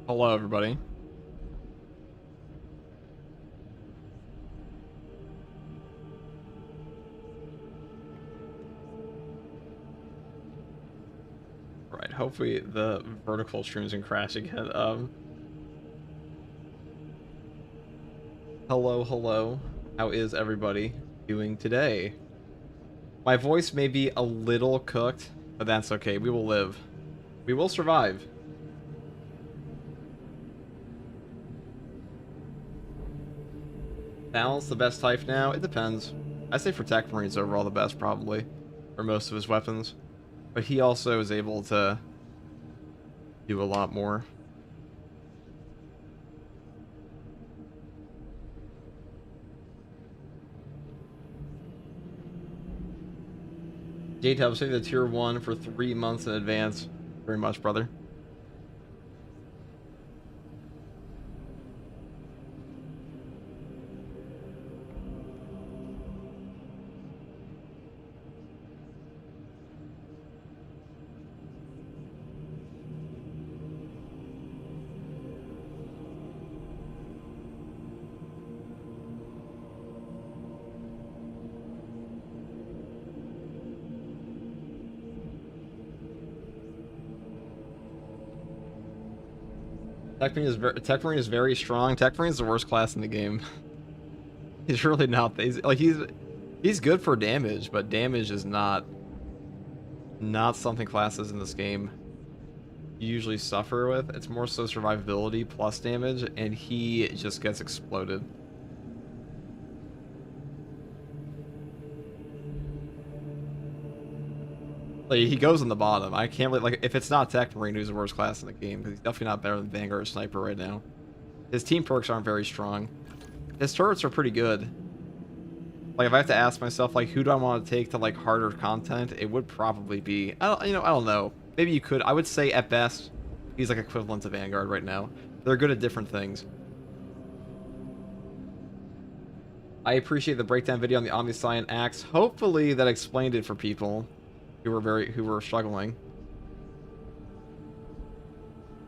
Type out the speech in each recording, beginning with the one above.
Hello, everybody. Right, hopefully the vertical stream isn't crash again. Hello. How is everybody doing today? My voice may be a little cooked, but that's okay. We will live. We will survive. Balance the best type now? It depends. I say for Techmarine's overall the best, probably, for most of his weapons. But he also is able to do a lot more. J-Tub, say the tier 1 for 3 months in advance. Very much, brother. Techmarine is very strong. Techmarine is the worst class in the game. He's really not. He's good for damage, but damage is not something classes in this game usually suffer with. It's more so survivability plus damage, and he just gets exploded. Like, he goes in the bottom. I can't like if it's not Techmarine, who's the worst class in the game, because he's definitely not better than Vanguard Sniper right now. His team perks aren't very strong. His turrets are pretty good. Like, if I have to ask myself, like, who do I want to take to, like, harder content, it would probably be, I don't know. Maybe you could. I would say, at best, he's, like, equivalent to Vanguard right now. They're good at different things. I appreciate the breakdown video on the Omniscient Axe. Hopefully that explained it for people who were struggling.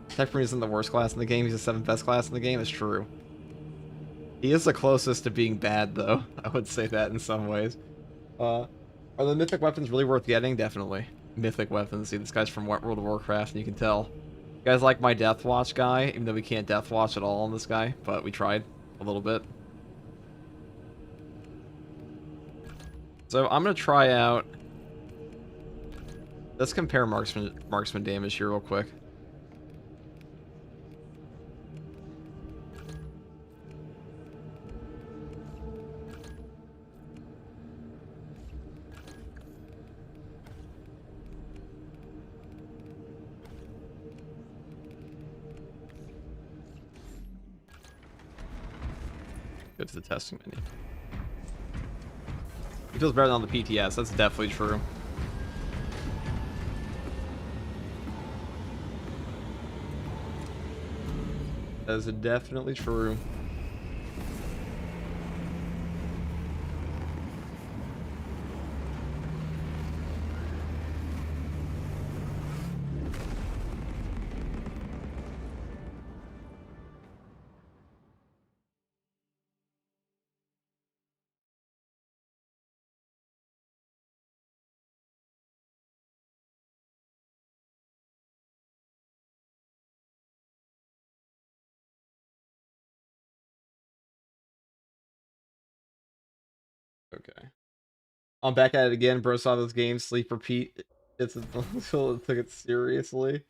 Techmarine isn't the worst class in the game. He's the 7th best class in the game. It's true. He is the closest to being bad, though. I would say that in some ways. Are the mythic weapons really worth getting? Definitely. Mythic weapons. See, this guy's from World of Warcraft, and you can tell. You guys like my Death Watch guy, even though we can't Death Watch at all on this guy, but we tried a little bit. So I'm going to try out... Let's compare Marksman damage here real quick. Go to the testing menu. He feels better than on the PTS. That's definitely true. That is definitely true. Okay. I'm back at it again. Bro saw those games, sleep, repeat. It's until it took it seriously.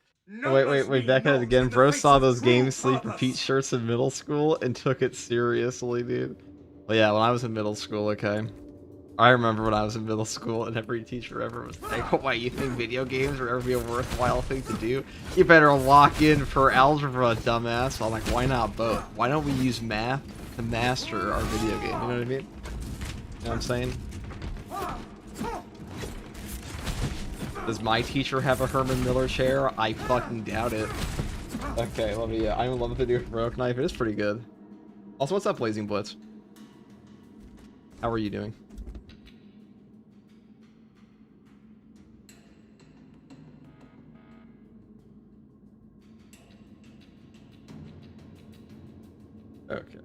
Oh, wait, back at it again. Bro saw those games, sleep, repeat shirts in middle school and took it seriously, dude. Well, yeah, when I was in middle school, okay. I remember when I was in middle school and every teacher ever was like, "Oh, why you think video games would ever be a worthwhile thing to do? You better lock in for algebra, dumbass." So I'm like, why not both? Why don't we use math to master our video game? You know what I mean? You know what I'm saying? Does my teacher have a Herman Miller chair? I fucking doubt it. Okay, let me, I'm in love with the new heroic knife. It is pretty good. Also, what's up, Blazing Blitz? How are you doing? Okay.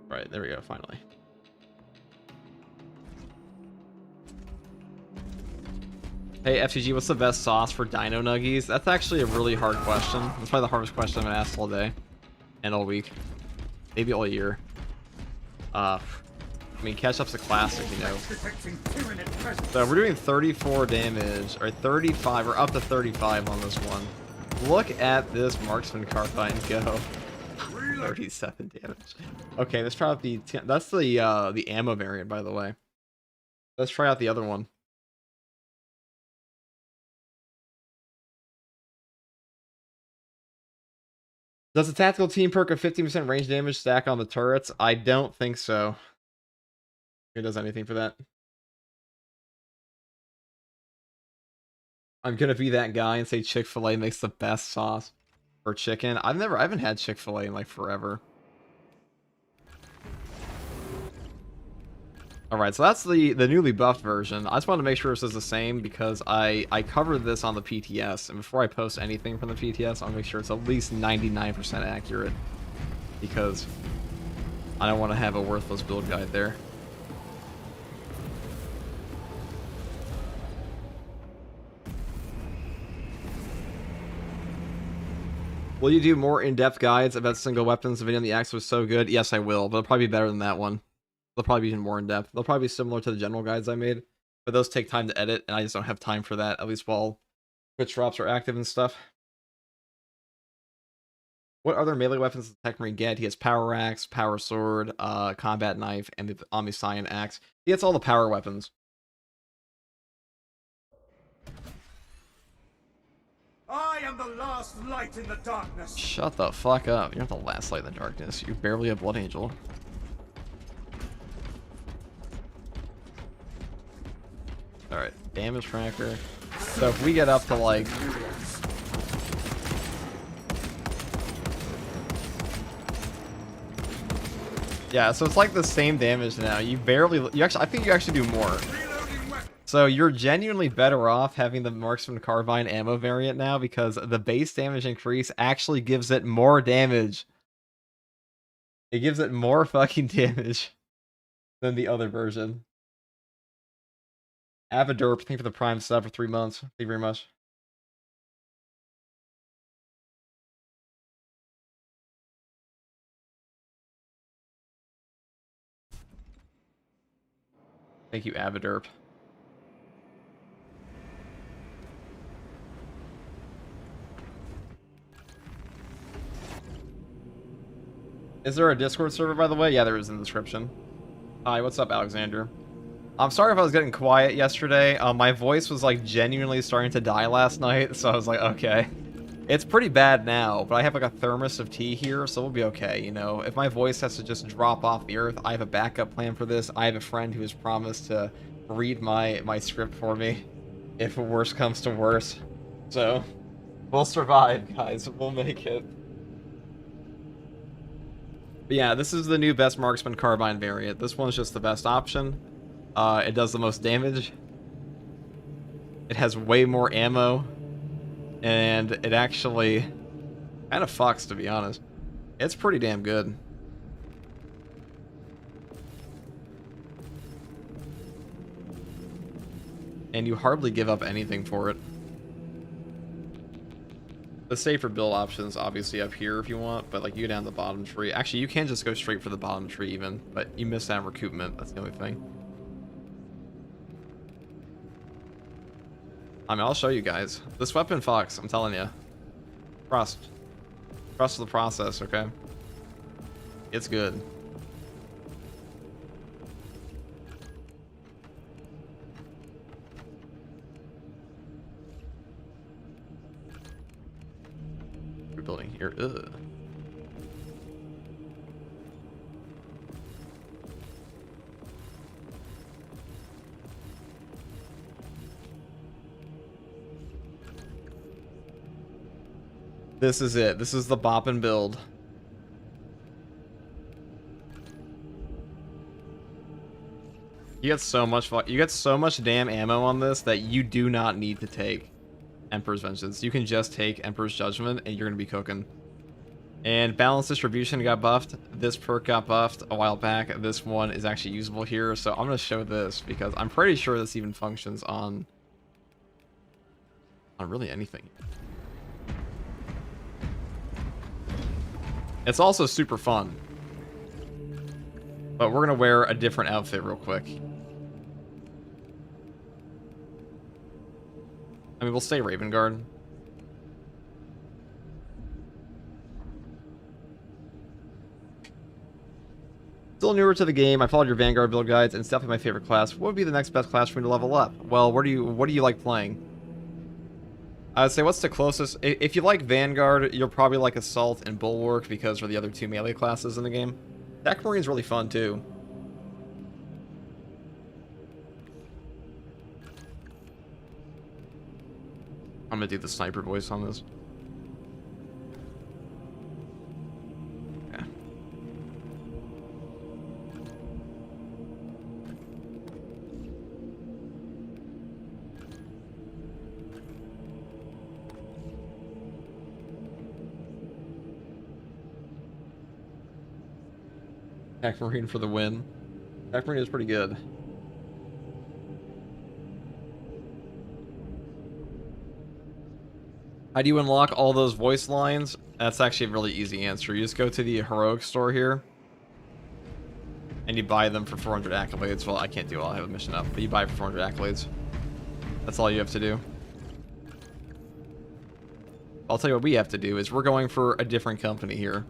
Right, there we go, finally. Hey, FTG, what's the best sauce for dino nuggies? That's actually a really hard question. That's probably the hardest question I've been asked all day. And all week. Maybe all year. I mean, ketchup's a classic, you know. So we're doing 34 damage, or 35, or up to 35 on this one. Look at this Marksman carbine go. 37 damage. Okay, let's try out the... That's the ammo variant, by the way. Let's try out the other one. Does the tactical team perk of 15% range damage stack on the turrets? I don't think so. Who does anything for that? I'm gonna be that guy and say Chick-fil-A makes the best sauce for chicken. I haven't had Chick-fil-A in like forever. Alright, so that's the newly buffed version. I just wanted to make sure this is the same because I covered this on the PTS, and before I post anything from the PTS, I'll make sure it's at least 99% accurate. Because I don't want to have a worthless build guide there. Will you do more in-depth guides about single weapons? The video on the axe was so good. Yes, I will, but it'll probably be better than that one. They'll probably be even more in-depth. They'll probably be similar to the general guides I made, but those take time to edit, and I just don't have time for that, at least while Twitch drops are active and stuff. What other melee weapons does Techmarine get? He has Power Axe, Power Sword, Combat Knife, and the Omniscient Axe. He gets all the power weapons. I am the last light in the darkness. Shut the fuck up. You're not the last light in the darkness. You're barely a Blood Angel. Alright, damage tracker. So if we get up to like... Yeah, so it's like the same damage now. I think you actually do more. So you're genuinely better off having the Marksman carbine ammo variant now because the base damage increase actually gives it more damage. It gives it more fucking damage than the other version. Avaderp, thank you for the Prime sub for 3 months. Thank you very much. Thank you, Avaderp. Is there a Discord server, by the way? Yeah, there is in the description. Hi, what's up, Alexander? I'm sorry if I was getting quiet yesterday. My voice was, like, genuinely starting to die last night, so I was like, okay. It's pretty bad now, but I have, like, a thermos of tea here, so we'll be okay, you know? If my voice has to just drop off the earth, I have a backup plan for this. I have a friend who has promised to read my script for me if worse comes to worse. So, we'll survive, guys. We'll make it. But yeah, this is the new best Marksman carbine variant. This one's just the best option. It does the most damage. It has way more ammo. And it actually kind of fucks, to be honest. It's pretty damn good. And you hardly give up anything for it. The safer build options obviously up here if you want, but like you go down the bottom tree. Actually, you can just go straight for the bottom tree even, but you miss that recoupment. That's the only thing. I mean, I'll show you guys. This weapon fucks, I'm telling you. Trust. Trust the process, okay? It's good. We're building here. Ugh. This is it. This is the bop and build. You get so much damn ammo on this that you do not need to take Emperor's Vengeance. You can just take Emperor's Judgment and you're gonna be cooking. And Balanced Distribution got buffed. This perk got buffed a while back. This one is actually usable here, so I'm gonna show this because I'm pretty sure this even functions on really anything. It's also super fun. But we're gonna wear a different outfit real quick. I mean, we'll stay Raven Guard. Still newer to the game. I followed your Vanguard build guides, and it's definitely my favorite class. What would be the next best class for me to level up? Well, what do you like playing? I would say, what's the closest? If you like Vanguard, you'll probably like Assault and Bulwark because they're the other two melee classes in the game. Techmarine's really fun too. I'm gonna do the sniper voice on this. Yeah. Techmarine for the win. Techmarine is pretty good. How do you unlock all those voice lines? That's actually a really easy answer. You just go to the Heroic store here. And you buy them for 400 accolades. Well, I can't do it. I'll have a mission up. But you buy it for 400 accolades. That's all you have to do. I'll tell you what we have to do is we're going for a different company here.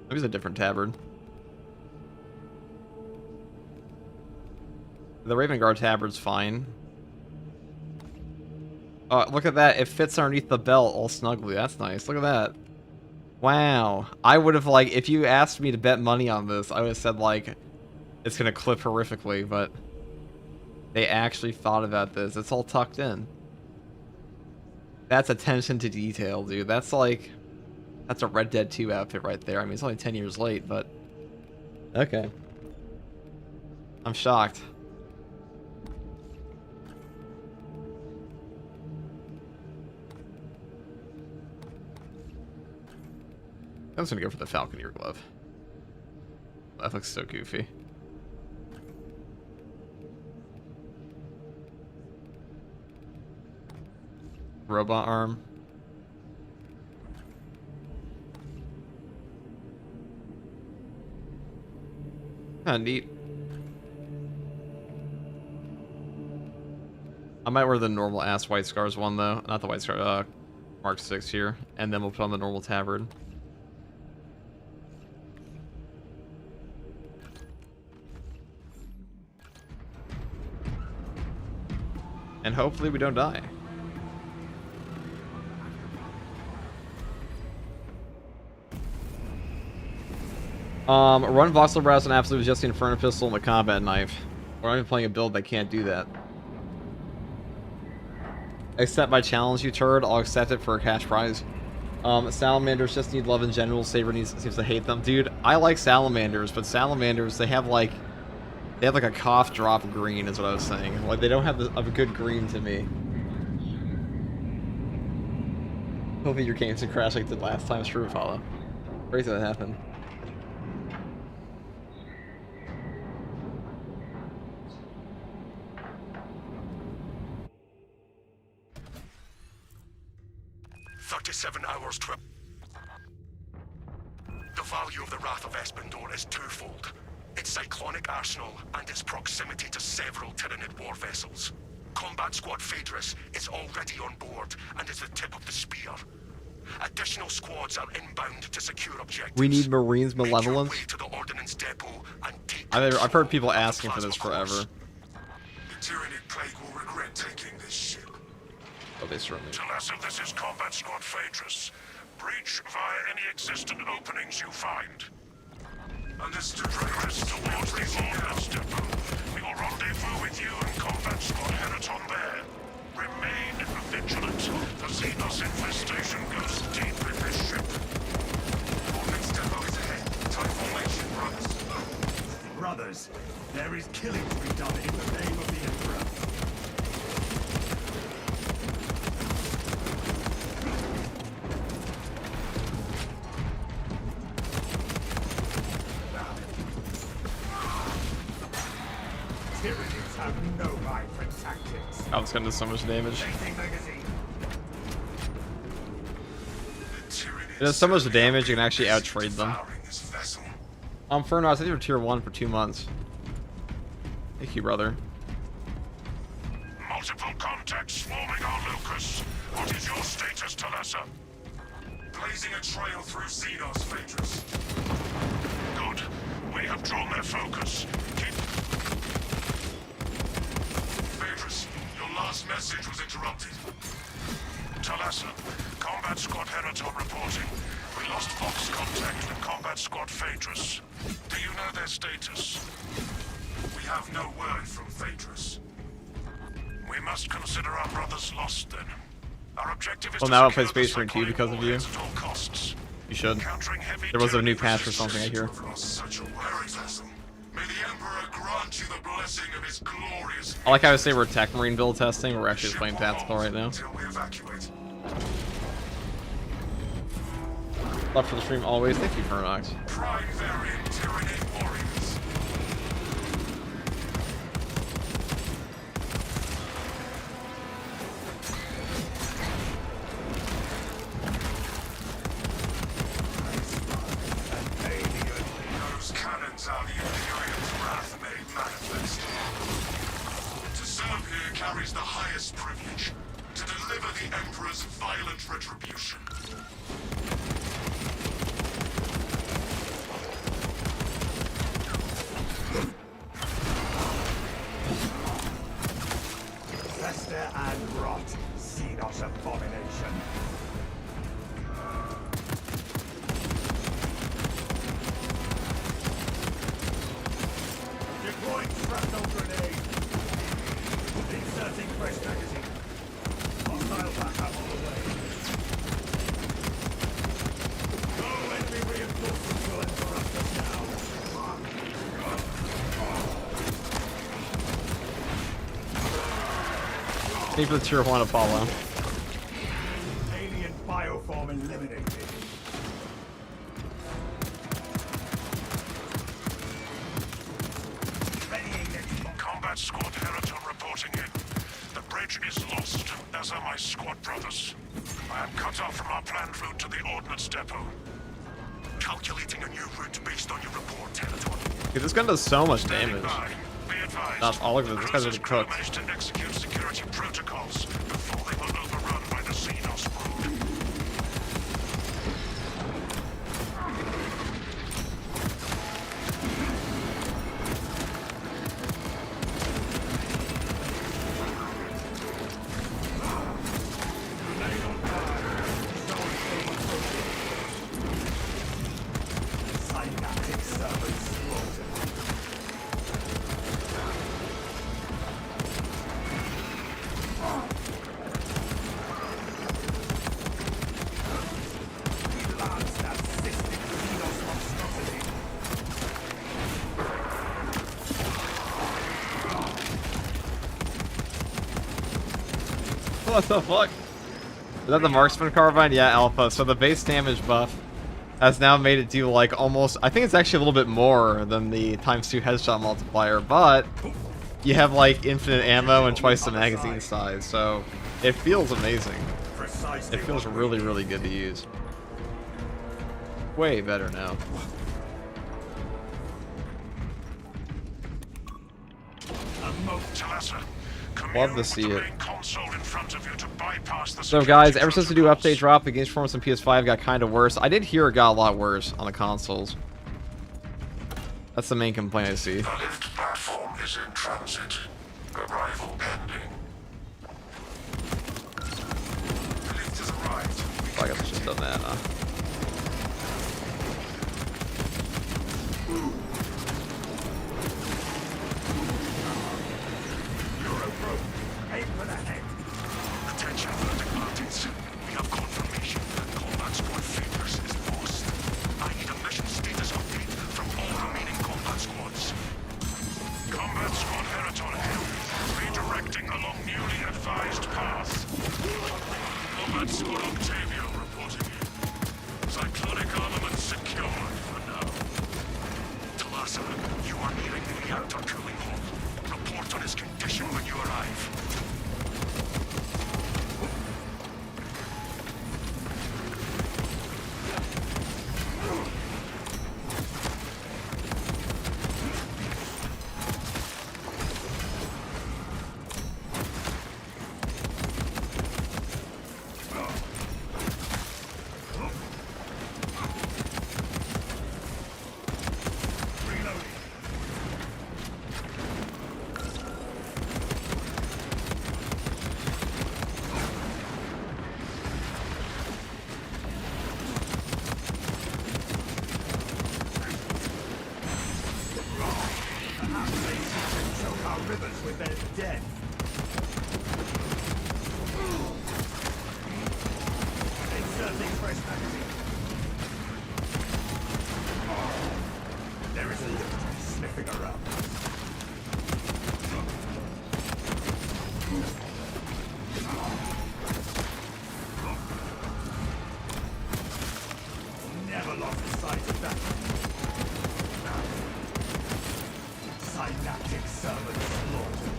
Maybe it's a different tabard. The Raven Guard tabard's fine. Oh, look at that. It fits underneath the belt all snugly. That's nice. Look at that. Wow. I would have, like, if you asked me to bet money on this, I would have said, like, it's going to clip horrifically, but they actually thought about this. It's all tucked in. That's attention to detail, dude. That's like... That's a Red Dead 2 outfit right there. I mean, it's only 10 years late, but... Okay. I'm shocked. I'm just gonna go for the Falconeer glove. That looks so goofy. Robot arm. Kinda neat. I might wear the normal ass White Scars one though, not the White Scar, Mark 6 here, and then we'll put on the normal tabard. And hopefully we don't die. Run Voxel Brass and Absolute just the Inferno Pistol and the Combat Knife. We're not even playing a build that can't do that. Accept my challenge, you turd. I'll accept it for a cash prize. Salamanders just need love in general. Saber seems to hate them. Dude, I like salamanders, but salamanders, they have like a cough drop green is what I was saying. Like, they don't have a good green to me. Hopefully your games will crash like the last time. True, follow. Crazy that happened. Hours trip. The value of the Wrath of Espandor is twofold. Its its cyclonic arsenal and its proximity to several Tyranid war vessels. Combat Squad Phaedrus is already on board and is the tip of the spear. Additional squads are inbound to secure objectives. We need Marines Make your malevolence. way to the ordnance depot and take I've heard people control of the asking for this plasma forever. cores. The Tyranid plague will regret taking this ship. Oh, they struck me. Talassa, this is Combat Squad Phaedrus. Breach via any existent openings you find. Understood. Progress towards the ordnance depot. We will rendezvous with you and Combat Squad Heraton there. Remain vigilant. The Xenos infestation goes deep in this ship. Ordnance depot is ahead. Time formation, brothers. Brothers, there is killing to be done in the name of the Emperor. Tyranids have no mind for tactics. Oh, it's gonna do so much damage. Changing magazine. It does so much damage, you can actually out-trade them. Furnos, I think we're tier 1 for 2 months. Thank you, brother. Multiple contacts swarming our Lucas. What is your status, Talassa? Blazing a trail through Xenos, Phaedrus. Good. We have drawn their focus. Keep... Phaedrus, your last message was interrupted. Talassa, Combat Squad Heraton reporting. We lost Fox contact with Combat Squad Phaedrus. Do you know their status? We have no word from Phaedrus. We must consider our brothers lost then. Our objective is Well, to now I'll secure play the Space Marine 2 cyclonic because of you. warheads at all costs. You should. Countering heavy There was a new Tyranid patch or something, I hear. resistance. We've lost such a very awesome. May the Emperor grant you the blessing of his glorious. I like how I say we're Techmarine build testing, but we're actually just playing tactical right now. Until we evacuate. Love for the stream always. Thank you, Pernox. Prime variant Tyranid warriors. Those cannons are the Imperial's wrath made manifest. To serve here carries the highest privilege. To deliver the Emperor's violent retribution. Fester and rot, Xenos abomination. Deploying shrapnel grenade. Inserting fresh magazine. Hostile backup on the way. No enemy reinforcements will interrupt us now. Thank you for the tier 1 Apollo. Alien bioform eliminated. Combat Squad Heraton reporting in. The bridge is lost, as are my squad brothers. I am cut off from our planned route to the ordnance depot. Calculating a new route based on your report, Heraton. Dude, this gun does so much damage. Be advised. Not all of it. This guy's already crew cooked. managed to execute security protocols before they were overrun by the Xenos brood. Synaptic servers slaughtered. Lance that cystic Xenos monstrosity. What the fuck? Is that the Marksman carbine? Yeah, Alpha. So the base damage buff has now made it do like almost, I think it's actually a little bit more than the ×2 headshot multiplier, but you have like infinite ammo and twice the magazine size, so it feels amazing. Precisely It feels what we really, need. really good to use. Way better now. Love to see it. Console in front of you to bypass the So guys, ever since the new update dropped, the game's performance on PS5 got kind of worse. I did hear it got a lot worse on the consoles. That's the main complaint I see. The lift platform is in transit. Arrival pending. The lift has arrived. Oh, I guess I should have done that, huh? Aim for the head. Attention, verdict parties. We have confirmation that Combat Squad Fighters is lost. I need a mission status update from all remaining combat squads. Combat Squad Heriton Hill, redirecting along newly advised path. Combat Squad Octavio reporting in. Cyclonic armament secured for now. Talasa, you are nearing the reactor cooling hall. Report on his condition when you arrive. Rivers with their dead. Inserting fresh magazine. There is a lift sniffing around. Never lost sight of that. Synaptic servant slaughtered.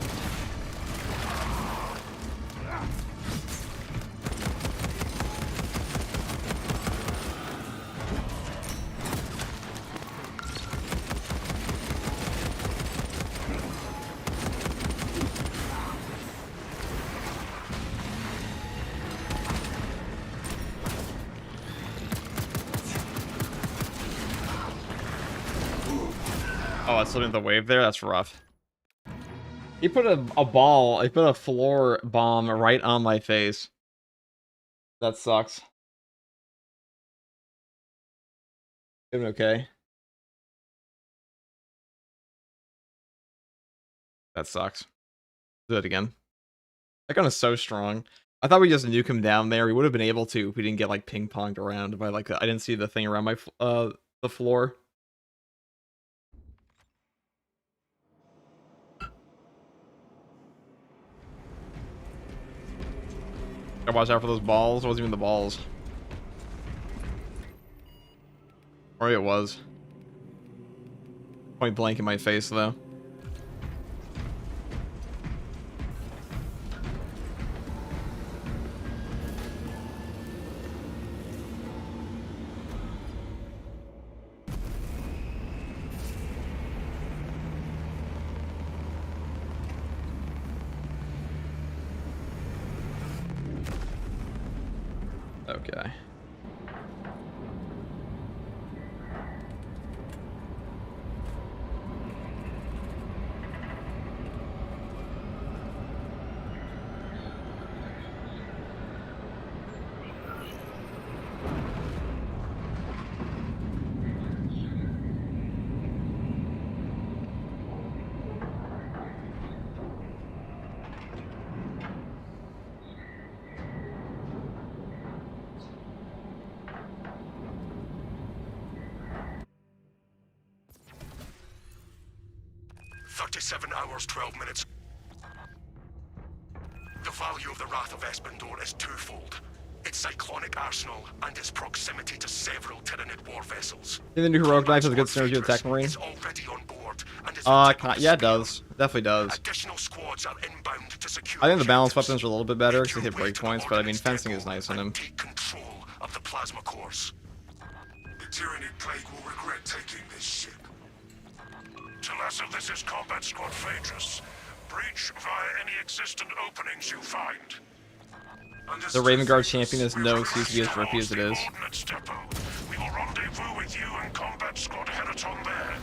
Oh, I still didn't the wave there? That's rough. He put he put a floor bomb right on my face. That sucks. Doing okay. That sucks. Do it again. That gun is so strong. I thought we just nuke him down there. We would have been able to if we didn't get like ping-ponged around by like I didn't see the thing around my the floor. Gotta watch out for those balls. It wasn't even the balls. Or it was. Point blank in my face, though. Okay. Hours, 12 minutes. The value of the Wrath of Espandor is twofold. Its cyclonic arsenal and its proximity to several Tyranid war vessels. I think the new heroic knife has a good synergy with Techmarine. Is already on board and is yeah, it does. Definitely does. Additional squads are inbound to secure. I think the balance weapons are a little bit better because they hit breakpoints, but I mean fencing is nice in him. Take control of the plasma cores. The Tyranid plague will regret taking this ship. Talassa, this is Combat Squad Phaedrus. Breach via any existent openings you find. The Raven Guard champion has no excuse to be as drippy as it is. We will rendezvous with you and combat squad Heraton there.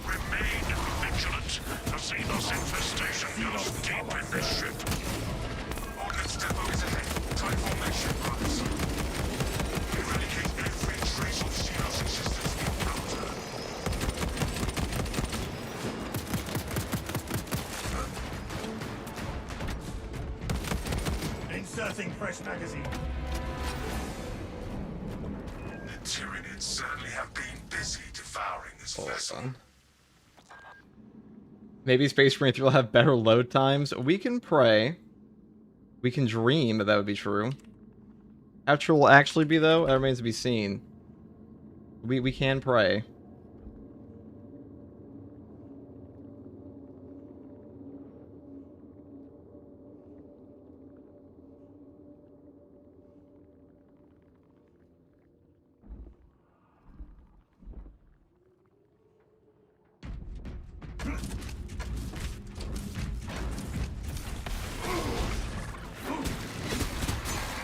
Remain vigilant. The Xenos infestation goes deep in this ship. Ordnance depot is ahead. Time formation runs. Eradicate every trace of Xenos existence we encounter. Inserting fresh magazine. The Tyranids certainly have been busy devouring this vessel. Maybe Space Marine 3 will have better load times. We can pray. We can dream that would be true. How true will actually be, though, that remains to be seen. We can pray.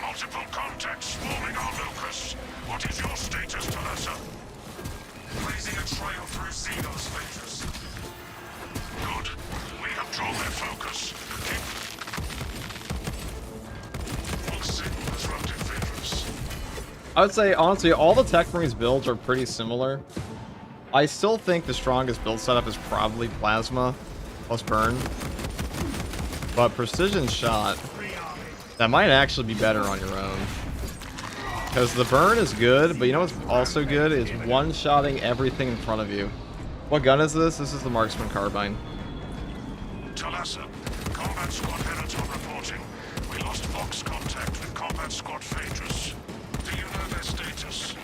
Multiple contacts swarming our locus. What is your status, Talassa? Blazing a trail through Xenos phages. Good. We have drawn their focus. All signal disrupted phages. I would say, honestly, all the Techmarine's builds are pretty similar. I still think the strongest build setup is probably Plasma plus Burn. But Precision Shot, that might actually be better on your own. Because the Burn is good, but you know what's also good is one-shotting everything in front of you. What gun is this? This is the Marksman carbine. Talassa, Combat Squad Heraton reporting. We lost Vox contact with Combat Squad Phaedrus. Do you know their status?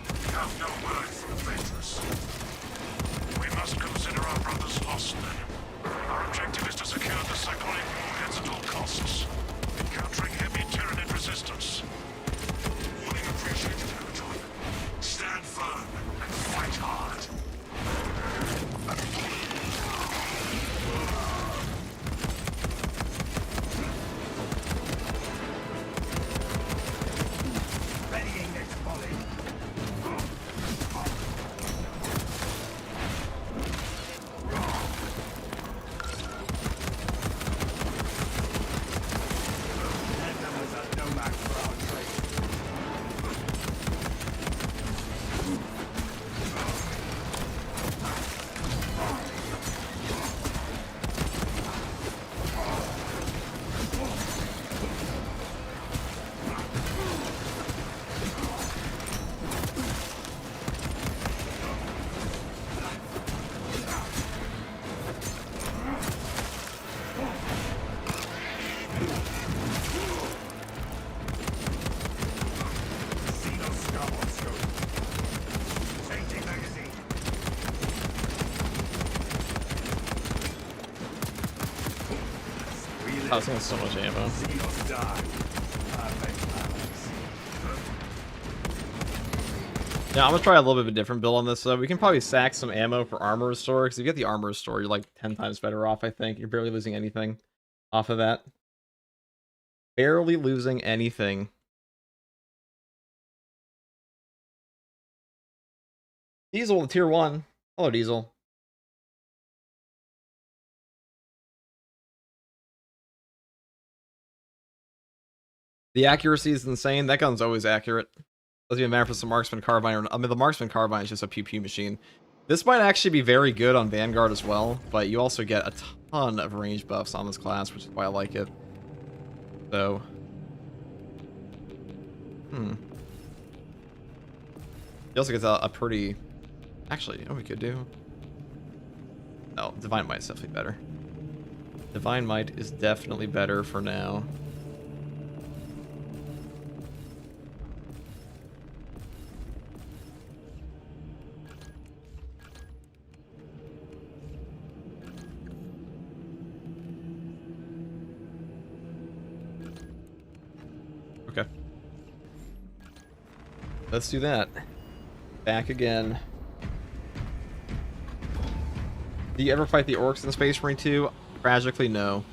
We have no word from Phaedrus. We must consider our brothers lost then. Our objective is to secure the cyclonic warheads at all costs. Encountering heavy Tyranid resistance. Warning appreciated, Heraton. Stand firm and fight hard. Readying next volley. I was getting so much ammo. Yeah, I'm gonna try a little bit of a different build on this. We can probably sack some ammo for armor restore, because if you get the armor restore, you're like 10 times better off, I think. You're barely losing anything off of that. Barely losing anything. Diesel, tier 1. Hello, Diesel. The accuracy is insane. That gun's always accurate. Doesn't even matter if it's a Marksman carbine or I mean, the Marksman carbine is just a pew-pew machine. This might actually be very good on Vanguard as well, but you also get a ton of range buffs on this class, which is why I like it. So... You also gets a pretty... Actually, you know what we could do? No, Divine Might is definitely better. Divine Might is definitely better for now. Okay. Let's do that. Back again. Do you ever fight the orcs in Space Marine 2? Tragically, no.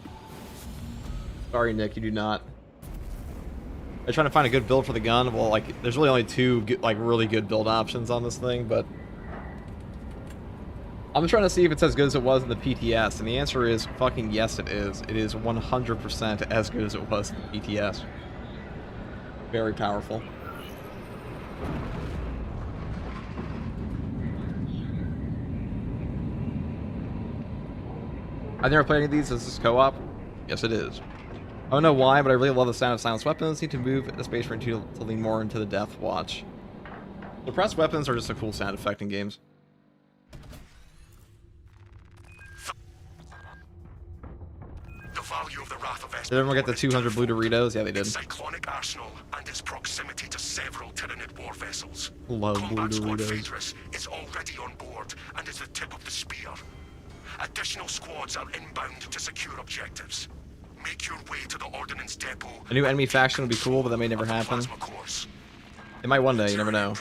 Sorry, Nick, you do not. I'm trying to find a good build for the gun. Well, like, there's really only two, like, really good build options on this thing, but I'm trying to see if it's as good as it was in the PTS, and the answer is fucking yes, it is. It is 100% as good as it was in the PTS. Very powerful. I've never played any of these. Is this co-op? Yes, it is. I don't know why, but I really love the sound of silenced weapons. Need to move the space range to lean more into the Death Watch. Suppressed weapons are just a cool sound effect in games. The value of the Wrath of Did everyone get the 200 blue Doritos? Yeah, they did. Its cyclonic arsenal and its proximity to several Tyranid war vessels. Love blue Combat Squad Doritos. Phaedrus is already on board and is the tip of the spear. Additional squads are inbound to secure objectives. Make your way to the ordnance depot. A new enemy faction would be cool, but that may never happen. It might one day, you never know.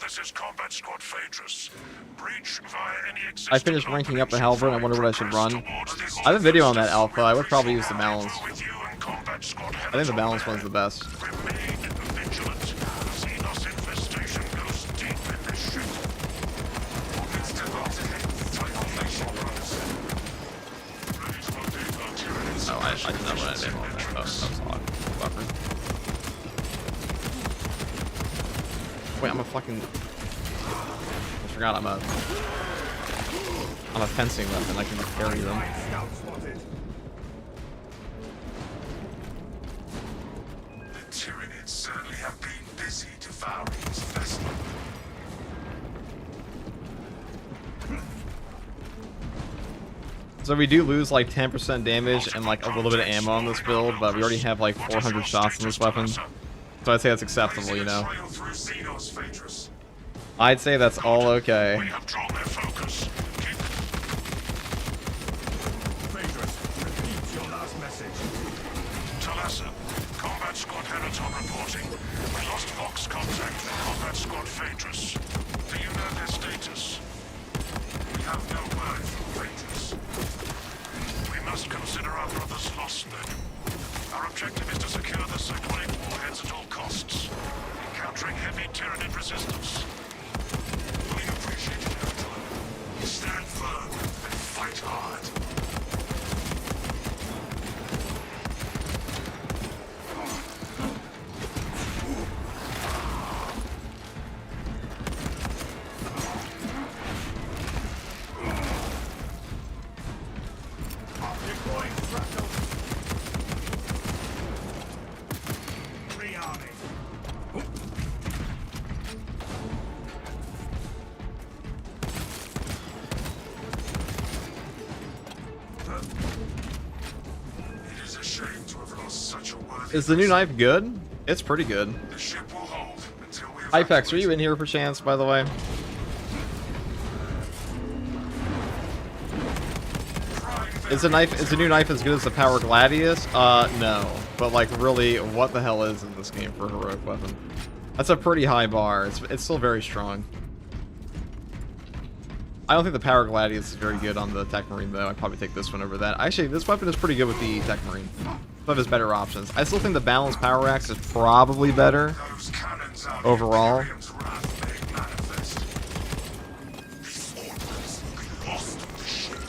This is Combat Squad Phaedrus. Breach via any existing I finished ranking up the halberd and I wonder what I should run. I have a video on that alpha. I would probably use the balance. I think the balance one's the best. Oh, I did not run it in. Oh, that was a lot. Buffer. Wait, I'm a fucking... I forgot I'm a fencing weapon. I can carry them. The Tyranids certainly have been busy devouring his vessel. So we do lose like 10% damage and like a little bit of ammo on this build, but we already have like 400 shots in this weapon. So I'd say that's acceptable, you know. I'd say that's all okay. We have drawn their focus. Phaedrus, repeat your last message. Talassa, Combat Squad Heraton reporting. We lost Vox contact with Combat Squad Phaedrus. Do you know their status? We have no word from Phaedrus. We must consider our brothers lost then. Our objective is to secure the cyclonic warheads at all costs, encountering heavy Tyranid resistance. We appreciate it, Heraton. Stand firm and fight hard. Deploying thrusters. Rearming. It is a shame to have lost such a worthy. Is the new knife good? It's pretty good. The ship will hold until we Hypex, are you in here for chance, by the way? Is the new knife as good as the Power Gladius? No. But like, really, what the hell is in this game for a heroic weapon? That's a pretty high bar. It's still very strong. I don't think the Power Gladius is very good on the Techmarine, though. I'd probably take this one over that. Actually, this weapon is pretty good with the Techmarine. Some of his better options. I still think the balanced Power Axe is probably better those cannons are overall. Imperium's wrath made manifest. These ordnance will be lost on the ship.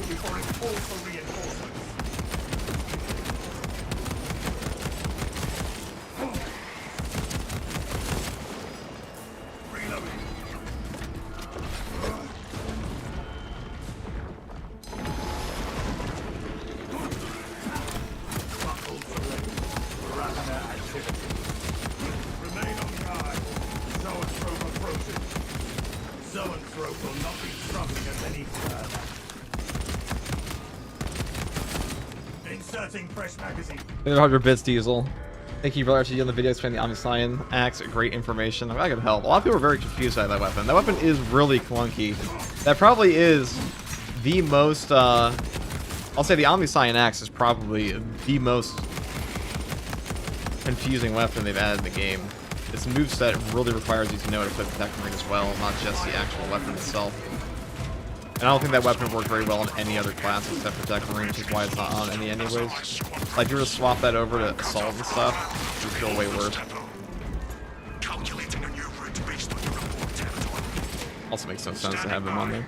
Before it calls for reinforcements. Reloading. Buckle select. Parameter activity. Remain on guard. Zoanthrope approaches. Zoanthrope will not be traveling us any further. Inserting fresh magazine. 100 bits diesel. Thank you, brother, to you on the video explaining the Omni-Cyan axe. Great information. I could help. A lot of people are very confused by that weapon. That weapon is really clunky. That probably is the most, I'll say the Omni-Cyan axe is probably the most confusing weapon they've added in the game. Its moveset really requires you to know how to equip the Techmarine as well, not just the actual weapon itself. And I don't think that weapon worked very well in any other class except for Techmarine, which is why it's not on any anyways. Like, if you were to swap that over to Assault and stuff, it would feel way worse. Also makes no sense to have them on there.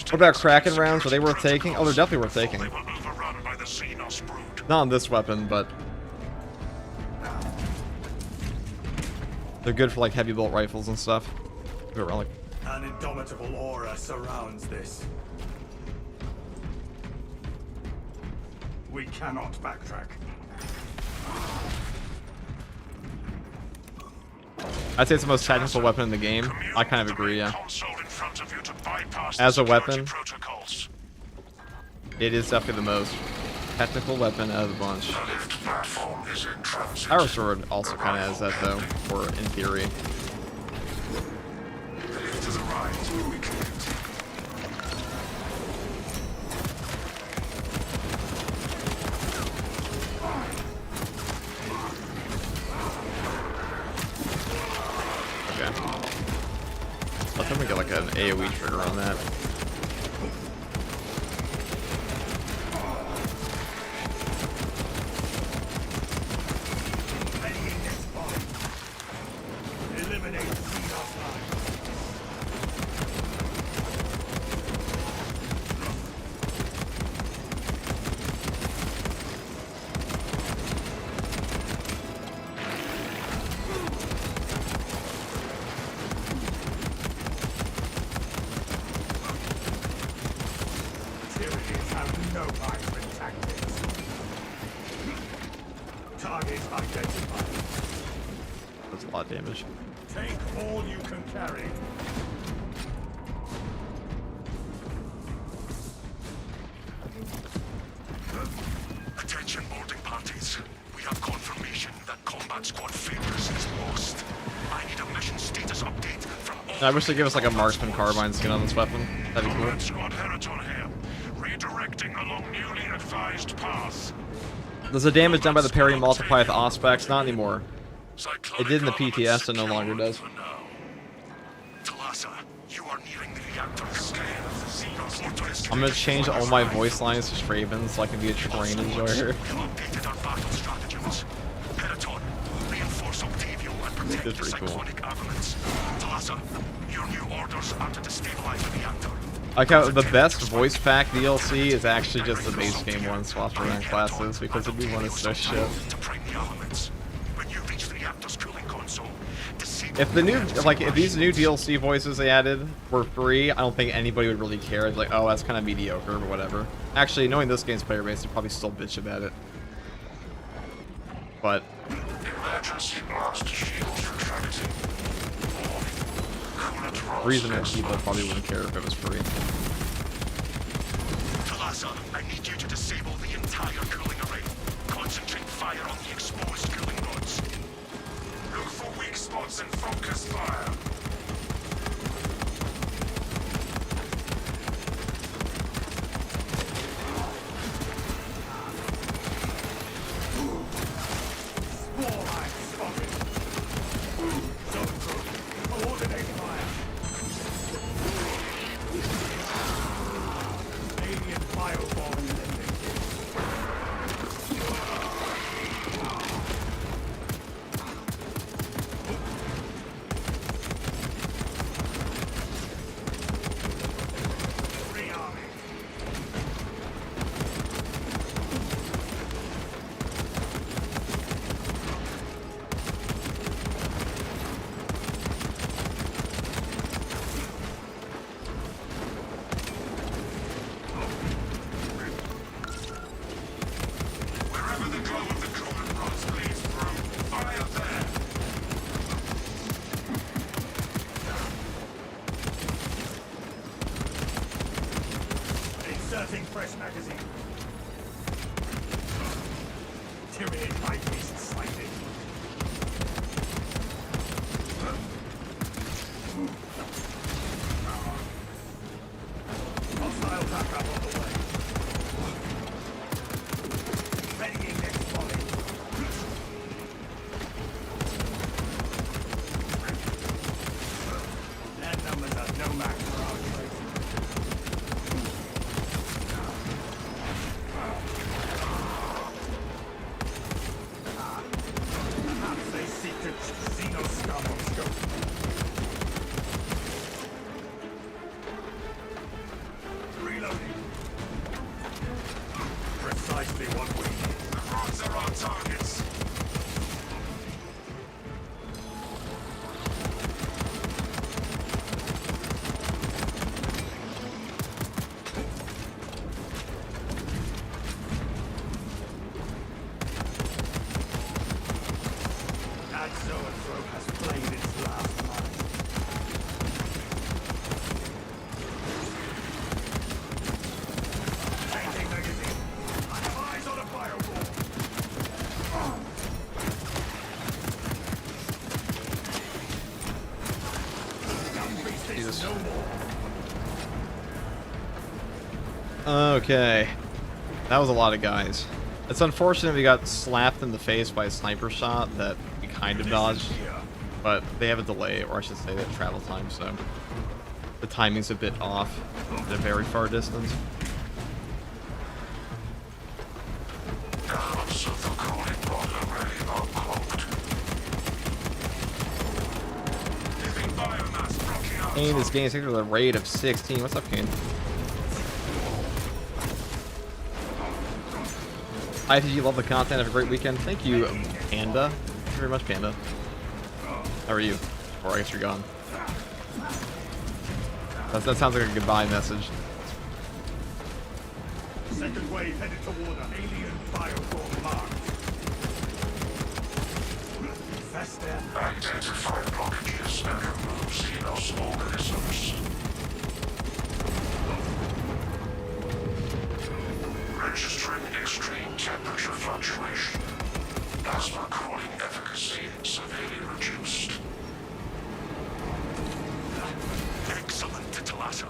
What about Kraken rounds? Are they worth taking? Oh, they're definitely worth taking. Not on this weapon, but they're good for like heavy bolt rifles and stuff. Like, an indomitable aura surrounds this. We cannot backtrack. I'd say it's the most technical weapon in the game. I kind of agree, yeah. As a weapon, it is definitely the most technical weapon out of the bunch. Power Sword also kind of has that, though, or in theory. I think we get like an AoE trigger on that. That's a lot of damage. Take all you can carry. Attention boarding parties. We have confirmation that Combat Squad Favors is lost. I need a mission status update from all. I wish they'd give us like a Marksman carbine skin on this weapon. That'd be cool. Combat Squad Heriton here. Redirecting along newly advised path. There's a damage done by the parry multiply with Auspex. Not anymore. It did in the PTS, and no longer does. I'm gonna change all my voice lines to Straven so I can be a terrain enjoyer. It's pretty cool. I like how the best voice pack DLC is actually just the base game one swapped around classes because the new one is so shit. If the new, like, if these new DLC voices they added were free, I don't think anybody would really care. It's like, oh, that's kind of mediocre or whatever. Actually, knowing this game's player base, they'd probably still bitch about it. But reasonable people probably wouldn't care if it was free. I need you to disable the entire cooling array. Concentrate fire on the exposed cooling rods. Look for weak spots and focus fire. Inserting fresh magazine. Tyranny Jesus. Okay. That was a lot of guys. It's unfortunate we got slapped in the face by a sniper shot that we kind of dodged. But they have a delay, or I should say they have travel time, so the timing's a bit off at a very far distance. Kane is getting with a rate of 16. What's up, Kane? ITG, love the content. Have a great weekend. Thank you, Panda. Thank you very much, Panda. How are you? Or I guess you're gone. That sounds like a goodbye message. Second wave headed toward an alien bioform mark. Faster. Identify blockages and remove Xenos organisms. Registering extreme temperature fluctuation. Plasma cooling efficacy severely reduced. Excellent, Titalatta.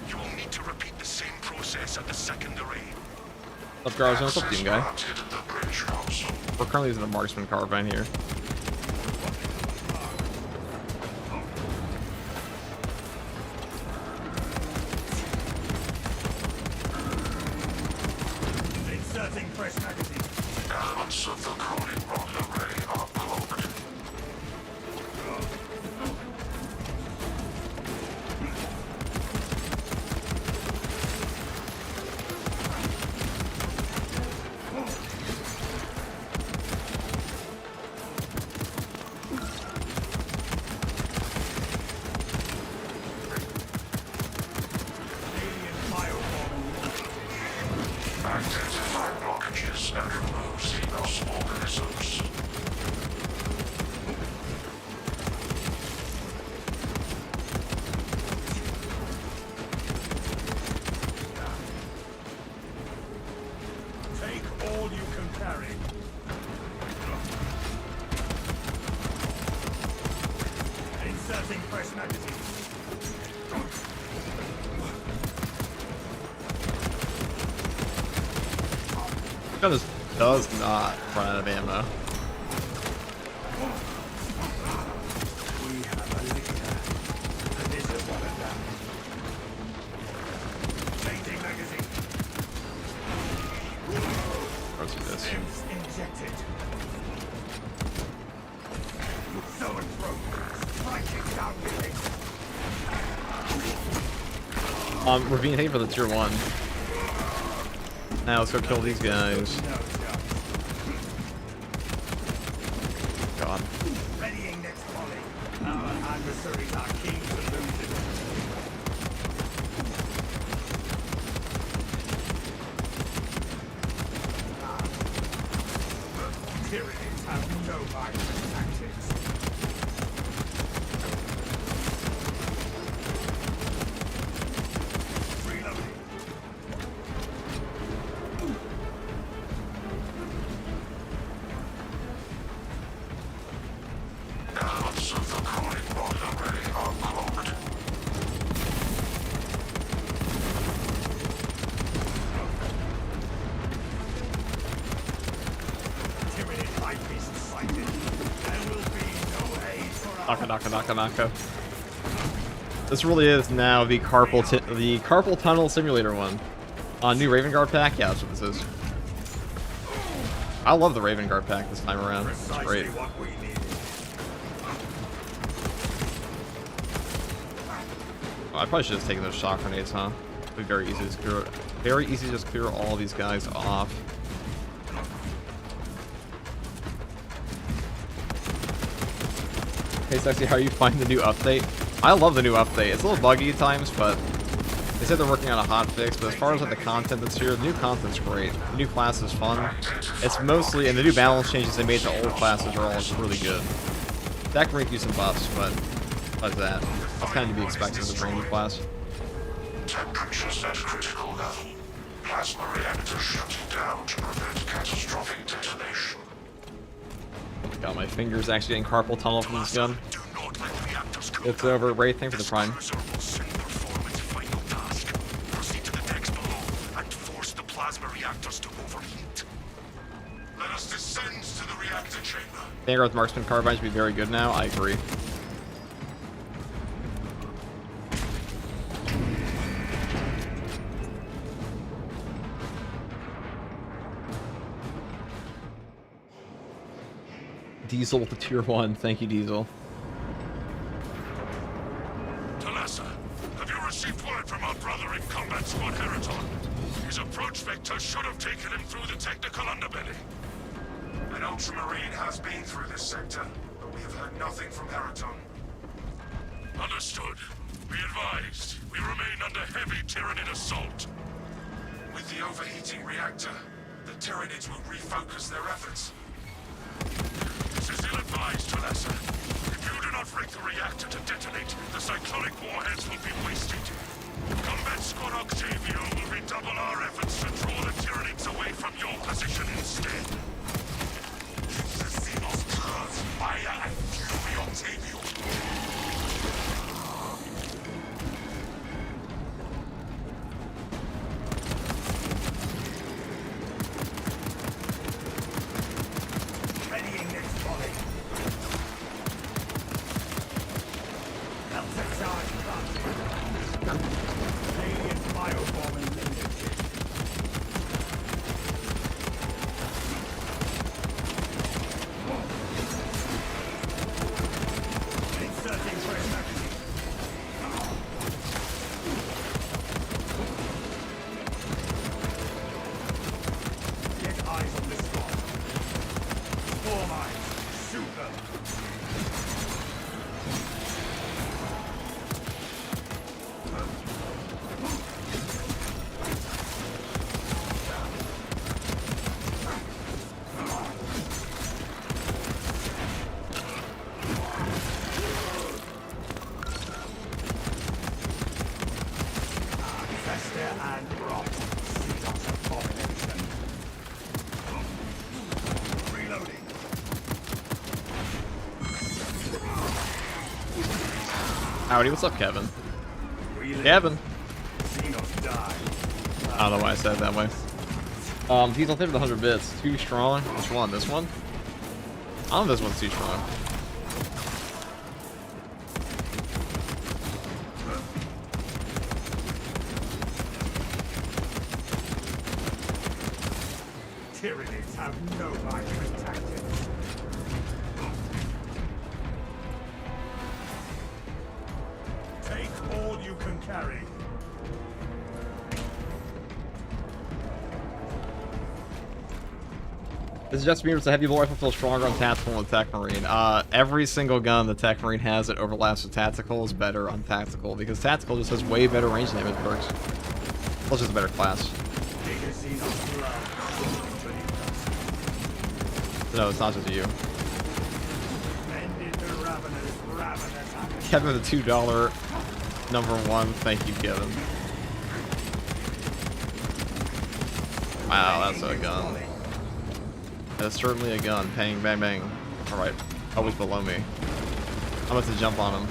You will need to repeat the same process at the second array. What's up, guys? What's up, team guy? Granted in the bridge console. We're currently using the Marksman carbine here. Inserting fresh magazine. Elements of the cooling rod array are cloaked. Alien bioform. Identify blockages and remove Xenos organisms. Take all you can carry. Inserting fresh magazine. Gun just does not run out of ammo. We have a leader. And this is one of them. Changing magazine. Let's do this. Sims injected. So and throw. Striking down with it. We're being hit for the tier 1. Now let's go kill these guys. God. Readying next volley. Our adversaries are keen to lose it. Tyranids have no violent tactics. Reloading. Elements of the cooling rod array are cloaked. Tyranid eyepiece sighted. There will be no aid for our Naka. This really is now the carpal tunnel simulator one. New Raven Guard pack? Yeah, that's what this is. I love the Raven Guard pack this time around. It's precisely great. what we need. Oh, I probably should have taken those shock grenades, huh? It'd be very easy to clear. Very easy to just clear all these guys off. Hey, Sexy, how are you finding the new update? I love the new update. It's a little buggy at times, but they said they're working on a hot fix. But as far as like the content that's here, the new content's great. The new class is fun. It's mostly, and the new balance changes they made to old classes are all really good. That can bring you some buffs, but like that, that's kind of to be expected with a brand new class. Temperatures at critical level. Plasma reactor shutting down to prevent catastrophic detonation. God, my finger's actually getting carpal tunnel from this gun. Do not let reactors It's over. Wraith, thank for the prime. Cruiser will want us to overheat. Let us descend to the reactor chamber. Vanguard's Marksman carbine should be very good now. I agree. Diesel with the tier 1. Thank you, Diesel. Talassa, have you received word from our brother in Combat Squad Heraton? His approach vector should have taken him through the technical underbelly. An Ultramarine has been through this sector, but we have heard nothing from Heraton. Understood. Be advised, we remain under heavy Tyranid assault. With the overheating reactor, the Tyranids will refocus their efforts. This is ill-advised, Talassa. If you do not rig the reactor to detonate, the cyclonic warheads will be wasted. Combat Squad Octavio will redouble our efforts to draw the Tyranids away from your position instead. Asesinos curse fire and fury, Octavio. Readying next volley. Delta charge planted. Alien firebomb eliminated. Inserting fresh magazine. Get eyes on this spot. Four mines. Shoot them. Fester and rot. Xenos abomination. Reloading. Howdy, what's up, Kevin? Reloading. Kevin! Xenos die. I don't know why I said it that way. Diesel tip with 100 bits. Too strong. Which one? This one? I don't know if this one's too strong. Tyranids have no argument tactics. Take all you can carry. This is just me with the heavy rifle feels stronger on tactical than the Techmarine. Every single gun the Techmarine has that overlaps with tactical is better on tactical because tactical just has way better range damage perks. Plus just a better class. No, it's not just you. Kevin with the $2 #1. Thank you, Kevin. Wow, that's a gun. That's certainly a gun. Bang, bang, bang. Alright. Always below me. I'm about to jump on him.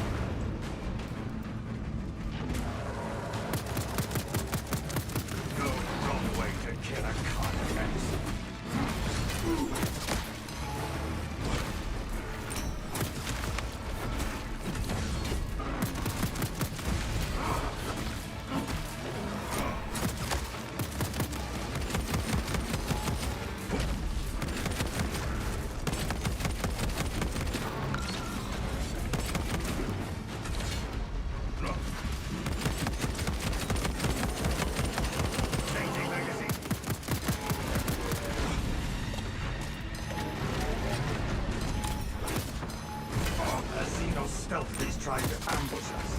No wrong way to kill a convex. Changing magazine. A Xeno stealth is trying to ambush us.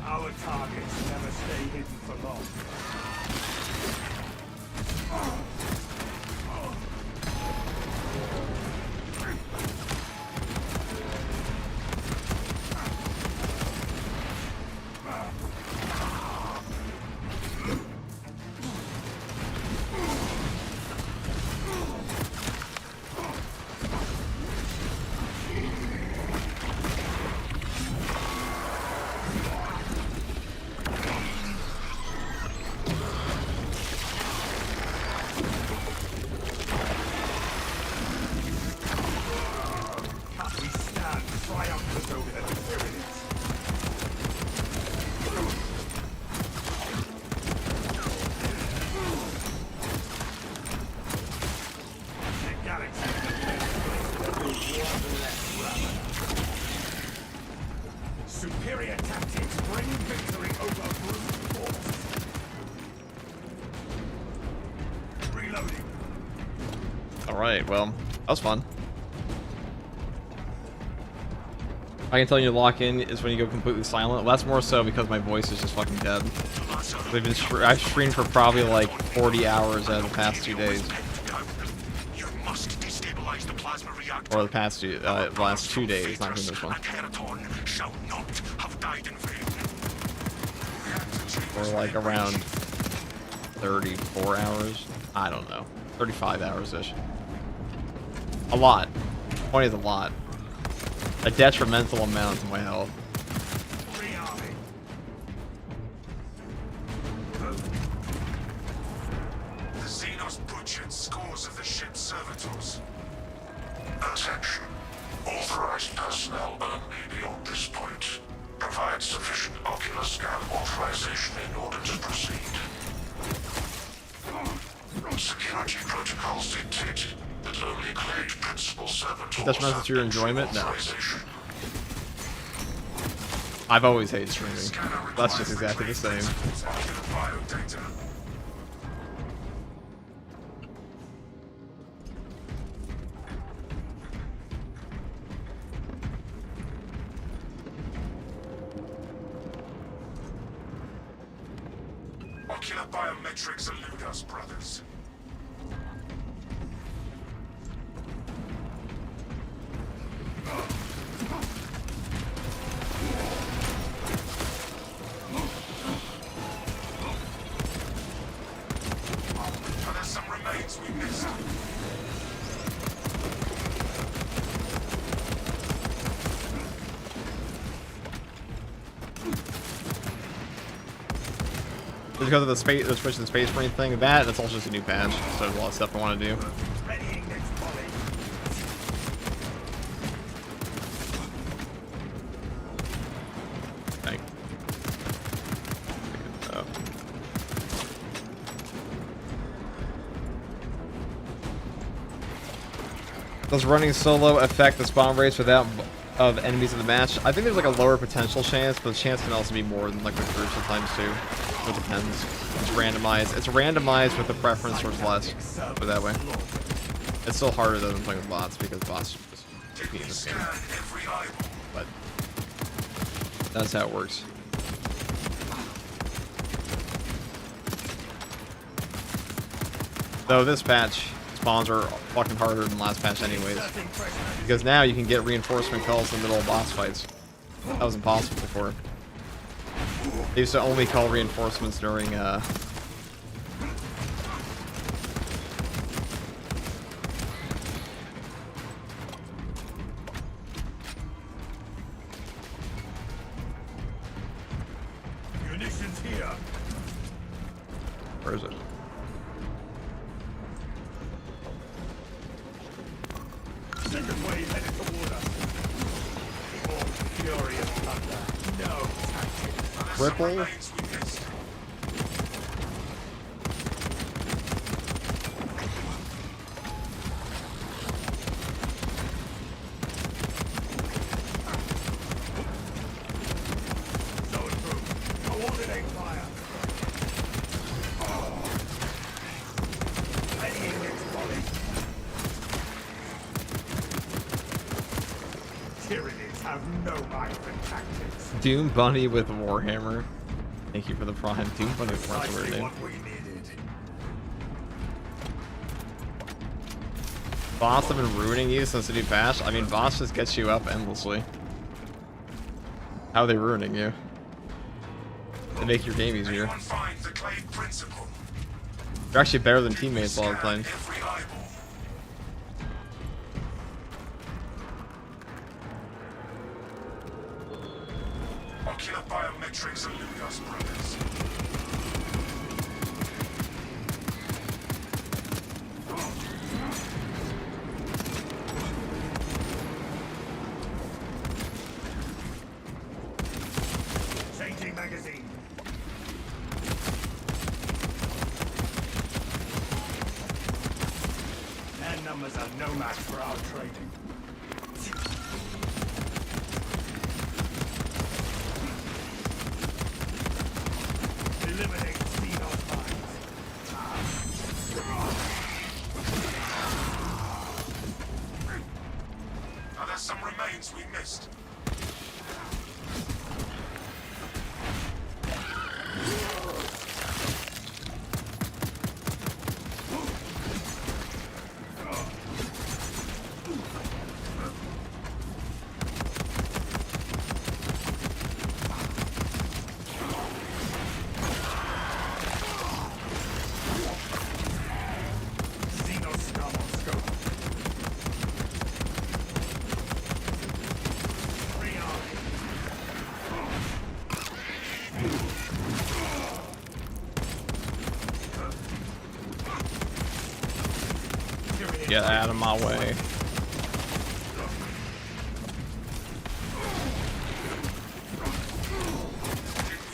Our targets never stay hidden for long. Alright, well, that was fun. I can tell you to lock in is when you go completely silent. Well, that's more so because my voice is just fucking dead. I've streamed for probably like 40 hours out of the past 2 days. You must destabilize the plasma reactor. Or the past last 2 days, not even this one. And shall not have died in vain. Or like around 34 hours. I don't know. 35 hours-ish. A lot. 20 is a lot. A detrimental amount to my health. The Xenos butchered scores of the ship's servitors. Attention. Authorized personnel only beyond this point. Provide sufficient ocular scan authorization in order to proceed. Security protocols dictate that only claimed principal servitors That's not to your enjoyment? No. I've always hated streaming. That's just exactly the same. Ocular biometrics elude us, brothers. There's some remains we missed. Just because of the space, the switch to the Space Marine thing, that's all just a new patch. So there's a lot of stuff I want to do. Okay. Does running solo affect the spawn rates without of enemies in the match? I think there's like a lower potential chance, but the chance can also be more than like with groups sometimes too. It depends. It's randomized. It's randomized with the preference towards less. Put it that way. It's still harder though than playing with bots because bots just compete in this game. But that's how it works. Though this patch spawns are fucking harder than last patch anyways. Because now you can get reinforcement calls in the middle of boss fights. That was impossible before. They used to only call reinforcements during Munitions here. where is it? Second wave headed toward us. More furious thunder. No tactics. Ripple? Zone through. Coordinate fire. Readying next volley. Tyranids have no mind for tactics. Doom Bunny with Warhammer. Thank you for the prime. Doom Bunny with Warhammer, weird Precisely name. what we needed. Boss have been ruining you since the new patch? I mean, boss just gets you up endlessly. How are they ruining you? They make your game easier. You're actually better than teammates while I'm playing. Ocular biometrics elude us, brothers. Changing magazine. Their numbers are no match for our trading. Eliminate Xenos mines. Get out of my way.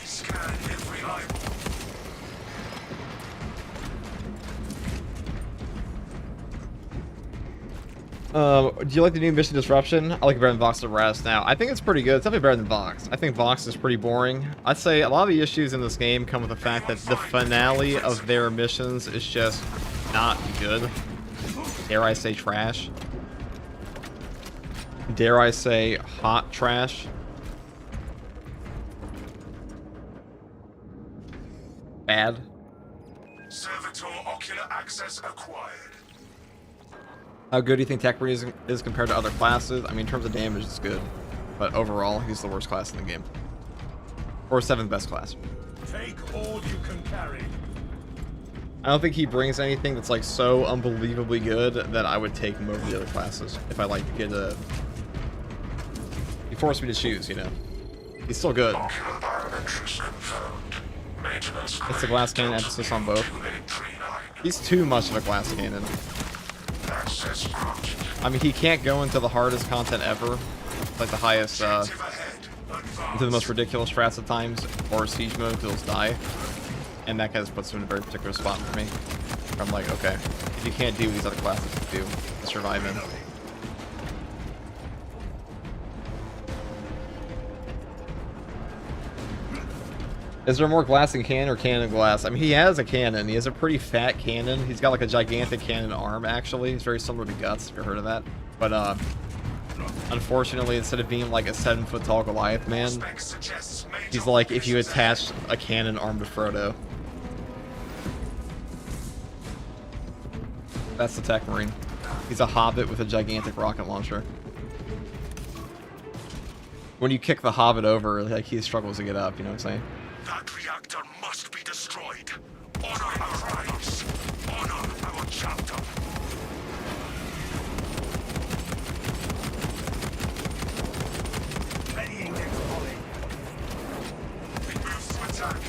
We scan every eyeball. Do you like the new mission disruption? I like it better than Vox of Rest now. I think it's pretty good. It's definitely better than Vox. I think Vox is pretty boring. I'd say a lot of the issues in this game come with the fact that the finale of their missions is just not good. Dare I say trash? Dare I say hot trash? Bad. Servitor ocular access acquired. How good do you think Techmarine is compared to other classes? I mean, in terms of damage, it's good. But overall, he's the worst class in the game. Or 7th best class. Take all you can carry. I don't think he brings anything that's like so unbelievably good that I would take him over the other classes. If I like to get a... He forced me to choose, you know. He's still good. Ocular biometrics confirmed. Maintenance It's the glass cannon emphasis on both. 2839. He's too much of a glass cannon. Access granted. I mean, he can't go into the hardest content ever. Like the highest, Objective ahead. into the most ridiculous strats at times, or siege mode till he'll die. And that kind of puts him in a very particular spot for me. I'm like, okay, if you can't do what these other classes can do to survive in. Is there more glass in cannon or cannon glass? I mean, he has a cannon. He has a pretty fat cannon. He's got like a gigantic cannon arm, actually. He's very similar to Guts, if you've heard of that. But, unfortunately, instead of being like a 7-foot tall Goliath man, he's like if you attached a cannon arm to Frodo. That's the Techmarine. He's a hobbit with a gigantic rocket launcher. When you kick the hobbit over, like he struggles to get up, you know what I'm saying? That reactor must be destroyed. Honor our rights. Honor our chapter. Readying next volley. We move to attack.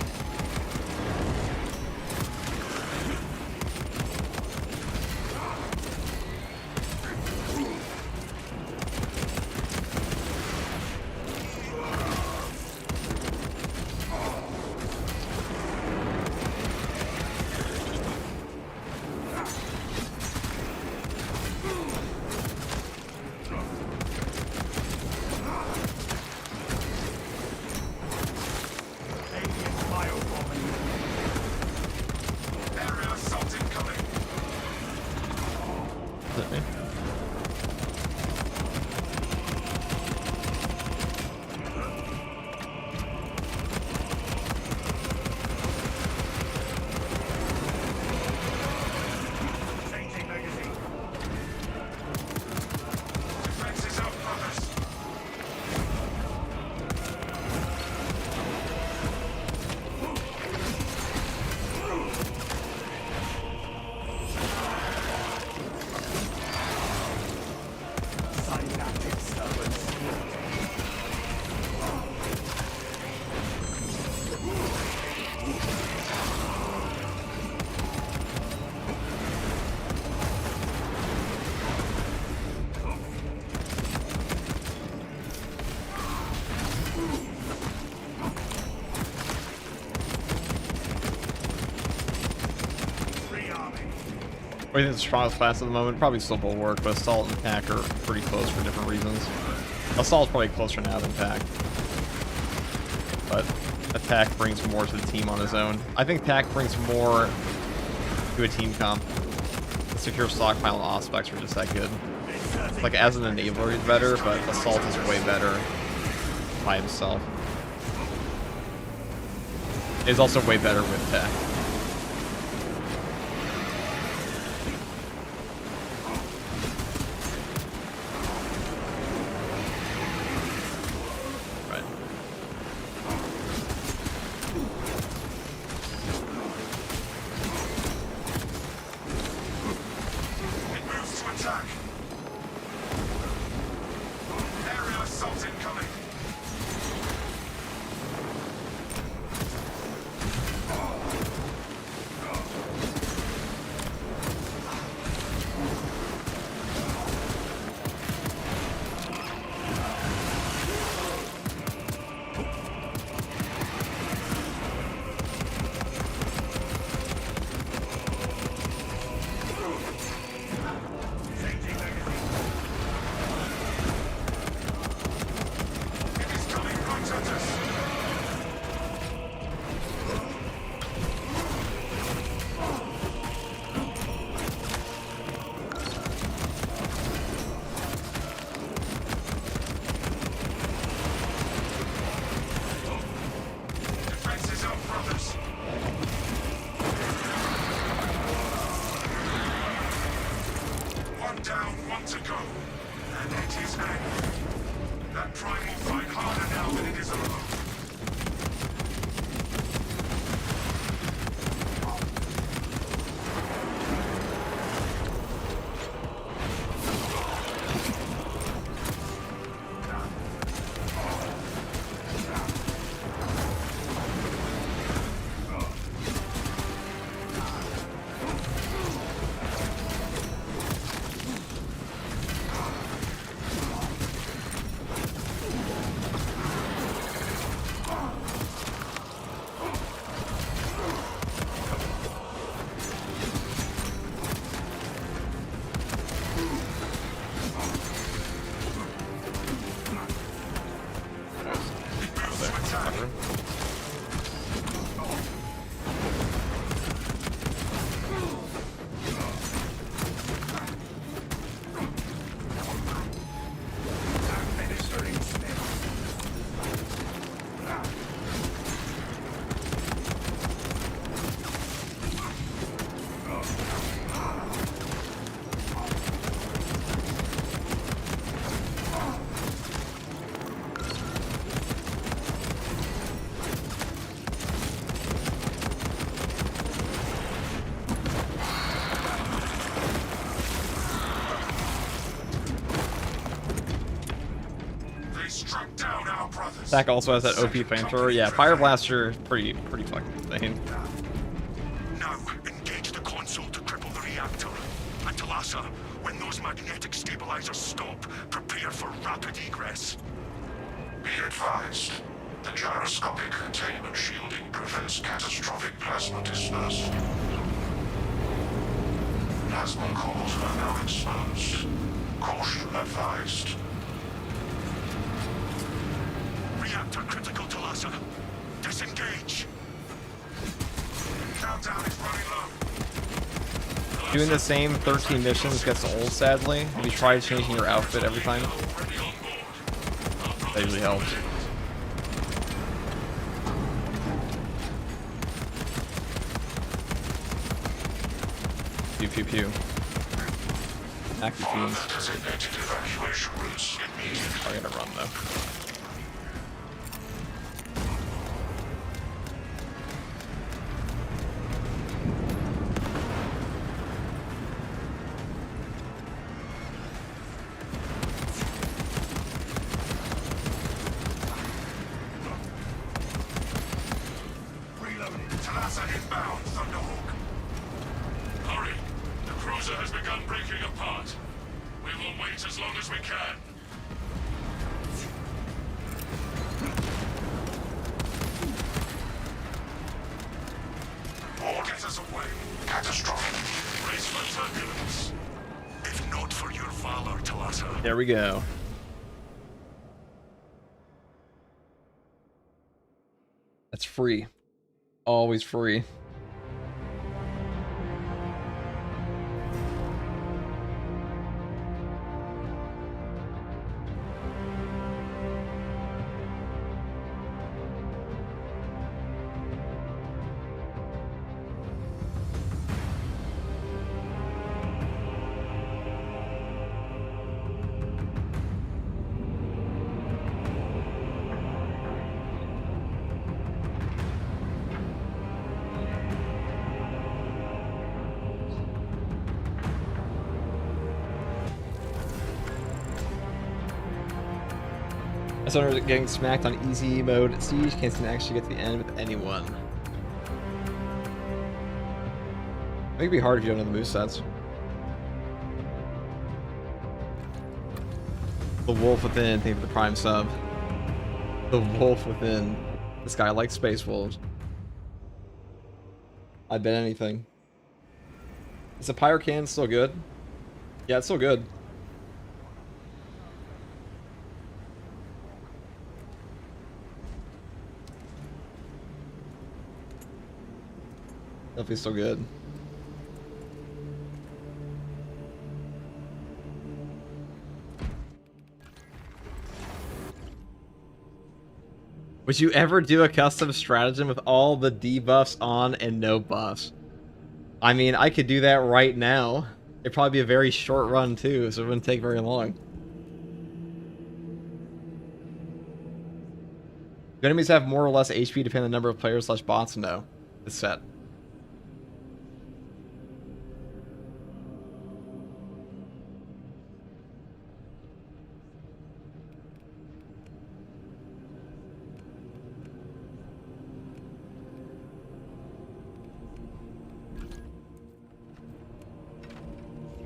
Area assault incoming. Is that me? Changing magazine. Defense is up, brothers. Synaptic stubborn steel. Free army. What do you think is the strongest class at the moment? Probably still Bulwark, but Assault and Pack are pretty close for different reasons. Assault's probably closer now than Pack. But Attack brings more to the team on his own. I think Pack brings more to a team comp. The secure stockpile and aspects are just that good. Like, as an enabler, he's better, but Assault is way better by himself. He's also way better with Pack. Right. It moves to attack. Area assault incoming. to go. And it is angry. That prime will fight harder now than it is alone. Attack also has that OP flamethrower. Yeah, Fire Blaster, pretty fucking insane. Now, engage the console to cripple the reactor. And Talassa, when those magnetic stabilizers stop, prepare for rapid egress. Be advised, the gyroscopic containment shielding prevents catastrophic plasma dispersal. Plasma cores are now exposed. Caution advised. Reactor critical, Talassa. Disengage. Countdown is running low. Doing the same 13 missions gets old, sadly. Have you tried changing your outfit every time? That usually helps. Pew pew pew. Active fiends. Designated evacuation routes immediately. I gotta run though. Talassa inbound, Thunderhawk. Hurry. The cruiser has begun breaking apart. We will wait as long as we can. Or get us away. Catastrophic. Brace for turbulence. If not for your valor, Talassa. There we go. That's free. Always free. I started getting smacked on easy mode at Siege, can't seem to actually get to the end with anyone. I think it'd be hard if you don't know the movesets. The Wolf Within, thank you for the Prime sub. The Wolf Within. This guy likes Space Wolves. I bet anything. Is the Pyrocan still good? Yeah, it's still good. Definitely still good. Would you ever do a custom stratagem with all the debuffs on and no buffs? I mean, I could do that right now. It'd probably be a very short run too, so it wouldn't take very long. Do enemies have more or less HP depending on the number of players / bots? No. It's set.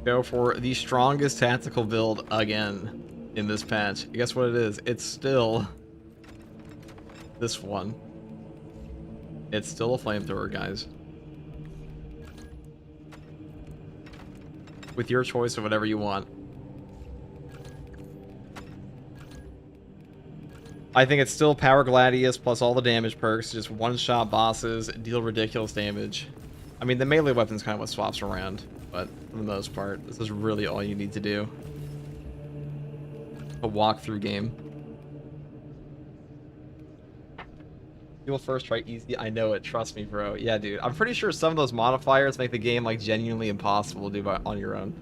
Go for the strongest tactical build again in this patch. Guess what it is? It's still this one. It's still a flamethrower, guys. With your choice of whatever you want. I think it's still Power Gladius plus all the damage perks, just one-shot bosses, deal ridiculous damage. I mean, the melee weapon's kind of what swaps around, but for the most part, this is really all you need to do. A walkthrough game. People first try easy. I know it. Trust me, bro. Yeah, dude. I'm pretty sure some of those modifiers make the game like genuinely impossible to do on your own.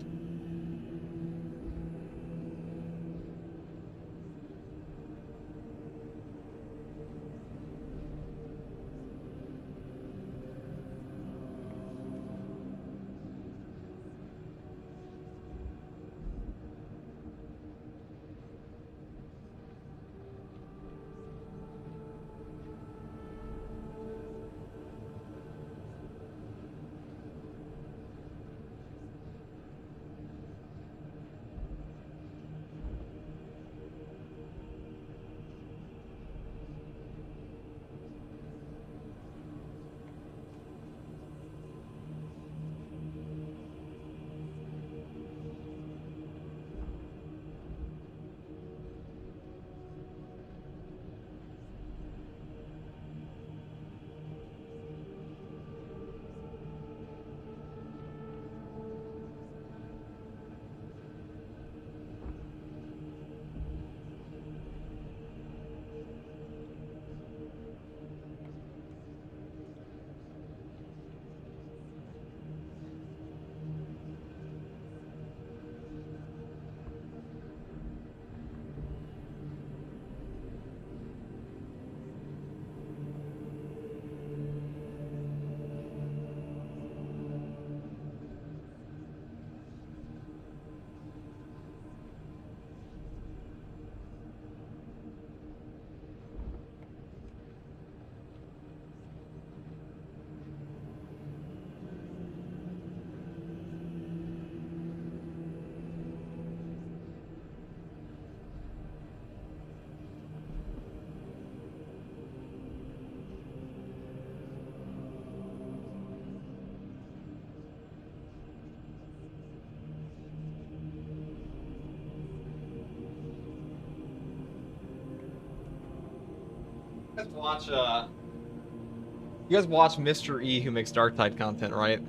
You guys watch Mr. E, who makes Darktide content, right?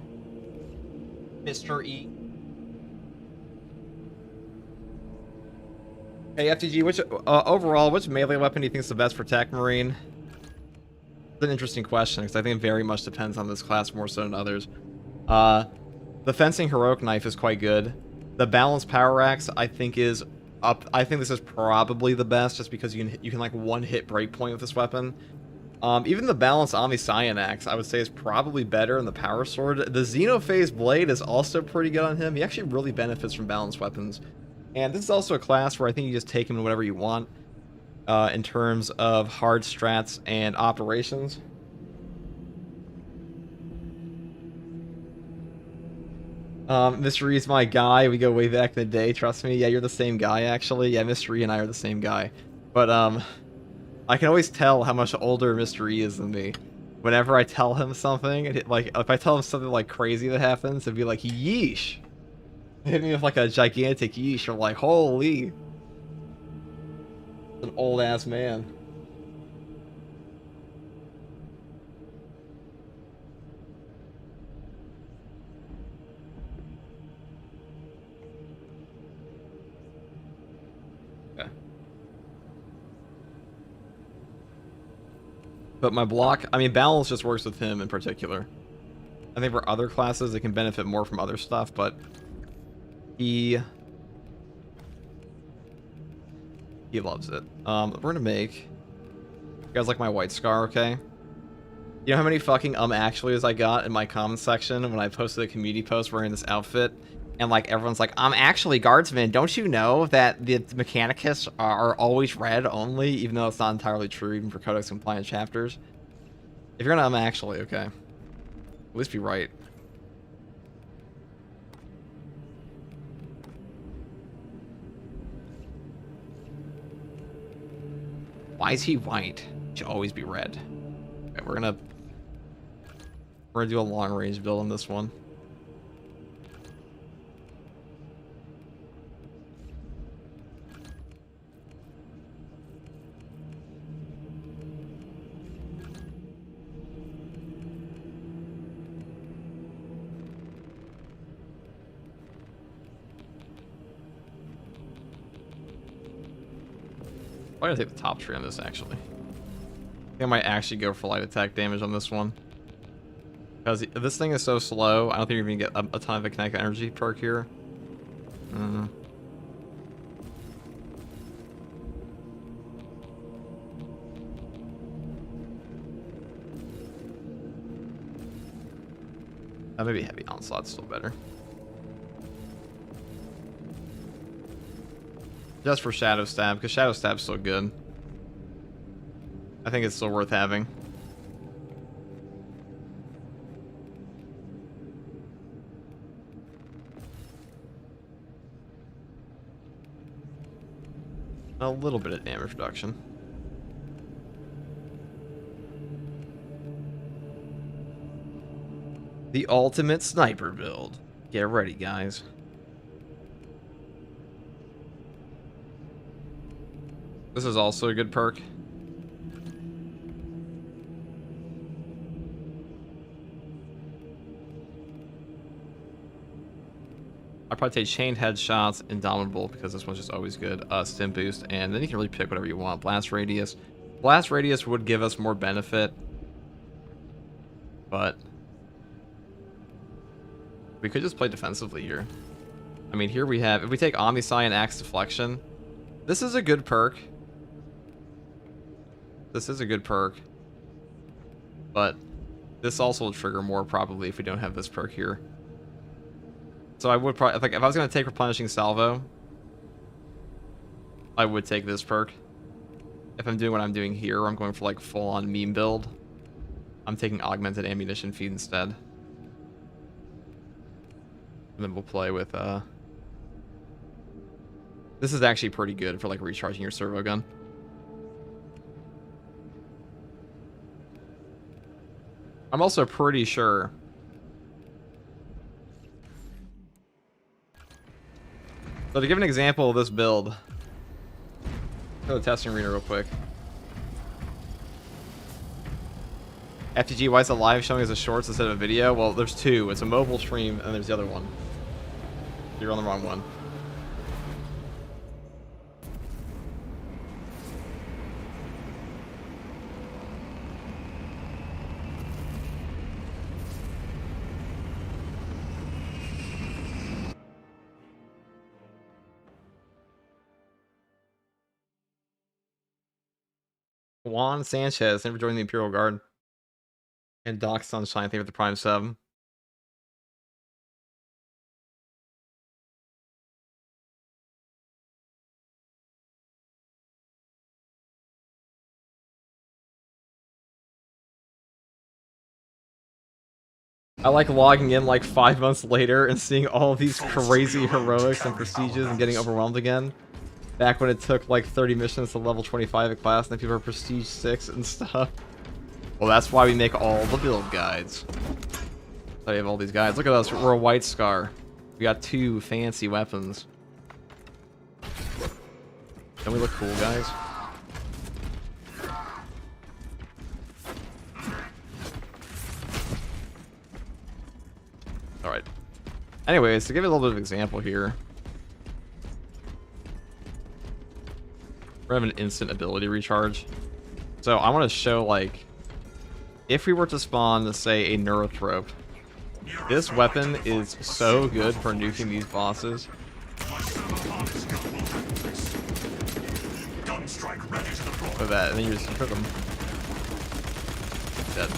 Mr. E. Hey, FTG, which overall, which melee weapon do you think is the best for Techmarine? It's an interesting question, because I think it very much depends on this class more so than others. The fencing heroic knife is quite good. The balanced power axe, I think, is up. I think this is probably the best, just because you can like one hit breakpoint with this weapon. Even the balanced Omni Cyan axe, I would say, is probably better than the power sword. The Xenophase blade is also pretty good on him. He actually really benefits from balanced weapons. And this is also a class where I think you just take him in whatever you want in terms of hard strats and operations. Mr. E's my guy. We go way back in the day, trust me. Yeah, you're the same guy, actually. Yeah, Mr. E and I are the same guy. But, I can always tell how much older Mr. E is than me. Whenever I tell him something, like, if I tell him something, like, crazy that happens, it'd be like, yeesh! Hit me with, like, a gigantic yeesh, or like, holy! An old-ass man. But my block, I mean, balance just works with him in particular. I think for other classes, it can benefit more from other stuff, but He loves it. We're gonna make... You guys like my white scar, okay? You know how many fucking actuallys I got in my comment section when I posted a community post wearing this outfit? And like everyone's like, I'm actually guardsman. Don't you know that the Mechanicus are always red only, even though it's not entirely true, even for Codex compliant chapters? If you're gonna actually, okay. At least be right. Why is he white? He should always be red. Okay, we're gonna do a long range build on this one. I'm gonna take the top tree on this, actually. I think I might actually go for light attack damage on this one. Because this thing is so slow, I don't think you're gonna get a ton of a kinetic energy perk here. Maybe heavy onslaught's still better. Just for Shadow Stab, because Shadow Stab's so good. I think it's still worth having. A little bit of damage reduction. The ultimate sniper build. Get ready, guys. This is also a good perk. I'd probably take chained headshots, indomitable, because this one's just always good. Stim boost, and then you can really pick whatever you want. Blast radius. Blast radius would give us more benefit, but we could just play defensively here. I mean, here we have, if we take Omnisci and Axe Deflection, this is a good perk. This is a good perk, but this also will trigger more probably if we don't have this perk here. So I would probably, like, if I was going to take Replenishing Salvo, I would take this perk. If I'm doing what I'm doing here, I'm going for like full-on meme build. I'm taking Augmented Ammunition Feed instead. And then we'll play with, this is actually pretty good for like recharging your servo gun. I'm also pretty sure so to give an example of this build, go to the testing arena real quick. FTG, why is it live showing as a shorts instead of a video? Well, there's two. It's a mobile stream and there's the other one. You're on the wrong one. Juan Sanchez, thank you for joining the Imperial Guard. And Doc Sunshine, thank you for the Prime sub. I like logging in like 5 months later and seeing all of these crazy heroics and prestiges and getting overwhelmed again. Back when it took like 30 missions to level 25 at class and then people are prestige 6 and stuff. Well, that's why we make all the build guides. So we have all these guides. Look at us, we're a white scar. We got 2 fancy weapons. Don't we look cool, guys? Alright. Anyways, to give you a little bit of example here. We have an instant ability recharge. So I want to show, like, if we were to spawn, say, a Neurotrope, this weapon is so good for nuking these bosses. for that, and then you just cook them. Dead.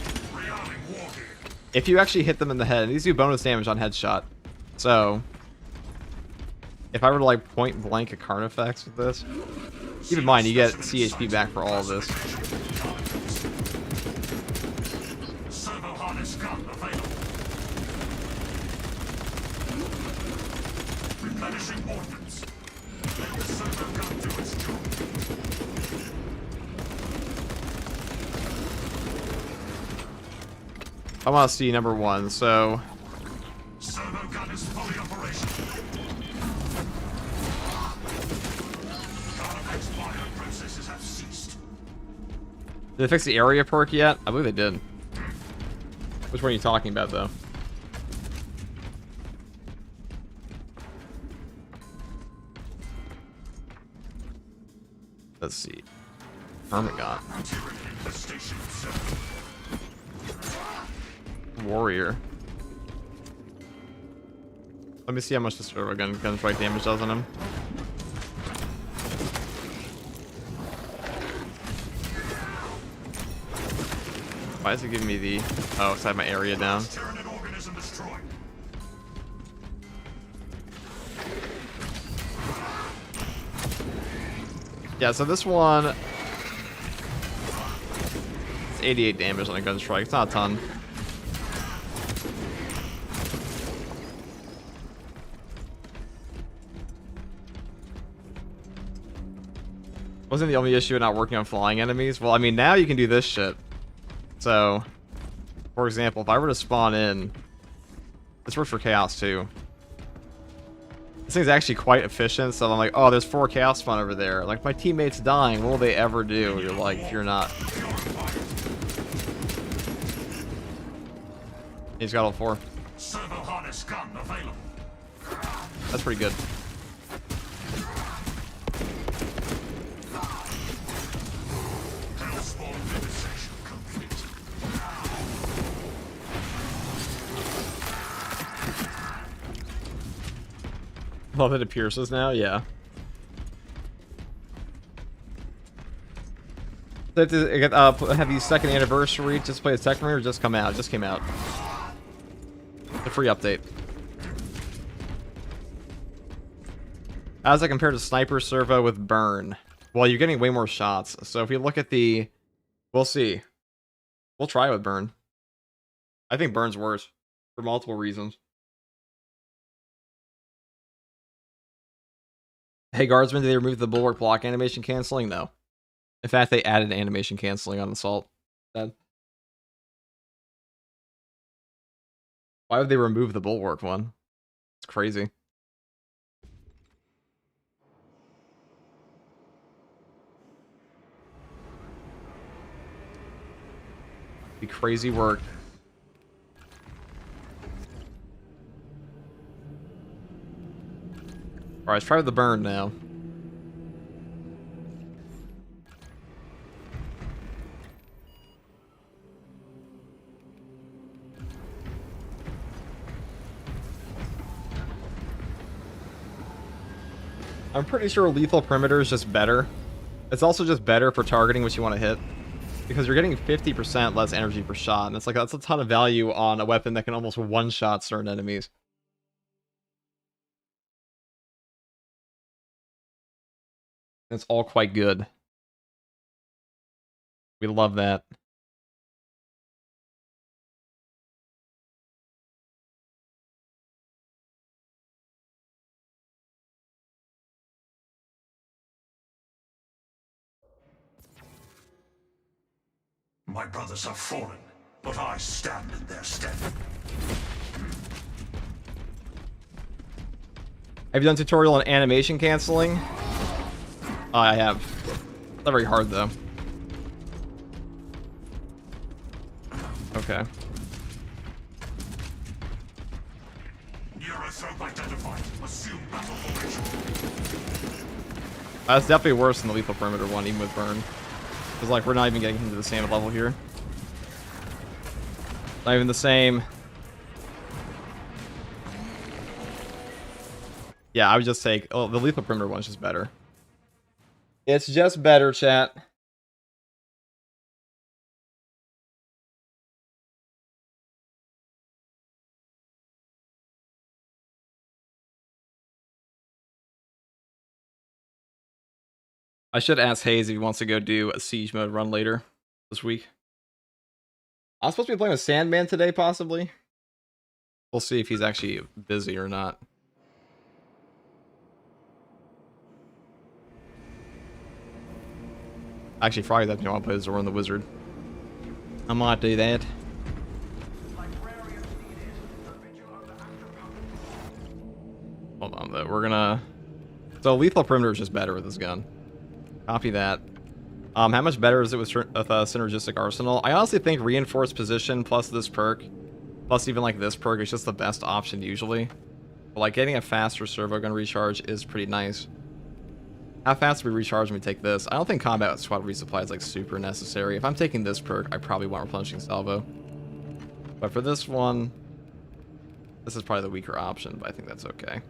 If you actually hit them in the head, and these do bonus damage on headshot. So, if I were to like point blank a Carnifex with this, keep in mind you get CHP back for all of this. Servo harness gun available. Replenishing ordnance. Let the servo gun do its job. I want to see number 1, so... Servo gun is fully operational. Carnifex bio processes have ceased. Did they fix the area perk yet? I believe they did. Which one are you talking about, though? Let's see. Hermit-got. Warrior. Let me see how much this gunstrike damage does on him. Why is it giving me the... Oh, it's had my area down. Yeah, so this one... It's 88 damage on a gunstrike. It's not a ton. Wasn't the only issue not working on flying enemies? Well, I mean, now you can do this shit. So, for example, if I were to spawn in... This works for Chaos, too. This thing's actually quite efficient, so I'm like, oh, there's 4 Chaos spawn over there. Like, my teammate's dying. What will they ever do? You're like, if you're not... He's got all 4. Servo harness gun available. That's pretty good. Love that it pierces now, yeah. Have you second anniversary just play a Techmarine or just come out? It just came out. The free update. How does that compare to Sniper Servo with Burn? Well, you're getting way more shots. So if we look at the... We'll see. We'll try with Burn. I think Burn's worse. For multiple reasons. Hey Guardsman, did they remove the bulwark block animation canceling? No. In fact, they added animation canceling on Assault. Why would they remove the bulwark one? It's crazy. Be crazy work. Alright, let's try with the burn now. I'm pretty sure lethal perimeter is just better. It's also just better for targeting what you want to hit. Because you're getting 50% less energy per shot. And it's like, that's a ton of value on a weapon that can almost one-shot certain enemies. It's all quite good. We love that. My brothers have fallen, but I stand in their stead. Have you done tutorial on animation canceling? I have. It's not very hard though. Okay. Neurothrope identified. Assume battle formation. That's definitely worse than the lethal perimeter one, even with burn. Because like we're not even getting into the same level here. Not even the same. Yeah, I would just take. Oh, the lethal perimeter one's just better. It's just better, chat. I should ask Hayes if he wants to go do a siege mode run later this week. I'm supposed to be playing with Sandman today, possibly. We'll see if he's actually busy or not. Actually, Friday that I want to play Zora and the Wizard. I might do that. Hold on, though. We're gonna... So, lethal perimeter is just better with this gun. Copy that. How much better is it with synergistic arsenal? I honestly think reinforced position plus this perk, plus even like this perk, is just the best option usually. But like getting a faster servo gun recharge is pretty nice. How fast do we recharge when we take this? I don't think combat squad resupply is like super necessary. If I'm taking this perk, I probably want replenishing salvo. But for this one, this is probably the weaker option, but I think that's okay.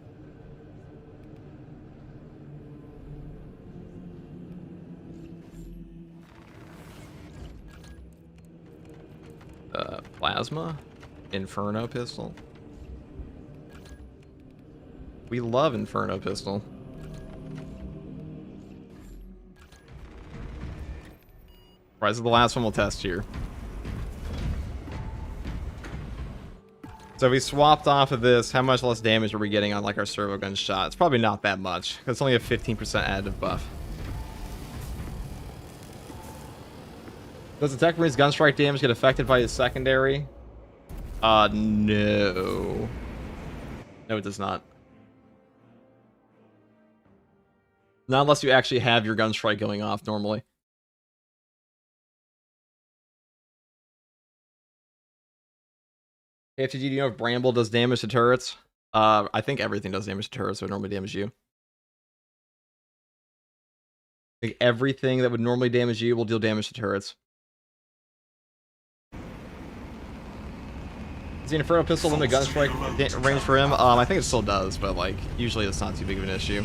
Plasma, Inferno pistol. We love Inferno pistol. Right, so the last one we'll test here. So if we swapped off of this, how much less damage are we getting on like our servo gun shot? It's probably not that much, because it's only a 15% additive buff. Does the Techmarine's gun strike damage get affected by his secondary? No. No, it does not. Not unless you actually have your gun strike going off normally. AFTG, do you know if Bramble does damage to turrets? I think everything does damage to turrets, so it normally damage you. I think everything that would normally damage you will deal damage to turrets. Is the Inferno pistol limit gun strike range for him? I think it still does, but like usually it's not too big of an issue.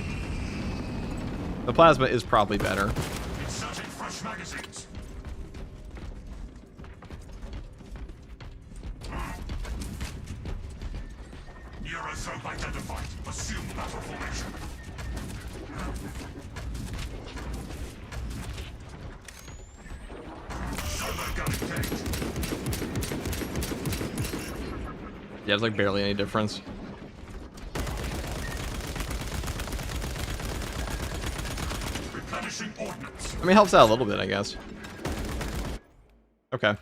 The plasma is probably better. Inserting fresh magazines. Eurozone identified. Assume battle formation. Solo gun engaged. Yeah, there's like barely any difference. Replenishing ordnance. I mean, it helps out a little bit, I guess. Okay.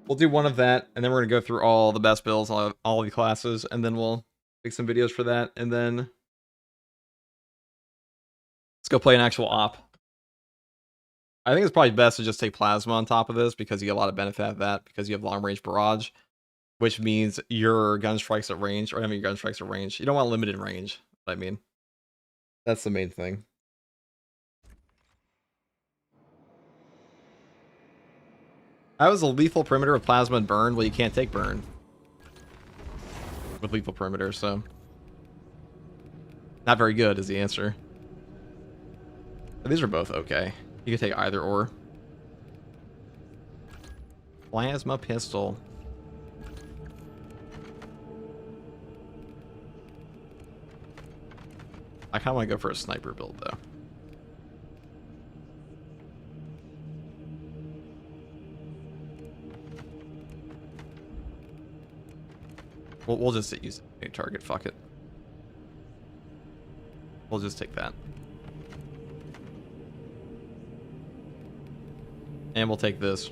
We'll do one of that, and then we're going to go through all the best builds, all the classes, and then we'll make some videos for that, and then let's go play an actual op. I think it's probably best to just take Plasma on top of this, because you get a lot of benefit out of that, because you have long-range barrage, which means your gun strikes at range, or I mean your gun strikes at range. You don't want limited range, I mean. That's the main thing. How is a lethal perimeter of Plasma and burn? Well, you can't take burn with lethal perimeter, so not very good is the answer. But these are both okay. You can take either or. Plasma pistol. I kind of want to go for a sniper build though. We'll just use a target. Fuck it. We'll just take that. And we'll take this.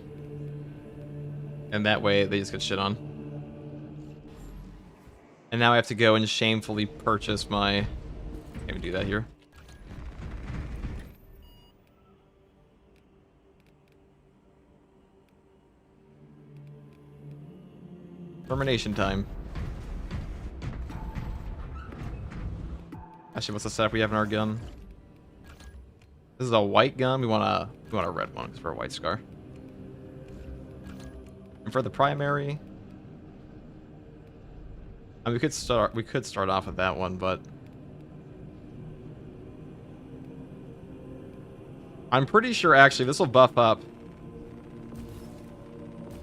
And that way they just get shit on. And now I have to go and shamefully purchase my... Can't even do that here. Termination time. Actually, what's the setup we have in our gun? This is a white gun. We want a red one because we're a white scar. And for the primary, I mean, we could start off with that one, but I'm pretty sure actually this will buff up.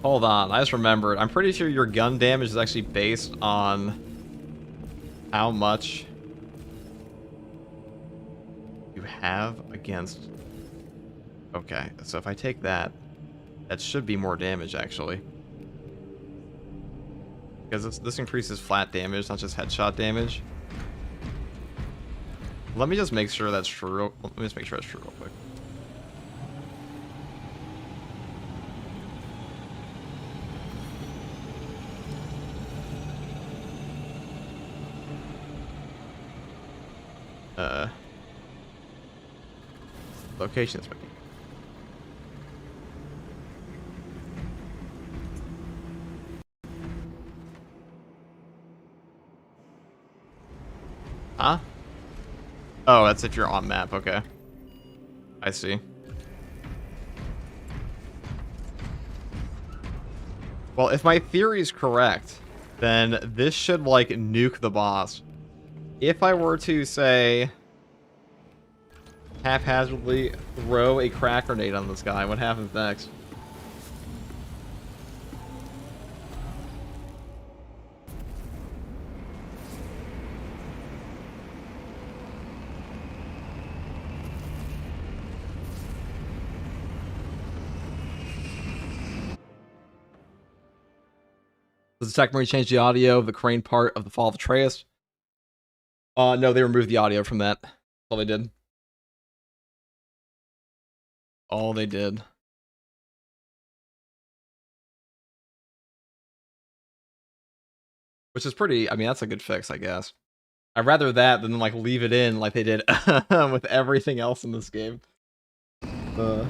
Hold on, I just remembered. I'm pretty sure your gun damage is actually based on how much you have against... Okay, so if I take that, that should be more damage, actually. Because this increases flat damage, not just headshot damage. Let me just make sure that's true. Let me just make sure that's true real quick. Location is making. Huh? Oh, that's if you're on map, okay. I see. Well, if my theory is correct, then this should, like, nuke the boss. If I were to, say, haphazardly throw a crack grenade on this guy, what happens next? Does the Techmarine change the audio of the crane part of the Fall of Atreus? No, they removed the audio from that. That's all they did. All they did. Which is pretty, I mean, that's a good fix, I guess. I'd rather that than, like, leave it in like they did with everything else in this game. I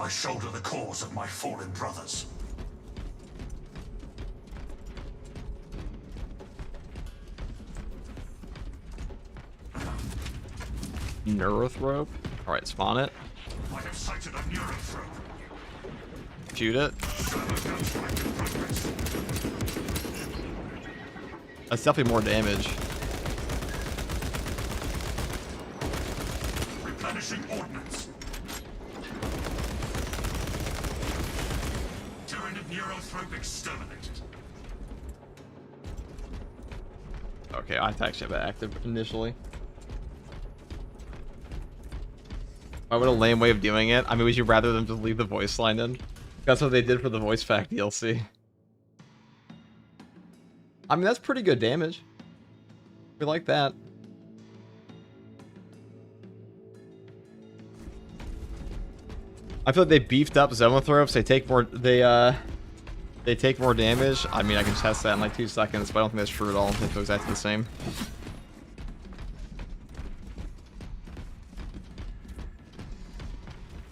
shoulder the cause of my fallen brothers. Neurothrope. Alright, spawn it. I have sighted a neurothrope. Shoot it. That's definitely more damage. Replenishing ordnance. Tyranid neurothrope exterminated. Okay, I actually have that active initially. Why would a lame way of doing it? I mean, would you rather them just leave the voice line in? That's what they did for the voice fact DLC. I mean, that's pretty good damage. We like that. I feel like they beefed up Zoanthropes. They take more. They take more damage. I mean, I can test that in like 2 seconds, but I don't think that's true at all. They feel exactly the same.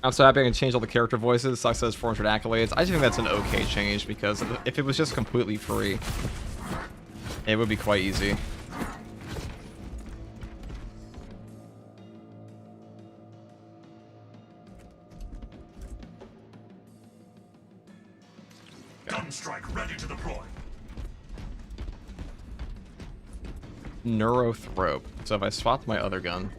I'm so happy I can change all the character voices. Sucks that it's 400 accolades. I just think that's an okay change because if it was just completely free, it would be quite easy. Gunstrike ready to deploy. Neurothrope. So if I swap my other gun.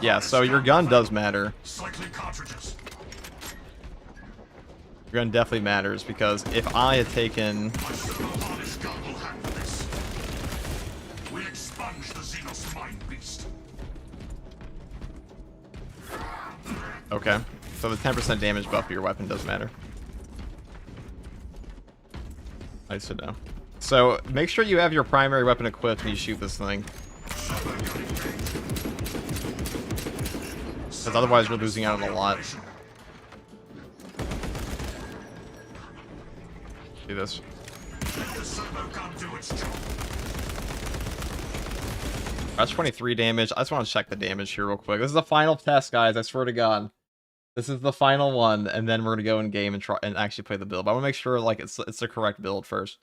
Yeah, so your gun does matter. Cycling cartridges. Your gun definitely matters because if I had taken... My servo-harness gun will handle this. We expunge the Xenos mind beast. Okay, so the 10% damage buff of your weapon does matter. Nice to know. So make sure you have your primary weapon equipped when you shoot this thing. Because otherwise we're losing out on a lot. Do this. That's 23 damage. I just want to check the damage here real quick. This is the final test, guys. I swear to God. This is the final one, and then we're gonna go in game and try and actually play the build. But I want to make sure like it's the correct build first,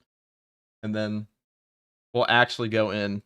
and then we'll actually go in.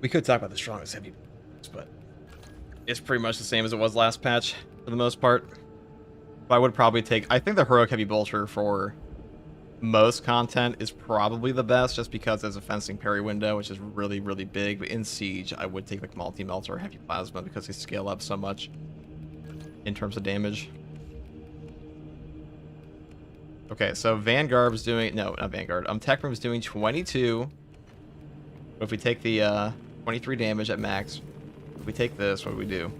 We could talk about the strongest heavy bolters, but it's pretty much the same as it was last patch for the most part. But I would probably take... I think the heroic heavy bolter for most content is probably the best, just because there's a fencing parry window, which is really, really big. But in Siege, I would take like multi-melter or heavy plasma because they scale up so much in terms of damage. Okay, so Vanguard was doing... No, not Vanguard. Techmarine was doing 22. But if we take the 23 damage at max, if we take this, what do we do?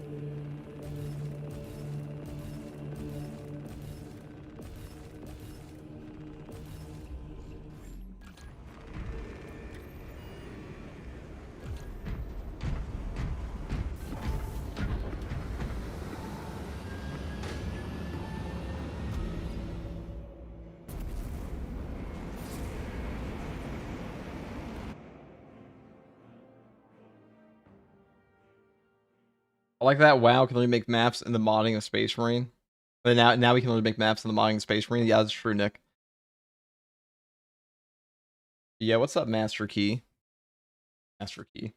I like that. WoW can only make maps in the modding of Space Marine. But now we can only make maps in the modding of Space Marine. Yeah, that's true, Nick. Yeah, what's up, Master Key? Master Key.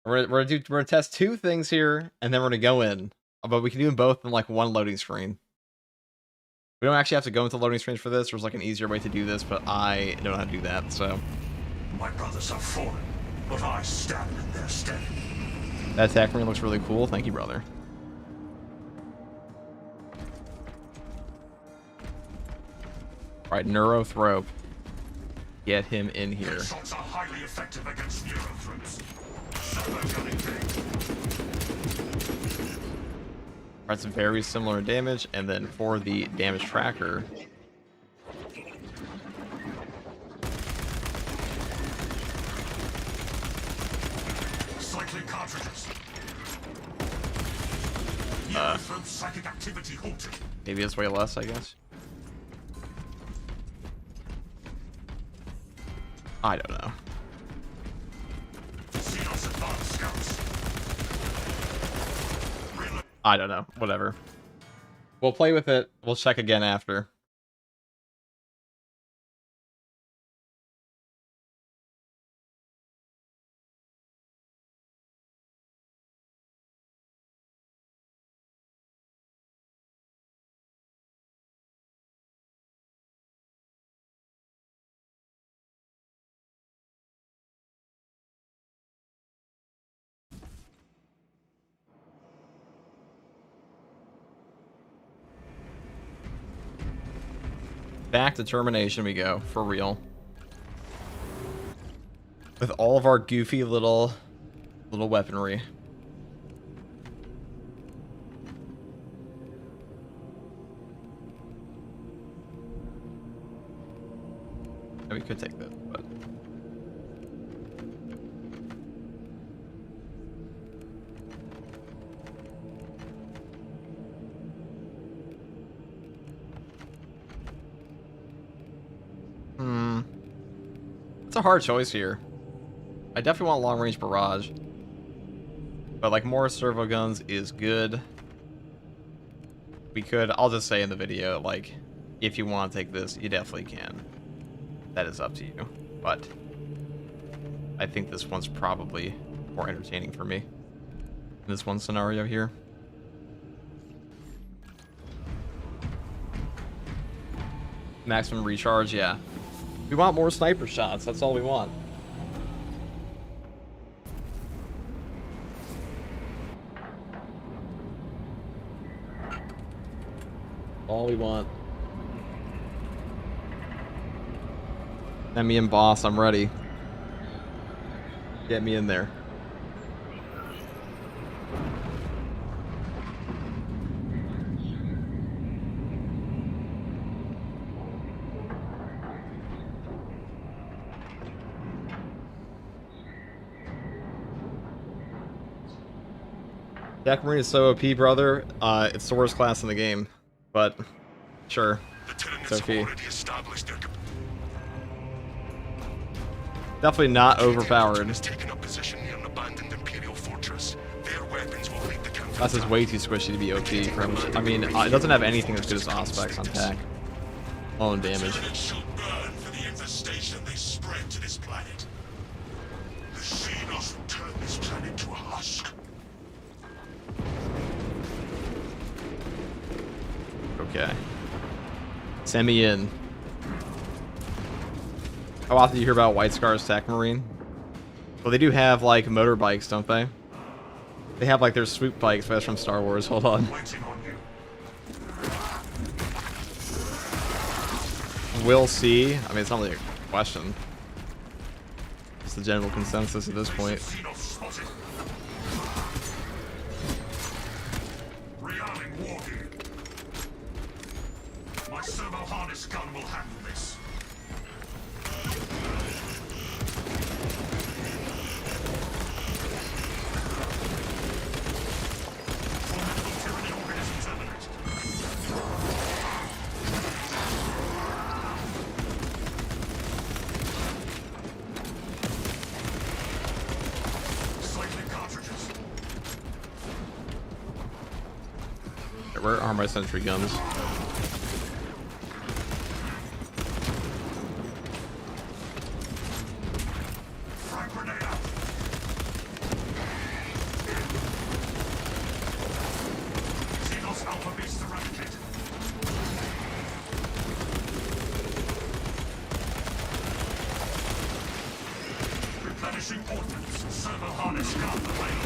We're gonna test two things here, and then we're gonna go in. But we can do them both in like one loading screen. We don't actually have to go into loading screens for this. There's like an easier way to do this, but I don't know how to do that. So My brothers have fallen, but I stand in their stead. that Techmarine looks really cool. Thank you, brother. All right, Neurothrope. Get him in here. Their shots are highly effective against neurothreats. Shutdown engaged. That's very similar damage, and then for the damage tracker, Cycling cartridges. Neurothrope psychic activity halted. maybe it's way less, I guess. I don't know. Xenos advanced scouts. Reload. I don't know. Whatever. We'll play with it. We'll check again after. Back to termination we go, for real. With all of our goofy little weaponry. And we could take this, but it's a hard choice here. I definitely want long range barrage, but like more servo guns is good. We could, I'll just say in the video, like if you want to take this, you definitely can. That is up to you, but I think this one's probably more entertaining for me in this one scenario here. Maximum recharge, yeah. We want more sniper shots, that's all we want. All we want. Let me in, boss, I'm ready. Get me in there. Techmarine is so OP, brother. It's the worst class in the game, but sure, it's OP. Definitely not overpowered. That's just way too squishy to be OP. I mean, it doesn't have anything as good as Auspex on tack. Alone damage. The Xenos will turn Okay. Send me in. How often do you hear about White Scar's Techmarine? Well, they do have, like, motorbikes, don't they? They have, like, their swoop bikes, but that's from Star Wars. Hold on. Waiting on you. We'll see. I mean, it's not really a question. It's the general consensus at this point. Xenos spotted. Rearming war gear. My servo harness gun will handle this. Formidable tyranny organism terminated. Cycling cartridges. Where are my sentry guns? Frag grenade out. Xenos Alpha Beast eradicated. Replenishing ordnance. Servo harness gun available.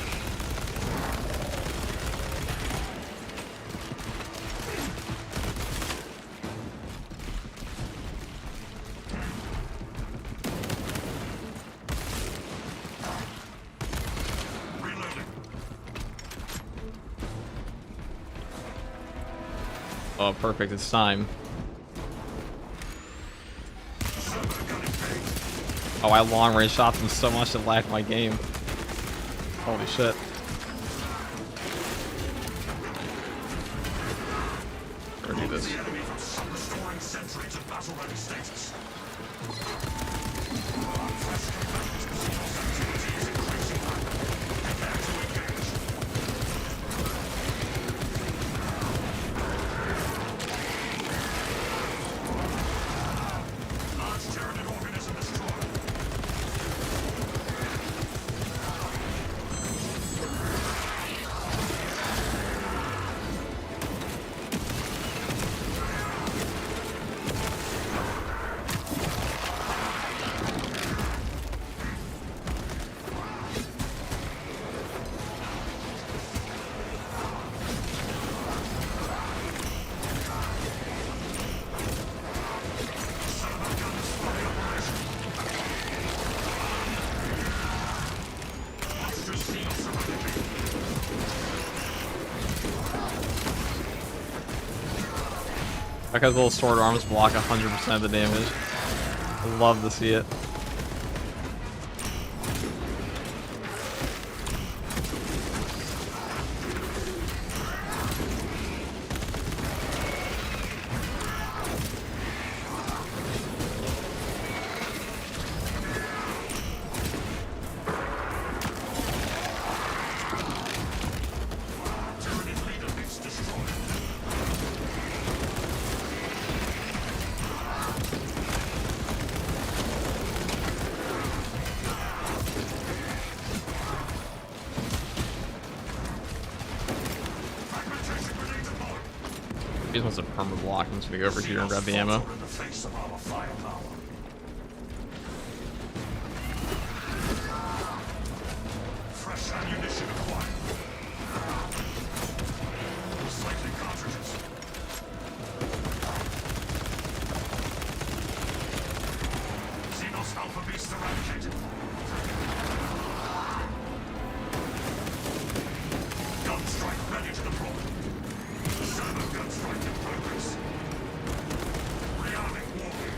Reloading. Oh, perfect. It's time. Servo gun engaged. Oh, I long-range shot them so much it lagged my game. Holy shit. Better do this. The enemy from restoring sentry to battle-ready status. Fresh combatants to Xenos activity is increasing rapidly. Prepare to engage. Large Tyranid organism destroyed. Servo gun is fully operational. Monstrous Xenos eradicated. Because little sword arms block 100% of the damage. I love to see it. Tyranid leader bits destroyed. Fragmentation grenade deployed. He just wants a perma block. I'm just gonna go over here and grab the ammo. In the face of our firepower. Fresh ammunition acquired. Recycling cartridges. Xenos Alpha Beast eradicated. Gun strike ready to deploy. Servo gun strike in progress. Rearming war gear.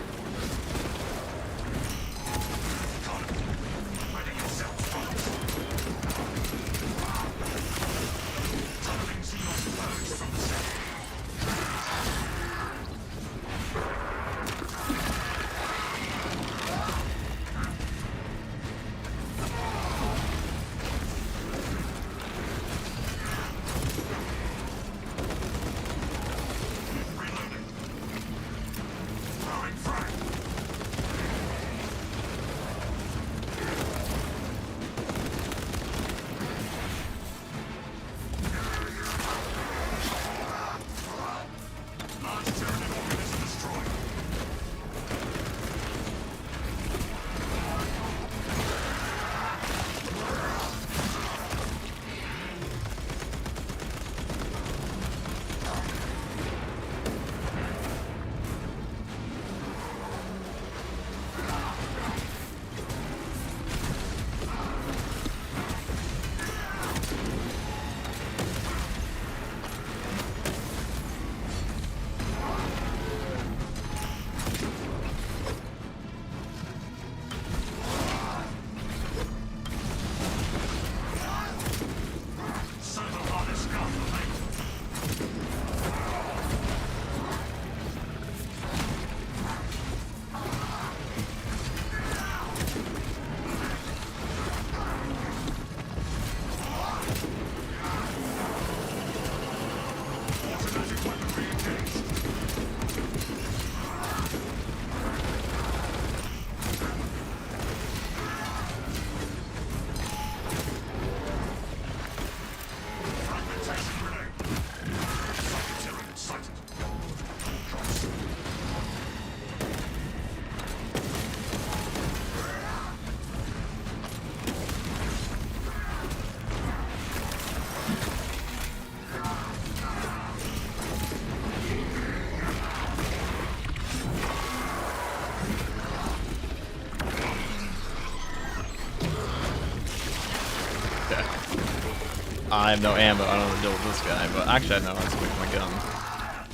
I have no ammo. I don't want to deal with this guy, but actually I know. I'll switch my gun.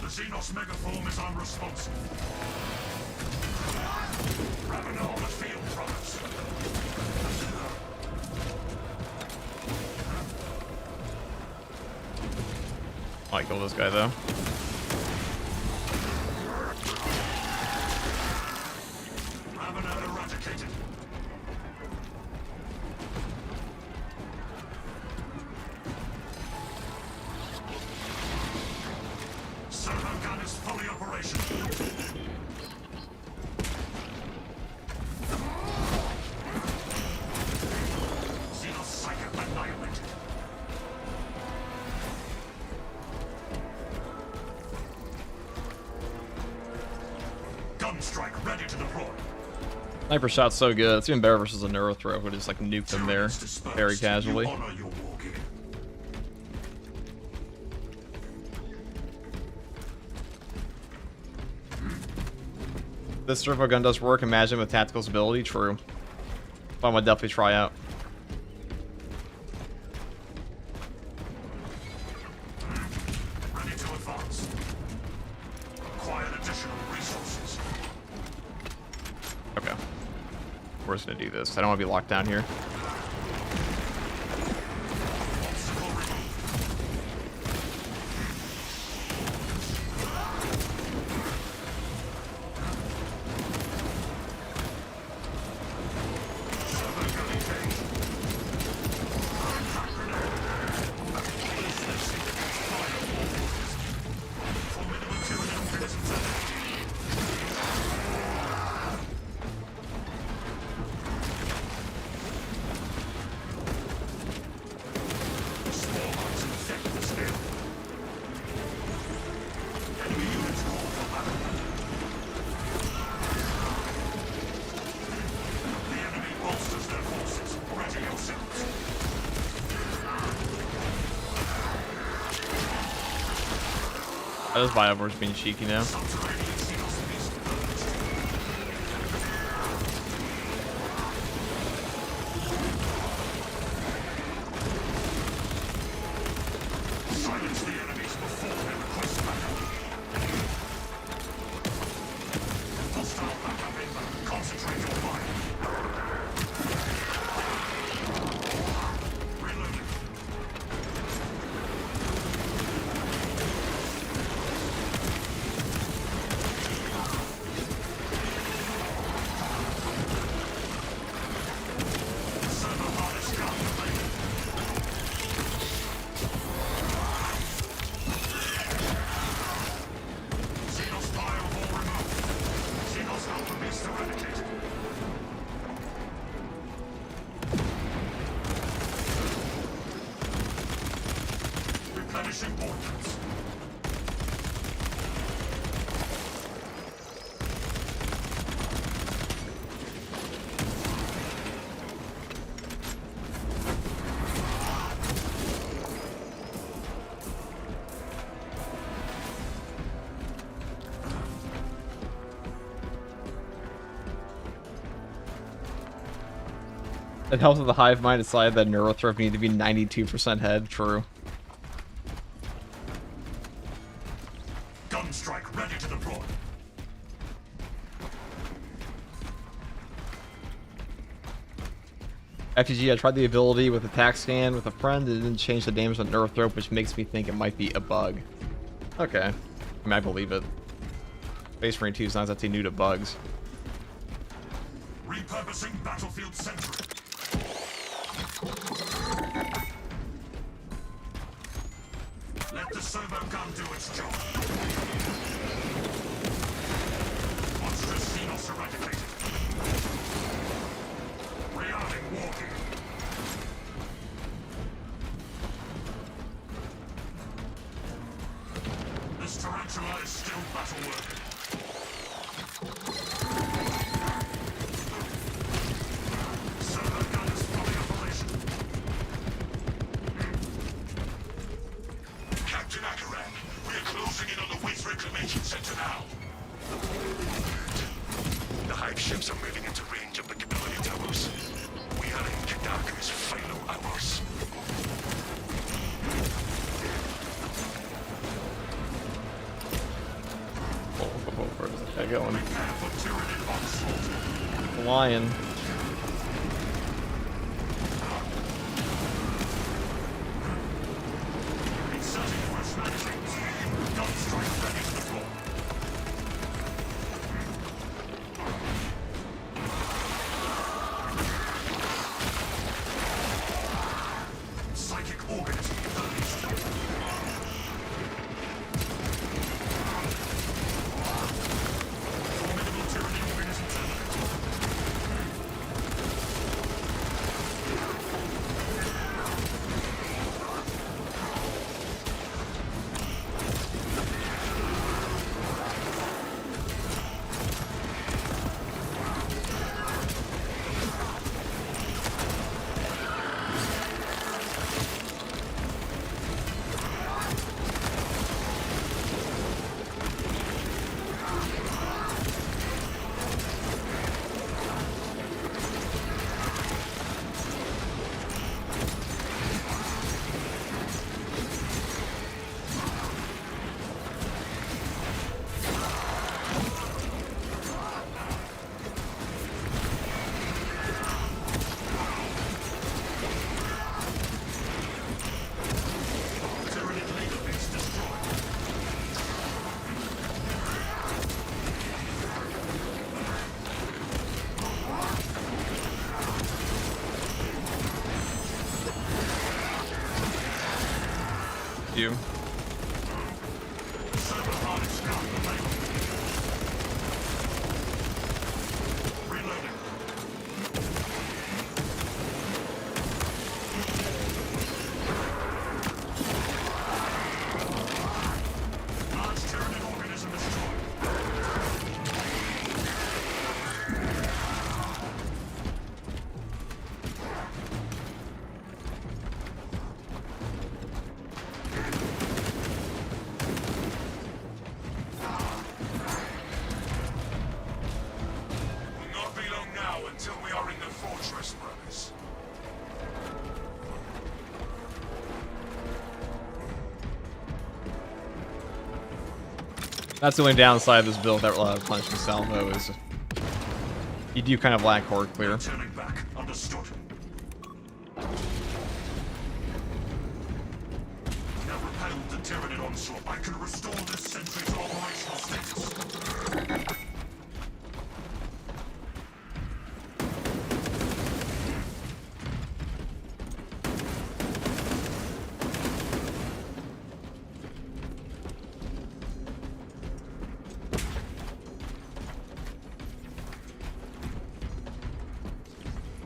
The Xenos megaform is unresponsive. Grab an armored field from us. I kill this guy though. Ravener eradicated. Servo gun is fully operational. Xenos psycho annihilated. Gun strike ready to deploy. Sniper shot's so good. It's even better versus a neurothrow who just like nuked them there very casually. You honor your war gear. This servo gun does work. Imagine with tactical ability. True. But I'm gonna definitely try out. Ready to advance. Acquire additional resources. Okay. We're just gonna do this. I don't want to be locked down here. Obstacle removed. Servo gun engaged. Formidable 2 mechanisms active. Small arms infect the scale. Enemy units call for battle. The enemy bolsters their forces. Ready yourselves. I just buy over being cheeky now. Subterranean Xenos beast emerged. Silence the enemies before they request backup. Hostile backup inbound. Concentrate your fire. Reloading. Servo harness gun available. Xenos firewall removed. Xenos alpha beast eradicated. Replenishing ordnance. It helps with the hive mind decided that neurothrow need to be 92% head. True. Gun strike ready to deploy. FTG, I tried the ability with attack scan with a friend. It didn't change the damage on neurothrow, which makes me think it might be a bug. Okay. I mean, I believe it. Space Marine 2 is not exactly new to bugs. Repurposing battlefield sentry. Let the servo gun do its job. Monstrous Xenos eradicated. Rearming war gear. This tarantula is still battle worthy. Servo gun is fully operational. Captain Akaran, we are closing in going? Lion. You. That's the only downside of this build that replenishing salvo is you do kind of lack horde clear. Turning back. Understood. Now repelled the Tyranid onslaught. I can restore this sentry to operational status.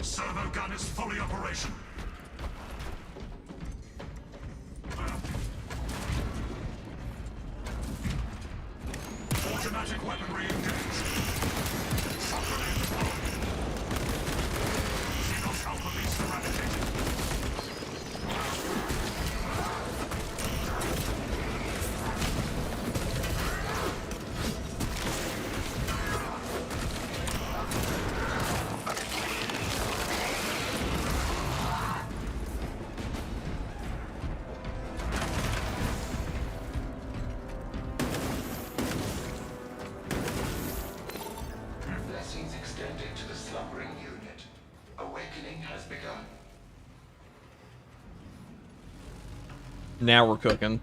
Servo gun is fully operational. Automatic weaponry engaged. Shotgun deployed. Xenos Alpha beast eradicated. Blessings extended to the slumbering unit. Awakening has begun. Now we're cooking.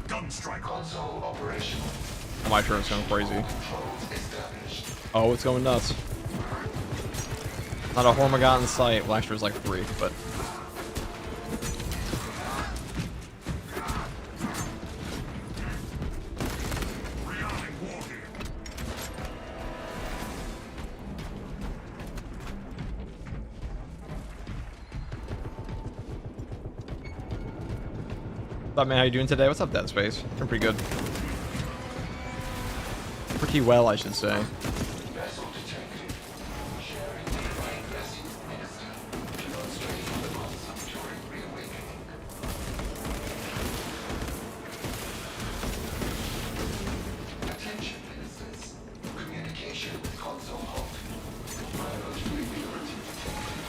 Gun strike. Console operational. My turn's going crazy. Controls established. Oh, it's going nuts. Not a Hormagot in sight. Last year was like 3, but Rearming war gear. what's up, man? How you doing today? What's up, Dead Space? Doing pretty good. Pretty well, I should say. Vessel detected. Sharing nearby blessings minister. Demonstrating the concept during reawakening. Attention, ministers. Communication with console halt. Biological impurity detected.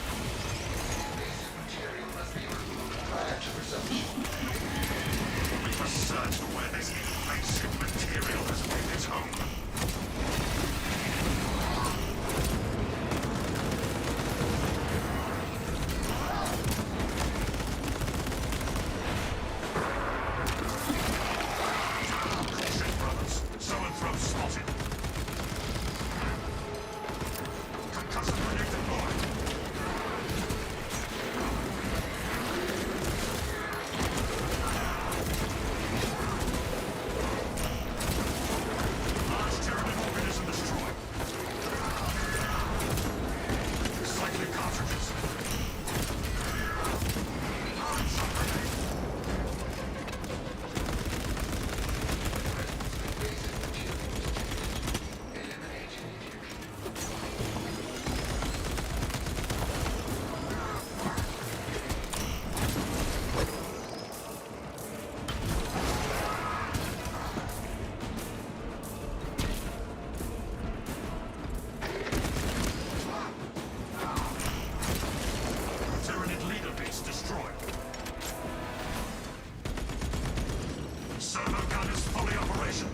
detonation.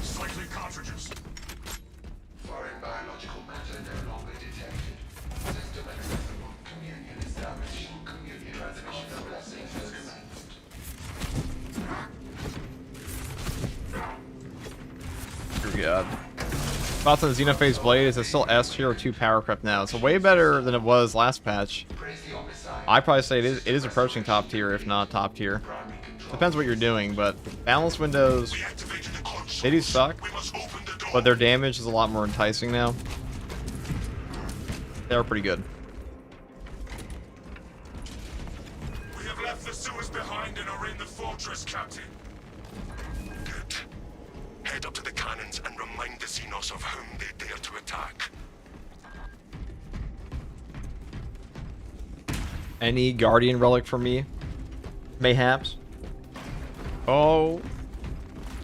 Cycling cartridges. Foreign biological matter no longer detected. System accessible. Communion established. Communion transmission of blessings has commenced. Dear God. About the Xenophase Blade, is it still S tier or 2 power crept now? It's way better than it was last patch. I'd probably say it is approaching top tier, if not top tier. Depends what you're doing, but balance windows, they do suck, but their damage is a lot more enticing now. They're pretty good. We have left the sewers behind and are in the fortress, Captain. Good. Head up to the cannons and remind the Xenos of whom they dare to attack. Any Guardian relic for me? Mayhaps? Oh.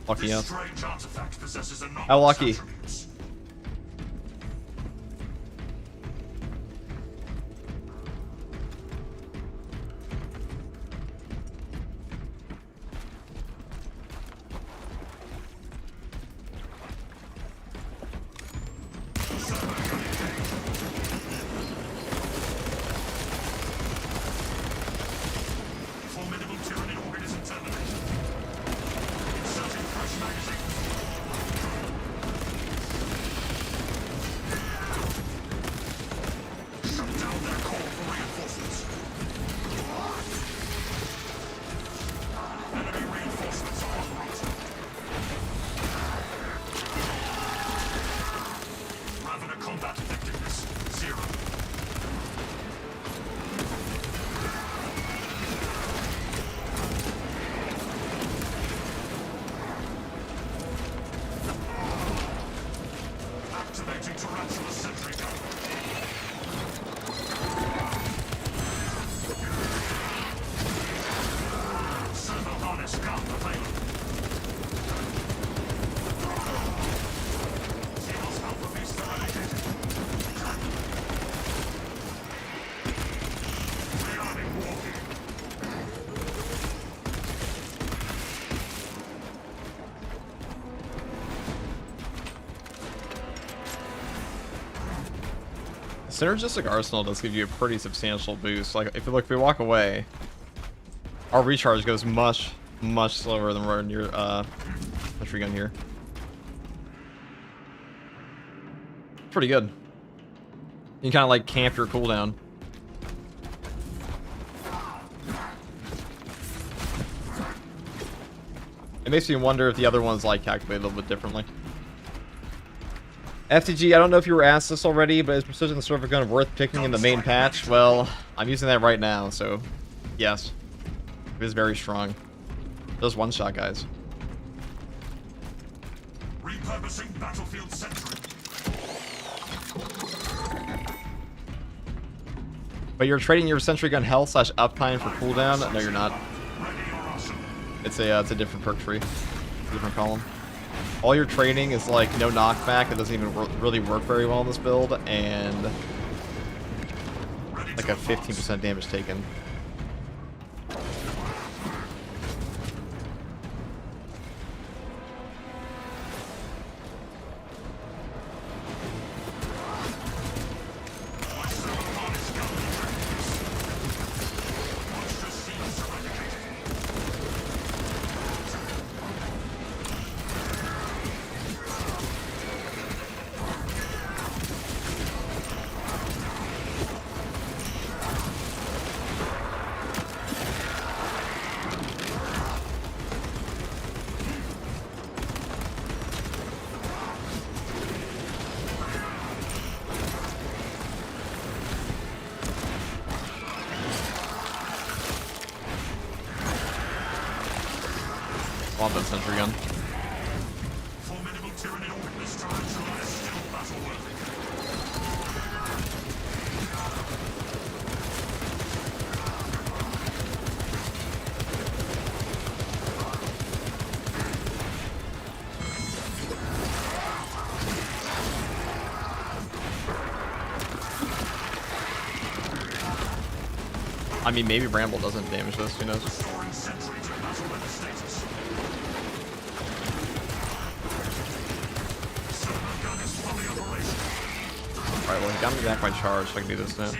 Lucky This us. strange artifact possesses anomalous How lucky. attributes. Formidable tyranny organism terminated. Inserting fresh magazine. Shut down their call for reinforcements. Enemy reinforcements are en route. Ravener combat effectiveness 0. Activating tarantula sentry gun. Servo harness gun available. Xenos alpha beast eradicated. Rearming walking. Synergistic Arsenal does give you a pretty substantial boost. Like, if we walk away, our recharge goes much slower than we're near, sentry gun here. Pretty good. You can kind of, like, camp your cooldown. It makes me wonder if the other ones, like, calculate a little bit differently. FTG, I don't know if you were asked this already, but is Precision Server Gun worth picking in the main patch? Well, I'm using that right now, so yes. It is very strong. Those one-shot guys. Repurposing battlefield sentry. But you're trading your Sentry Gun health / uptime for cooldown? No, you're not. Ready or awesome. It's a different perk tree. Different column. All you're trading is like no knockback. It doesn't even really work very well in this build, and like a 15% damage taken. Want that Sentry Gun. Formidable tyranny witness tarantula is still battle-worthy. I mean, maybe Bramble doesn't damage this. Who knows? Restoring sentry to battle-weather status. Alright, well, he got me back by charge, so I can do this now.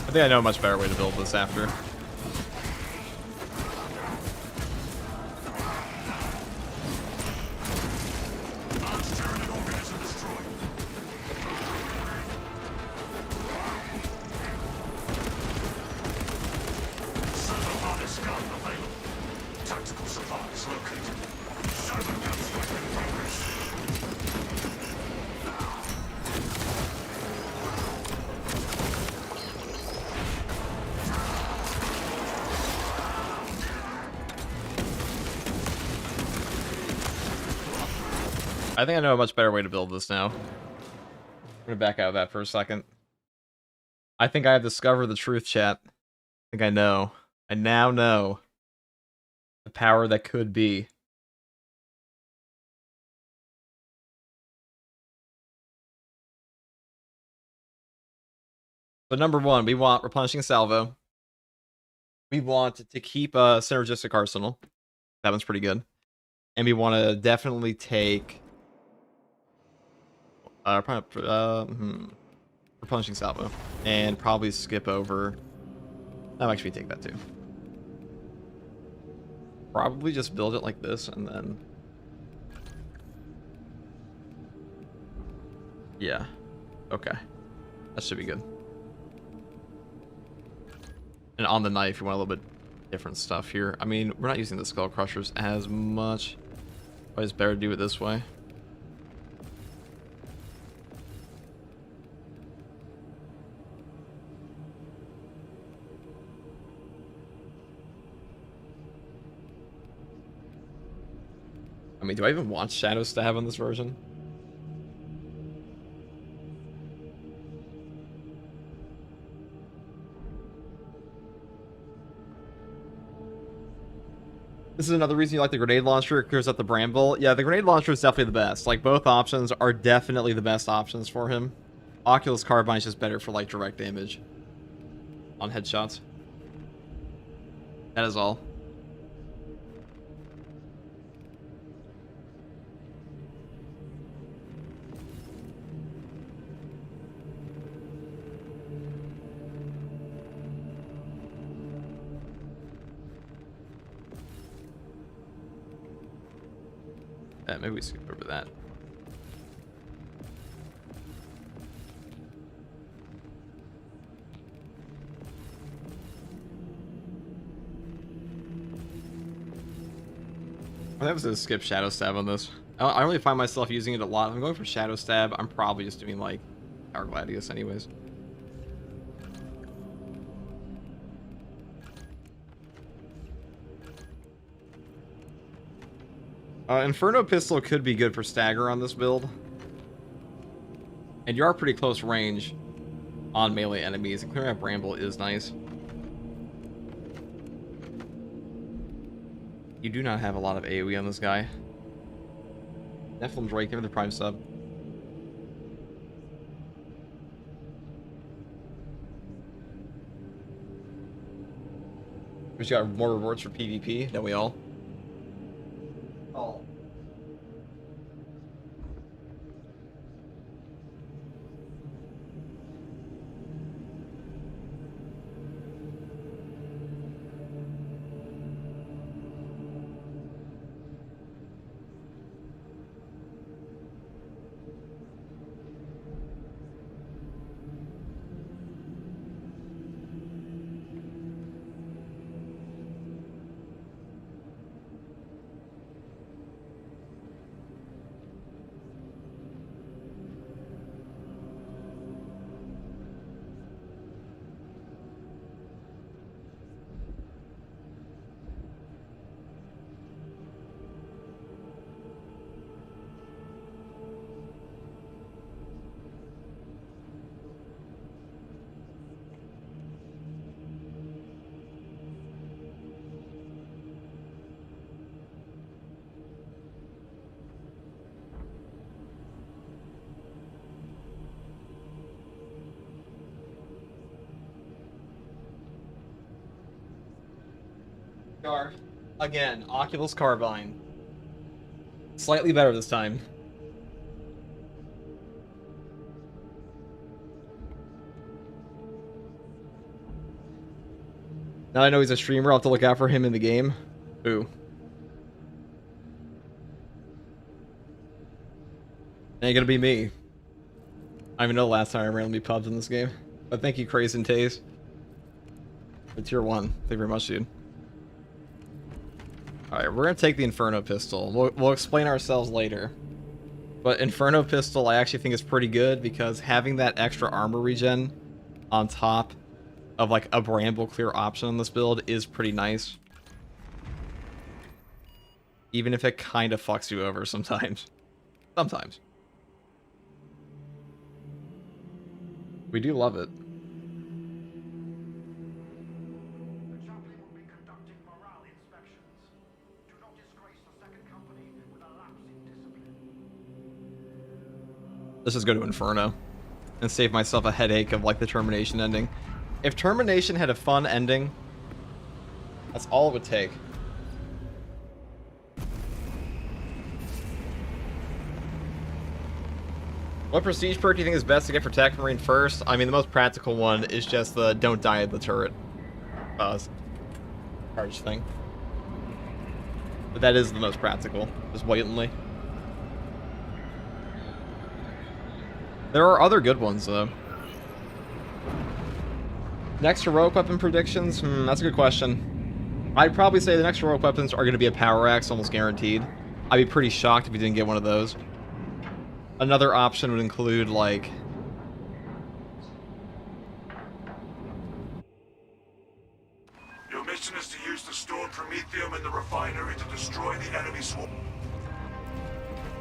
I think I know a much better way to build this after. I think I know a much better way to build this now. I'm gonna back out of that for a second. I think I have discovered the truth, chat. I think I know. I now know the power that could be. So number one, we want replenishing salvo. We want to keep a synergistic arsenal. That one's pretty good. And we want to definitely take replenishing salvo, and probably skip over. I'll actually take that too. Probably just build it like this, and then yeah, okay, that should be good. And on the knife, you want a little bit different stuff here. I mean, we're not using the skull crushers as much. Probably it's better to do it this way. I mean, do I even want Shadow Stab on this version? This is another reason you like the grenade launcher. It clears up the bramble. Yeah, the grenade launcher is definitely the best. Like, both options are definitely the best options for him. Oculus Carbine is just better for, like, direct damage on headshots. That is all. Maybe we skip over that. I was gonna skip Shadow Stab on this. I don't really find myself using it a lot. If I'm going for Shadow Stab, I'm probably just doing like Power Gladius anyways. Inferno Pistol could be good for stagger on this build. And you are pretty close range on melee enemies, and clearing up Bramble is nice. You do not have a lot of AoE on this guy. Nephilim Drake, give me the Prime sub. We just got more rewards for PvP, don't we all? Oh. Again, Oculus Carbine. Slightly better this time. Now I know he's a streamer, I'll have to look out for him in the game. Ooh. Ain't gonna be me. I don't even know the last time I randomly pubs in this game. But thank you, Craze and Taze. For tier 1. Thank you very much, dude. Alright, we're gonna take the Inferno pistol. We'll explain ourselves later. But Inferno pistol I actually think is pretty good because having that extra armor regen on top of like a bramble clear option on this build is pretty nice. Even if it kind of fucks you over sometimes. Sometimes. We do love it. The chaplain will be conducting morale inspections. Do not disgrace the second company with a lapse in discipline. Let's just go to Inferno and save myself a headache of like the Termination ending. If Termination had a fun ending, that's all it would take. What prestige perk do you think is best to get for Techmarine first? I mean, the most practical one is just the don't die at the turret charge thing. But that is the most practical, just blatantly. There are other good ones, though. Next heroic weapon predictions? That's a good question. I'd probably say the next heroic weapons are going to be a power axe, almost guaranteed. I'd be pretty shocked if you didn't get one of those. Another option would include, like... Your mission is to use the stored promethium in the refinery to destroy the enemy swarm.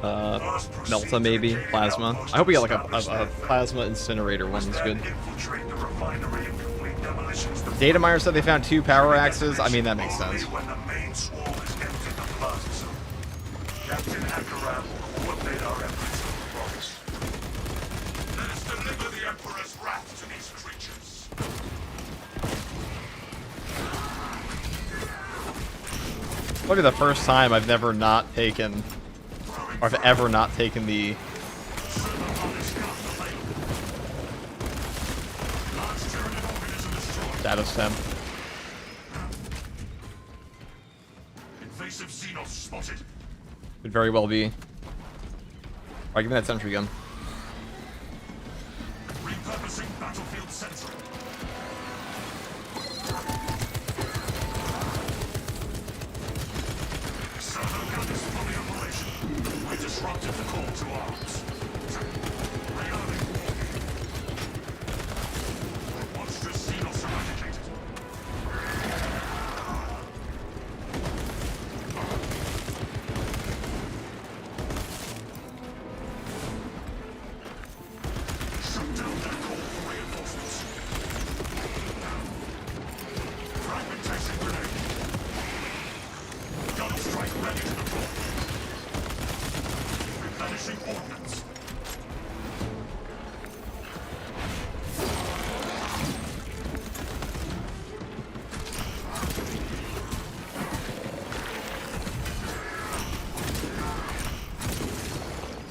Melta maybe, plasma. I hope we get like a plasma incinerator one. That's good. Infiltrate the refinery and complete demolitions. Data miner said they found 2 power axes. I mean, that makes sense. When the main swarm is emptied the plaza zone. Captain Akaram will coordinate our efforts in the province. Let us deliver the Emperor's wrath to these creatures. Probably the first time I've never not taken, or I've ever not taken the status stem. Invasive Xenos spotted. Could very well be. Alright, give me that sentry gun. Repurposing battlefield sensor. Servo gun is fully operational. We disrupted the call to arms. Reloading. Monstrous Xenos eradicated. Shut down their call for reinforcements. Fragmentation grenade. Gun strike ready to deploy. Replenishing ordnance.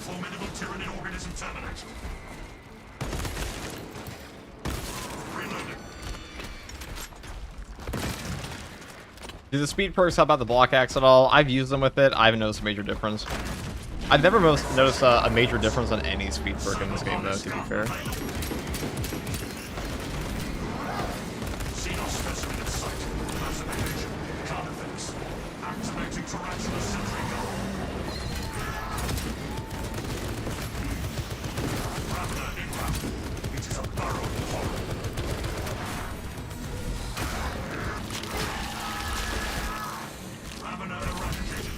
Formidable Tyranid organism terminated. Reloading. Do the speed perks help out the block axe at all? I've used them with it. I haven't noticed a major difference. I've never noticed a major difference on any speed perk in this game, though, to be fair. Xenos specimen in sight. Classification. Carnifex. Activating tarantula sentry gun. Ravener inbound. It is a burrowing horror. Ravener eradicated.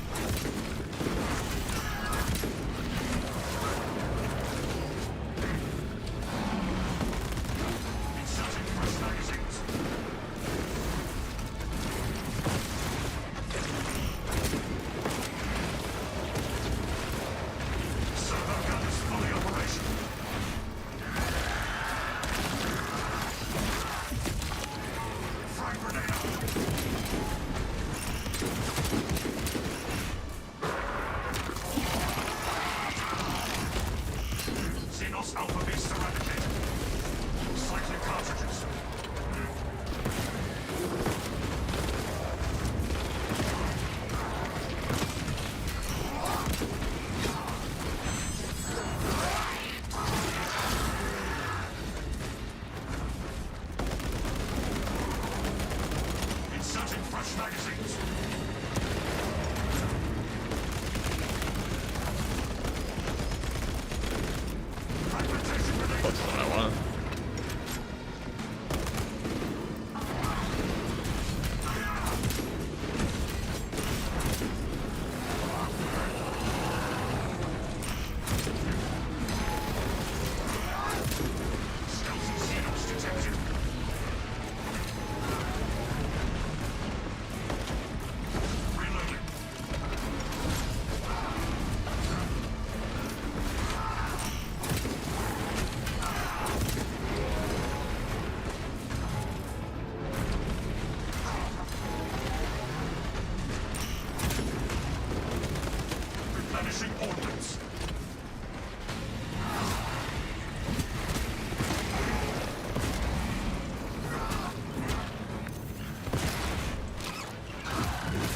Xenos Alpha Beast eradicated. Cycling cartridges. Inserting fresh magazines. Fragmentation related. That's what I want. Stealthy Xenos detected. Reloading. Replenishing ordnance.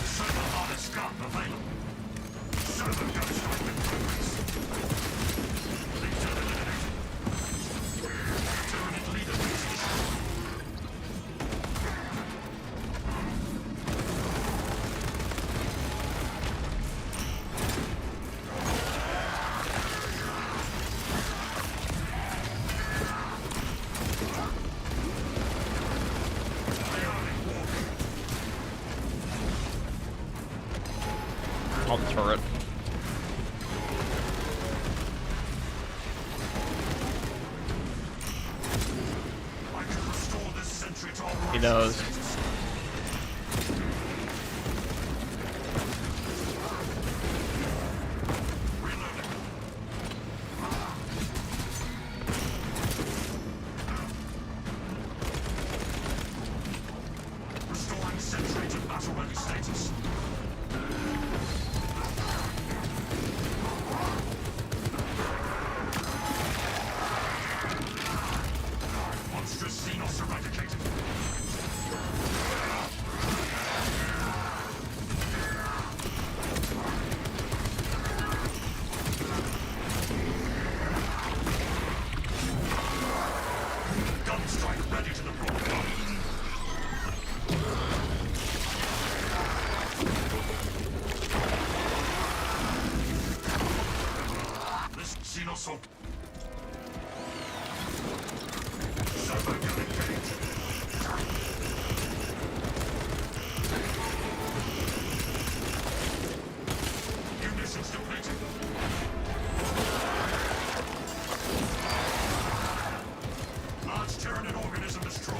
Servo harness gun available. Servo gun strike in progress. Leader eliminated. Turret leader destroyed. On the turret. I can restore this sentry to operation He knows. status. Reloading. Restoring sentry to battle ready status. Monstrous Xenos eradicated. Gun strike ready to deploy. This Xenos will Servo gun engaged. Munitions depleted. Large Tyranid organism destroyed.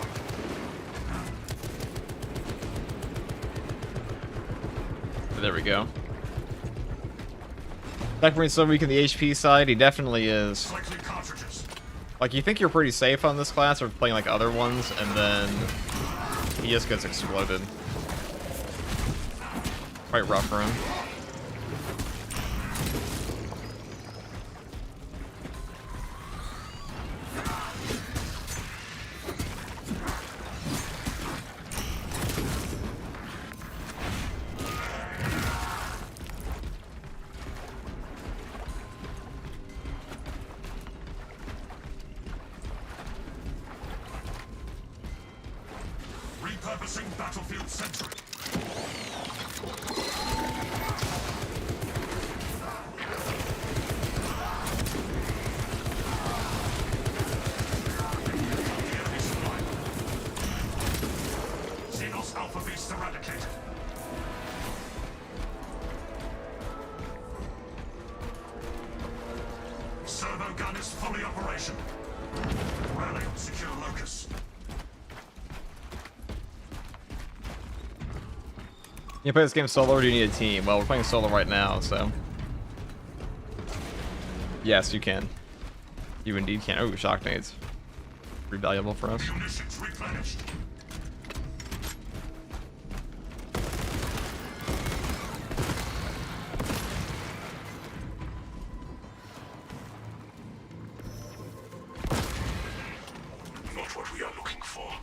There we go. Techmarine's so weak in the HP side, he definitely is. Cycling cartridges. Like, you think you're pretty safe on this class or playing like other ones, and then he just gets exploded. Quite rough for him. Repurposing battlefield sentry. The enemy supply. Xenos Alpha Beast eradicated. Servo gun is fully operational. Rally on secure locus. You play this game solo or do you need a team? Well, we're playing solo right now, so. Yes, you can. You indeed can. Oh, shock nades. Pretty valuable for us. Munitions replenished. for.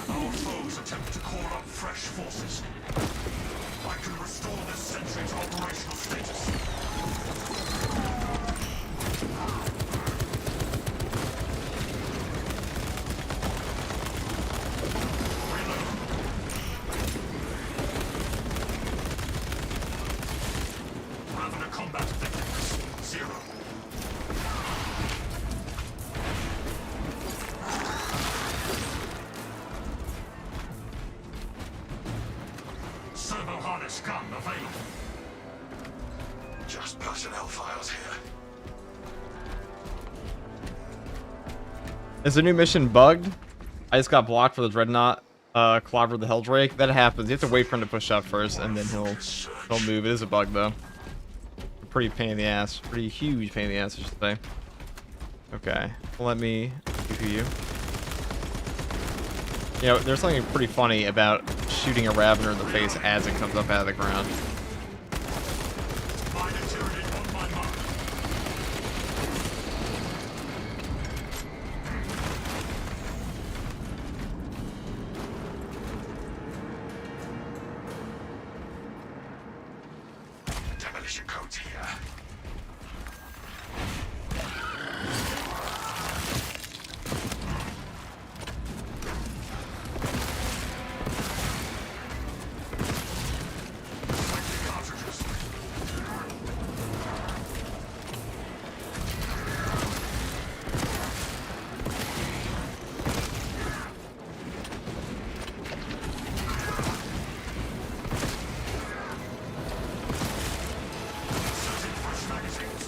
Our foes attempt to call up fresh forces. I can restore this sentry's operational status. Revenant combat effectiveness 0. Servo harness gun available. Just personnel files here. Is the new mission bugged? I just got blocked for the dreadnought. Clobbered the Helldrake. That happens. You have to wait for him to push up first, and then he'll move. It is a bug though. Pretty pain in the ass. Pretty huge pain in the ass, I should say. Okay, let me give you. You know, there's something pretty funny about shooting a Ravener in the face as it comes up out of the ground. Miner turret on my mark. Demolition codes here. Cartridges. Inserting fresh magazines.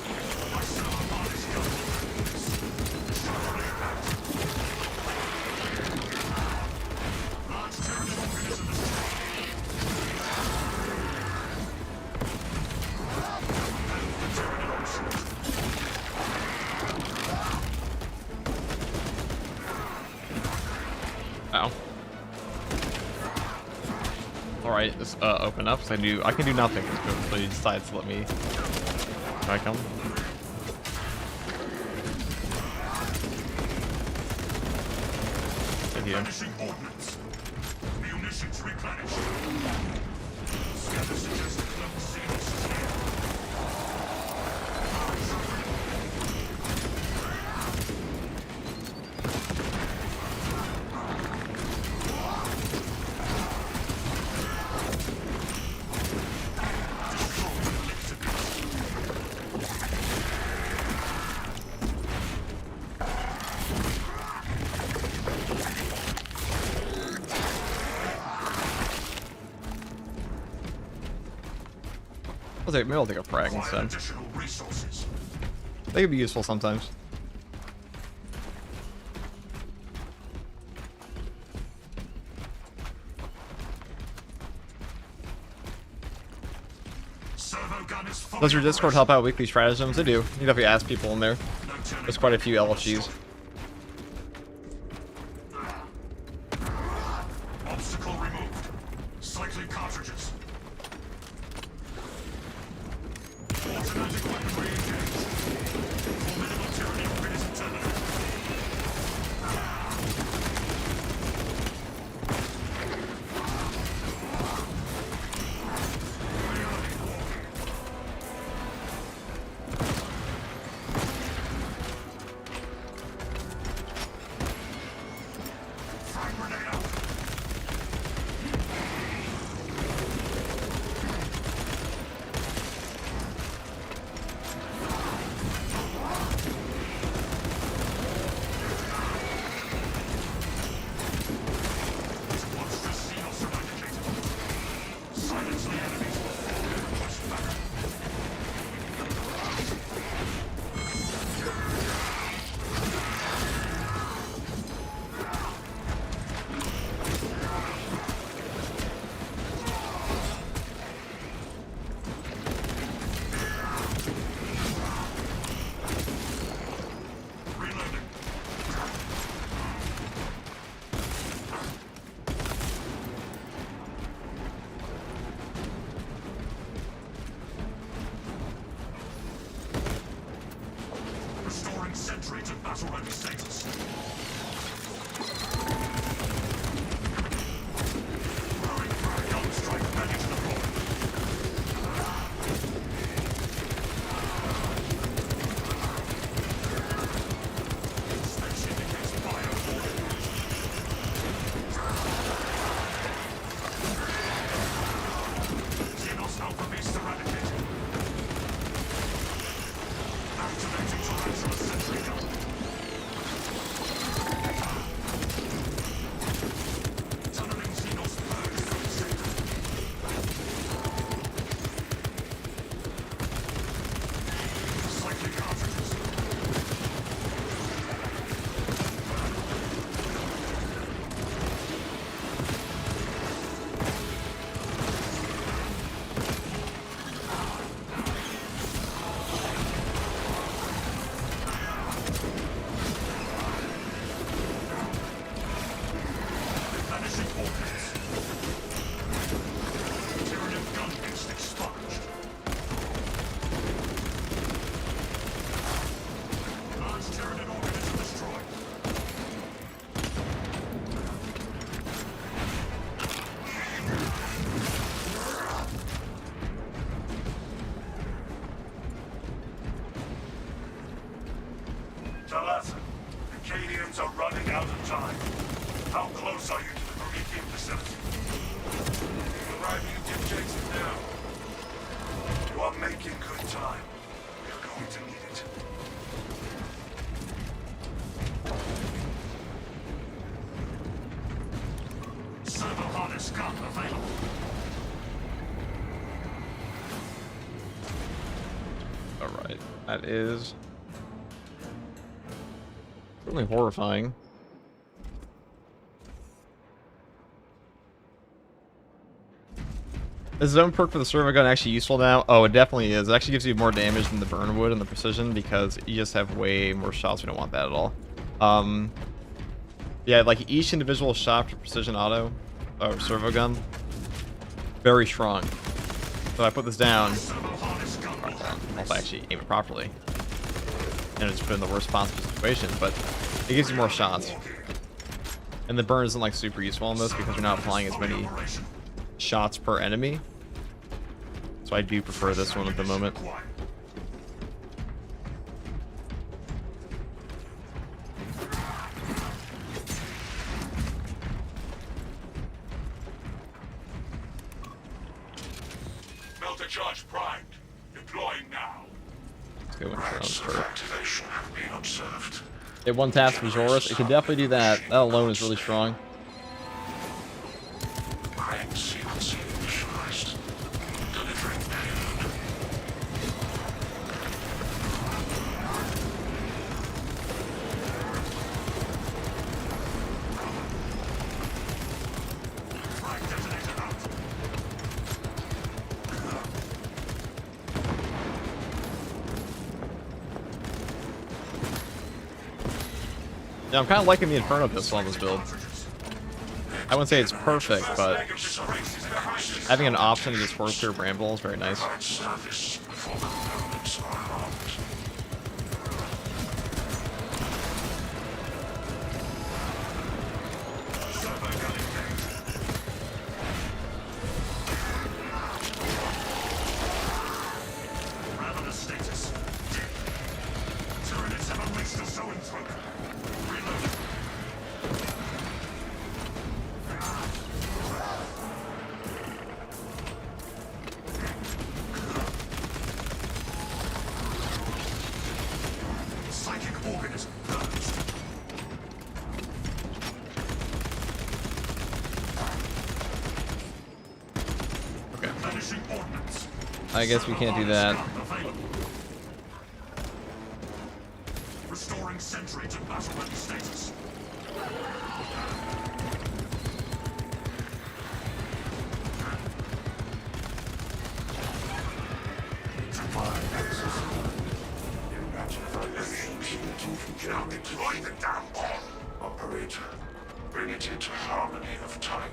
My servo harness gun. Shuttling back. Large turret organism destroyed. Ow. Alright, let's open up. So I can do nothing, so he decides to let me. Can I come? Good here. Replenishing ordnance. Munitions replenished. Scanner suggested level seals clear. Maybe I'll take a frag Acquire instead. additional resources. They could be useful sometimes. Servo gun is fully Does your Discord help out weekly stratagems? They do. You definitely ask people in there. operational. There's quite a few LFGs. Obstacle removed. Cycling cartridges. Automatic weaponry engaged. Formidable tyranny grid is terminated. Frag grenade out. sentry to battle ready status. Throwing frag on strike ready to deploy. Space indicates fire. Xenos Alpha Beast eradicated. Activating tarantula sentry gun. Tunneling Xenos purge from sector. Cycling cartridges. Vanishing ordnance. Tyranid gun beast expunged. Large Tyranid organism destroyed. Talassa, the Cadians are running out of time. How close are you to the Promethean facility? Arriving at Jim Jackson now. You are making good time. We are going to need it. Servo harness gun available. Alright, that is really horrifying. Is zone perk for the servo gun actually useful now? Oh, it definitely is. It actually gives you more damage than the burn would and the precision because you just have way more shots. We don't want that at all. Yeah, like each individual shot for precision auto or servo gun, very strong. So I put this down. If I actually aim it properly, and it's put in the worst possible situations, but it gives you more shots. And the burn isn't like super useful on this because you're not applying as many shots per enemy. So I do prefer this one at the moment. Melter charge primed. Deploying now. Let's go in for Signs of activation have been observed. It one taps Majoris. It can definitely do that. That alone is really strong. Crane sequence initialized. Delivering payload. Frag detonator out. Yeah, I'm kind of liking the Inferno pistol on this build. I wouldn't say it's perfect, but having an option to just force clear Bramble is very nice. Service before components are armed. Servo gun engaged. Ravenous status. Tyranids have unleashed a zoanthrope. Reloading. Psychic organism purged. Okay. Vanishing ordnance. I guess we can't do that. Available. Restoring sentry to battle ready status. Now deploy the damn bomb. Operator, bring it into harmony of timing.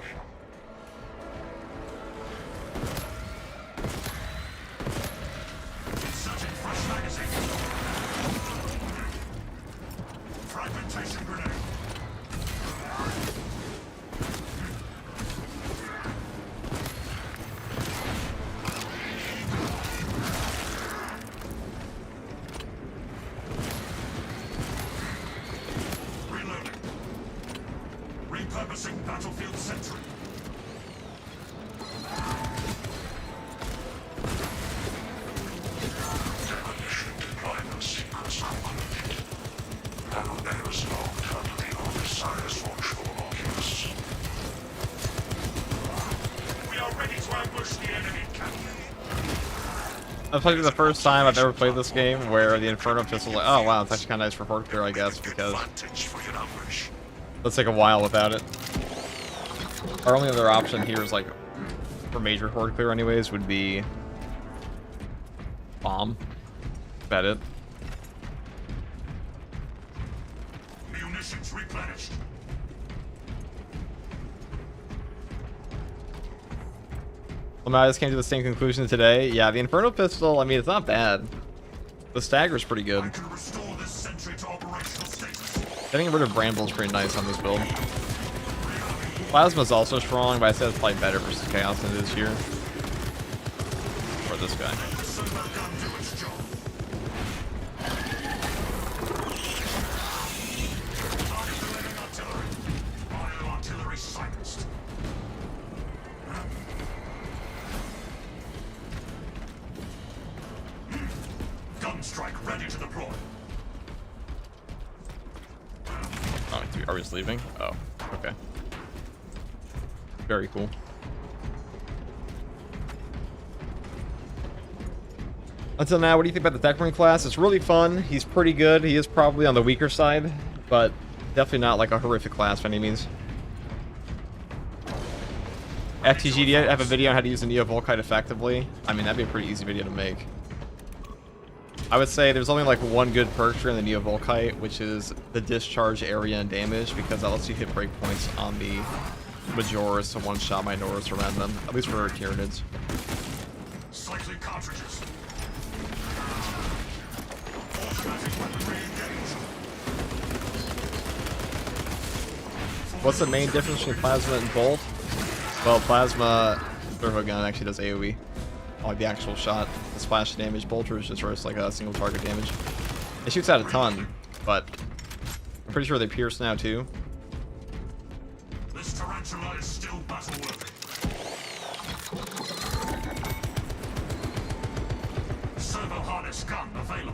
Inserting fresh magazine. Canvassing battlefield sentry. Demolition deployment sequence concluded. Now there is no turning on the Cyrus Watchful Oculus. We are ready to ambush the enemy camp. I played it the first time I've ever played this game where the Inferno pistol like, oh wow, it's actually kind of nice for horde clear, I guess, because Advantage for your ambush. let's take a while without it. Our only other option here is like, for major horde clear anyways, would be bomb. Bet it. Munitions replenished. Well, I just came to the same conclusion today. Yeah, the Inferno pistol, I mean, it's not bad. The stagger's pretty good. I can restore this sentry to operational status. Getting rid of Bramble's pretty nice on this build. Plasma's also strong, but I said it's probably better versus Chaos than it is here. Or this guy. The servo gun do its job. Target delivering artillery. Bio artillery silenced. Gun strike ready to deploy. Oh, are we just leaving? Oh, okay. Very cool. Until now, what do you think about the Techmarine class? It's really fun. He's pretty good. He is probably on the weaker side, but definitely not like a horrific class by any means. FTG, do you have a video on how to use the Neo Volkite effectively? I mean, that'd be a pretty easy video to make. I would say there's only like one good perk in the Neo Volkite, which is the discharge area and damage, because that lets you hit breakpoints on the Majoris to one-shot Minoris around them, at least for Tyranids. Cycling cartridges. Automatic weaponry engaged. What's the main difference between Plasma and Bolt? Well, Plasma Servo Gun actually does AoE. Like the actual shot. The splash damage. Bolter is just like a single target damage. It shoots out a ton, but I'm pretty sure they pierce now too. This tarantula is still battle-worthy. Servo harness gun available.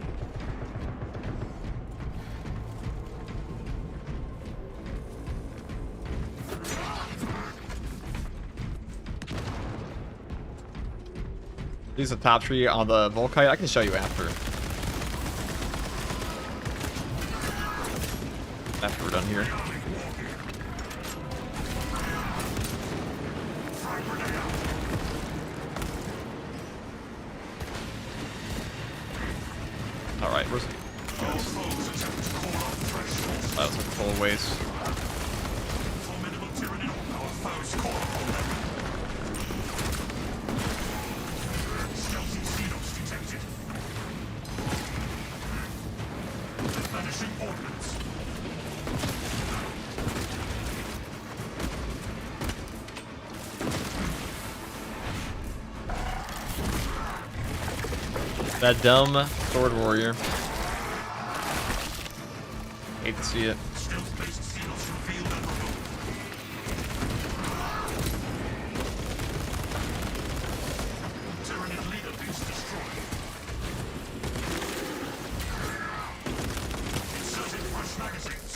Use the top tree on the Volkite. I can show you after. After we're done here. Alright, where's he? That was like a full waste. Formidable tyranny. Our foes call upon them. Stealthy Xenos detected. Vanishing ordnance. That dumb sword warrior. Hate to see it. Stealth-based Xenos revealed and removed. Tyranid leader beast destroyed. Inserting fresh magazines.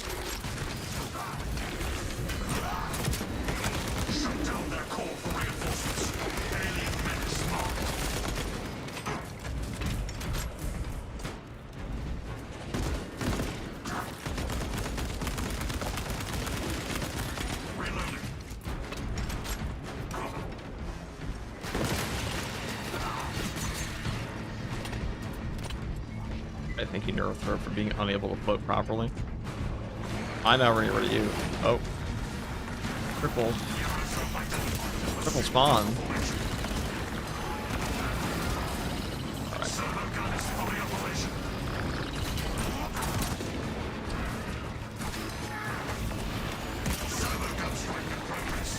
Shut down their core for reinforcements. Alien menace marked. Reloading. I think he nerfed her for being unable to float properly. I know where you. Oh. Triple spawn. Servo gun is fully operational. Servo gun strike in progress.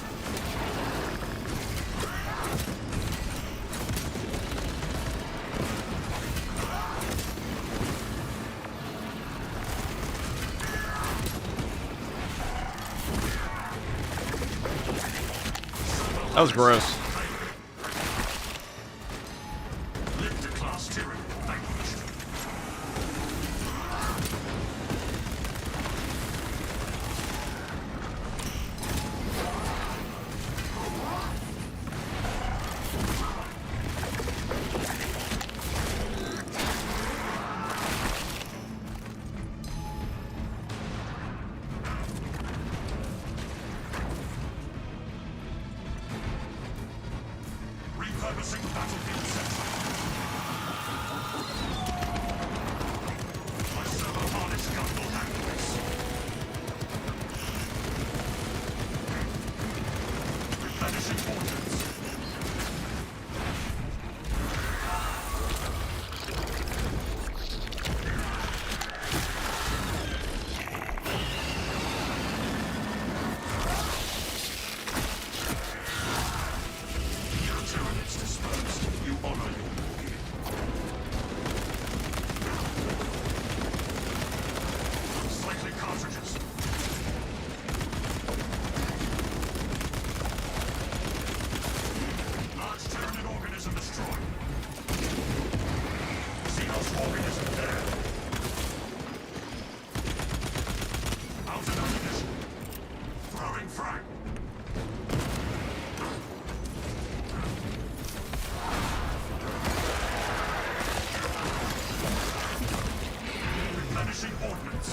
That was gross. Lifter class Tyranny vanquished. Repurposing battlefield center. My servo harness gun will handle this. Replenishing ordnance. Your tyranids dispersed. You honor your wargear. Slightly cartridges. Large Tyranid organism destroyed. Xenos organism there. Out of ammunition. Throwing frag. Replenishing ordnance.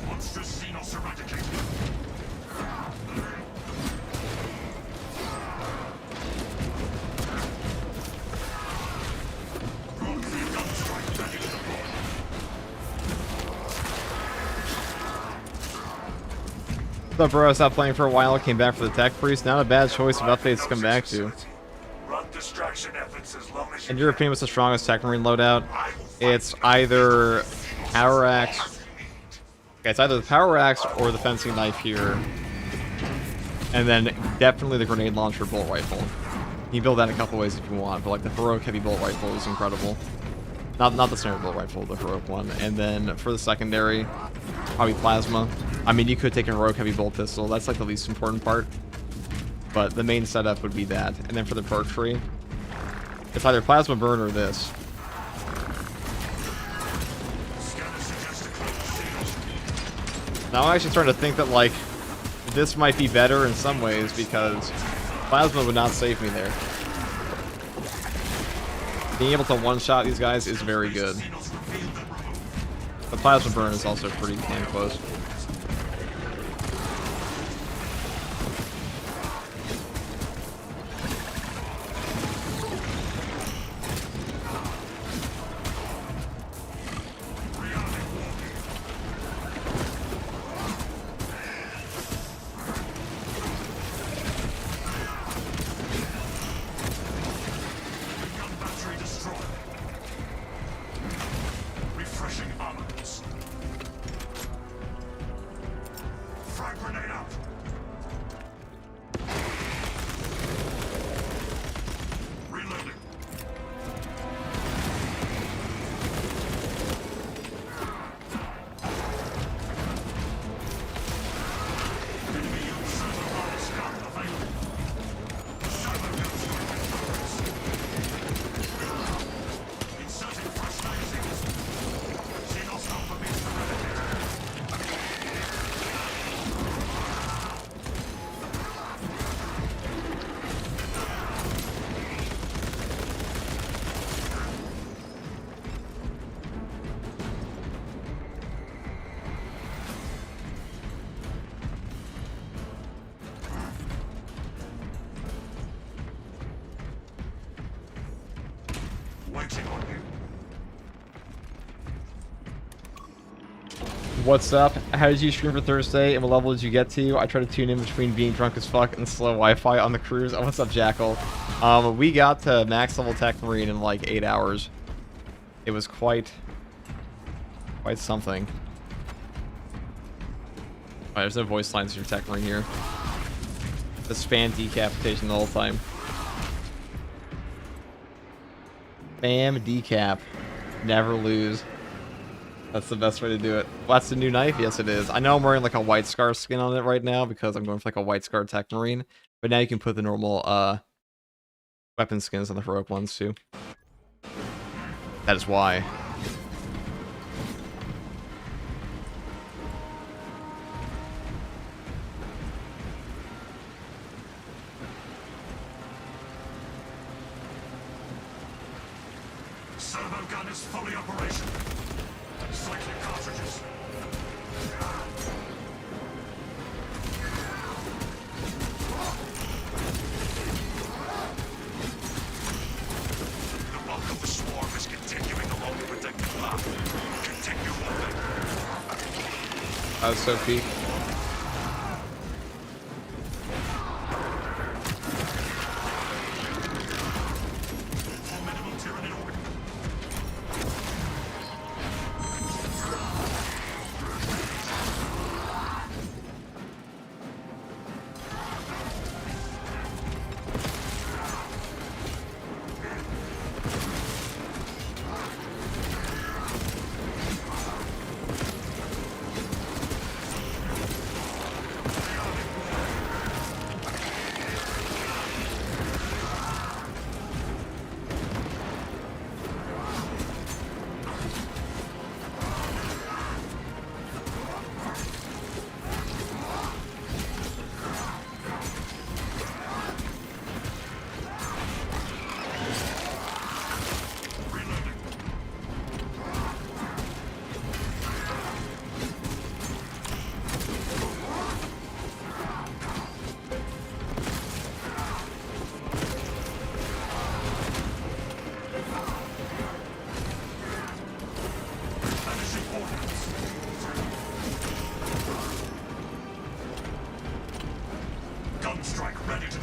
Monstrous Xenos eradicated. Broadfield gun strike ready to deploy. What's up, bro? I stopped playing for a while, came back for the Tech Priest. Not a bad choice of updates to come back to. Run distraction efforts as long as you In your opinion, what's the strongest Techmarine loadout? It's either Power Axe. Okay, it's either the Power Axe or the Fencing Knife here. And then definitely the Grenade Launcher Bolt Rifle. You can build that in a couple ways if you want, but like the Heroic Heavy Bolt Rifle is incredible. Not the standard bolt rifle, the heroic one. And then for the secondary, probably plasma. I mean, you could take a heroic heavy bolt pistol. That's like the least important part. But the main setup would be that. And then for the perk tree, it's either plasma burn or this. Now I'm actually starting to think that like this might be better in some ways because plasma would not save me there. Being able to one-shot these guys is very good. The plasma burn is also pretty damn close. What's up? How did you stream for Thursday and what level did you get to? I try to tune in between being drunk as fuck and slow Wi-Fi on the cruise. Oh, what's up, Jackal? We got to max level Techmarine in like 8 hours. It was quite something. Alright, there's no voice lines for Techmarine here. The span decapitation the whole time. Bam, decap. Never lose. That's the best way to do it. Well, that's the new knife? Yes, it is. I know I'm wearing like a white scar skin on it right now because I'm going for like a white scar Techmarine. But now you can put the normal weapon skins on the heroic ones too. That is why. Servo gun is fully operational. Cycling cartridges. The bulk of the swarm is continuing along the protected path. Continue moving. That was so peak. Formidable Tyranid organ.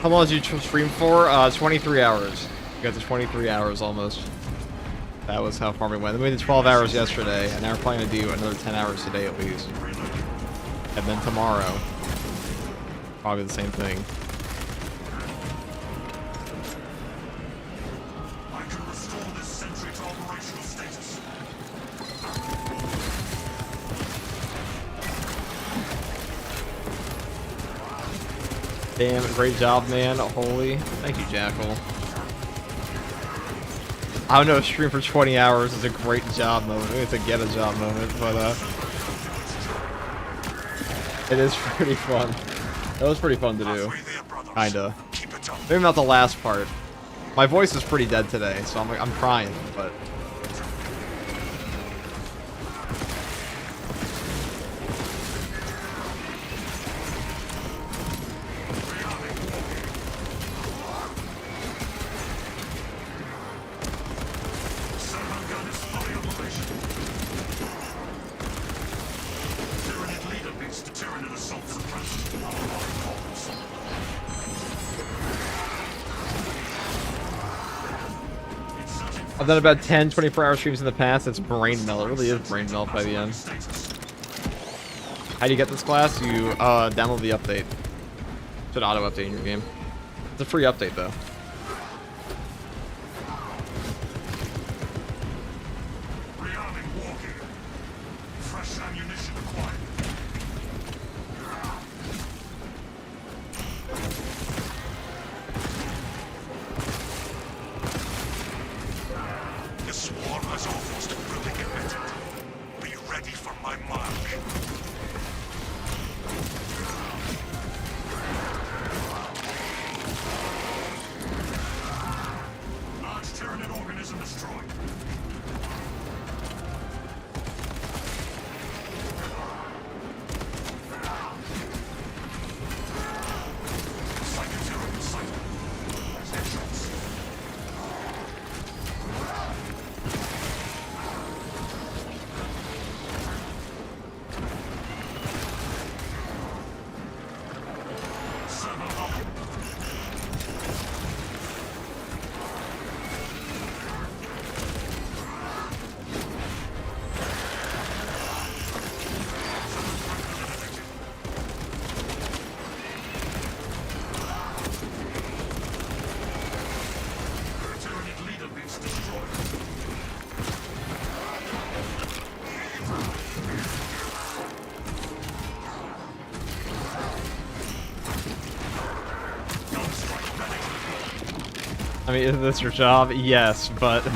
How long did you stream for? 23 hours. You got to 23 hours almost. That was how far we went. We did 12 hours yesterday, and now we're planning to do another 10 hours today at least. And then tomorrow, probably the same thing. I can restore this sentry to operational status. Damn, great job, man. Holy. Thank you, Jackal. I don't know, stream for 20 hours is a great job moment. It's a get a job moment, but it is pretty fun. That was pretty fun to do. Kinda. Maybe not the last part. My voice is pretty dead today, so I'm trying, but I've done about 10, 24-hour streams in the past. It's brain melt. It really is brain melt by the end. How do you get this class? You download the update. Should auto-update in your game. It's a free update, though. Rearming war gear. Fresh ammunition acquired. The swarm has almost fully committed. Be ready for my mark. Large Tyranid organism destroyed. I mean, is this your job? Yes, but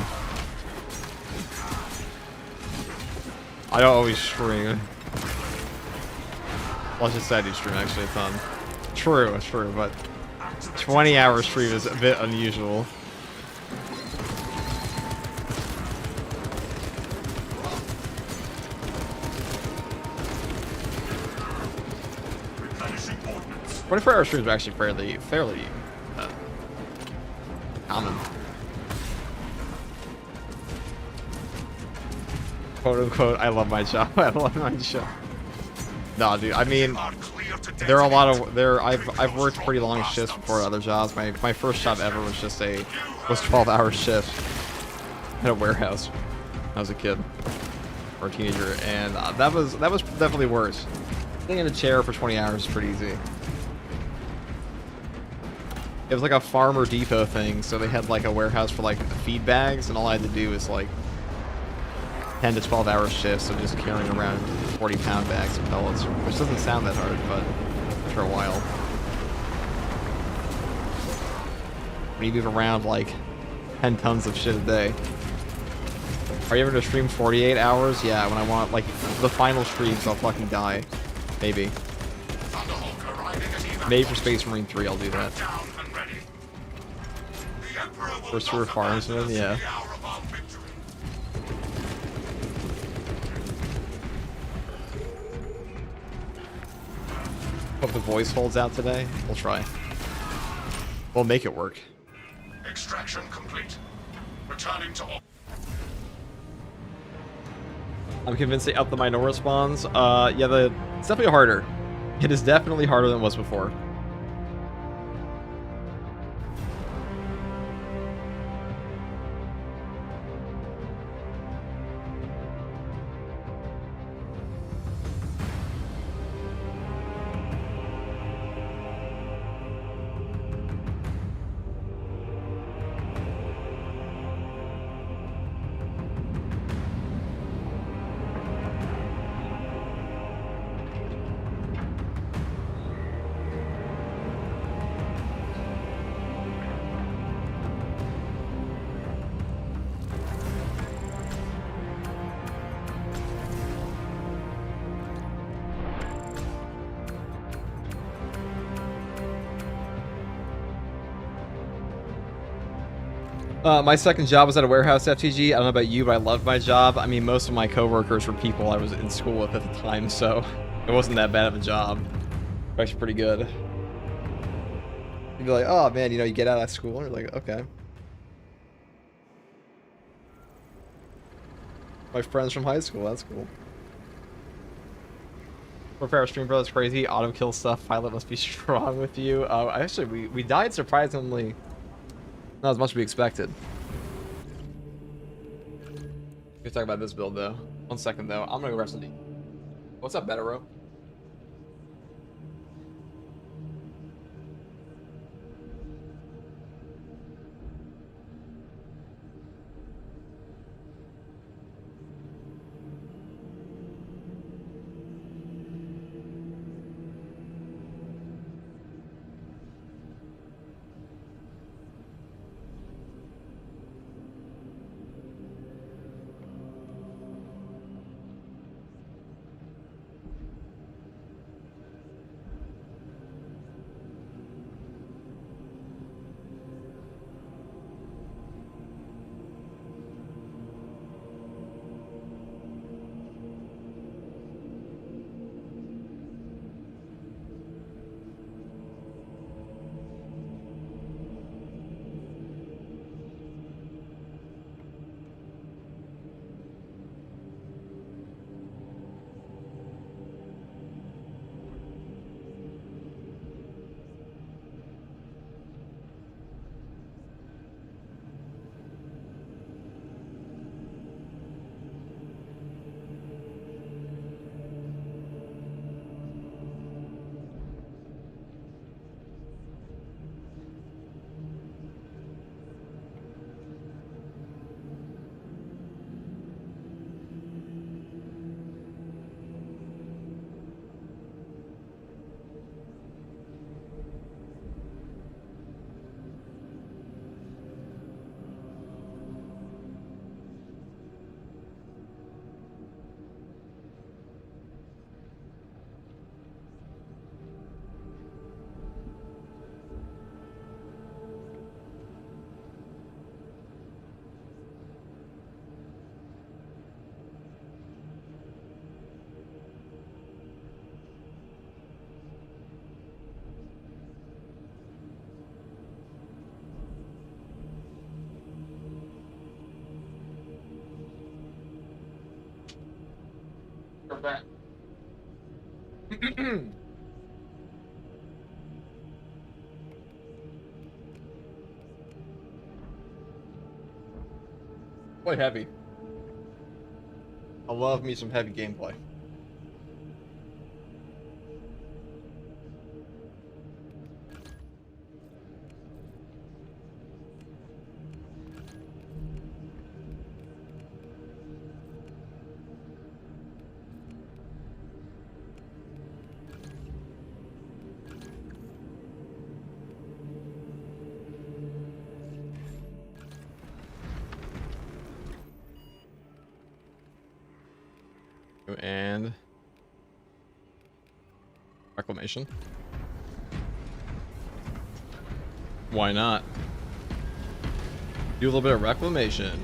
I don't always stream. Well, I just said I do stream actually a ton. True, but 20-hour stream is a bit unusual. Replenishing ordnance. 24-hour streams are actually fairly common. Quote unquote, I love my job. I love my job. No, dude. I mean, there are a lot of I've worked pretty long shifts before other jobs. My first job ever was just 12-hour shift at a warehouse. When I was a kid or a teenager, and that was definitely worse. Sitting in a chair for 20 hours is pretty easy. It was like a Farmer Depot thing, so they had like a warehouse for like feed bags, and all I had to do was like 10 to 12-hour shifts of just carrying around 40-pound bags of pellets, which doesn't sound that hard, but after a while, when you move around like 10 tons of shit a day. Are you ever gonna stream 48 hours? Yeah, when I want, like, the final streams, I'll fucking die. Maybe. Maybe for Space Marine 3, I'll do that. First tour of Farmsman, yeah. Hope the voice holds out today. We'll try. We'll make it work. Extraction complete. Returning to all. I'm convinced they upped the Minora spawns. Yeah, it's definitely harder. It is definitely harder than it was before. My second job was at a warehouse FTG. I don't know about you, but I loved my job. I mean, most of my coworkers were people I was in school with at the time, so it wasn't that bad of a job. Actually pretty good. You'd be like, oh man, you get out of school, and you're like, okay. My friends from high school, that's cool. Repair stream, bro, that's crazy. Auto kill stuff, pilot must be strong with you. Actually, we died surprisingly not as much as we expected. We're talking about this build though. 1 second though. I'm gonna go grab some D. What's up, Betero? back. Quite heavy. I love me some heavy gameplay. And reclamation. Why not? Do a little bit of reclamation.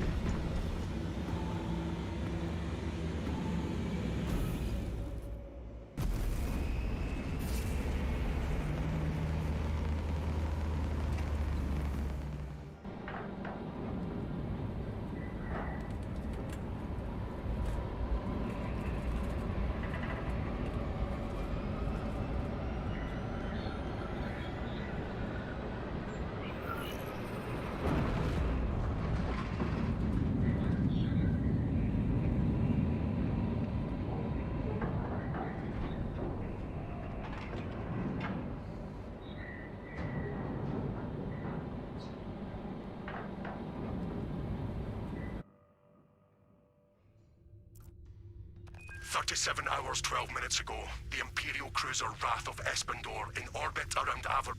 "37 hours, 12 minutes ago, the Imperial cruiser Wrath of Espandor in orbit around Aver.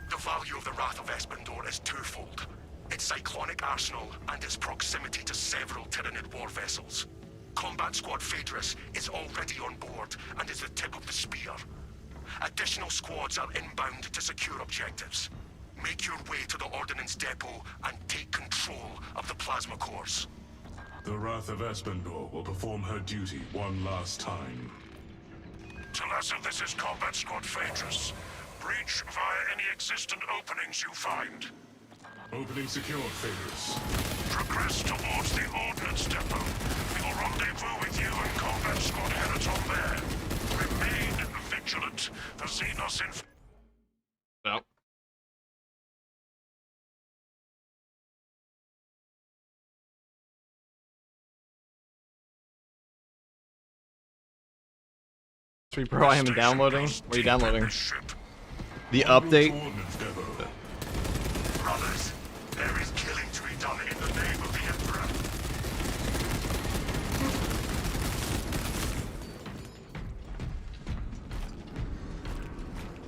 The value of the Wrath of Espandor is twofold: its cyclonic arsenal and its proximity to several Tyranid war vessels. Combat Squad Phaedrus is already on board and is the tip of the spear. Additional squads are inbound to secure objectives. Make your way to the Ordnance Depot and take control of the plasma cores." The Wrath of Espandor will perform her duty one last time. Talassa, this is Combat Squad Phaedrus. Breach via any existent openings you find. Opening secured, Phaedrus. Progress towards the Ordnance Depot. We will rendezvous with you and Combat Squad Heriton there. Remain vigilant. The Xenos in... No. Sweet bro, I am downloading. What are you downloading? The update? Brothers, there is killing to be done in the name of the Emperor.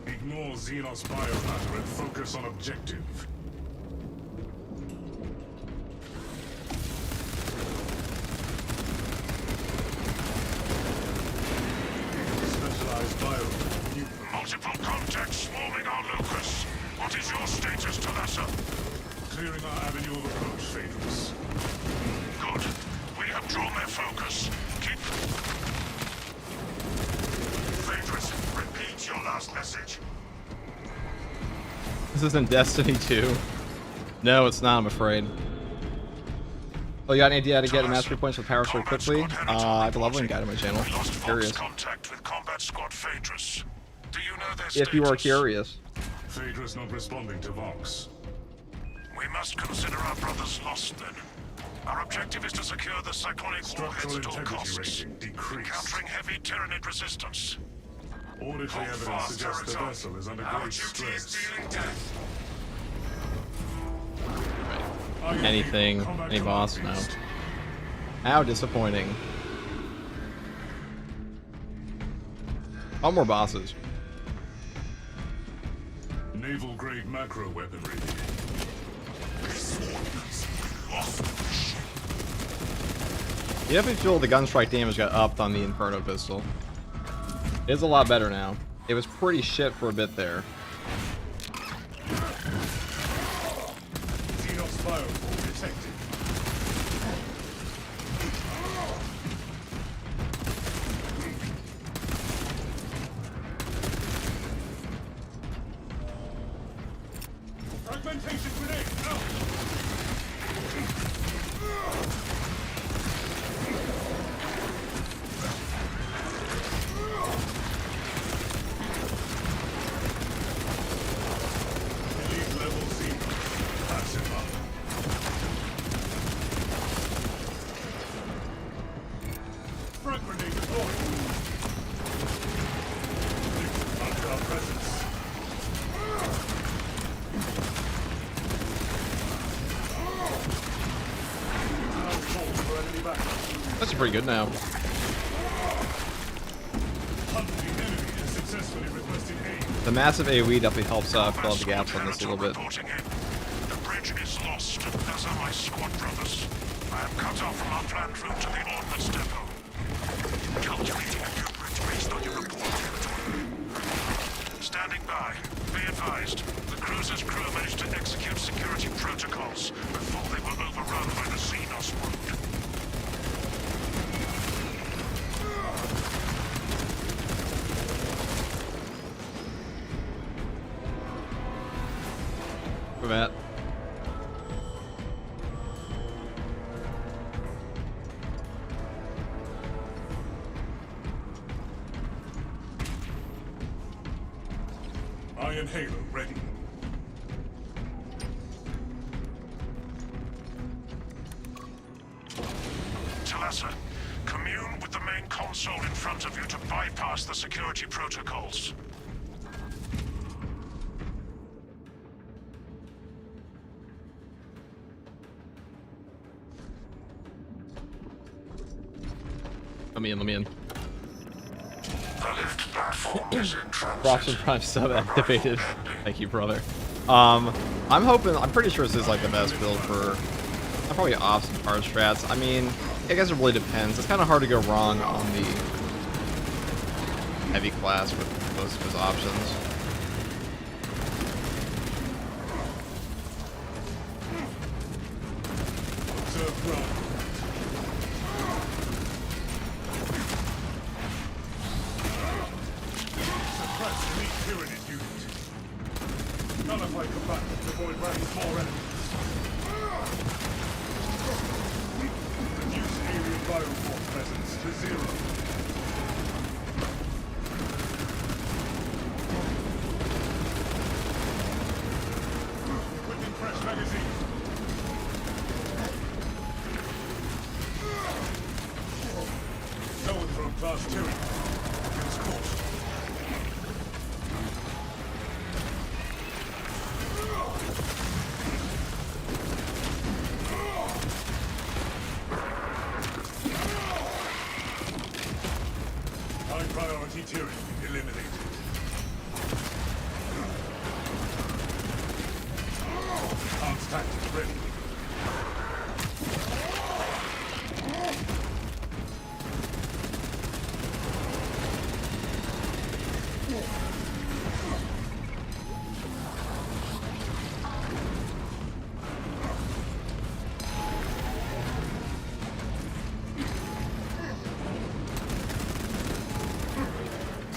Ignore Xenos biomatter and focus on objective. Multiple contacts swarming our locus. What is your status, Talassa? Clearing our avenue of approach, Phaedrus. Good. We have drawn their focus. Keep... Phaedrus, repeat your last message. This isn't Destiny 2. No, it's not, I'm afraid. Oh, you got any idea how to get mastery points with power so quickly? I have a leveling guide on my channel. Curious. Contact with Combat Squad Phaedrus. Do you know their If you are status? curious. Phaedrus not responding to Vox. We must consider our brothers lost then. Our objective is to secure the cyclonic warheads Structural at all integrity costs. rating decreased. Encountering heavy Tyranid resistance. Auditory Hold evidence fast, suggests the Heriton. vessel is under Our great duty is stress. dealing death. Anything? Any boss? No. How disappointing. Oh, more bosses. Naval grade macro weaponry. You definitely feel the gunstrike damage got upped on the Inferno pistol. It is a lot better now. It was pretty shit for a bit there. Xenos bioform detected. Fragmentation grenade out! deployed. Under our presence. Now call for enemy backup. That's pretty good now. Hunting enemy has successfully requested aid. The massive AoE definitely helps fill out the gaps on this a little bit. Reporting in. The bridge is lost, as are my squad brothers. I am cut off from our planned route to the ordnance depot. Calculating a new route based on your report territory. Standing by. Be advised. The cruiser's crew managed to execute security protocols before they were overrun by the Xenos wound. For that. Iron Halo ready. Talassa, commune with the main console in front of you to bypass the security protocols. Let me in. The lift platform is in Rockstar transit. Prime sub activated. Thank you, brother. I'm pretty sure this is like the best build for. I'm probably off some card strats. I mean, I guess it really depends. It's kind of hard to go wrong on the heavy class with most of his options. Observe ground. Suppress elite Tyranid unit. Nullify combatants to avoid running more enemies. Reduce alien bioform presence to 0. Equipping fresh magazine. Zone from class Tyranid. Use caution. High priority Tyranid eliminated. Enhanced tactics ready.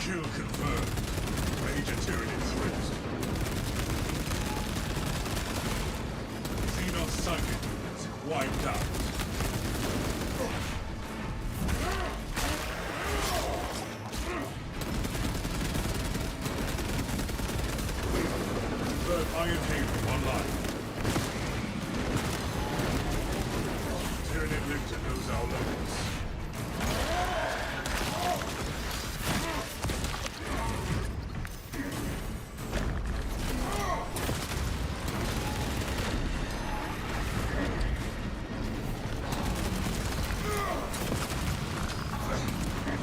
Kill confirmed. Major Tyranid threat. Xenos Psychic units wiped out. Third Iron Halo online. Tyranid Lictor knows our levels.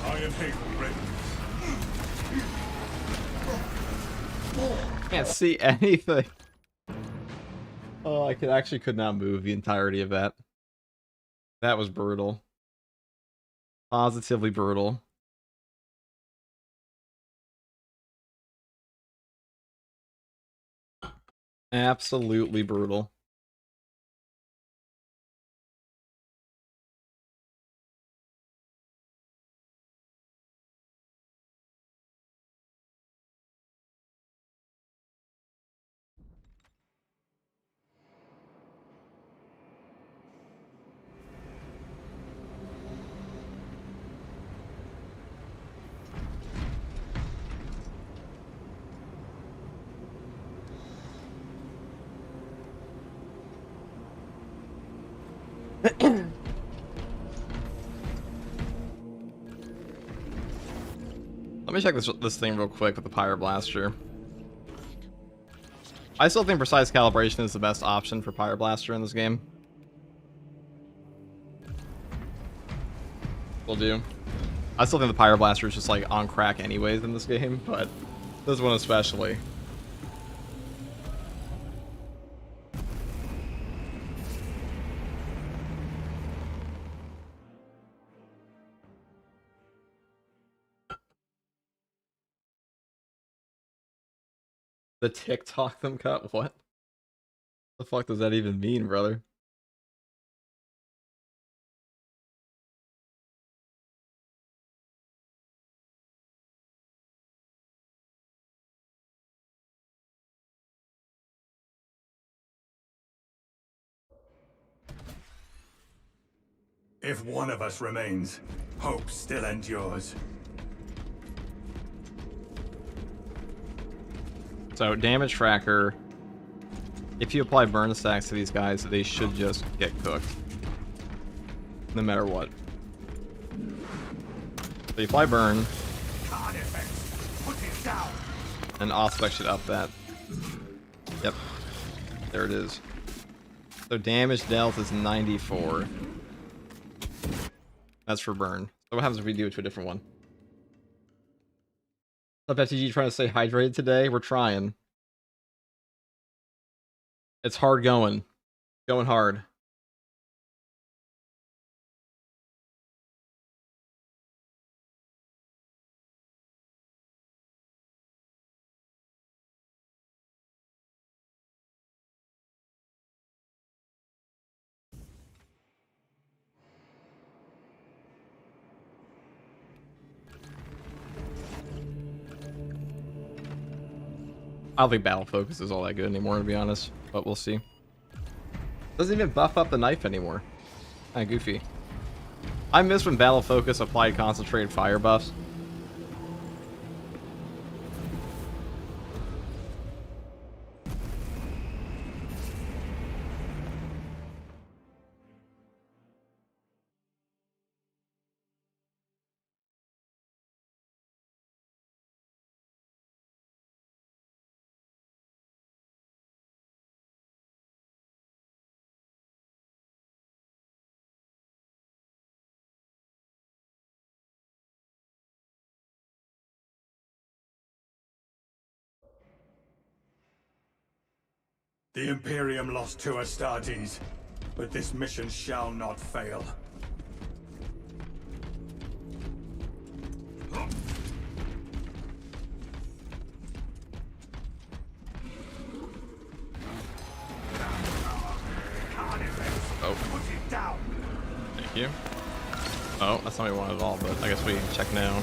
Iron Halo ready. Can't see anything. Oh, I could not move the entirety of that. That was brutal. Positively brutal. Absolutely brutal. Let me check this thing real quick with the Pyroblaster. I still think precise calibration is the best option for Pyroblaster in this game. Will do. I still think the Pyroblaster is just like on crack anyways in this game, but this one especially. The TikTok them cut? What? The fuck does that even mean, brother? If one of us remains, hope still endures. So, damage tracker. If you apply burn stacks to these guys, they should just get cooked. No matter what. So you apply burn. Card effects. Put it down. And Auspex should up that. Yep. There it is. So damage dealt is 94. That's for burn. So what happens if we do it to a different one? What's up, FTG? Trying to stay hydrated today? We're trying. It's hard going. Going hard. I don't think battle focus is all that good anymore, to be honest, but we'll see. Doesn't even buff up the knife anymore. Kinda goofy. I miss when battle focus applied concentrated fire buffs. The Imperium lost 2 Astartes, but this mission shall not fail. Oh. Put it down. Thank you. Oh, that's not what we wanted at all, but I guess we can check now.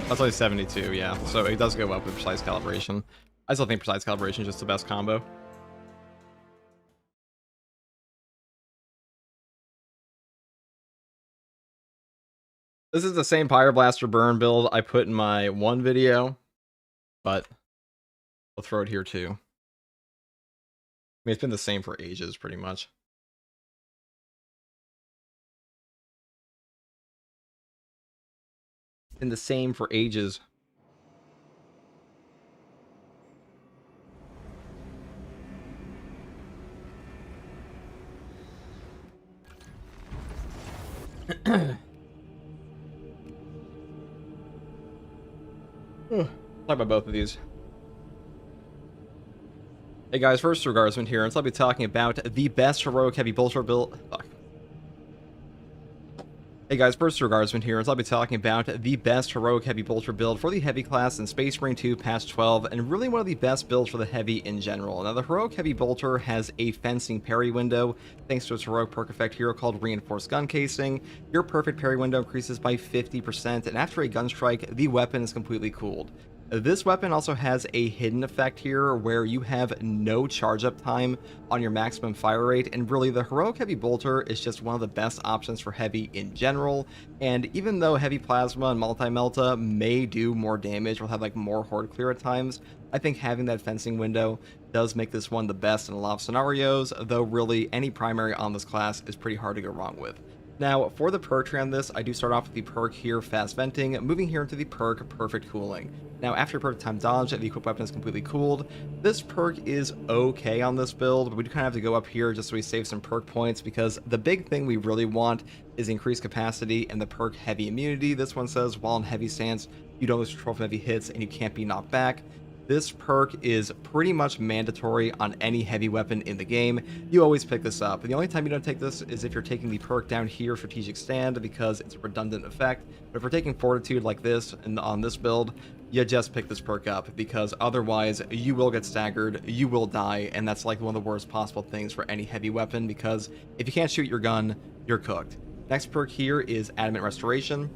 That's only 72, yeah. So it does go up with precise calibration. I still think precise calibration is just the best combo. This is the same Pyroblaster burn build I put in my one video, but we'll throw it here too. I mean, it's been the same for ages, pretty much. Been the same for ages. Talk about both of these. Hey guys, first Regardsman here, and so I'll be talking about the best heroic heavy bolter build. Fuck. Hey guys, first Regardsman here, and so I'll be talking about the best heroic heavy bolter build for the heavy class in Space Marine 2 patch 12, and really one of the best builds for the heavy in general. Now the heroic heavy bolter has a fencing parry window, thanks to its heroic perk effect here called reinforced gun casing. Your perfect parry window increases by 50%, and after a gun strike, the weapon is completely cooled. This weapon also has a hidden effect here where you have no charge up time on your maximum fire rate, and really the heroic heavy bolter is just one of the best options for heavy in general. And even though heavy plasma and multi-melta may do more damage or have like more horde clear at times, I think having that fencing window does make this one the best in a lot of scenarios, though really any primary on this class is pretty hard to go wrong with. Now, for the perk tree on this, I do start off with the perk here, Fast Venting, moving here into the perk, Perfect Cooling. Now, after Perfect Time Dodge, the equipped weapon is completely cooled. This perk is okay on this build, but we do kind of have to go up here just so we save some perk points, because the big thing we really want is increased capacity and the perk Heavy Immunity. This one says, while in heavy stance, you don't lose control from heavy hits and you can't be knocked back. This perk is pretty much mandatory on any heavy weapon in the game. You always pick this up. The only time you don't take this is if you're taking the perk down here, Strategic Stand, because it's a redundant effect. But if we're taking Fortitude like this and on this build, you just pick this perk up, because otherwise you will get staggered, you will die, and that's like one of the worst possible things for any heavy weapon, because if you can't shoot your gun, you're cooked. Next perk here is Adamant Restoration.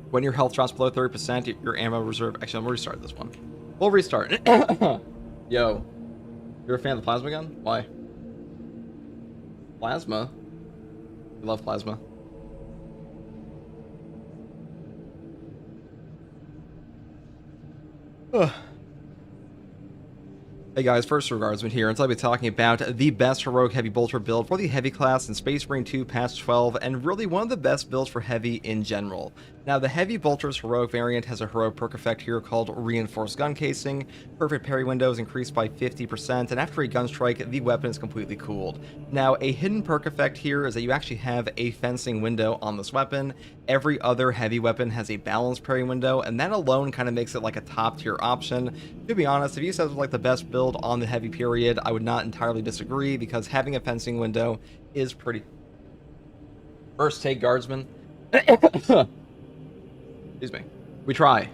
When your health drops below 30%, your ammo reserve... Actually, I'm going to restart this one. We'll restart. Yo. You're a fan of the plasma gun? Why? Plasma? You love plasma. Ugh. Hey guys, first Regardsman here, and so I'll be talking about the best heroic heavy bolter build for the heavy class in Space Marine 2 patch 12, and really one of the best builds for heavy in general. Now, the heavy bolter's heroic variant has a heroic perk effect here called Reinforced Gun Casing. Perfect parry window is increased by 50%, and after a gun strike, the weapon is completely cooled. Now, a hidden perk effect here is that you actually have a fencing window on this weapon. Every other heavy weapon has a balanced parry window, and that alone kind of makes it like a top tier option. To be honest, if you said it was like the best build on the heavy period, I would not entirely disagree, because having a fencing window is pretty... First take, Guardsman. Excuse me. We try.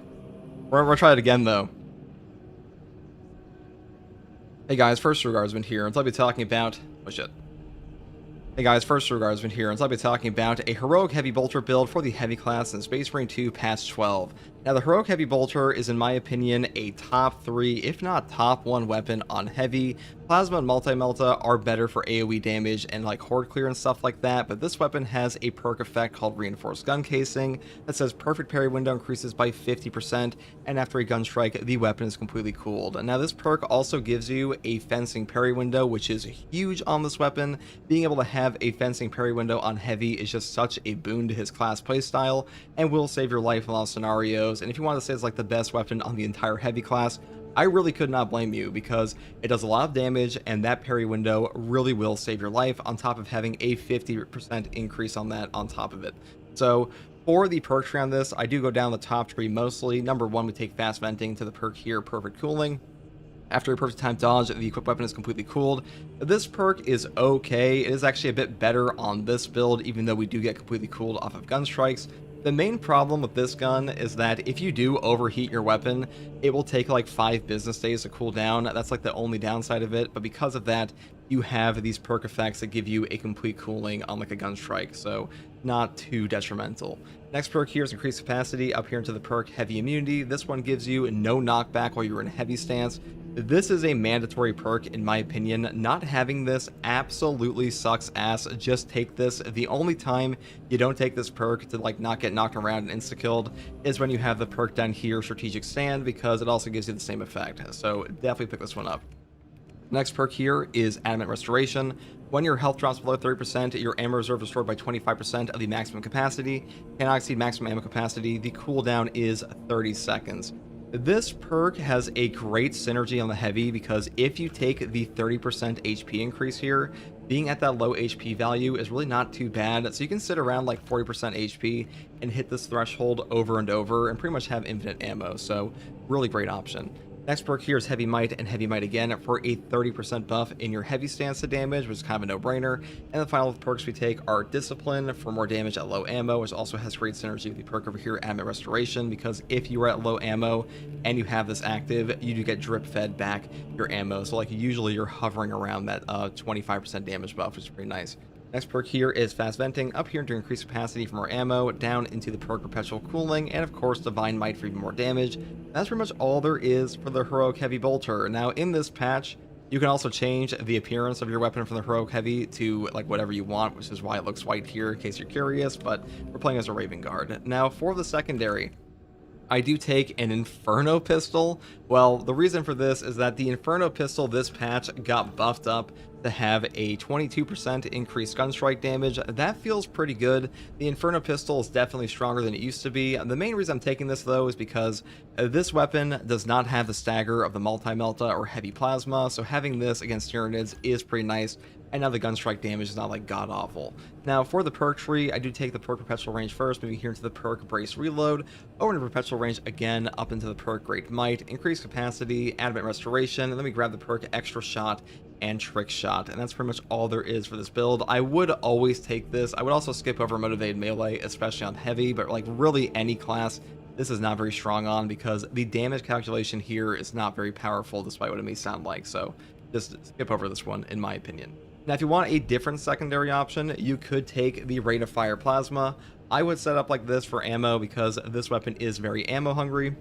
We're gonna try it again, though. Hey guys, first Guardsman here, and I'll be talking about... Oh shit. Hey guys, first Guardsman here, and I'll be talking about a heroic heavy bolter build for the heavy class in Space Marine 2 patch 12. Now, the heroic heavy bolter is, in my opinion, a top 3, if not top 1 weapon on heavy. Plasma and Multi-Melta are better for AoE damage and like horde clear and stuff like that, but this weapon has a perk effect called Reinforced Gun Casing that says perfect parry window increases by 50%, and after a gun strike, the weapon is completely cooled. Now, this perk also gives you a fencing parry window, which is huge on this weapon. Being able to have a fencing parry window on heavy is just such a boon to his class playstyle, and will save your life in a lot of scenarios. And if you want to say it's like the best weapon on the entire heavy class, I really could not blame you, because it does a lot of damage, and that parry window really will save your life, on top of having a 50% increase on that on top of it. So for the perk tree on this, I do go down the top tree mostly. Number 1, we take Fast Venting to the perk here, Perfect Cooling. After a perfect time dodge, the equipped weapon is completely cooled. This perk is okay. It is actually a bit better on this build, even though we do get completely cooled off of gun strikes. The main problem with this gun is that if you do overheat your weapon, it will take like 5 business days to cool down. That's like the only downside of it, but because of that, you have these perk effects that give you a complete cooling on like a gun strike, so not too detrimental. Next perk here is increased capacity, up here into the perk Heavy Immunity. This one gives you no knockback while you're in heavy stance. This is a mandatory perk in my opinion. Not having this absolutely sucks ass. Just take this. The only time you don't take this perk to like not get knocked around and insta-killed is when you have the perk down here, Strategic Stand, because it also gives you the same effect. So definitely pick this one up. Next perk here is Adamant Restoration. When your health drops below 30%, your ammo reserve is restored by 25% of the maximum capacity. Cannot exceed maximum ammo capacity. The cooldown is 30 seconds. This perk has a great synergy on the heavy, because if you take the 30% HP increase here, being at that low HP value is really not too bad. So you can sit around like 40% HP and hit this threshold over and over and pretty much have infinite ammo. So really great option. Next perk here is Heavy Might and Heavy Might again for a 30% buff in your heavy stance to damage, which is kind of a no-brainer. And the final perks we take are Discipline for more damage at low ammo, which also has great synergy with the perk over here, Adamant Restoration, because if you are at low ammo and you have this active, you do get drip fed back your ammo. So like usually you're hovering around that 25% damage buff, which is pretty nice. Next perk here is Fast Venting, up here to increase capacity for more ammo, down into the perk Perpetual Cooling, and of course Divine Might for even more damage. That's pretty much all there is for the Heroic Heavy Bolter. Now in this patch, you can also change the appearance of your weapon from the Heroic Heavy to like whatever you want, which is why it looks white here in case you're curious, but we're playing as a Raven Guard. Now for the secondary, I do take an Inferno Pistol. Well, the reason for this is that the Inferno Pistol this patch got buffed up to have a 22% increased gun strike damage. That feels pretty good. The Inferno pistol is definitely stronger than it used to be. The main reason I'm taking this though is because this weapon does not have the stagger of the multi-melta or heavy plasma, so having this against Tyranids is pretty nice. And now the gun strike damage is not like god awful. Now for the perk tree, I do take the perk perpetual range first, moving here into the perk brace reload, over into perpetual range again, up into the perk great might, increased capacity, adamant restoration, and then we grab the perk extra shot and trick shot, and that's pretty much all there is for this build. I would always take this. I would also skip over motivated melee, especially on heavy, but like really any class this is not very strong on, because the damage calculation here is not very powerful despite what it may sound like, so just skip over this one in my opinion. Now, if you want a different secondary option, you could take the rate of fire plasma. I would set up like this for ammo because this weapon is very ammo hungry.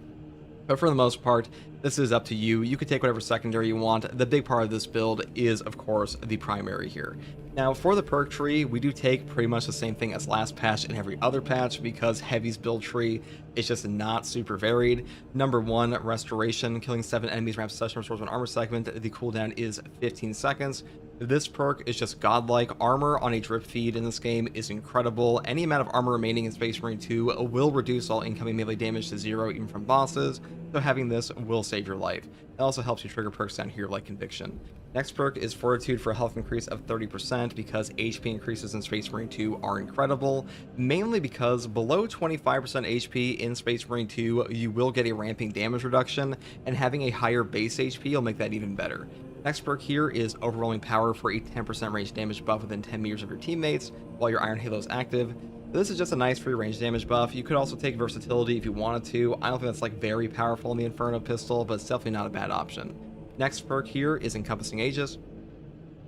But for the most part, this is up to you. You could take whatever secondary you want. The big part of this build is, of course, the primary here. Now, for the perk tree, we do take pretty much the same thing as last patch and every other patch, because Heavy's build tree is just not super varied. Number 1, restoration, killing 7 enemies ramps session restores 1 armor segment. The cooldown is 15 seconds. This perk is just godlike. Armor on a drip feed in this game is incredible. Any amount of armor remaining in Space Marine 2 will reduce all incoming melee damage to 0 even from bosses, so having this will save your life. It also helps you trigger perks down here like Conviction. Next perk is Fortitude for a health increase of 30%, because HP increases in Space Marine 2 are incredible, mainly because below 25% HP in Space Marine 2 you will get a ramping damage reduction, and having a higher base HP will make that even better. Next perk here is Overwhelming Power for a 10% range damage buff within 10 meters of your teammates while your Iron Halo is active. This is just a nice free range damage buff. You could also take Versatility if you wanted to. I don't think that's like very powerful in the Inferno pistol, but it's definitely not a bad option. Next perk here is Encompassing Aegis.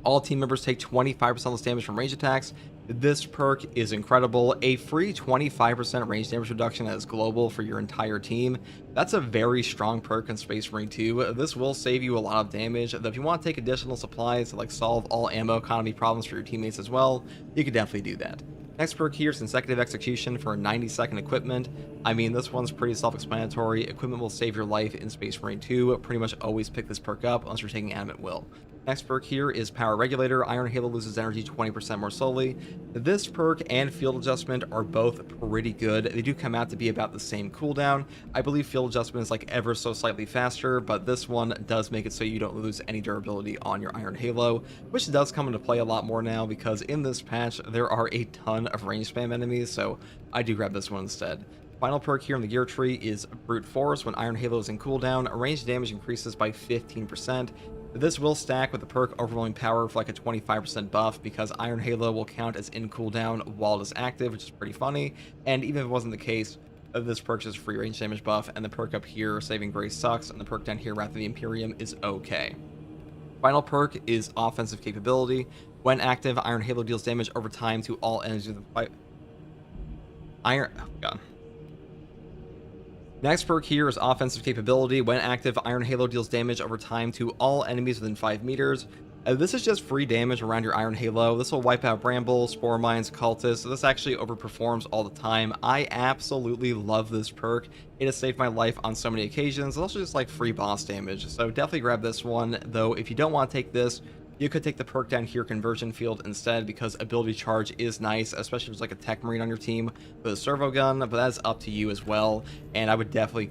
All team members take 25% less damage from range attacks. This perk is incredible. A free 25% range damage reduction that is global for your entire team. That's a very strong perk in Space Marine 2. This will save you a lot of damage. Though if you want to take additional supplies to like solve all ammo economy problems for your teammates as well, you could definitely do that. Next perk here is Consecutive Execution for 90-second equipment. I mean, this one's pretty self-explanatory. Equipment will save your life in Space Marine 2. Pretty much always pick this perk up unless you're taking Animate Will. Next perk here is Power Regulator. Iron Halo loses energy 20% more slowly. This perk and Field Adjustment are both pretty good. They do come out to be about the same cooldown. I believe Field Adjustment is like ever so slightly faster, but this one does make it so you don't lose any durability on your Iron Halo, which does come into play a lot more now because in this patch there are a ton of range spam enemies, so I do grab this one instead. Final perk here in the gear tree is Brute Force. When Iron Halo is in cooldown, range damage increases by 15%. This will stack with the perk Overwhelming Power for like a 25% buff, because Iron Halo will count as in cooldown while it is active, which is pretty funny. And even if it wasn't the case, this perk is free range damage buff, and the perk up here, Saving Grace, sucks, and the perk down here, Wrath of the Imperium, is okay. Final perk is Offensive Capability. When active, Iron Halo deals damage over time to all enemies of the fight. Oh god. Next perk here is Offensive Capability. When active, Iron Halo deals damage over time to all enemies within 5 meters. This is just free damage around your Iron Halo. This will wipe out Bramble, Spore Mines, Cultists, so this actually overperforms all the time. I absolutely love this perk. It has saved my life on so many occasions. It's also just like free boss damage, so definitely grab this one. Though if you don't want to take this, you could take the perk down here, Conversion Field, instead, because Ability Charge is nice, especially if there's like a Techmarine on your team with a servo gun, but that's up to you as well. And I would definitely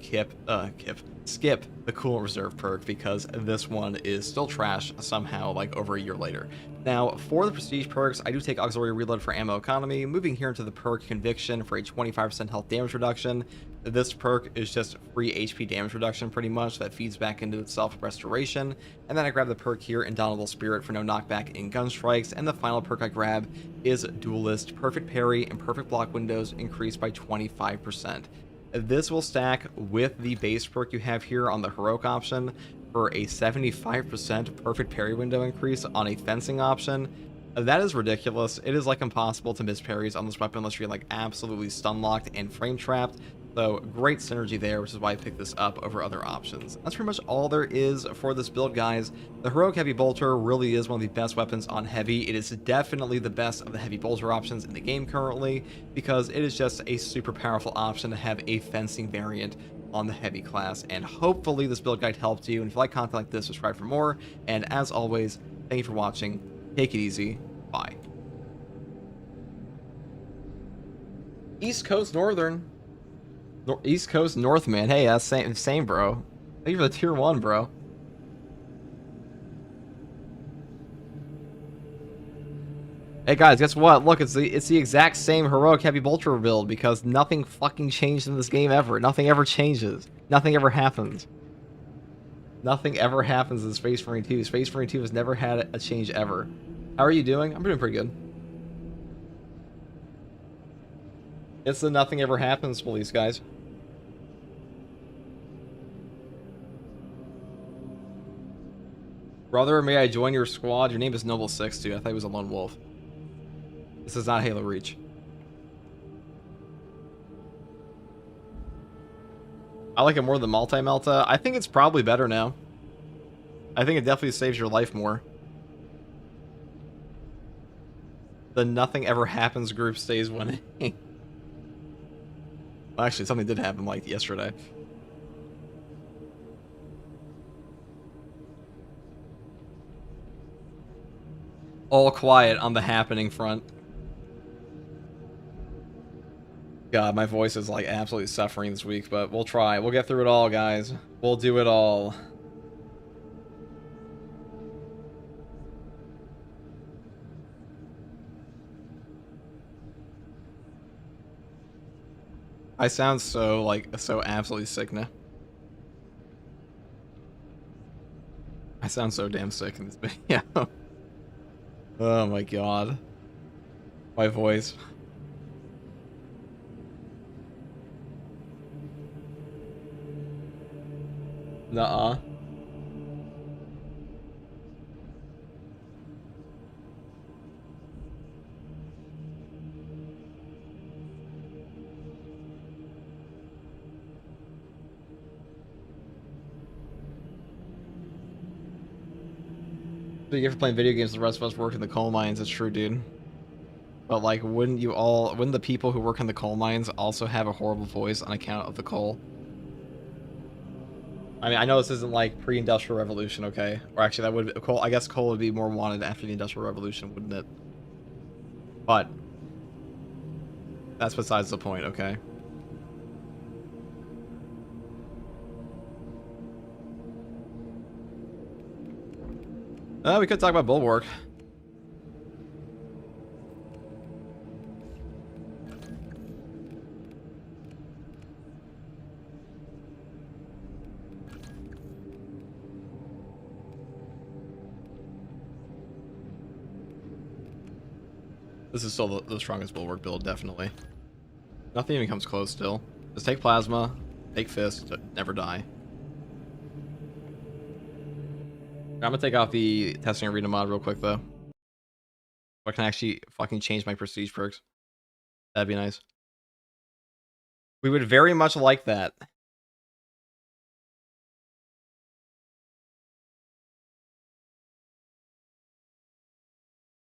skip the Cool Reserve perk, because this one is still trash somehow like over a year later. Now for the prestige perks, I do take Auxiliary Reload for ammo economy, moving here into the perk Conviction for a 25% health damage reduction. This perk is just free HP damage reduction pretty much that feeds back into itself restoration. And then I grab the perk here, Indomitable Spirit, for no knockback in gun strikes. And the final perk I grab is Duelist. Perfect parry and perfect block windows increased by 25%. This will stack with the base perk you have here on the heroic option for a 75% perfect parry window increase on a fencing option. That is ridiculous. It is like impossible to miss parries on this weapon unless you're like absolutely stun locked and frame trapped. So great synergy there, which is why I picked this up over other options. That's pretty much all there is for this build, guys. The Heroic Heavy Bolter really is one of the best weapons on Heavy. It is definitely the best of the Heavy Bolter options in the game currently, because it is just a super powerful option to have a fencing variant on the Heavy class. And hopefully this build guide helped you. And if you like content like this, subscribe for more. And as always, Thank you for watching. Take it easy. Bye. East Coast Northern. East Coast Northman. Hey, that's same, bro. Thank you for the tier 1, bro. Hey guys, guess what? Look, it's the exact same heroic heavy bolter build because nothing fucking changed in this game ever. Nothing ever changes. Nothing ever happens. Nothing ever happens in Space Marine 2. Space Marine 2 has never had a change ever. How are you doing? I'm doing pretty good. It's the nothing ever happens police, guys. Brother, may I join your squad? Your name is Noble 62. I thought he was a lone wolf. This is not Halo Reach. I like it more than Multi-Melta. I think it's probably better now. I think it definitely saves your life more. The nothing ever happens group stays winning. Well, actually, something did happen like yesterday. All quiet on the happening front. God, my voice is like absolutely suffering this week, but we'll try. We'll get through it all, guys. We'll do it all. I sound so, so absolutely sick now. I sound so damn sick in this video. Oh my god. My voice. Nuh-uh. So you ever playing video games, the rest of us work in the coal mines, it's true, dude. But like, wouldn't the people who work in the coal mines also have a horrible voice on account of the coal? I mean, I know this isn't like pre-industrial revolution, okay? Or actually, that would coal. I guess coal would be more wanted after the industrial revolution, wouldn't it? But that's besides the point, okay? We could talk about Bulwark. This is still the strongest Bulwark build, definitely. Nothing even comes close still. Just take Plasma, take Fist, never die. I'm gonna take off the testing arena mod real quick though. I can actually fucking change my prestige perks. That'd be nice. We would very much like that.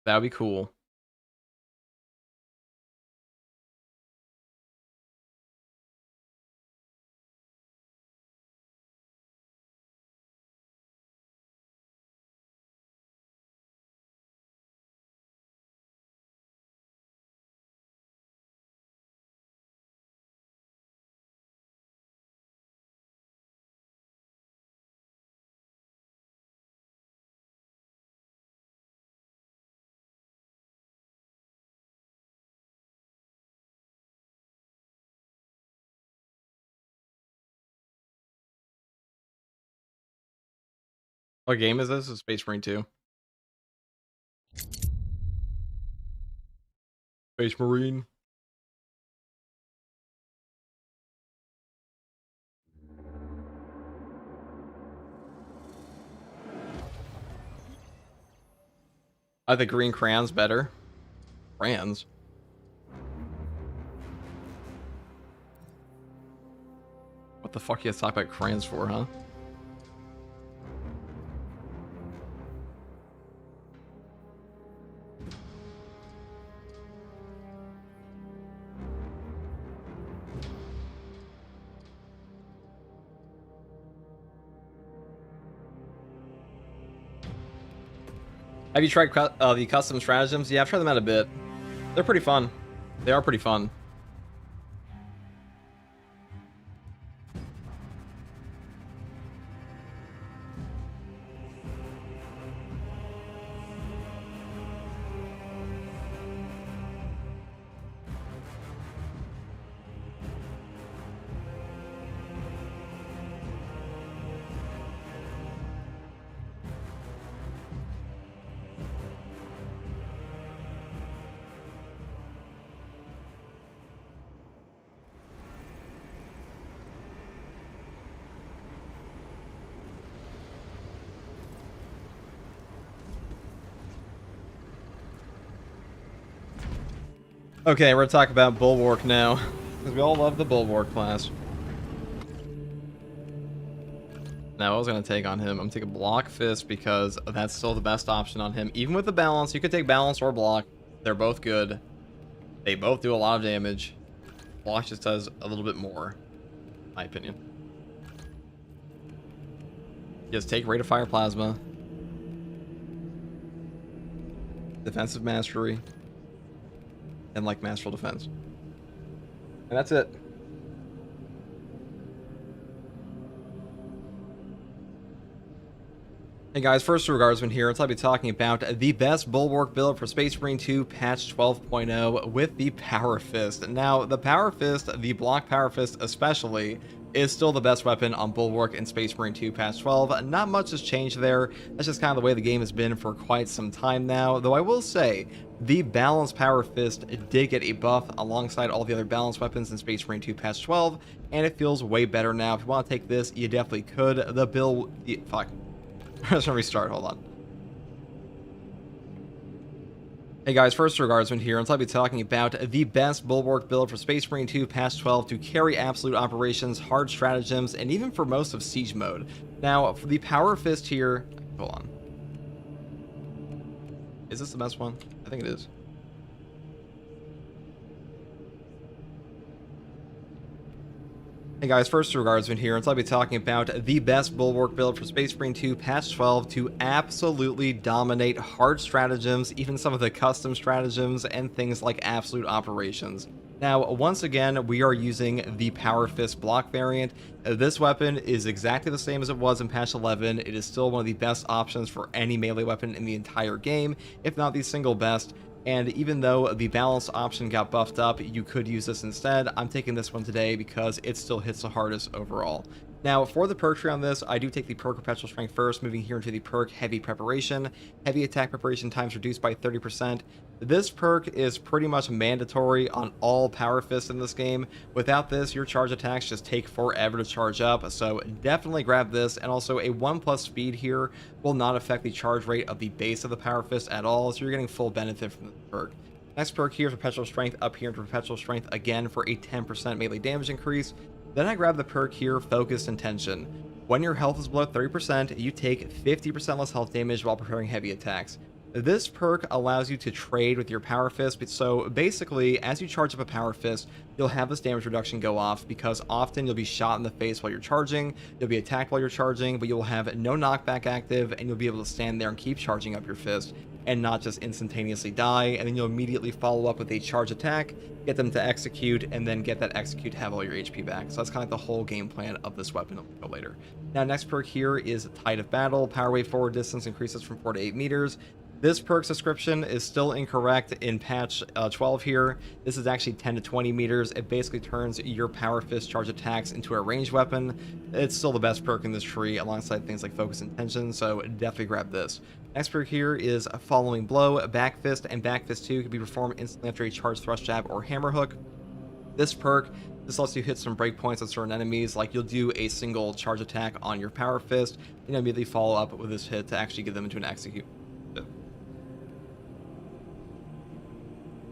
That would be cool. What game is this? It's Space Marine 2. Space Marine. Are the green crayons better? Crayons? What the fuck you guys talk about crayons for, huh? Have you tried the custom stratagems? Yeah, I've tried them out a bit. They're pretty fun. They are pretty fun. Okay, we're gonna talk about Bulwark now, because we all love the Bulwark class. Now, I was gonna take on him. I'm gonna take a block fist because that's still the best option on him. Even with the balance, you could take balance or block. They're both good. They both do a lot of damage. Block just does a little bit more, in my opinion. Just take rate of fire plasma. Defensive mastery. And like masterful defense. And that's it. Hey guys, first Guardsman here. I'll be talking about the best Bulwark build for Space Marine 2 patch 12.0 with the Power Fist. Now, the Power Fist, the block Power Fist especially, is still the best weapon on Bulwark in Space Marine 2 patch 12. Not much has changed there. That's just kind of the way the game has been for quite some time now. Though I will say, the balanced Power Fist did get a buff alongside all the other balanced weapons in Space Marine 2 patch 12, and it feels way better now. If you want to take this, you definitely could. The build... Fuck. Let's restart, hold on. Hey guys, first Guardsman here, and I'll be talking about the best Bulwark build for Space Marine 2 patch 12 to carry absolute operations, hard stratagems, and even for most of Siege mode. Now, for the Power Fist here... Hold on. Is this the best one? I think it is. Hey guys, first Guardsman here, and I'll be talking about the best Bulwark build for Space Marine 2 patch 12 to absolutely dominate hard stratagems, even some of the custom stratagems, and things like absolute operations. Now, once again, we are using the Power Fist block variant. This weapon is exactly the same as it was in patch 11. It is still one of the best options for any melee weapon in the entire game, if not the single best. And even though the balance option got buffed up, you could use this instead. I'm taking this one today because it still hits the hardest overall. Now, for the perk tree on this, I do take the perk Perpetual Strength first, moving here into the perk Heavy Preparation. Heavy attack preparation times reduced by 30%. This perk is pretty much mandatory on all Power Fists in this game. Without this, your charge attacks just take forever to charge up, so definitely grab this. And also, a 1+ speed here will not affect the charge rate of the base of the Power Fist at all, so you're getting full benefit from the perk. Next perk here is Perpetual Strength, up here into Perpetual Strength again for a 10% melee damage increase. Then I grab the perk here, Focused Intention. When your health is below 30%, you take 50% less health damage while preparing heavy attacks. This perk allows you to trade with your Power Fist, so basically, as you charge up a Power Fist, you'll have this damage reduction go off, because often you'll be shot in the face while you're charging, you'll be attacked while you're charging, but you'll have no knockback active, and you'll be able to stand there and keep charging up your fist, and not just instantaneously die, and then you'll immediately follow up with a charge attack, get them to execute, and then get that execute to have all your HP back. So that's kind of like the whole game plan of this weapon that we'll go later. Now, next perk here is Tide of Battle. Power wave forward distance increases from 4 to 8 meters. This perk's description is still incorrect in patch 12 here. This is actually 10 to 20 meters. It basically turns your Power Fist charge attacks into a ranged weapon. It's still the best perk in this tree alongside things like Focus Intention, so definitely grab this. Next perk here is Following Blow. Back Fist and Back Fist 2 can be performed instantly after a charge thrust jab or hammer hook. This perk, this lets you hit some breakpoints on certain enemies, like you'll do a single charge attack on your Power Fist, and immediately follow up with this hit to actually get them into an execute.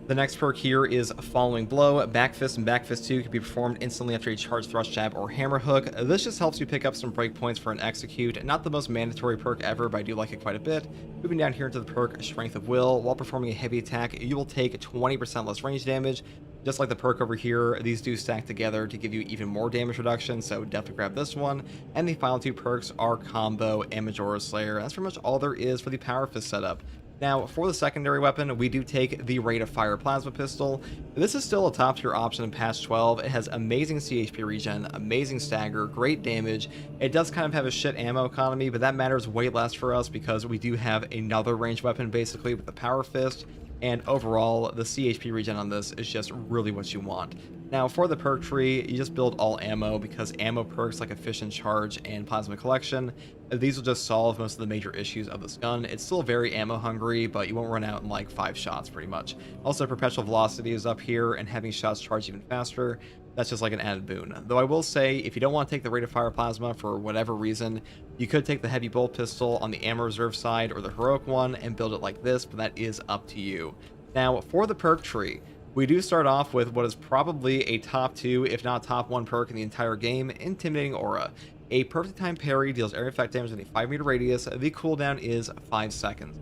The next perk here is Following Blow. Back Fist and Back Fist 2 can be performed instantly after a charge thrust jab or hammer hook. This just helps you pick up some breakpoints for an execute. Not the most mandatory perk ever, but I do like it quite a bit. Moving down here into the perk Strength of Will. While performing a heavy attack, you will take 20% less range damage. Just like the perk over here, these do stack together to give you even more damage reduction, so definitely grab this one. And the final two perks are Combo and Majora's Slayer. That's pretty much all there is for the Power Fist setup. Now, for the secondary weapon, we do take the rate of fire plasma pistol. This is still a top tier option in patch 12. It has amazing CHP regen, amazing stagger, great damage. It does kind of have a shit ammo economy, but that matters way less for us because we do have another ranged weapon basically with the power fist. And overall, the CHP regen on this is just really what you want. Now, for the perk tree, you just build all ammo because ammo perks like efficient charge and plasma collection, these will just solve most of the major issues of this gun. It's still very ammo hungry, but you won't run out in like 5 shots pretty much. Also, perpetual velocity is up here, and having shots charge even faster, that's just like an added boon. Though I will say, if you don't want to take the rate of fire plasma for whatever reason, you could take the heavy bolt pistol on the ammo reserve side or the heroic one and build it like this, but that is up to you. Now, for the perk tree, we do start off with what is probably a top 2, if not top 1 perk in the entire game, Intimidating Aura. A perfect time parry deals area effect damage in a 5-meter radius. The cooldown is 5 seconds.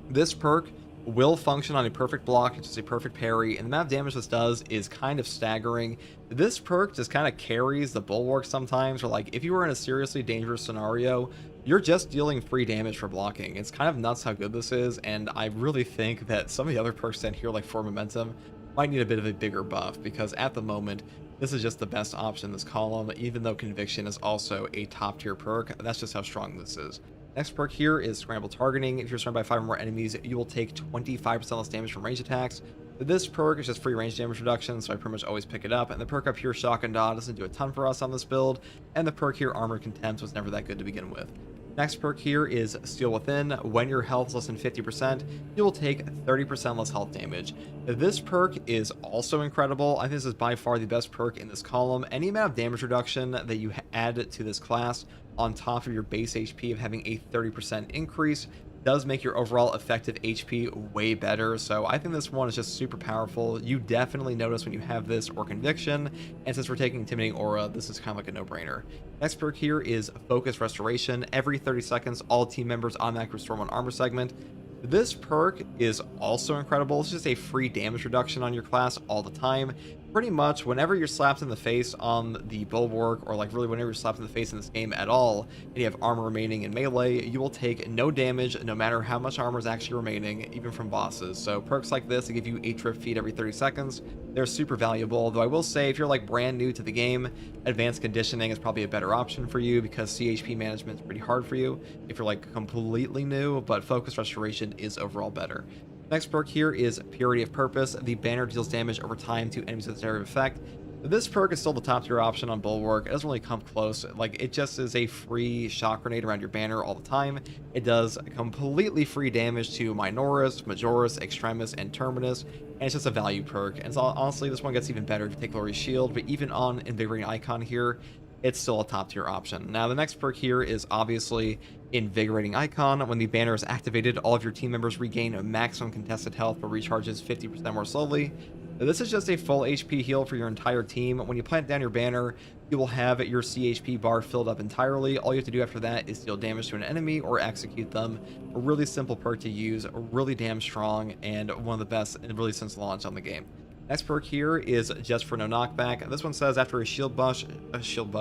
This perk will function on a perfect block, it's just a perfect parry, and the amount of damage this does is kind of staggering. This perk just kind of carries the bulwark sometimes, or like if you were in a seriously dangerous scenario, you're just dealing free damage for blocking. It's kind of nuts how good this is, and I really think that some of the other perks in here, like for momentum, might need a bit of a bigger buff, because at the moment, this is just the best option in this column, even though Conviction is also a top tier perk. That's just how strong this is. Next perk here is Scramble Targeting. If you're surrounded by 5 or more enemies, you will take 25% less damage from range attacks. This perk is just free range damage reduction, so I pretty much always pick it up. And the perk up here, Shock and Dodge, doesn't do a ton for us on this build. And the perk here, Armored Contempt, was never that good to begin with. Next perk here is Steel Within. When your health is less than 50%, you will take 30% less health damage. This perk is also incredible. I think this is by far the best perk in this column. Any amount of damage reduction that you add to this class on top of your base HP of having a 30% increase does make your overall effective HP way better. So I think this one is just super powerful. You definitely notice when you have this or Conviction, and since we're taking Intimidating Aura, this is kind of like a no-brainer. Next perk here is Focus Restoration. Every 30 seconds, all team members automatically restore 1 armor segment. This perk is also incredible. It's just a free damage reduction on your class all the time. Pretty much whenever you're slapped in the face on the bulwark, or like really whenever you're slapped in the face in this game at all, and you have armor remaining in melee, you will take no damage no matter how much armor is actually remaining, even from bosses. So perks like this that give you 8 drift feet every 30 seconds, they're super valuable. Though I will say, if you're like brand new to the game, Advanced Conditioning is probably a better option for you because CHP management is pretty hard for you if you're like completely new, but Focus Restoration is overall better. Next perk here is Purity of Purpose. The banner deals damage over time to enemies with its area of effect. This perk is still the top tier option on Bulwark. It doesn't really come close. Like, it just is a free shock grenade around your banner all the time. It does completely free damage to Minoris, Majoris, Extremis, and Terminus, and it's just a value perk. And so honestly, this one gets even better if you take Glory's Shield, but even on Invigorating Icon here, it's still a top tier option. Now, the next perk here is obviously Invigorating Icon. When the banner is activated, all of your team members regain a maximum contested health but recharges 50% more slowly. This is just a full HP heal for your entire team. When you plant down your banner, you will have your CHP bar filled up entirely. All you have to do after that is deal damage to an enemy or execute them. A really simple perk to use, really damn strong, and one of the best really since launch on the game. Next perk here is Just for No Knockback. This one says after a Shield Bash, Shield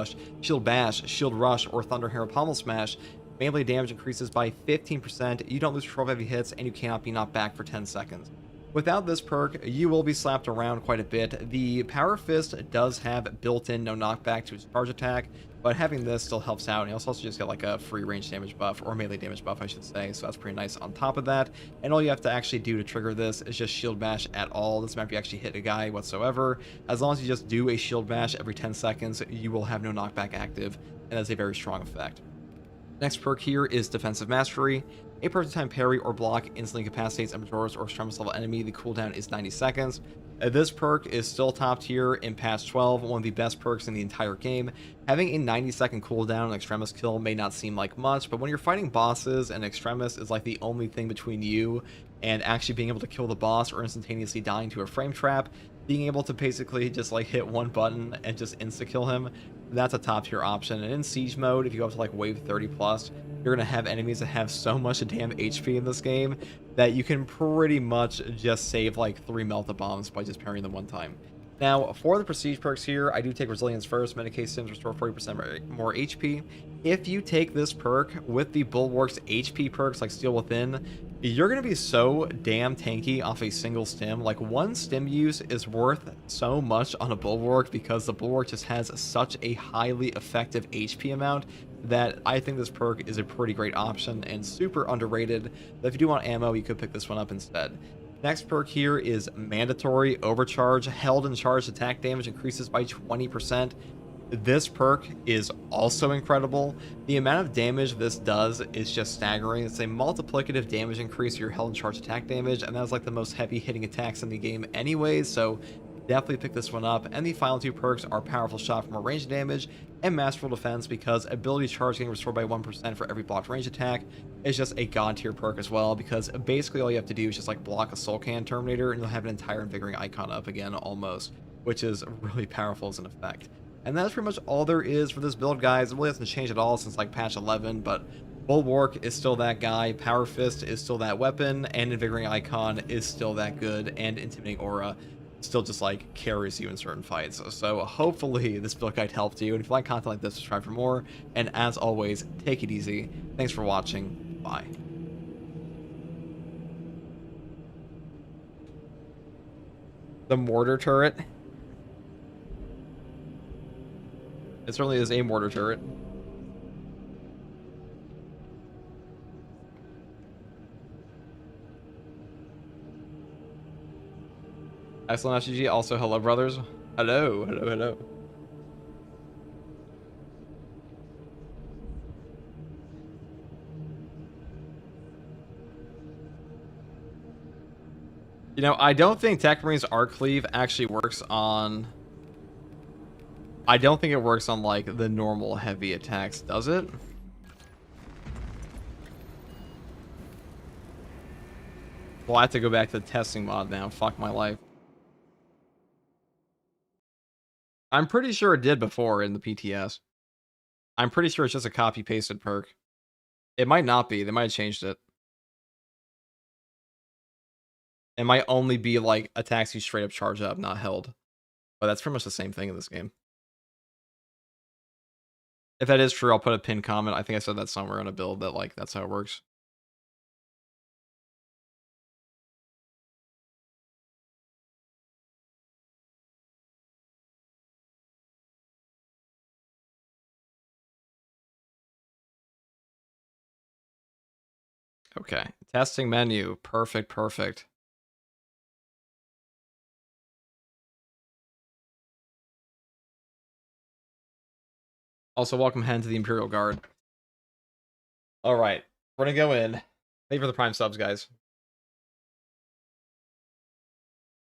Rush, or Thunder Harrow Pommel Smash, melee damage increases by 15%, you don't lose control of heavy hits, and you cannot be knocked back for 10 seconds. Without this perk, you will be slapped around quite a bit. The Power Fist does have built-in no knockback to its charge attack, but having this still helps out, and you also just get like a free range damage buff, or melee damage buff I should say, so that's pretty nice on top of that. And all you have to actually do to trigger this is just Shield Bash at all. This might be actually hit a guy whatsoever. As long as you just do a Shield Bash every 10 seconds, you will have no knockback active, and that's a very strong effect. Next perk here is Defensive Mastery. A perfect time parry or block instantly incapacitates a Majoris or Extremis level enemy. The cooldown is 90 seconds. This perk is still top tier in patch 12, one of the best perks in the entire game. Having a 90-second cooldown on Extremis kill may not seem like much, but when you're fighting bosses and Extremis is like the only thing between you and actually being able to kill the boss or instantaneously dying to a frame trap, being able to basically just like hit one button and just insta-kill him, that's a top tier option. And in siege mode, if you go up to like wave 30 plus, you're gonna have enemies that have so much damn HP in this game that you can pretty much just save like 3 melta bombs by just parrying them one time. Now, for the prestige perks here, I do take Resilience first. Medicate Sims restore 40% more HP. If you take this perk with the Bulwark's HP perks like Steel Within, You're going to be so damn tanky off a single stim. Like, one stim use is worth so much on a bulwark because the bulwark just has such a highly effective HP amount that I think this perk is a pretty great option and super underrated. But if you do want ammo, you could pick this one up instead. Next perk here is Mandatory Overcharge. Held and charged attack damage increases by 20%. This perk is also incredible. The amount of damage this does is just staggering. It's a multiplicative damage increase to your held and charge attack damage, and that's like the most heavy hitting attacks in the game anyways, so definitely pick this one up. And the final two perks are Powerful Shot for more range damage and Masterful Defense, because ability charge getting restored by 1% for every blocked range attack is just a god tier perk as well, because basically all you have to do is just like block a Soul Can Terminator and you'll have an entire invigorating icon up again almost, which is really powerful as an effect. And that's pretty much all there is for this build, guys. It really hasn't changed at all since like patch 11, but Bulwark is still that guy, Power Fist is still that weapon, and Invigorating Icon is still that good, and Intimidating Aura still just like carries you in certain fights. So hopefully this build guide helped you, and if you like content like this, subscribe for more, and as always, take it easy. Thanks for watching. Bye. The mortar turret. It certainly is a mortar turret. Excellent SGG. Also, hello, brothers. Hello, hello, hello. You know, I don't think Techmarine's Arc Cleave actually works on... I don't think it works on, like, the normal heavy attacks, does it? Well, I have to go back to the testing mod now. Fuck my life. I'm pretty sure it did before in the PTS. I'm pretty sure it's just a copy-pasted perk. It might not be. They might have changed it. It might only be, like, attacks you straight up charge up, not held. But that's pretty much the same thing in this game. If that is true, I'll put a pinned comment. I think I said that somewhere on a build that, like, that's how it works. Okay. Testing menu. Perfect, perfect. Also, welcome Hen to the Imperial Guard. Alright. We're gonna go in. Thank you for the Prime subs, guys.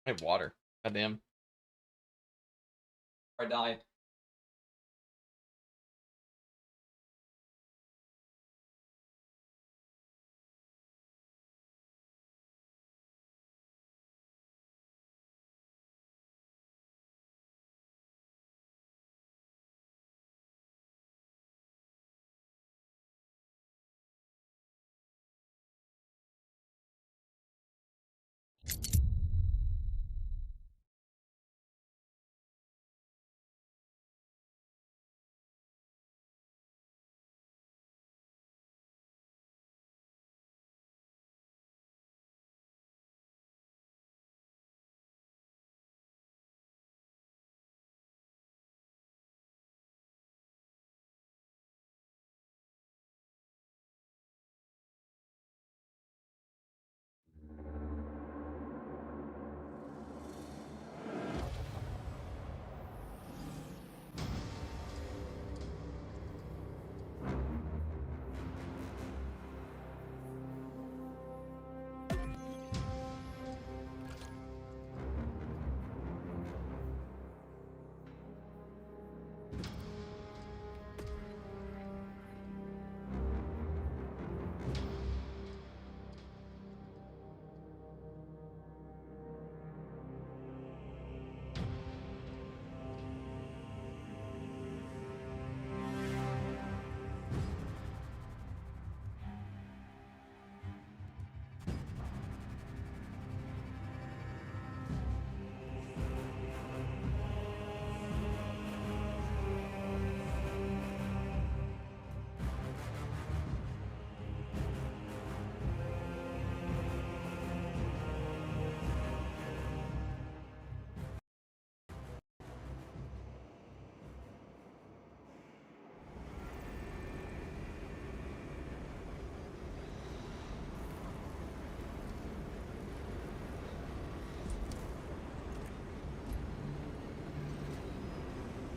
I have water. Goddamn. I died.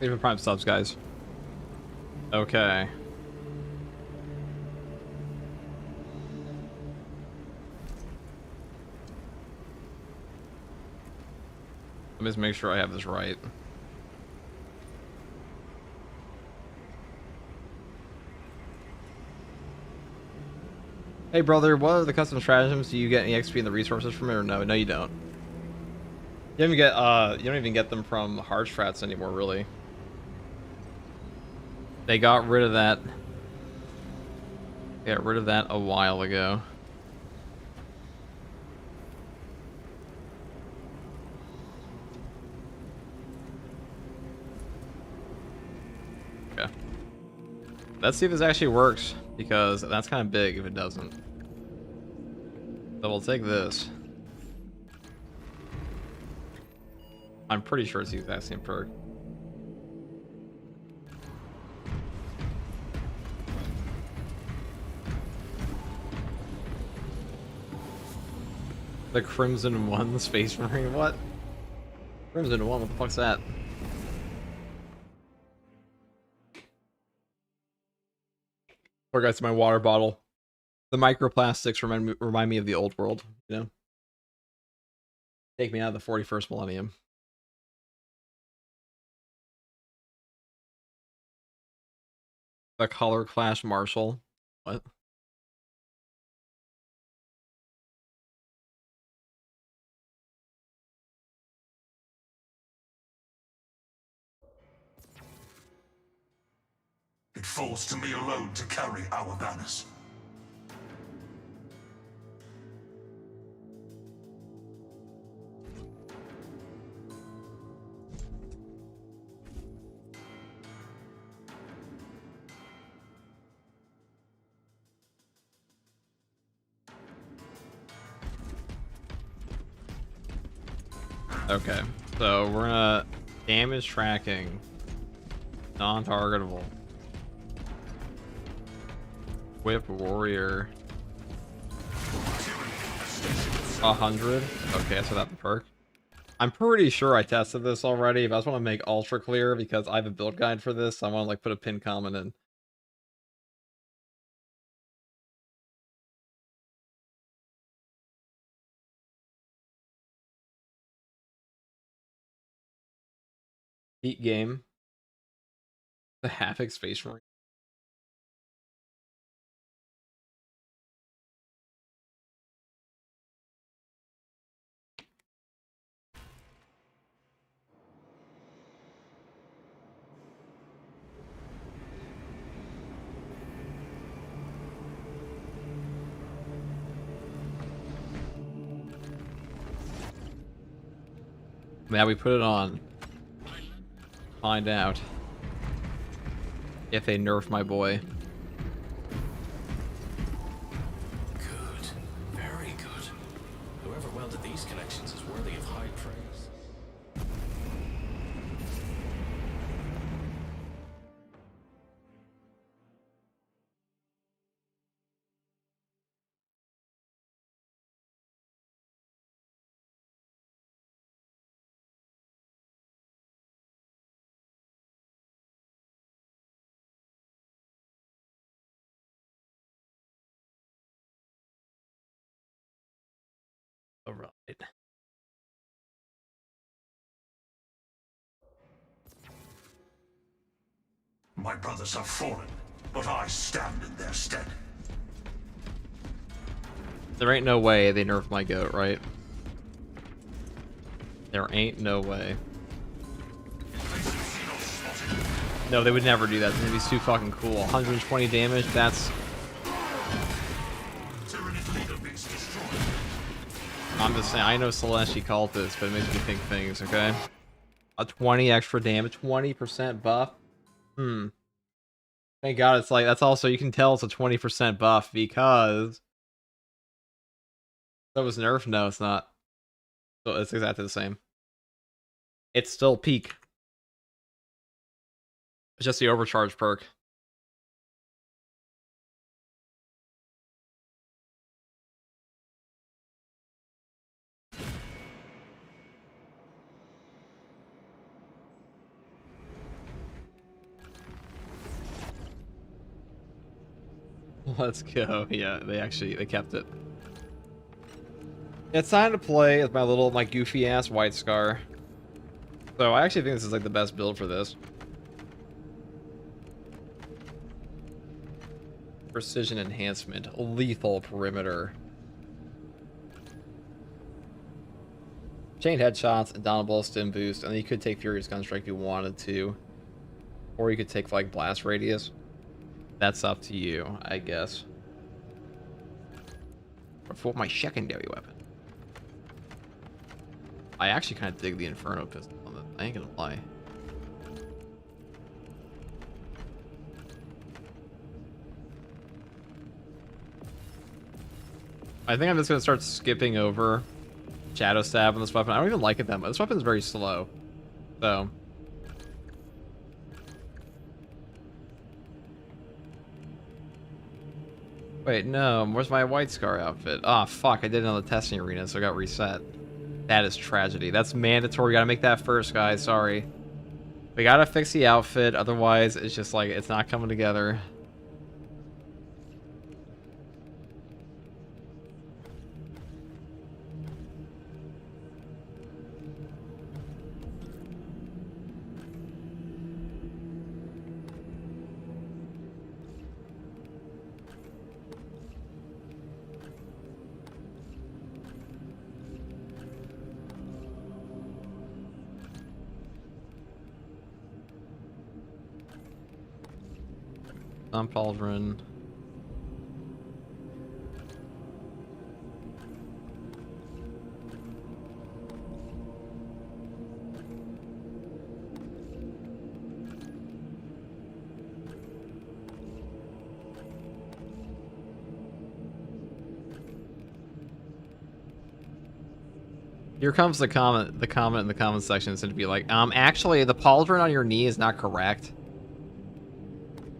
Thank you for Prime subs, guys. Okay. Let me just make sure I have this right. Hey brother, what are the custom stratagems? Do you get any XP in the resources from it or no? No, you don't. You don't even get you don't even get them from hard strats anymore, really. They got rid of that. They got rid of that a while ago. Okay. Let's see if this actually works, because that's kind of big if it doesn't. So we'll take this. I'm pretty sure it's the exact same perk. The Crimson One Space Marine, what? Crimson One, what the fuck's that? Or guys, my water bottle. The microplastics remind me of the old world, you know? Take me out of the 41st millennium. The Color Clash Marshal. What? It falls to me alone to carry our banners. Okay, so we're gonna damage tracking, non-targetable, whip warrior, 100. Okay, so that's the perk. I'm pretty sure I tested this already, but I just want to make ultra clear because I have a build guide for this. So I want to like put a pin comment in. Heat game. The Havoc Space Marine. Now we put it on. Find out if they nerf my boy. Good. Very good. Whoever welded these connections is worthy of high praise. All right. My brothers have fallen, but I stand in their stead. There ain't no way they nerf my goat, right? There ain't no way. No, they would never do that. It'd be too fucking cool. 120 damage, that's... I'm just saying, I know Celesti called this, but it makes me think things, okay? A 20 extra damage, 20% buff? Thank God it's like, that's also, you can tell it's a 20% buff because... That was nerfed? No, it's not. So it's exactly the same. It's still peak. It's just the overcharge perk. Let's go. Yeah, they kept it. It's time to play with my goofy ass White Scar. So I actually think this is like the best build for this. Precision enhancement, lethal perimeter. Chained headshots, indomitable stim boost, and then you could take Furious Gunstrike if you wanted to. Or you could take like blast radius. That's up to you, I guess. Or for my secondary weapon. I actually kind of dig the Inferno pistol on this. I ain't gonna lie. I think I'm just gonna start skipping over Shadow Stab on this weapon. I don't even like it that much. This weapon's very slow. So. Wait, no. Where's my White Scar outfit? Ah, oh, fuck. I did it on the testing arena, so I got reset. That is tragedy. That's mandatory. Gotta make that first, guys. Sorry. We gotta fix the outfit. Otherwise, it's just like, it's not coming together. Pauldron. Here comes the comment. The comment in the comment section is going to be like, actually, the pauldron on your knee is not correct.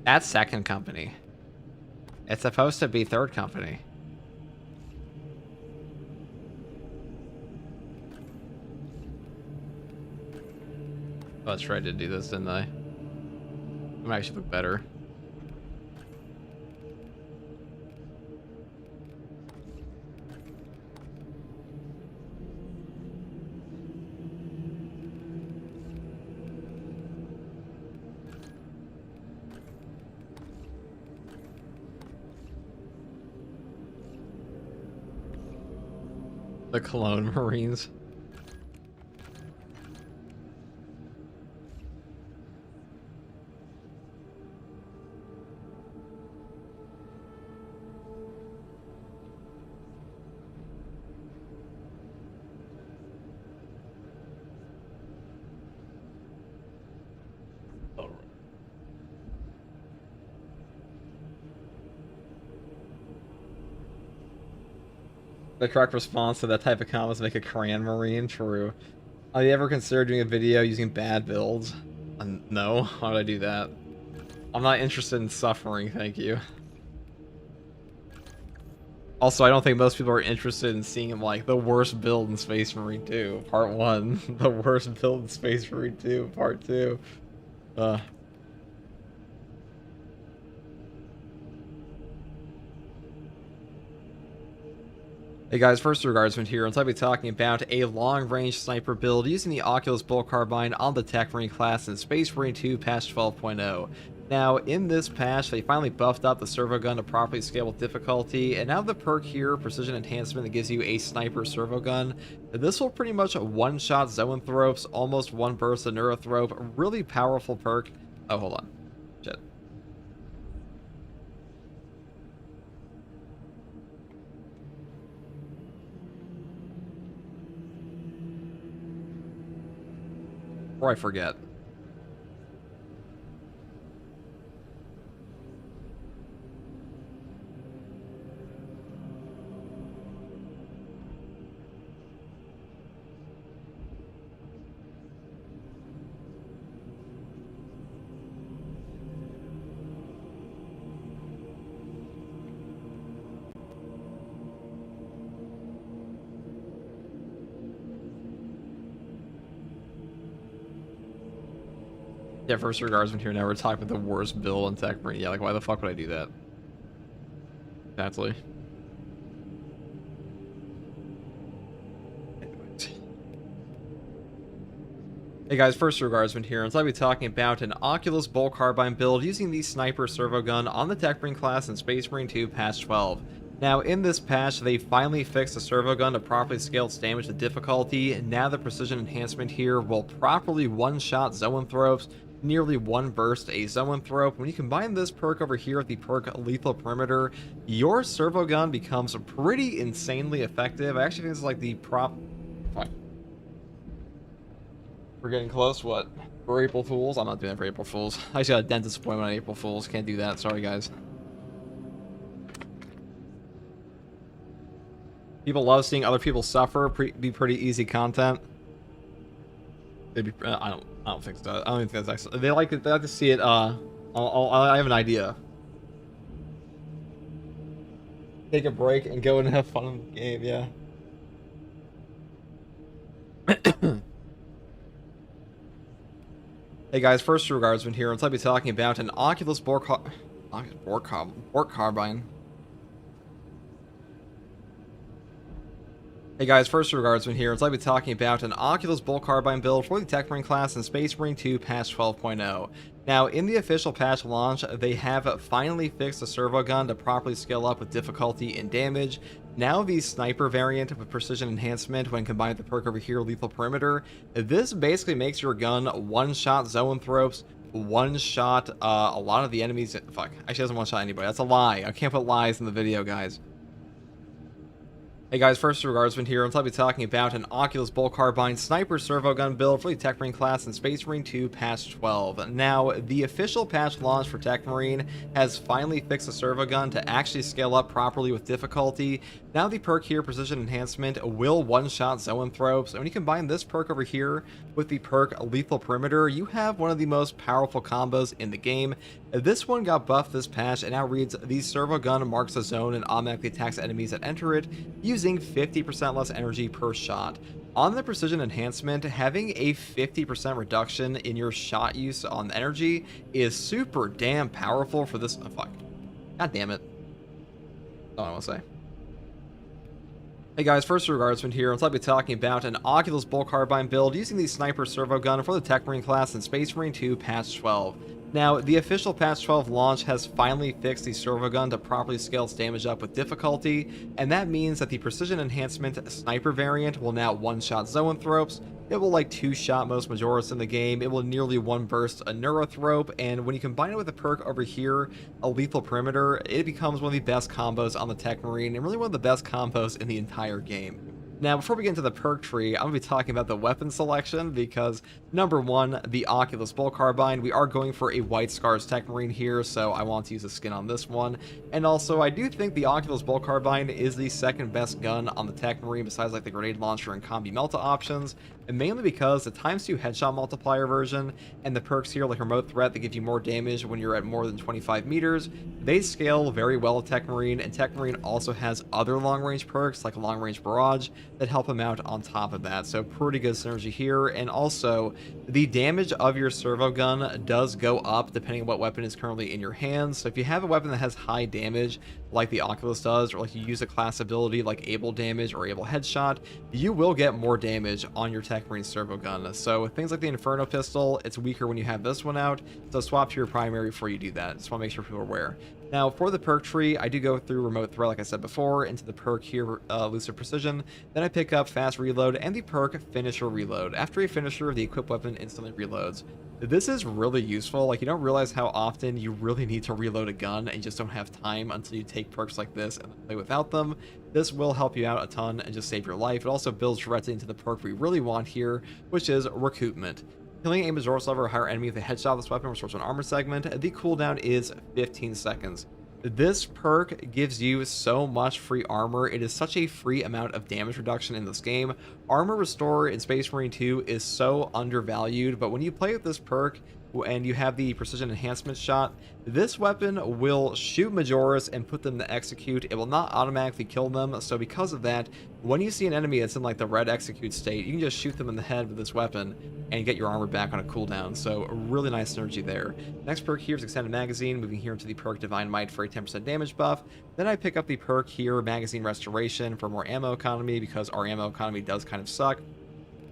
That's second company. It's supposed to be third company. Oh, I tried to do this, didn't I? It might actually look better. The Cologne Marines. The correct response to that type of comment is make a Cran Marine. True. Have you ever considered doing a video using bad builds? No. Why would I do that? I'm not interested in suffering, thank you. Also, I don't think most people are interested in seeing like the worst build in Space Marine 2, Part 1. The worst build in Space Marine 2, Part 2. Hey guys, first regardsman here, and I'll be talking about a long-range sniper build using the Oculus Bolt Carbine on the Techmarine class in Space Marine 2 patch 12.0. Now, in this patch, they finally buffed up the servo gun to properly scale with difficulty, and now the perk here, Precision Enhancement, that gives you a sniper servo gun. This will pretty much one-shot zoanthropes, almost one burst of neurothrope, really powerful perk. Oh, hold on. Shit. Before I forget. Yeah, first regardsman here. Now we're talking about the worst build in Techmarine. Yeah, like why the fuck would I do that? Exactly. Hey guys, first Guardsman here, and so I'll be talking about an Oculus Bolt Carbine build using the Sniper Servo Gun on the Techmarine class in Space Marine 2 Patch 12. Now, in this patch, they finally fixed the servo gun to properly scale its damage to difficulty. Now the precision enhancement here will properly one-shot zoanthropes, nearly one burst a zoanthrope. When you combine this perk over here with the perk Lethal Perimeter, your servo gun becomes pretty insanely effective. I actually think this is like the Fuck. We're getting close, what? For April Fools? I'm not doing that for April Fools. I just got a dentist appointment on April Fools. Can't do that. Sorry, guys. People love seeing other people suffer. Be pretty easy content. I don't think so. I don't think that's actually. They like to see it. I have an idea. Take a break and go and have fun in the game. Yeah. Hey guys, first Guardsman here, and I'll be talking about an Oculus Bolt Carbine. Hey guys, first Guardsman here, and I'll be talking about an Oculus Bolt Carbine build for the Techmarine class in Space Marine 2 Patch 12.0. Now, in the official patch launch, they have finally fixed the servo gun to properly scale up with difficulty and damage. Now the sniper variant with precision enhancement, when combined with the perk over here, Lethal Perimeter, this basically makes your gun one-shot zoanthropes, one-shot a lot of the enemies. Fuck, actually doesn't one-shot anybody. That's a lie. I can't put lies in the video, guys. Hey guys, first Guardsman here, and I'll be talking about an Oculus Bolt Carbine Sniper Servo Gun build for the Techmarine class in Space Marine 2 Patch 12. Now, the official patch launch for Techmarine has finally fixed the servo gun to actually scale up properly with difficulty. Now the perk here, Precision Enhancement, will one-shot zoanthropes, and when you combine this perk over here with the perk Lethal Perimeter, you have one of the most powerful combos in the game. This one got buffed this patch and now reads, the servo gun marks a zone and automatically attacks enemies that enter it, using 50% less energy per shot. On the precision enhancement, having a 50% reduction in your shot use on energy is super damn powerful for this. Oh, fuck. God damn it. That's all I want to say. Hey guys, first Guardsman here, and I'll be talking about an Oculus Bolt Carbine build using the Sniper Servo Gun for the Techmarine class in Space Marine 2 Patch 12. Now, the official Patch 12 launch has finally fixed the servo gun to properly scale its damage up with difficulty, and that means that the Precision Enhancement Sniper variant will now one-shot zoanthropes. It will like two-shot most Majoris in the game. It will nearly one-burst a Neurothrope, and when you combine it with a perk over here, a Lethal Perimeter, it becomes one of the best combos on the Techmarine, and really one of the best combos in the entire game. Now, before we get into the perk tree, I'm going to be talking about the weapon selection because, number one, the Oculus Bolt Carbine, we are going for a White Scars Techmarine here, so I want to use a skin on this one. And also, I do think the Oculus Bolt Carbine is the second best gun on the Techmarine besides like the Grenade Launcher and Combi Melta options, and mainly because the ×2 headshot multiplier version and the perks here like Remote Threat that give you more damage when you're at more than 25 meters, they scale very well with Techmarine, and Techmarine also has other long-range perks like Long Range Barrage that help him out on top of that, so pretty good synergy here. And also, the damage of your servo gun does go up depending on what weapon is currently in your hands. So if you have a weapon that has high damage like the Oculus does, or like you use a class ability like Able Damage or Able Headshot, you will get more damage on your Techmarine servo gun. So things like the Inferno Pistol, it's weaker when you have this one out, so swap to your primary before you do that. Just want to make sure people are aware. Now, for the perk tree, I do go through Remote Threat, like I said before, into the perk here, Elusive Precision. Then I pick up Fast Reload and the perk Finisher Reload. After a finisher, the equipped weapon instantly reloads. This is really useful. Like, you don't realize how often you really need to reload a gun and you just don't have time until you take perks like this and play without them. This will help you out a ton and just save your life. It also builds directly into the perk we really want here, which is Recoupment. Killing a Majoris level or higher enemy with a headshot of this weapon restores an armor segment. The cooldown is 15 seconds. This perk gives you so much free armor. It is such a free amount of damage reduction in this game. Armor Restore in Space Marine 2 is so undervalued, but when you play with this perk, and you have the precision enhancement shot, this weapon will shoot Majoras and put them to execute. It will not automatically kill them, so because of that, when you see an enemy that's in like the red execute state, you can just shoot them in the head with this weapon and get your armor back on a cooldown. So a really nice synergy there. Next perk here is extended magazine. Moving here into the perk Divine Might for a 10% damage buff. Then I pick up the perk here, magazine restoration, for more ammo economy, because our ammo economy does kind of suck.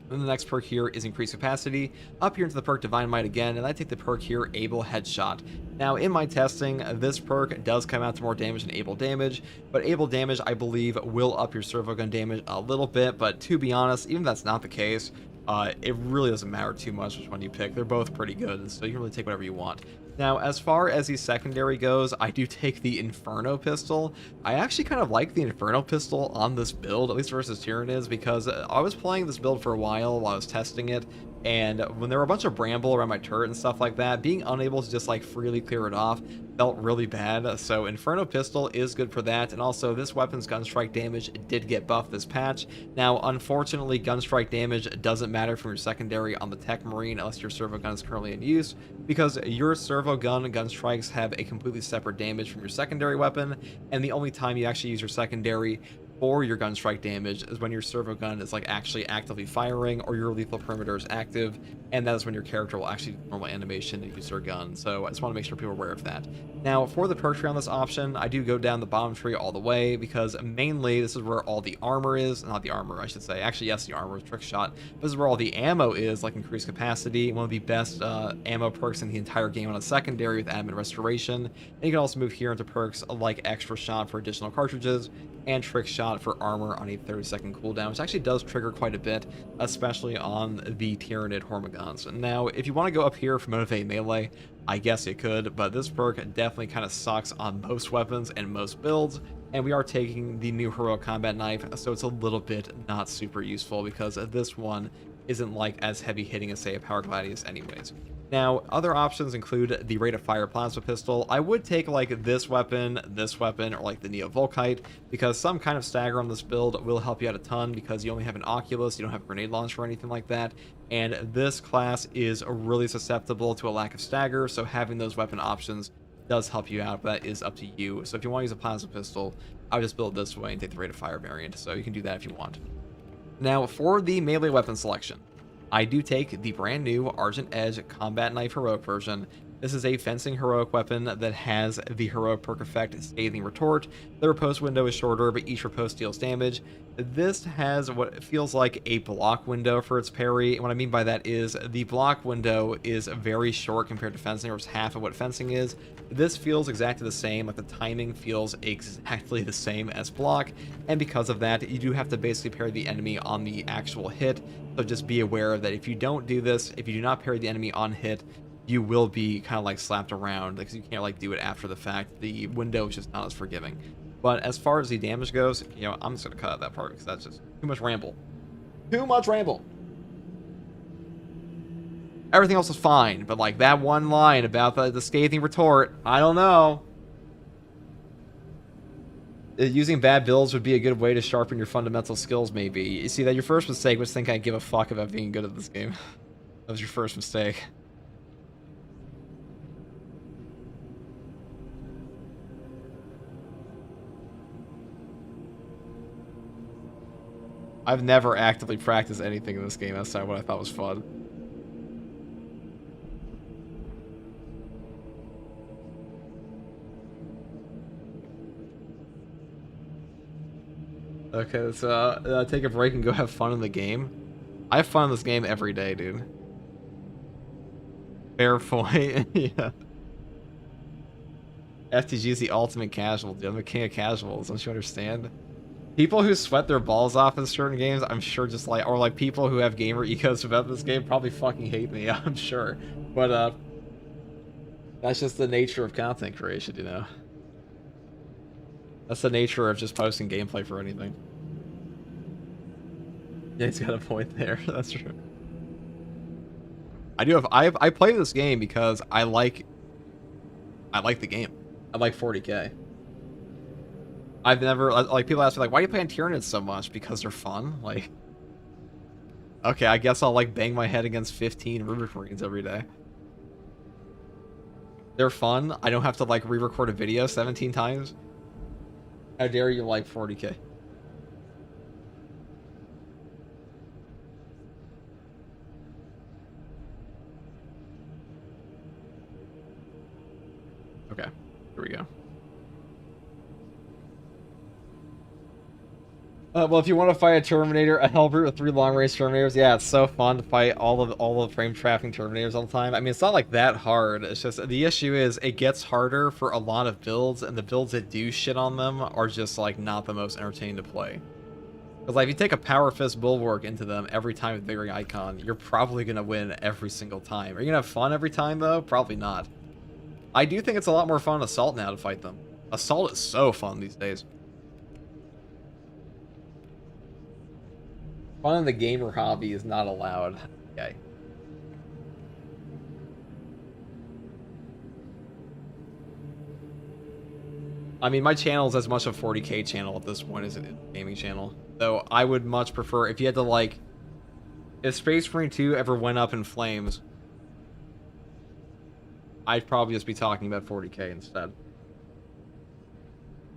Then the next perk here is increased capacity. Up here into the perk Divine Might again, and I take the perk here, Able Headshot. Now, in my testing, this perk does come out to more damage than Able Damage, but Able Damage, I believe, will up your servo gun damage a little bit, but to be honest, even if that's not the case, it really doesn't matter too much which one you pick. They're both pretty good, so you can really take whatever you want. Now, as far as the secondary goes, I do take the Inferno pistol. I actually kind of like the Inferno pistol on this build, at least versus Tyranids, because I was playing this build for a while I was testing it, and when there were a bunch of bramble around my turret and stuff like that, being unable to just like freely clear it off felt really bad. So Inferno pistol is good for that, and also this weapon's gunstrike damage did get buffed this patch. Now, unfortunately, gunstrike damage doesn't matter from your secondary on the Techmarine unless your servo gun is currently in use, because your servo gun strikes have a completely separate damage from your secondary weapon, and the only time you actually use your secondary for your gun strike damage is when your servo gun is like actually actively firing, or your lethal perimeter is active, and that is when your character will actually do normal animation and use their gun. So I just want to make sure people are aware of that. Now, for the perk tree on this option, I do go down the bottom tree all the way, because mainly this is where all the armor is. Not the armor, I should say. Actually, yes, the armor, trick shot. This is where all the ammo is, like increased capacity. One of the best ammo perks in the entire game on a secondary with admin restoration. And you can also move here into perks like extra shot for additional cartridges, and trick shot for armor on a 30-second cooldown, which actually does trigger quite a bit, especially on the Tyranid Hormigons. Now, if you want to go up here for motivate melee, I guess you could, but this perk definitely kind of sucks on most weapons and most builds, and we are taking the new heroic combat knife, so it's a little bit not super useful, because this one isn't like as heavy hitting as say a Power Gladius anyways. Now, other options include the rate of fire plasma pistol. I would take like this weapon, or like the Neo Volkite, because some kind of stagger on this build will help you out a ton, because you only have an Oculus, you don't have a grenade launcher or anything like that, and this class is really susceptible to a lack of stagger, so having those weapon options does help you out, but that is up to you. So if you want to use a plasma pistol, I would just build this way and take the rate of fire variant, so you can do that if you want. Now, for the melee weapon selection, I do take the brand new Argent Edge Combat Knife Heroic version. This is a fencing heroic weapon that has the heroic perk effect Scathing Retort. The riposte window is shorter, but each riposte deals damage. This has what feels like a block window for its parry, and what I mean by that is the block window is very short compared to fencing, or it's half of what fencing is. This feels exactly the same, like the timing feels exactly the same as block, and because of that, you do have to basically parry the enemy on the actual hit. So just be aware that if you don't do this, if you do not parry the enemy on hit, you will be kind of like slapped around, because you can't like do it after the fact. The window is just not as forgiving. But as far as the damage goes, you know, I'm just gonna cut out that part because that's just too much ramble. Too much ramble. Everything else is fine, but like that one line about the scathing retort, I don't know. Using bad builds would be a good way to sharpen your fundamental skills, maybe. You see, that your first mistake was think I give a fuck about being good at this game. That was your first mistake. I've never actively practiced anything in this game outside what I thought was fun. Okay, let's take a break and go have fun in the game. I have fun in this game every day, dude. Fair point. Yeah. FTG is the ultimate casual, dude. I'm the king of casuals, don't you understand? People who sweat their balls off in certain games, I'm sure just like, or like people who have gamer egos about this game probably fucking hate me, I'm sure. But, that's just the nature of content creation, you know? That's the nature of just posting gameplay for anything. Yeah, he's got a point there. That's true. I play this game because I like the game. I like 40k. I've never, like, people ask me like, why do you play on Tyranids so much? Because they're fun. Like, okay, I guess I'll like bang my head against 15 Rubric Marines every day. They're fun. I don't have to like re-record a video 17 times. How dare you like 40k? Okay, here we go. Well, if you want to fight a Terminator, a Hellbrute with 3 long-range Terminators, yeah, it's so fun to fight all the frame-trapping Terminators all the time. I mean, it's not like that hard. It's just the issue is it gets harder for a lot of builds, and the builds that do shit on them are just like not the most entertaining to play. Because like if you take a Power Fist Bulwark into them every time with Vigor Icon, you're probably gonna win every single time. Are you gonna have fun every time though? Probably not. I do think it's a lot more fun Assault now to fight them. Assault is so fun these days. Fun in the gamer hobby is not allowed. Okay. I mean, my channel is as much a 40k channel at this point as a gaming channel. Though I would much prefer, if you had to like, if Space Marine 2 ever went up in flames, I'd probably just be talking about 40k instead.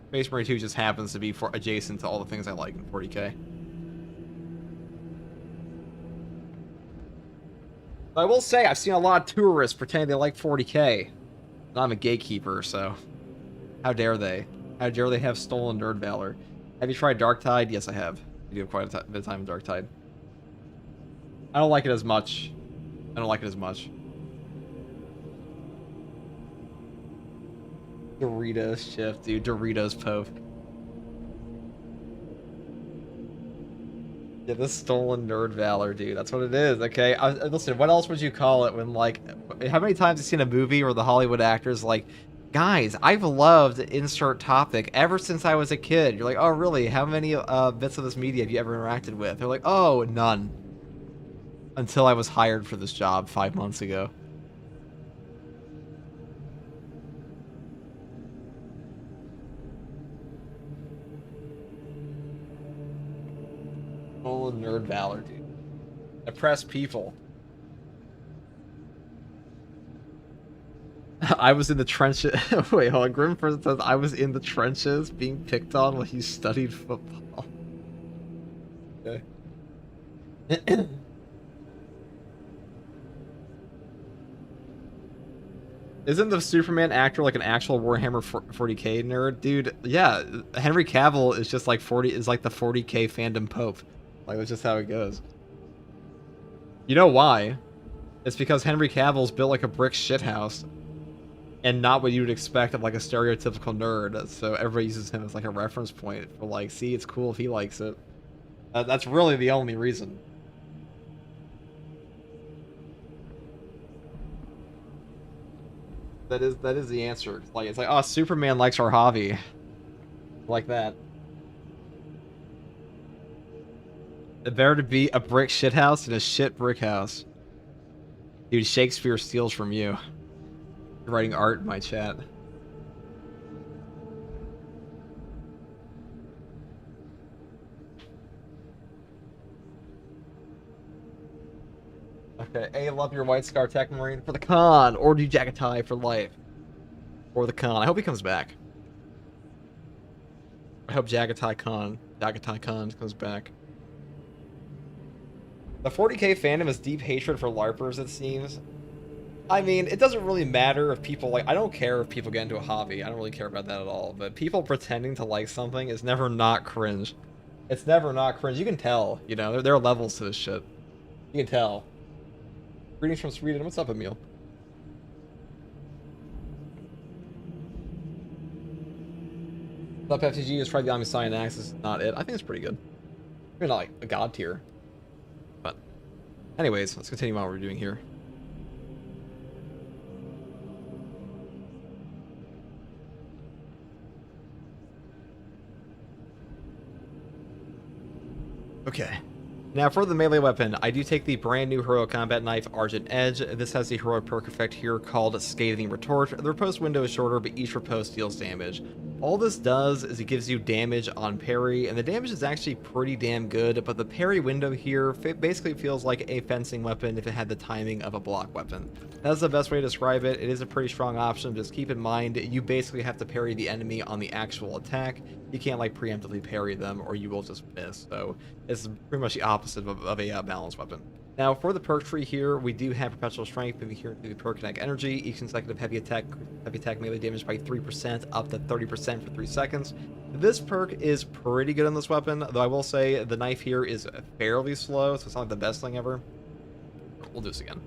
Space Marine 2 just happens to be adjacent to all the things I like in 40k. I will say, I've seen a lot of tourists pretending they like 40k. I'm a gatekeeper, so how dare they? How dare they have stolen nerd valor? Have you tried Darktide? Yes, I have. I do have quite a bit of time in Darktide. I don't like it as much. I don't like it as much. Doritos shift, dude. Doritos Pope. Yeah, this stolen nerd valor, dude. That's what it is, okay? Listen, what else would you call it when, like... How many times have you seen a movie where the Hollywood actor's like, guys, I've loved insert topic ever since I was a kid. You're like, oh, really? How many bits of this media have you ever interacted with? They're like, oh, none. Until I was hired for this job 5 months ago. Oh, nerd valor, dude. Oppressed people. I was in the trenches. Wait, hold on. Grim Person says I was in the trenches being picked on while he studied football. Okay. Isn't the Superman actor like an actual Warhammer 40k nerd, dude? Yeah, Henry Cavill is just like the 40k fandom pope. Like that's just how it goes. You know why? It's because Henry Cavill's built like a brick shithouse. And not what you would expect of like a stereotypical nerd, so everybody uses him as like a reference point for like, see, it's cool if he likes it. That's really the only reason. That is the answer. Like it's like, oh, Superman likes our hobby, like that. It better to be a brick shithouse than a shit brick house. Dude, Shakespeare steals from you. Writing art in my chat. Okay, A, love your White Scar Techmarine for the con, or do Jagatai for life. Or the con. I hope he comes back. I hope Jagatai Con comes back. The 40k fandom has deep hatred for LARPers, it seems. I mean, it doesn't really matter if people like... I don't care if people get into a hobby. I don't really care about that at all. But people pretending to like something is never not cringe. It's never not cringe. You can tell, you know? There are levels to this shit. You can tell. Greetings from Sweden. What's up, Emil? What's up, FTG? Just tried the Omniscient Axe. This is not it. I think it's pretty good. Maybe not like a god tier. But anyways, let's continue on what we're doing here. Okay. Now for the melee weapon, I do take the brand new Heroic Combat Knife Argent Edge. This has the heroic perk effect here called Scathing Retort. The riposte window is shorter, but each riposte deals damage. all this does is it gives you damage on parry, and the damage is actually pretty damn good, but the parry window here basically feels like a fencing weapon if it had the timing of a block weapon. That's the best way to describe it. It is a pretty strong option. Just keep in mind, you basically have to parry the enemy on the actual attack. You can't like preemptively parry them or you will just miss. So it's pretty much the opposite of a balanced weapon. Now for the perk tree here, we do have Perpetual Strength moving here through the perk kinetic energy. Each consecutive heavy attack melee damage by 3% up to 30% for 3 seconds. This perk is pretty good on this weapon, though I will say the knife here is fairly slow, so it's not like the best thing ever. We'll do this again.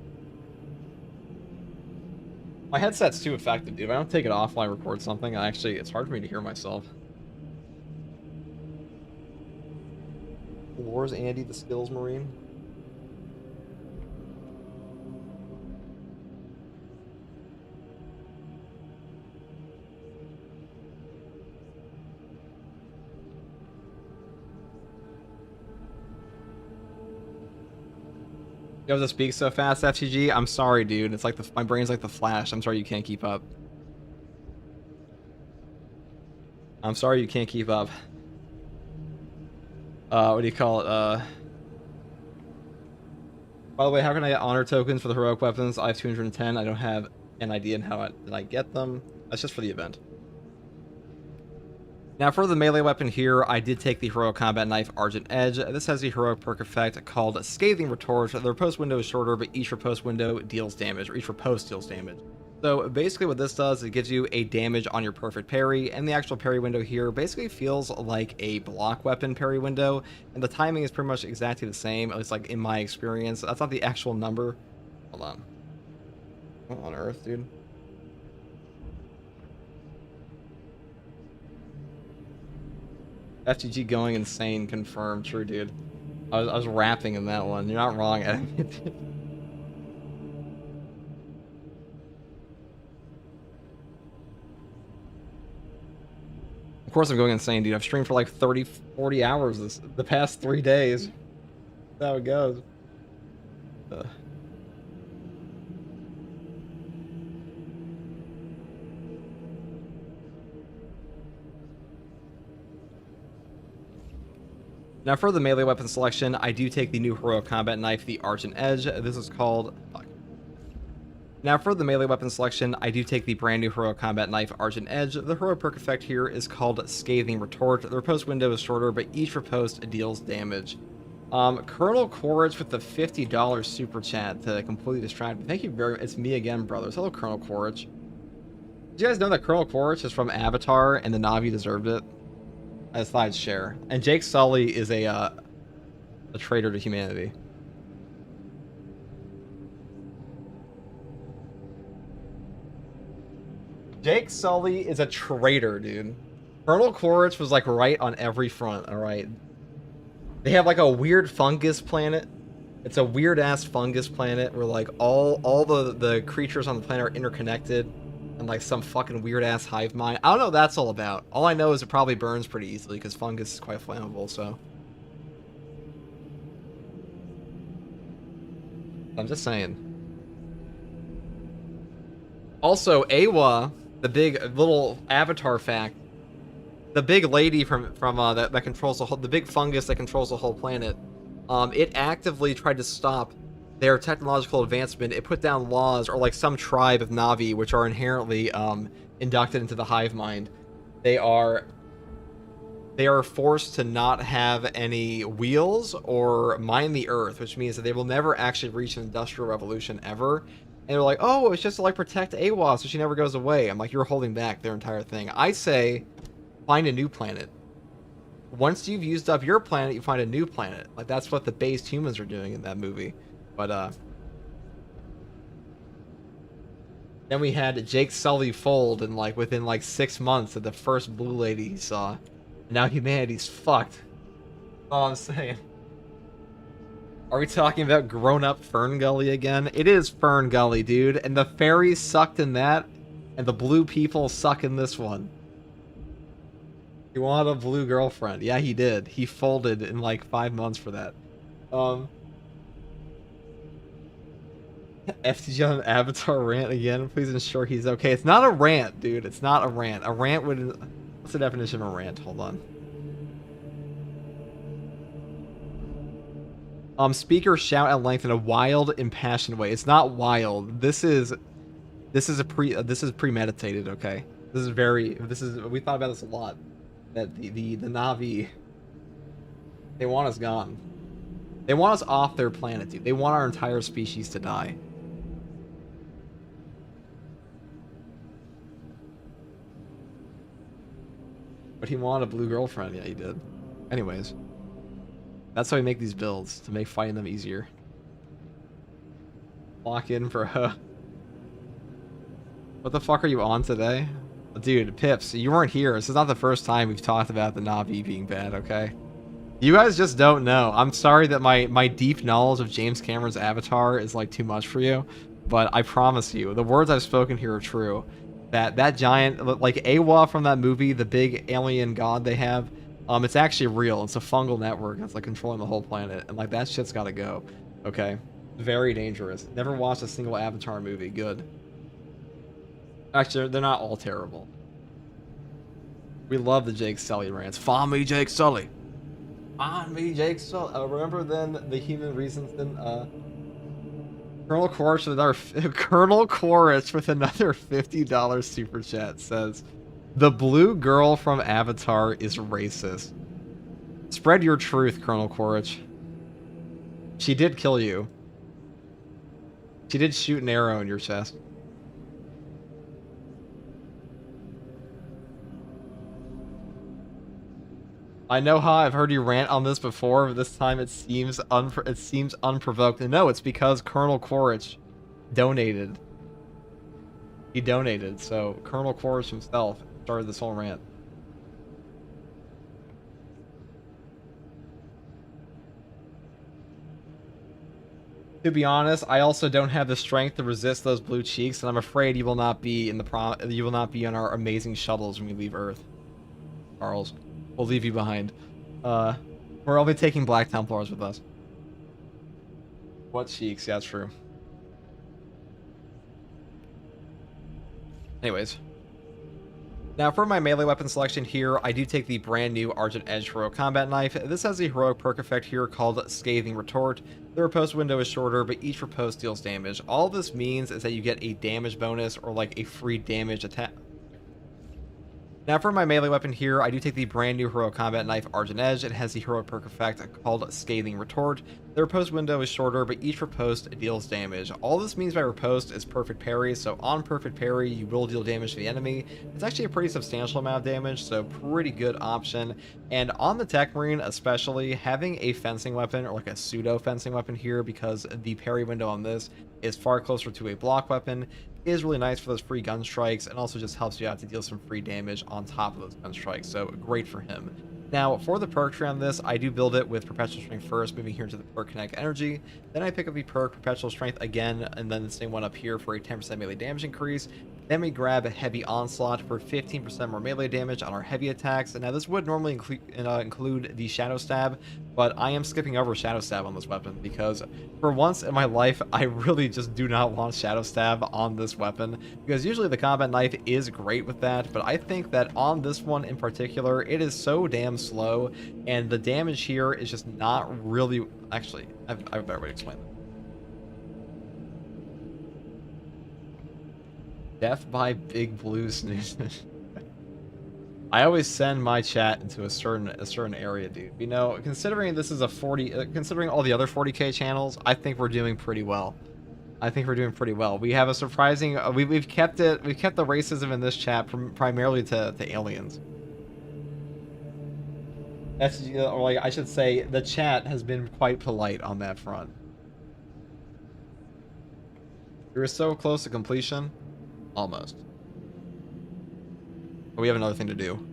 My headset's too effective, dude. If I don't take it off while I record something, it's hard for me to hear myself. Where's Andy, the skills marine? You have to speak so fast, FTG? I'm sorry, dude. It's like my brain's like the Flash. I'm sorry you can't keep up. I'm sorry you can't keep up. What do you call it? By the way, how can I get honor tokens for the heroic weapons? I have 210. I don't have an idea on how did I get them. That's just for the event. Now for the melee weapon here, I did take the Heroic Combat Knife Argent Edge. This has a heroic perk effect called Scathing Retort. The riposte window is shorter, but each riposte window deals damage, or each riposte deals damage. So basically what this does, it gives you a damage on your perfect parry, and the actual parry window here basically feels like a block weapon parry window, and the timing is pretty much exactly the same, at least like in my experience. That's not the actual number. Hold on. What on earth, dude? FTG going insane, confirmed. True, dude. I was rapping in that one. You're not wrong, Ed. Of course I'm going insane, dude. I've streamed for like 30, 40 hours the past 3 days. That's how it goes. Now for the melee weapon selection, I do take the new Heroic Combat Knife, the Argent Edge. This is called... Fuck. Now for the melee weapon selection, I do take the brand new Heroic Combat Knife Argent Edge. The heroic perk effect here is called Scathing Retort. The riposte window is shorter, but each riposte deals damage. Colonel Quaritch with the $50 super chat to completely distract me. Thank you very much. It's me again, brothers. Hello, Colonel Quaritch. Did you guys know that Colonel Quaritch is from Avatar and the Na'vi deserved it? I just thought I'd share. And Jake Sully is a traitor to humanity. Jake Sully is a traitor, dude. Colonel Quaritch was like right on every front, alright? They have like a weird fungus planet. It's a weird ass fungus planet where like all the creatures on the planet are interconnected. And like some fucking weird ass hive mind. I don't know what that's all about. All I know is it probably burns pretty easily because fungus is quite flammable, so. I'm just saying. Also, Awa, the big little avatar fact, the big lady from that controls the big fungus that controls the whole planet, it actively tried to stop their technological advancement. It put down laws, or like some tribe of Na'vi, which are inherently inducted into the hive mind. They are forced to not have any wheels or mine the earth, which means that they will never actually reach an industrial revolution ever. And they're like, oh, it's just to like protect Awa so she never goes away. I'm like, you're holding back their entire thing. I say, find a new planet. Once you've used up your planet, you find a new planet. Like that's what the based humans are doing in that movie. But then we had Jake Sully fold and like within like 6 months of the first blue lady he saw. And now humanity's fucked. That's all I'm saying. Are we talking about grown-up Fern Gully again? It is Fern Gully, dude. And the fairies sucked in that, and the blue people suck in this one. He wanted a blue girlfriend. Yeah, he did. He folded in like 5 months for that. FTG on an Avatar rant again. Please ensure he's okay. It's not a rant, dude. It's not a rant. A rant would... What's the definition of a rant? Hold on. Speakers shout at length in a wild, impassioned way. It's not wild. This is premeditated. Okay, we thought about this a lot. That the Na'vi, they want us gone. They want us off their planet, dude. They want our entire species to die. But he wanted a blue girlfriend. Yeah, he did. Anyways. That's how we make these builds, to make fighting them easier. Lock in for a... What the fuck are you on today? Dude, Pips, you weren't here. This is not the first time we've talked about the Na'vi being bad, okay? You guys just don't know. I'm sorry that my deep knowledge of James Cameron's Avatar is like too much for you, but I promise you, the words I've spoken here are true. That giant, like Awa from that movie, the big alien god they have, it's actually real. It's a fungal network that's like controlling the whole planet, and like that shit's gotta go. Okay, very dangerous. Never watched a single Avatar movie. Good. Actually, they're not all terrible. We love the Jake Sully rants. Find me, Jake Sully. Find me, Jake Sully. Remember then the Human Reasons then Colonel Quaritch with another Colonel Quaritch with another $50 super chat says. The blue girl from Avatar is racist. Spread your truth, Colonel Quaritch. She did kill you. She did shoot an arrow in your chest. I know how I've heard you rant on this before, but this time it seems unprovoked. And no, it's because Colonel Quaritch donated. He donated, so Colonel Quaritch himself started this whole rant. To be honest, I also don't have the strength to resist those blue cheeks, and I'm afraid you will not be on our amazing shuttles when we leave Earth. Charles, we'll leave you behind. We're only taking Black Templars with us. What cheeks? Yeah, that's true. Anyways. Now for my melee weapon selection here, I do take the brand new Argent Edge Heroic Combat Knife. This has a heroic perk effect here called Scathing Retort. The riposte window is shorter, but each riposte deals damage. All this means is that you get a damage bonus or like a free damage attack. Now for my melee weapon here, I do take the brand new Heroic Combat Knife Argent Edge. It has the heroic perk effect called Scathing Retort. The riposte window is shorter, but each riposte deals damage. All this means by riposte is perfect parry, so on perfect parry, you will deal damage to the enemy. It's actually a pretty substantial amount of damage, so pretty good option. And on the Techmarine especially, having a fencing weapon, or like a pseudo fencing weapon here, because the parry window on this is far closer to a block weapon, is really nice for those free gun strikes, and also just helps you out to deal some free damage on top of those gun strikes, so great for him. Now, for the perk tree on this, I do build it with Perpetual Strength first, moving here into the perk Kinetic Energy. Then I pick up the perk Perpetual Strength again, and then the same one up here for a 10% melee damage increase. Then we grab a Heavy Onslaught for 15% more melee damage on our heavy attacks. And now this would normally include the Shadow Stab, but I am skipping over Shadow Stab on this weapon because for once in my life, I really just do not want Shadow Stab on this weapon, because usually the combat knife is great with that, but I think that on this one in particular, it is so damn slow, and the damage here is just not really... Actually, I have a better way to explain that. Death by Big Blue Snoozes. I always send my chat into a certain area, dude. You know, considering this is a 40, considering all the other 40k channels, I think we're doing pretty well. I think we're doing pretty well. We have a surprising, we've kept the racism in this chat primarily to aliens. That's, you know, or like I should say, the chat has been quite polite on that front. We were so close to completion. Almost. But we have another thing to do.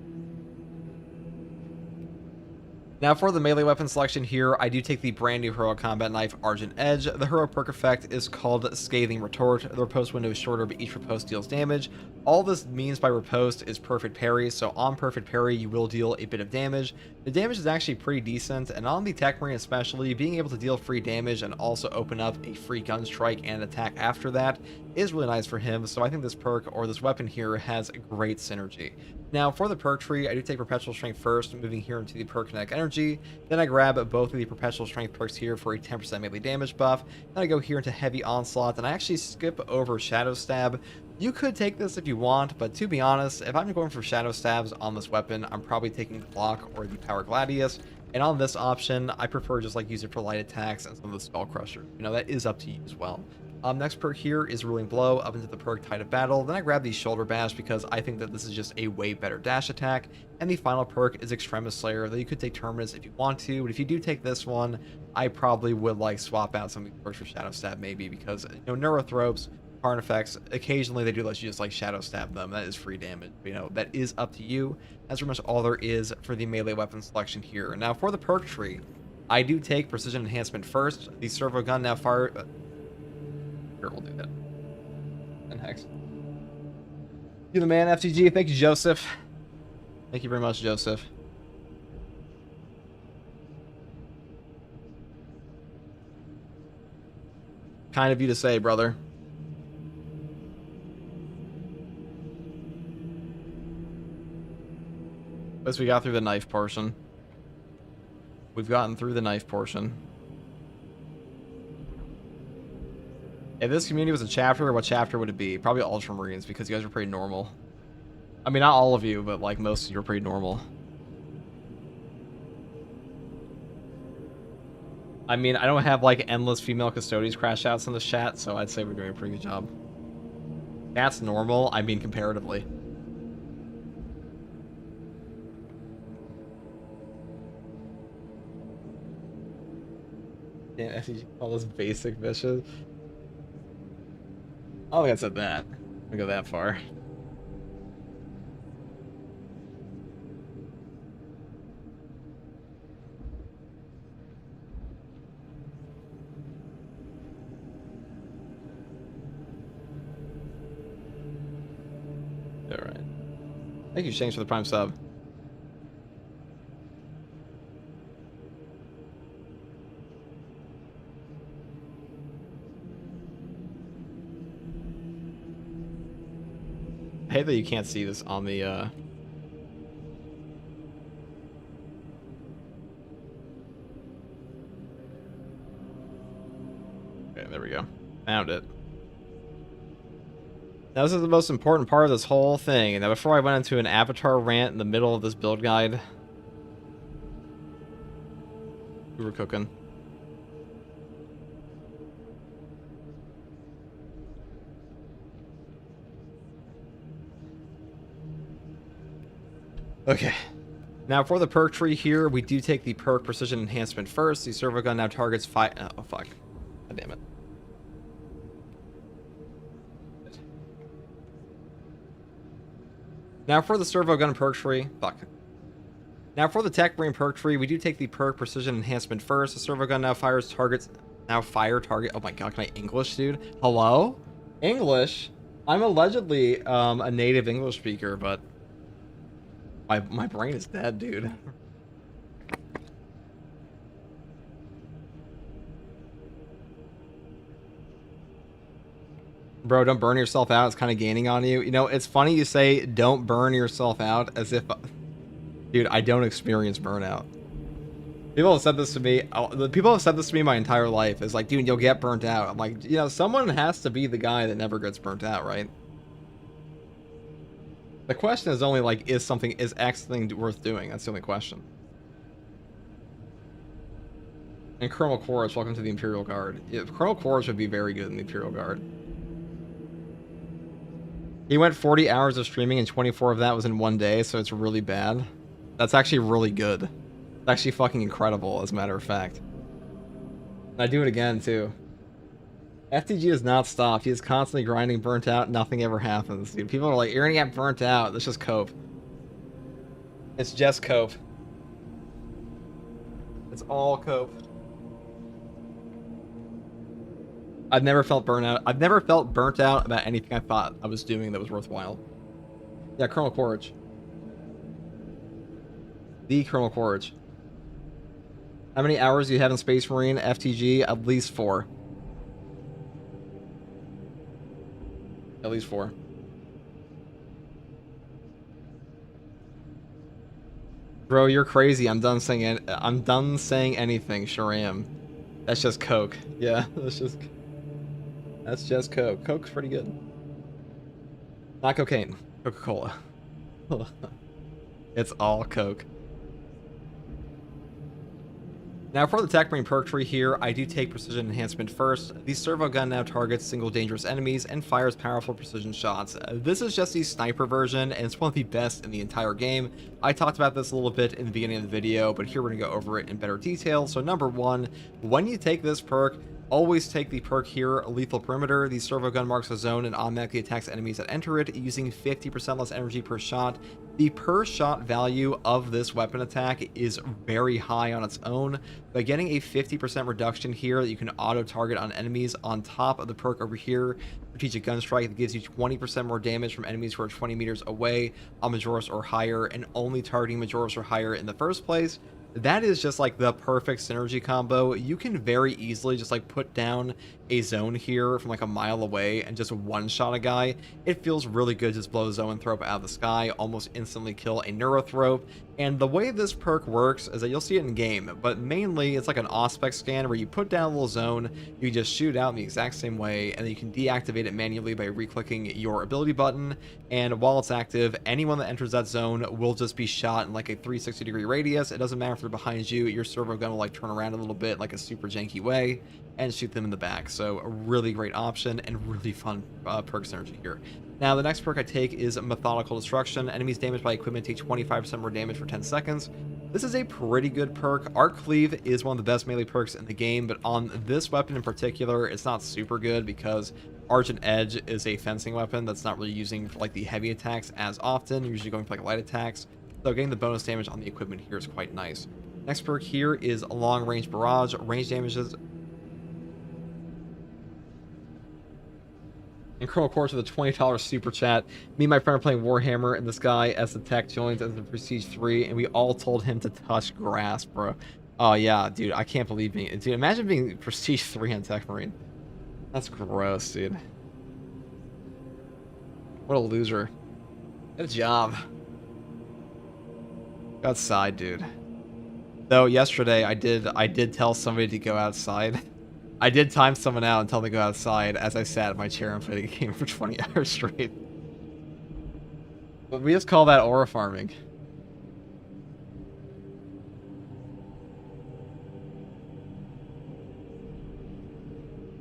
Now for the melee weapon selection here, I do take the brand new Heroic Combat Knife Argent Edge. The heroic perk effect is called Scathing Retort. The riposte window is shorter, but each riposte deals damage. All this means by riposte is perfect parry, so on perfect parry you will deal a bit of damage. The damage is actually pretty decent, and on the Techmarine especially, being able to deal free damage and also open up a free gun strike and attack after that is really nice for him, so I think this perk or this weapon here has great synergy. Now, for the perk tree, I do take Perpetual Strength first, moving here into the perk Kinetic Energy. Then I grab both of the Perpetual Strength perks here for a 10% melee damage buff. Then I go here into Heavy Onslaught, and I actually skip over Shadow Stab. You could take this if you want, but to be honest, if I'm going for Shadow Stabs on this weapon, I'm probably taking Clock or the Power Gladius. And on this option, I prefer just like use it for light attacks and some of the Spell Crusher. You know, that is up to you as well. Next perk here is Ruling Blow up into the perk Tide of Battle. Then I grab the Shoulder Bash because I think that this is just a way better dash attack. And the final perk is Extremis Slayer, though you could take Terminus if you want to. But if you do take this one, I probably would like swap out some of the perks for Shadow Stab maybe because, you know, Neurothropes, Harn effects, occasionally they do let you just like Shadow Stab them. That is free damage. You know, that is up to you. That's pretty much all there is for the melee weapon selection here. Now for the perk tree, I do take Precision Enhancement first. The Servo Gun now fire... Here, we'll do that. And Hex. You the man, FTG. Thank you, Joseph. Thank you very much, Joseph. Kind of you to say, brother. At least we got through the knife portion. We've gotten through the knife portion. If this community was a chapter, what chapter would it be? Probably Ultramarines, because you guys are pretty normal. I mean, not all of you, but like most of you are pretty normal. I mean, I don't have like endless female custodians crash outs in the chat, so I'd say we're doing a pretty good job. That's normal, I mean comparatively. Damn, FTG call this basic vicious. I don't think I said that. I go that far. Alright. Thank you, Shanks, for the Prime sub. I hate that you can't see this on the, Okay, there we go. Found it. Now, this is the most important part of this whole thing. Now, before I went into an Avatar rant in the middle of this build guide, we were cooking. Okay. Now for the perk tree here, we do take the perk Precision Enhancement first. The Servo Gun now targets 5... Oh, fuck. God damn it. Now for the Servo Gun perk tree... Fuck. Now for the Techmarine perk tree, we do take the perk Precision Enhancement first. The Servo Gun now fires targets... Now fire target... Oh my god, can I English, dude? Hello? English? I'm allegedly a native English speaker, but... My brain is dead, dude. Bro, don't burn yourself out. It's kind of gaining on you. You know, it's funny you say don't burn yourself out as if... Dude, I don't experience burnout. People have said this to me. People have said this to me my entire life. It's like, dude, you'll get burnt out. I'm like, you know, someone has to be the guy that never gets burnt out, right? The question is only like, is X thing worth doing? That's the only question. And Colonel Quaritch, welcome to the Imperial Guard. Yeah, Colonel Quaritch would be very good in the Imperial Guard. He went 40 hours of streaming and 24 of that was in one day, so it's really bad. That's actually really good. It's actually fucking incredible, as a matter of fact. And I do it again, too. FTG does not stop. He is constantly grinding, burnt out. Nothing ever happens. Dude, people are like, you're gonna get burnt out. That's just cope. It's just cope. It's all cope. I've never felt burnout. I've never felt burnt out about anything I thought I was doing that was worthwhile. Yeah, Colonel Quaritch. The Colonel Quaritch. How many hours do you have in Space Marine? FTG? At least 4. At least 4. Bro, you're crazy. I'm done saying anything. Sure am. That's just Coke. Yeah, that's just Coke. Coke's pretty good. Not cocaine. Coca-Cola. It's all Coke. Now for the Techmarine perk tree here, I do take precision enhancement first. The servo gun now targets single dangerous enemies and fires powerful precision shots. This is just the sniper version, and it's one of the best in the entire game. I talked about this a little bit in the beginning of the video, but here we're going to go over it in better detail. So number 1, when you take this perk, always take the perk here, Lethal Perimeter. The servo gun marks a zone and automatically attacks enemies that enter it, using 50% less energy per shot. The per shot value of this weapon attack is very high on its own. By getting a 50% reduction here that you can auto-target on enemies on top of the perk over here, Strategic Gun Strike, that gives you 20% more damage from enemies who are 20 meters away on Majoris or higher, and only targeting Majoris or higher in the first place. That is just like the perfect synergy combo. You can very easily just like put down a zone here from like a mile away and just one-shot a guy. It feels really good to just blow a Zoanthrope out of the sky, almost instantly kill a Neurothrope. And the way this perk works is that you'll see it in game, but mainly it's like an Auspex scan where you put down a little zone, you just shoot out in the exact same way, and then you can deactivate it manually by re-clicking your ability button. And while it's active, anyone that enters that zone will just be shot in like a 360-degree radius. It doesn't matter if they're behind you, your servo gun will like turn around a little bit like a super janky way and shoot them in the back. So a really great option and really fun perk synergy here. Now, the next perk I take is Methodical Destruction. Enemies damaged by equipment take 25% more damage for 10 seconds. This is a pretty good perk. Arc Cleave is one of the best melee perks in the game, but on this weapon in particular, it's not super good because Argent Edge is a fencing weapon that's not really using for like the heavy attacks as often, usually going for like light attacks. So getting the bonus damage on the equipment here is quite nice. Next perk here is Long Range Barrage. Range damages. And Colonel Course with a $20 super chat. Me and my friend are playing Warhammer, and this guy as the tech joins as the Prestige 3, and we all told him to touch grass, bro. Oh yeah, dude, I can't believe being... Dude, imagine being Prestige 3 on Techmarine. That's gross, dude. What a loser. Good job. Go outside, dude. Though yesterday I did tell somebody to go outside. I did time someone out and tell them to go outside as I sat in my chair and played a game for 20 hours straight. But we just call that aura farming.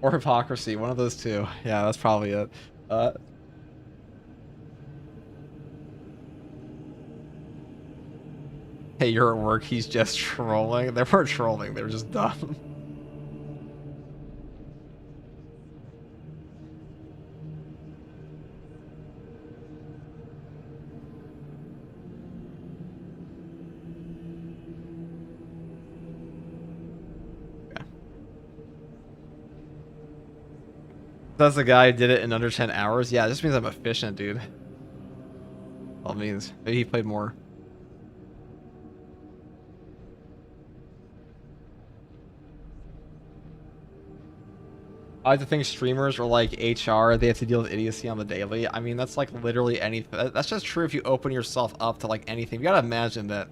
Or hypocrisy, one of those two. Yeah, that's probably it. Hey, you're at work, he's just trolling. They weren't trolling, they were just dumb. That's the guy who did it in under 10 hours? Yeah, it just means I'm efficient, dude. All it means. Maybe he played more. I like to think streamers are like HR. They have to deal with idiocy on the daily. I mean, that's like literally anything. That's just true if you open yourself up to like anything. You gotta imagine that.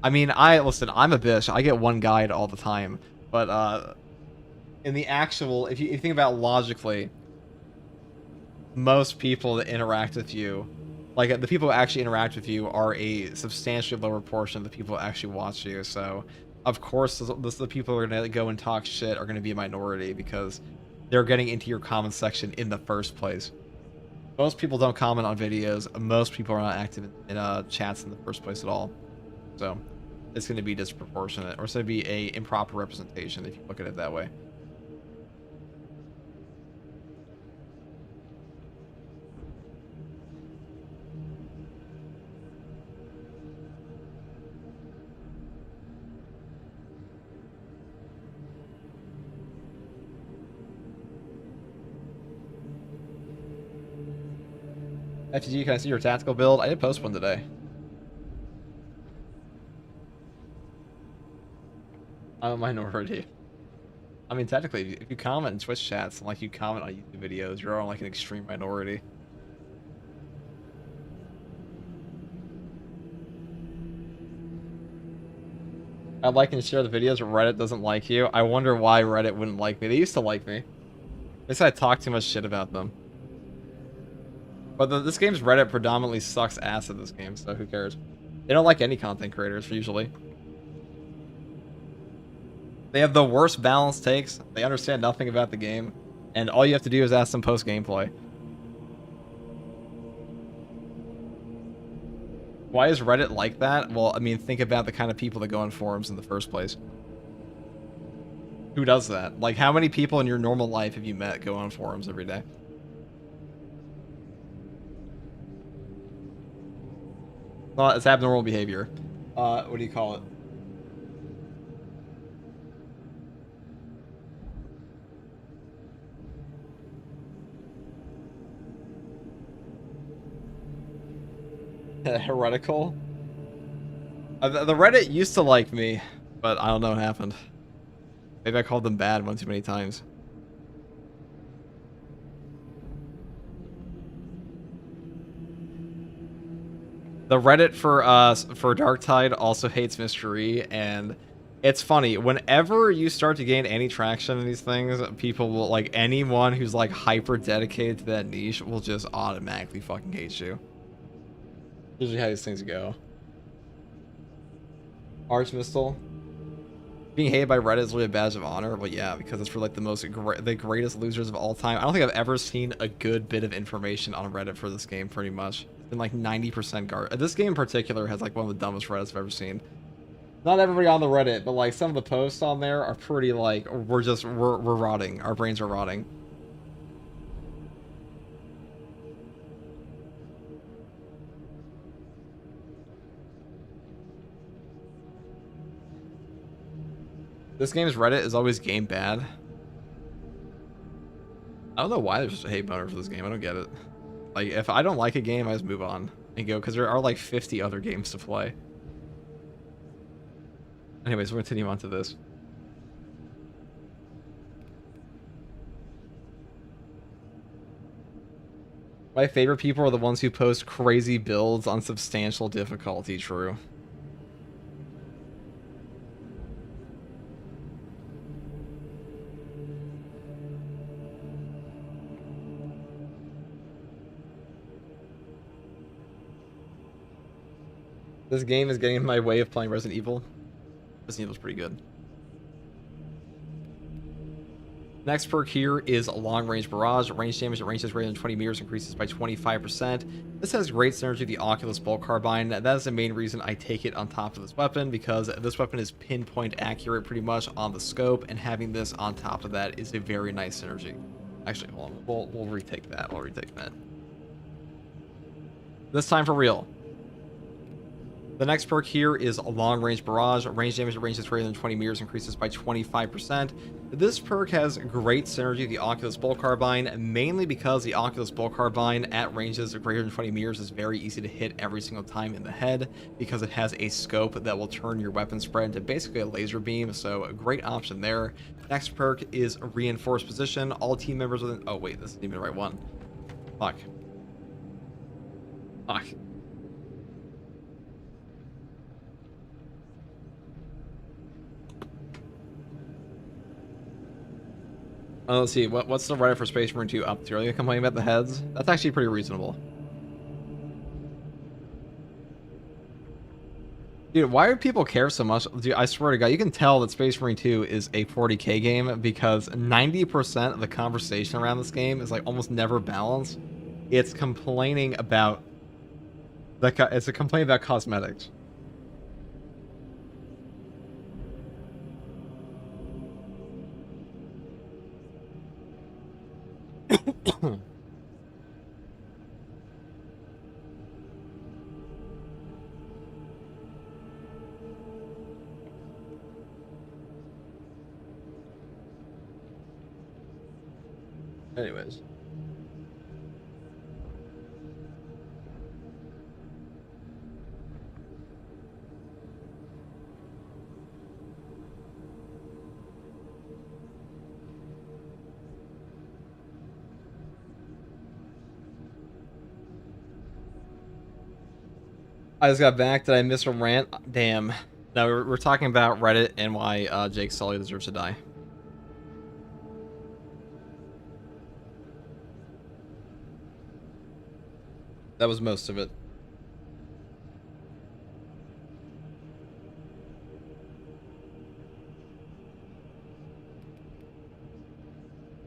I mean, listen, I'm a bitch. I get one guide all the time. But, in the actual, if you think about it logically, most people that interact with you, like the people who actually interact with you, are a substantially lower portion of the people who actually watch you. So, of course, the people who are going to go and talk shit are going to be a minority because they're getting into your comment section in the first place. Most people don't comment on videos. Most people are not active in chats in the first place at all. So, it's going to be disproportionate, or it's going to be a improper representation if you look at it that way. FTG, can I see your tactical build? I did post one today. I'm a minority. I mean, technically, if you comment in Twitch chats and like you comment on YouTube videos, you're on like an extreme minority. I like and share the videos, but Reddit doesn't like you. I wonder why Reddit wouldn't like me. They used to like me. They said I talk too much shit about them. But this game's Reddit predominantly sucks ass at this game, so who cares? They don't like any content creators, usually. They have the worst balanced takes, they understand nothing about the game, and all you have to do is ask them post-gameplay. Why is Reddit like that? Well, I mean, think about the kind of people that go on forums in the first place. Who does that? Like, how many people in your normal life have you met go on forums every day? Well, it's abnormal behavior. What do you call it? Heretical? The Reddit used to like me, but I don't know what happened. Maybe I called them bad one too many times. The Reddit for Darktide also hates Mystery, and it's funny. Whenever you start to gain any traction in these things, people will, like, anyone who's like hyper dedicated to that niche will just automatically fucking hate you. Usually how these things go. Arch Mistle. Being hated by Reddit is really a badge of honor. Well, yeah, because it's for like the greatest losers of all time. I don't think I've ever seen a good bit of information on Reddit for this game, pretty much. It's been like 90% garbage. This game in particular has like one of the dumbest Reddits I've ever seen. Not everybody on the Reddit, but like some of the posts on there are pretty like, we're rotting. Our brains are rotting. This game's Reddit is always game bad. I don't know why there's such a hate boner for this game. I don't get it. Like, if I don't like a game, I just move on and go, because there are like 50 other games to play. Anyways, we'll continue on to this. My favorite people are the ones who post crazy builds on substantial difficulty. True. This game is getting in my way of playing Resident Evil. Resident Evil's pretty good. Next perk here is Long Range Barrage. Range damage at ranges greater than 20 meters increases by 25%. This has great synergy with the Oculus Bolt Carbine. That is the main reason I take it on top of this weapon, because this weapon is pinpoint accurate pretty much on the scope, and having this on top of that is a very nice synergy. Actually, hold on. We'll retake that. We'll retake that. This time for real. The next perk here is Long Range Barrage. Range damage at ranges greater than 20 meters increases by 25%. This perk has great synergy with the Oculus Bolt Carbine, mainly because the Oculus Bolt Carbine at ranges greater than 20 meters is very easy to hit every single time in the head, because it has a scope that will turn your weapon spread into basically a laser beam, so a great option there. Next perk is Reinforced Position. All team members within... Oh wait, this isn't even the right one. Fuck. Fuck. Let's see, what's the Reddit for Space Marine 2 up to? Are you complaining about the heads? That's actually pretty reasonable. Dude, why do people care so much? Dude, I swear to God, you can tell that Space Marine 2 is a 40k game, because 90% of the conversation around this game is like almost never balanced. It's complaining about... It's a complaint about cosmetics. Anyways. I just got back. Did I miss a rant? Damn. No, we're talking about Reddit and why Jake Sully deserves to die. That was most of it.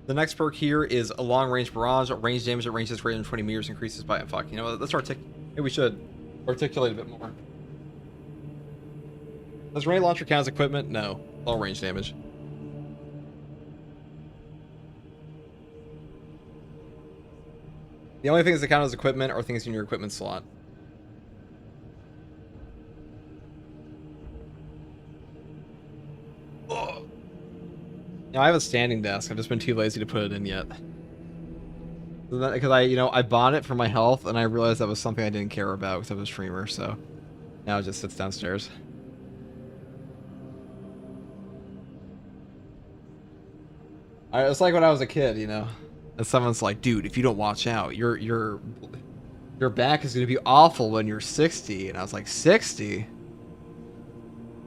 The next perk here is a long-range barrage. Range damage at ranges greater than 20 meters increases by... Fuck, you know what? Maybe we should articulate a bit more. Does grenade launcher count as equipment? No. All range damage. The only things that count as equipment are things in your equipment slot. Ugh. Now, I have a standing desk. I've just been too lazy to put it in yet. Because I bought it for my health, and I realized that was something I didn't care about because I was a streamer, so now it just sits downstairs. It's like when I was a kid, you know, and someone's like, "Dude, if you don't watch out, your back is gonna be awful when you're 60." And I was like, "60?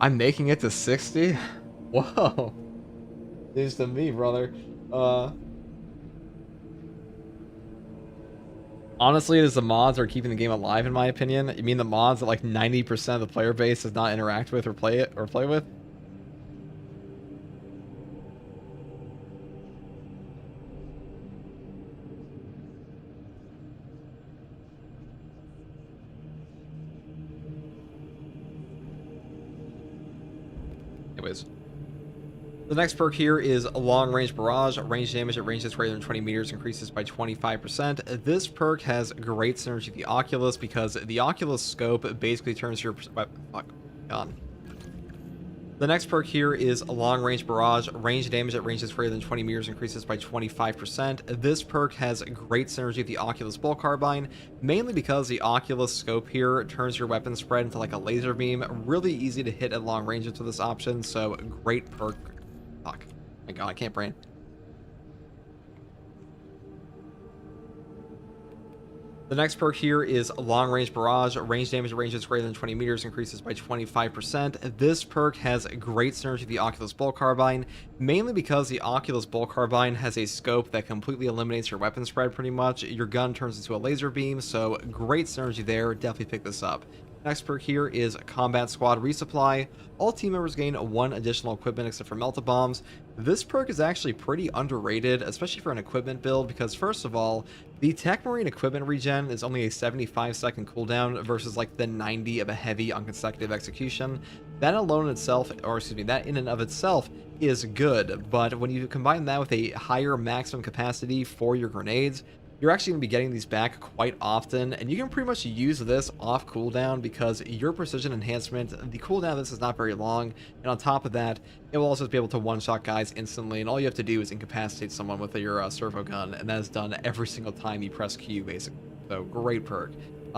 I'm making it to 60? Whoa, news to me, brother." Honestly, it is the mods that are keeping the game alive, in my opinion. You mean the mods that like 90% of the player base does not interact with or play with? Anyways, the next perk here is a long-range barrage. Range damage at ranges greater than 20 meters increases by 25%. This perk has great synergy with the Oculus because the Oculus scope basically turns your... Fuck. God. The next perk here is a long-range barrage. Range damage at ranges greater than 20 meters increases by 25%. This perk has great synergy with the Oculus bolt carbine, mainly because the Oculus scope here turns your weapon spread into like a laser beam. Really easy to hit at long ranges with this option, so great perk. Fuck. My god, I can't brain. The next perk here is long range barrage. Range damage at ranges greater than 20 meters increases by 25%. This perk has great synergy with the Oculus bolt carbine, mainly because the Oculus bolt carbine has a scope that completely eliminates your weapon spread pretty much. Your gun turns into a laser beam, so great synergy there. Definitely pick this up. Next perk here is Combat Squad Resupply. All team members gain one additional equipment except for melta bombs. This perk is actually pretty underrated, especially for an equipment build, because first of all, the Techmarine equipment regen is only a 75-second cooldown versus like the 90 of a heavy on consecutive execution. That alone itself, or excuse me, that in and of itself is good, but when you combine that with a higher maximum capacity for your grenades, you're actually going to be getting these back quite often, and you can pretty much use this off cooldown because your precision enhancement, the cooldown of this is not very long, and on top of that, it will also be able to one-shot guys instantly, and all you have to do is incapacitate someone with your servo gun, and that is done every single time you press Q, basically. So, great perk.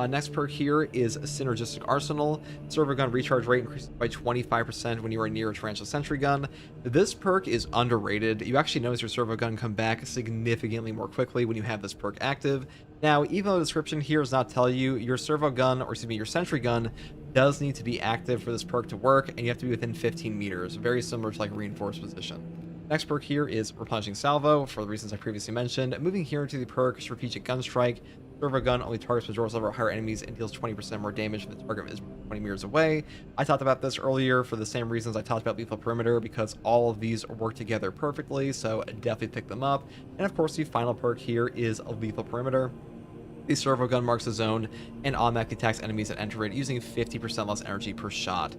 Next perk here is Synergistic Arsenal. Servo gun recharge rate increases by 25% when you are near a Tarantula Sentry gun. This perk is underrated. You actually notice your servo gun come back significantly more quickly when you have this perk active. Now, even though the description here does not tell you, your servo gun, or excuse me, your sentry gun does need to be active for this perk to work, and you have to be within 15 meters, very similar to like reinforced position. Next perk here is Replenishing Salvo, for the reasons I previously mentioned. Moving here into the perk Strategic Gun Strike. Servo gun only targets majority level or higher enemies and deals 20% more damage if the target is 20 meters away. I talked about this earlier for the same reasons I talked about Lethal Perimeter, because all of these work together perfectly, so definitely pick them up. And of course, the final perk here is a Lethal Perimeter. The servo gun marks a zone and automatically attacks enemies that enter it using 50% less energy per shot.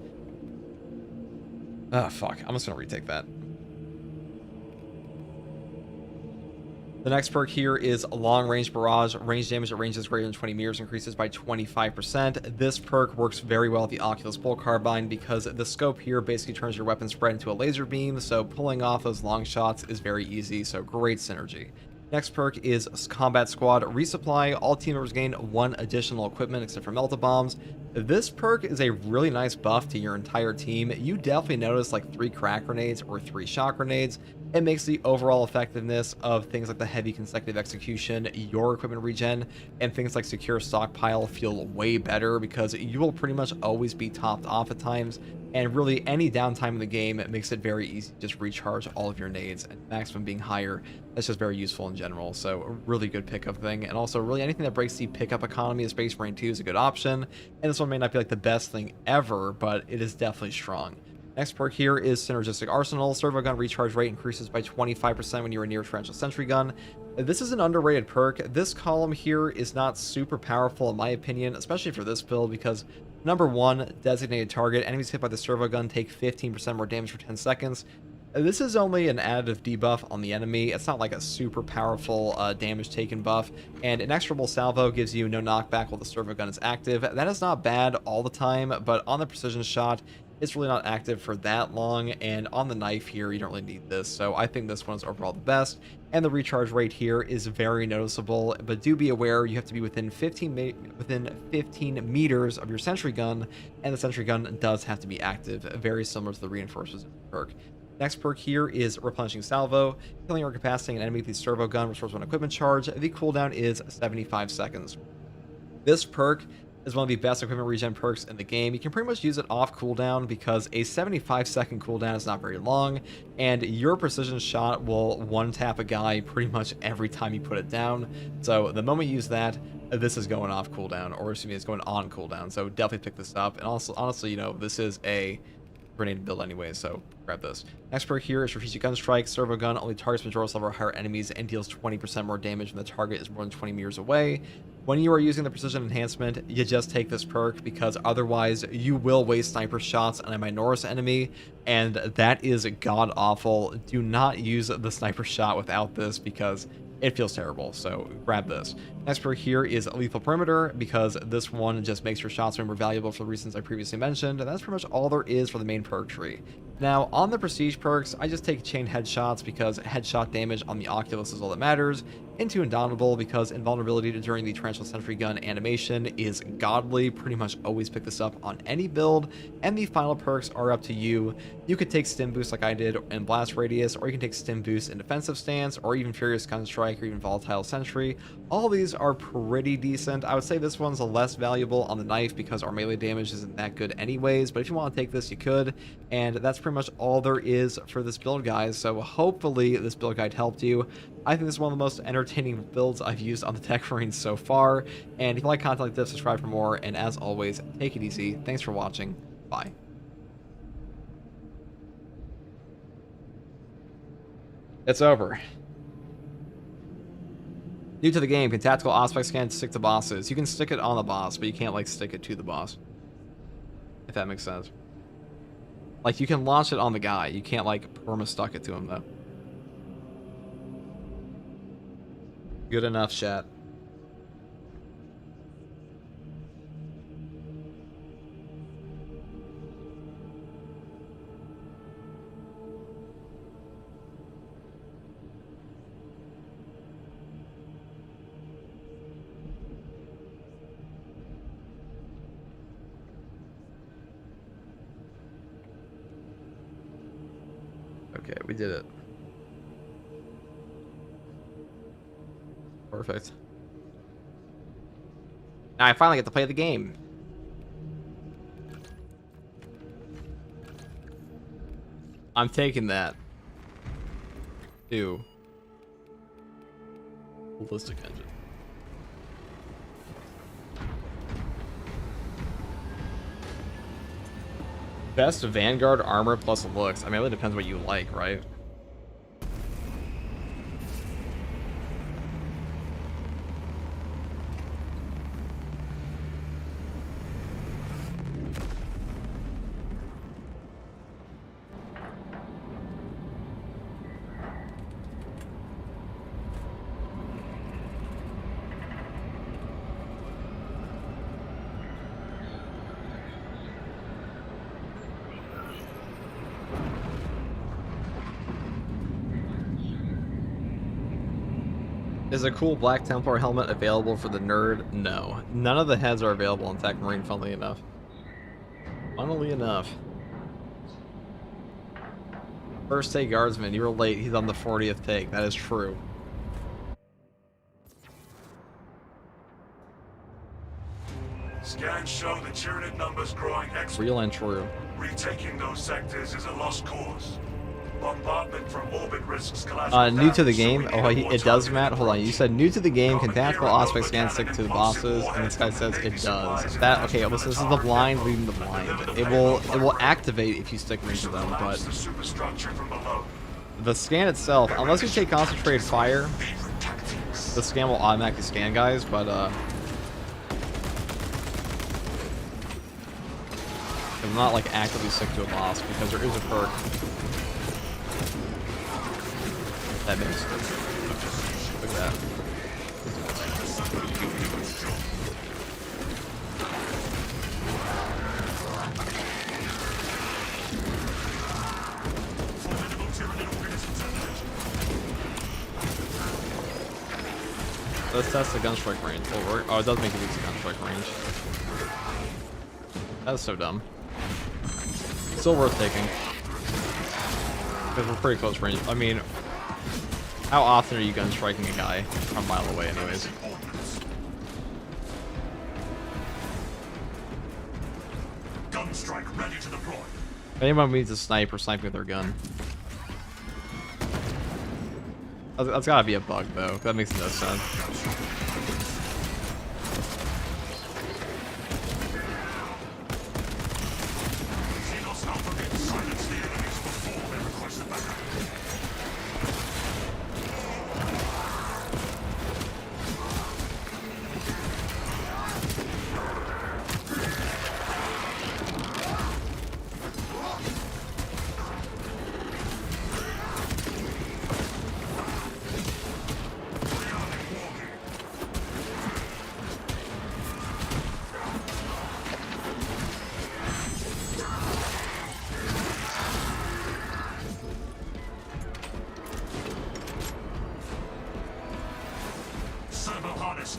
Ah, fuck. I'm just gonna retake that. The next perk here is Long Range Barrage. Range damage at ranges greater than 20 meters increases by 25%. This perk works very well with the Oculus bolt carbine because the scope here basically turns your weapon spread into a laser beam, so pulling off those long shots is very easy, so great synergy. Next perk is Combat Squad Resupply. All team members gain one additional equipment except for melta bombs. This perk is a really nice buff to your entire team. You definitely notice like 3 crack grenades or 3 shock grenades. it makes the overall effectiveness of things like the heavy consecutive execution, your equipment regen, and things like secure stockpile feel way better because you will pretty much always be topped off at times, and really any downtime in the game makes it very easy to just recharge all of your nades, and maximum being higher, that's just very useful in general. So a really good pickup thing, and also really anything that breaks the pickup economy of Space Marine 2 is a good option, and this one may not be like the best thing ever, but it is definitely strong. Next perk here is Synergistic Arsenal. Servo gun recharge rate increases by 25% when you are near a torrential sentry gun. This is an underrated perk. This column here is not super powerful in my opinion, especially for this build, because number one, designated target. Enemies hit by the servo gun take 15% more damage for 10 seconds. This is only an additive debuff on the enemy. It's not like a super powerful damage taken buff. And an extrable salvo gives you no knockback while the servo gun is active. That is not bad all the time, but on the precision shot, it's really not active for that long, and on the knife here, you don't really need this, so I think this one is overall the best, and the recharge rate here is very noticeable, but do be aware you have to be within 15 meters of your sentry gun, and the sentry gun does have to be active, very similar to the reinforcers perk. Next perk here is Replenishing Salvo. Killing or incapacitating an enemy with the servo gun restores one equipment charge. The cooldown is 75 seconds. This perk is one of the best equipment regen perks in the game. You can pretty much use it off cooldown because a 75-second cooldown is not very long, and your precision shot will one-tap a guy pretty much every time you put it down. So the moment you use that, this is going off cooldown, or excuse me, it's going on cooldown. So definitely pick this up. And also, honestly, you know, this is a grenade build anyway, so grab this. Next perk here is Strategic Gun Strike. Servo gun only targets Majora's level or higher enemies and deals 20% more damage when the target is more than 20 meters away. When you are using the precision enhancement, you just take this perk because otherwise you will waste sniper shots on a Minoris enemy, and that is god awful. Do not use the sniper shot without this because it feels terrible, so grab this. Next perk here is Lethal Perimeter, because this one just makes your shots more valuable for the reasons I previously mentioned, and that's pretty much all there is for the main perk tree. Now, on the prestige perks, I just take chain headshots because headshot damage on the Oculus is all that matters, into Indomitable because invulnerability during the Torrential Sentry Gun animation is godly. Pretty much always pick this up on any build, and the final perks are up to you. You could take Stim Boost like I did in Blast Radius, or you can take Stim Boost in Defensive Stance, or even Furious Gun Strike, or even Volatile Sentry. All these are pretty decent. I would say this one's less valuable on the knife because our melee damage isn't that good anyways, but if you want to take this, you could, and that's pretty much all there is for this build, guys. So hopefully this build guide helped you. I think this is one of the most entertaining builds I've used on the Techmarine so far, and if you like content like this, subscribe for more, and as always, take it easy. Thanks for watching. Bye. It's over. New to the game, can tactical aspect scan stick to bosses? You can stick it on the boss, but you can't like stick it to the boss. If that makes sense. Like, you can launch it on the guy. You can't like perma-stuck it to him though. Good enough, chat. Okay, we did it. Perfect. Now I finally get to play the game. I'm taking that. Ew. Ballistic engine. Best Vanguard armor plus looks. I mean, it really depends what you like, right? Is a cool Black Templar helmet available for the nerd? No. None of the heads are available on Techmarine, funnily enough. Funnily enough. First take guardsman, you were late. He's on the 40th take. That is true. Scans show the Tyranid numbers growing exponentially. Real and true. Retaking those sectors is a lost cause. Bombardment from orbit risks collateral New to the damage, so game. we need Oh, a more it does, targeted Matt. Hold on. You said new to the game. Can tactical aspect scan stick to the bosses? And this guy says it does. That okay? Well, this is the blind leading the blind. It will activate if you stick into them, but the superstructure from below. the scan itself, unless you take concentrated fire, the scan will automatically scan, guys. But it's not like actively stick to a boss because there is a perk. That makes sense. Look at that. Let's test the gunstrike range. Oh, it does make it use the gunstrike range. That's so dumb. Still worth taking. Because we're pretty close range. I mean, how often are you gun striking a guy from a mile away anyways? Gun strike ready to deploy. If anyone needs a snipe or sniping with their gun. That's gotta be a bug though. That makes no sense.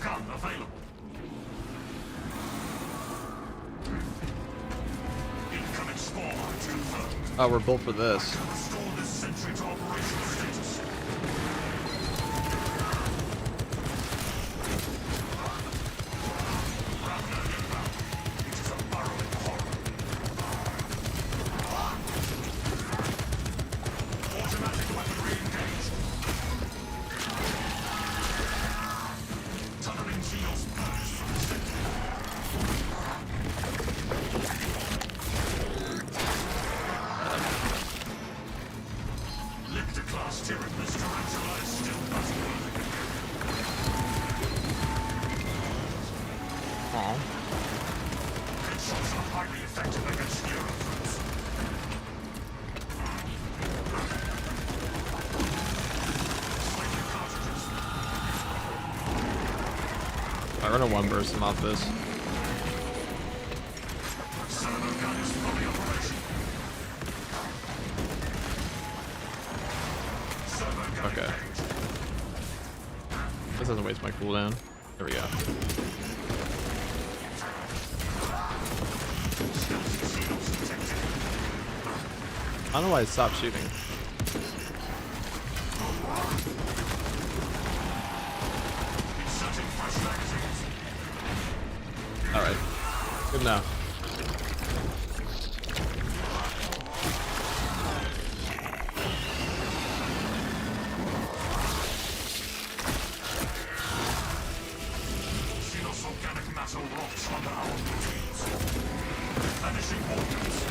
Gun available. Incoming spawn confirmed. Oh, we're built for this. Restore this sentry to operational status. Ravner inbound. It is a burrowing horror. Automatic weaponry engaged. Tunneling shields burst from the center. Lictor class Tyranid, this tarantula is still buzzworthy. Aw. Headshots are highly effective against neurothreats. Slightly cartridges. I run a one burst him off this. Servo gun is fully operational. Servo gun Okay. engaged. This doesn't waste my cooldown. There we go. I don't know why it stopped shooting. Inserting fresh magazines. Alright. Good now. Silos organic matter rocks under our routines. Vanishing ordnance.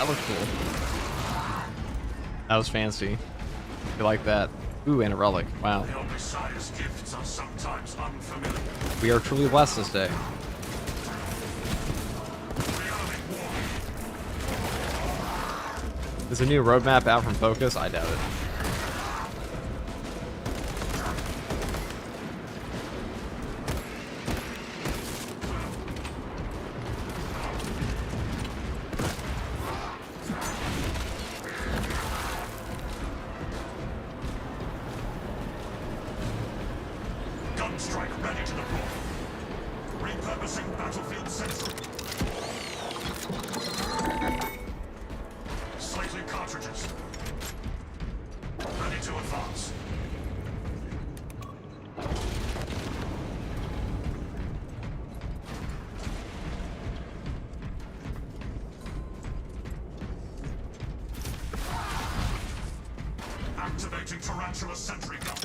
That looked cool. That was fancy. You like that? Ooh, and a relic. Wow. Your Messiah's gifts are sometimes unfamiliar. We are truly blessed this day. Is a new roadmap out from Focus? I doubt it. Gunstrike ready to deploy. Repurposing battlefield sensor. Cycling cartridges. Ready to advance. Activating tarantula sentry gun.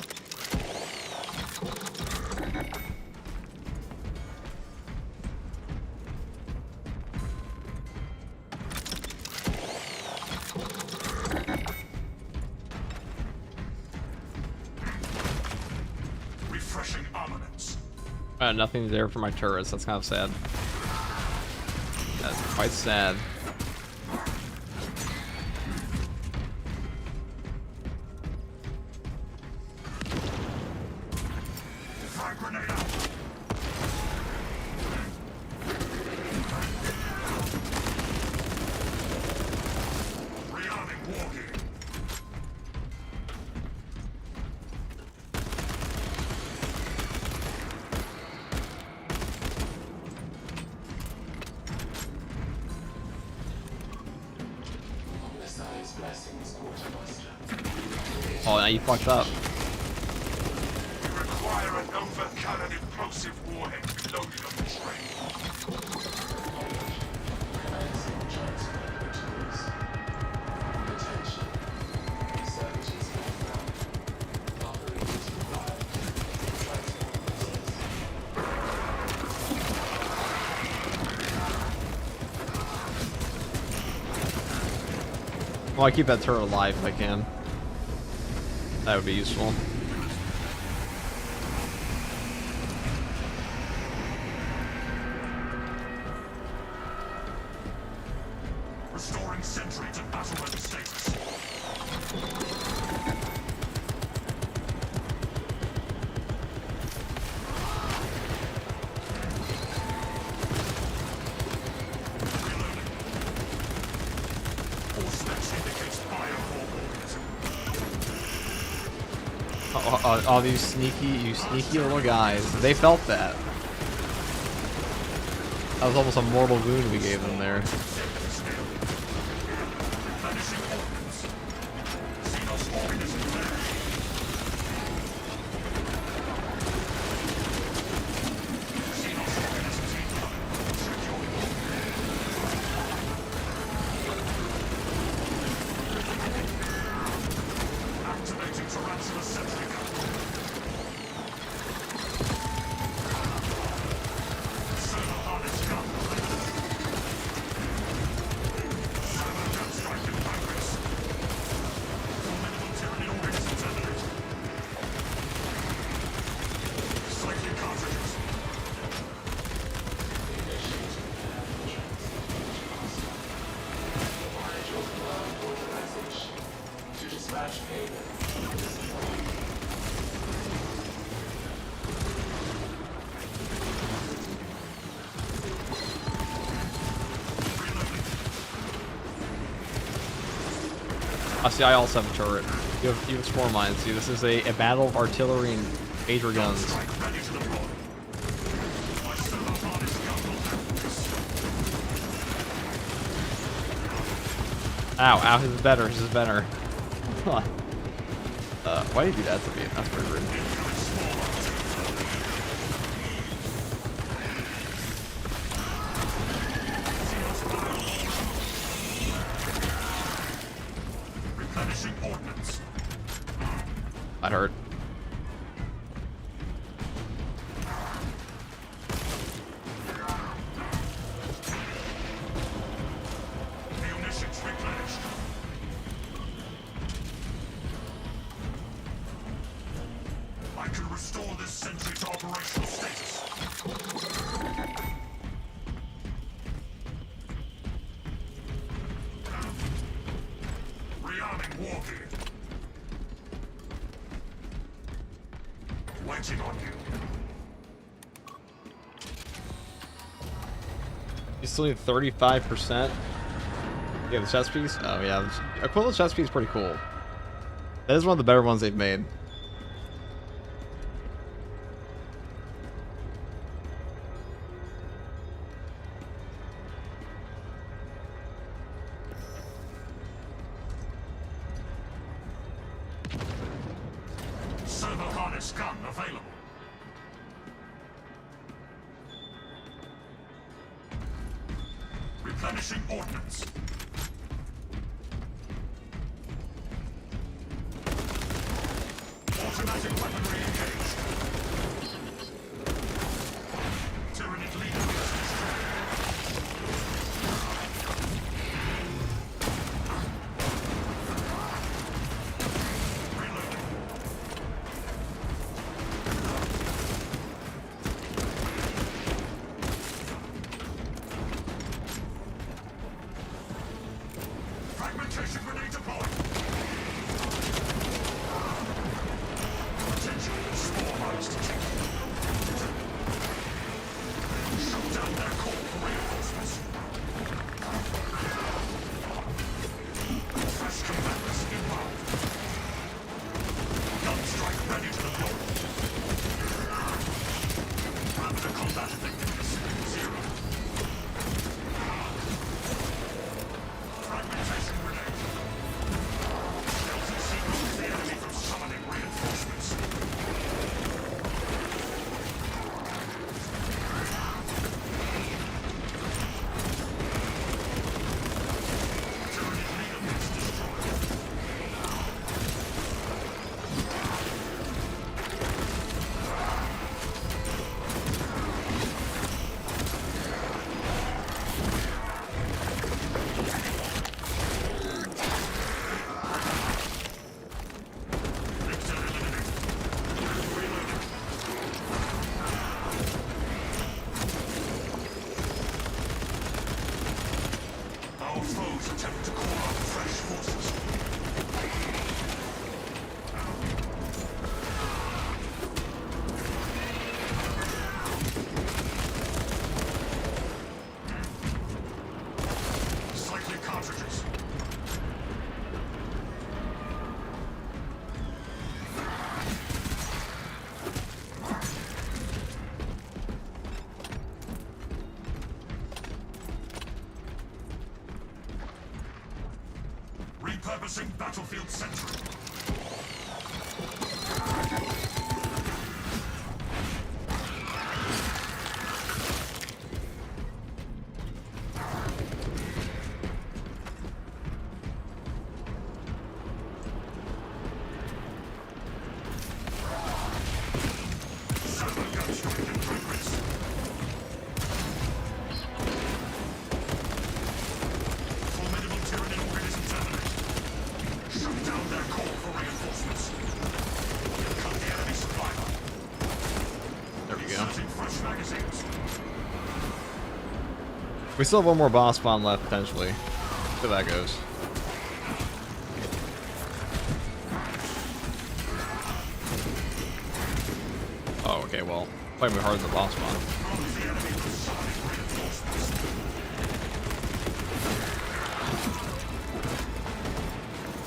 Refreshing armaments. Nothing there for my turrets. That's kind of sad. That's quite sad. Frag grenade out. Rearming war gear. Messiah's blessings, quartermaster. Oh, now you fucked up. We require an over-cannon implosive warhead loaded on the train. Commencing transfer tools. Attention. Researchers have found operators required. Well, I keep that turret alive if I can. That would be useful. Restoring sentry to battle-ready status. Reloading. All specs indicates biofall organism. Oh, you sneaky little guys. They felt that. That was almost a mortal wound we gave them there. Replenishing ordnance. Xenos organism there. Xenos organisms incoming. Securing activating tarantula sentry gun. Servo harness gun. Servo gun strike in progress. Formidable Tyranid organisms eliminated. Cycling cartridges. To dispatch payload. See, I also have a turret. You have 4 mines. See, this is a battle of artillery and major guns. Strike ready to deploy. My servo harness gun will handle this. Ow, his is better, his is better. Huh. Why did you do that to me? That's pretty rude. Replenishing ordnance. That hurt. Munitions restore this sentry to operational status. Rearming war gear. Waiting on you. You still need 35%. Yeah, the chest piece? Oh yeah, the equivalent chest piece is pretty cool. That is one of the better ones they've made. Servo harness gun available. Replenishing ordnance. Automatic weaponry engaged. Tyranid leader is destroyed. Reloading. Fragmentation grenade deployed. Attention, small mines detected. Shut down their core for reinforcements. Fresh combatants inbound. Gun strike ready to deploy. Raptor combat effectiveness 0. Fragmentation grenade. Stealthy sequence the enemy from summoning reinforcements. Tyranid leader is destroyed. Victor eliminated. Reloading. Our foes attempt to call out fresh forces. Cycling cartridges. Repurposing battlefield sentry. Servo gun strike in progress. Formidable Tyranid organism terminated. Shut down their core for reinforcements. Cut the enemy supply line. There we go. Inserting fresh magazines. We still have one more boss spawn left, potentially. See how that goes. Oh, okay, well, fighting me harder than the boss spawn. Rob the enemy from summoning reinforcements.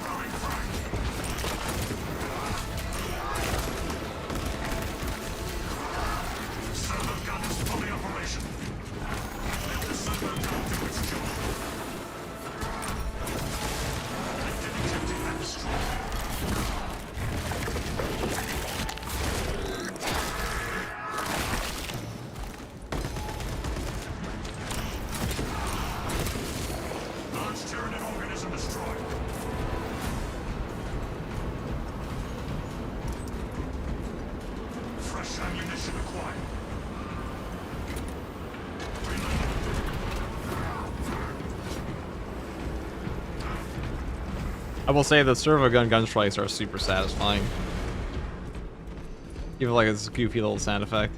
Throwing frag. Servo gun is fully operational. Let the servo gun do its job. Detecting and destroyed. Large Tyranid organism destroyed. Fresh ammunition acquired. Reloading. I will say the servo gun strikes are super satisfying. Give it like a goofy little sound effect.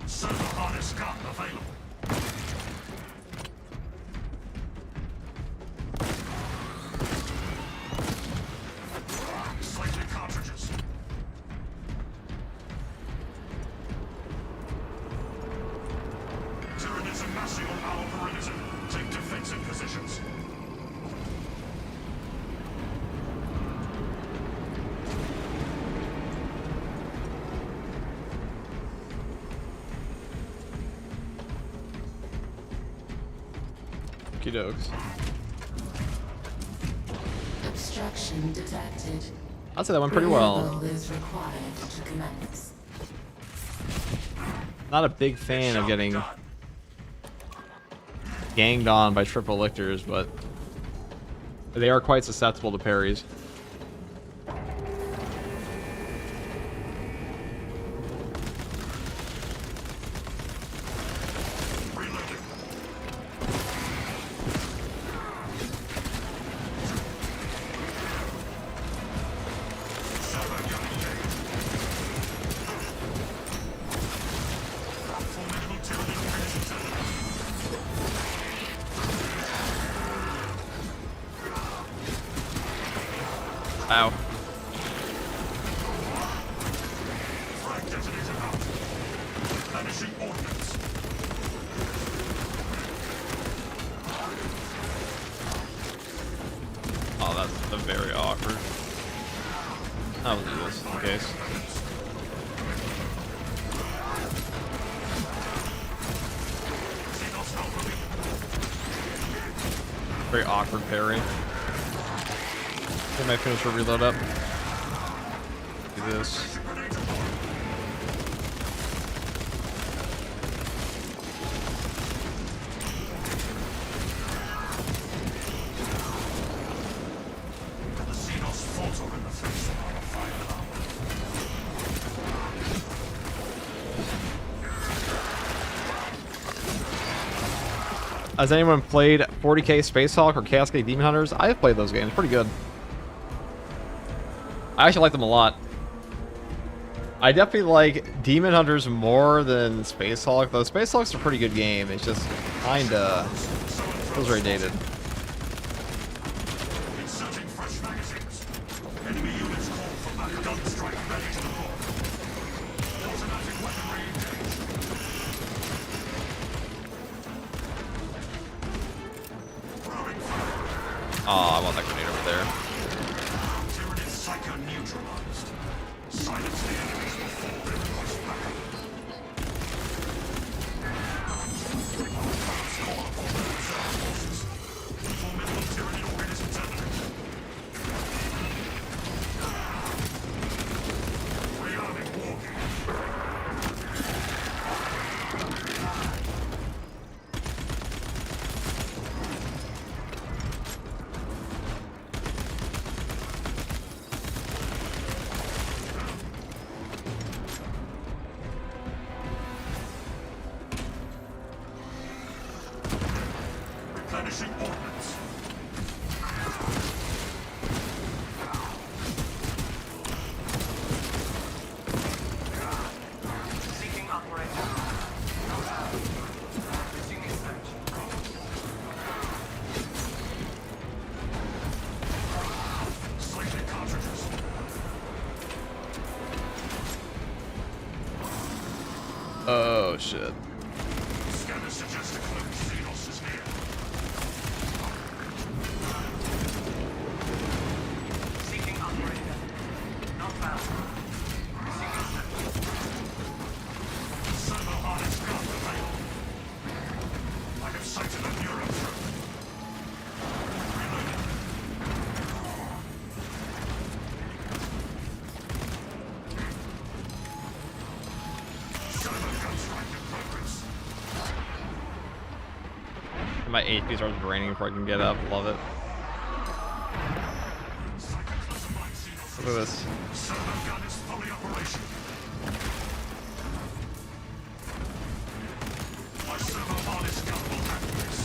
Server harness gun available. Slightly cartridges. Tyranids amassing on our perimeter. Take defensive positions. Okie dokes. Obstruction detected. I'd say that went pretty well. Removal is required to commence. Not a big fan of getting ganged on by triple lictors, but they are quite susceptible to parries. Ow. Oh, that's very awkward. I will do this in case. Very awkward parry. Get my finisher reload up. Do this. Has anyone played 40K Space Hulk or Cascade Demon Hunters? I've played those games. Pretty good. I actually like them a lot. I definitely like Demon Hunters more than Space Hulk, though Space Hulk's a pretty good game. It's just kinda feels very dated. Inserting fresh magazines. Enemy units call for back gun strike ready to deploy. Automatic weaponry engaged. Oh, I want that grenade over there. Tyranid psycho neutralized. Silence the enemies before they request backup. Call upon the reserve forces. Formidable Tyranid organisms terminated. Rearming walking. Replenishing ordnance. Seeking operator. Resuming search. Slightly cartridges. Oh shit. Scanners suggest a clone Xenos is near. Seeking operator. Not found. Resuming search. Servo harness gun available. I have sighted a neurotrope. Reloading. Servo gun strike in progress. My HP starts draining before I can get up. Love it. Psycho-classified Xenos. Look at this. Servo gun is fully operational. My servo harness gun will handle this.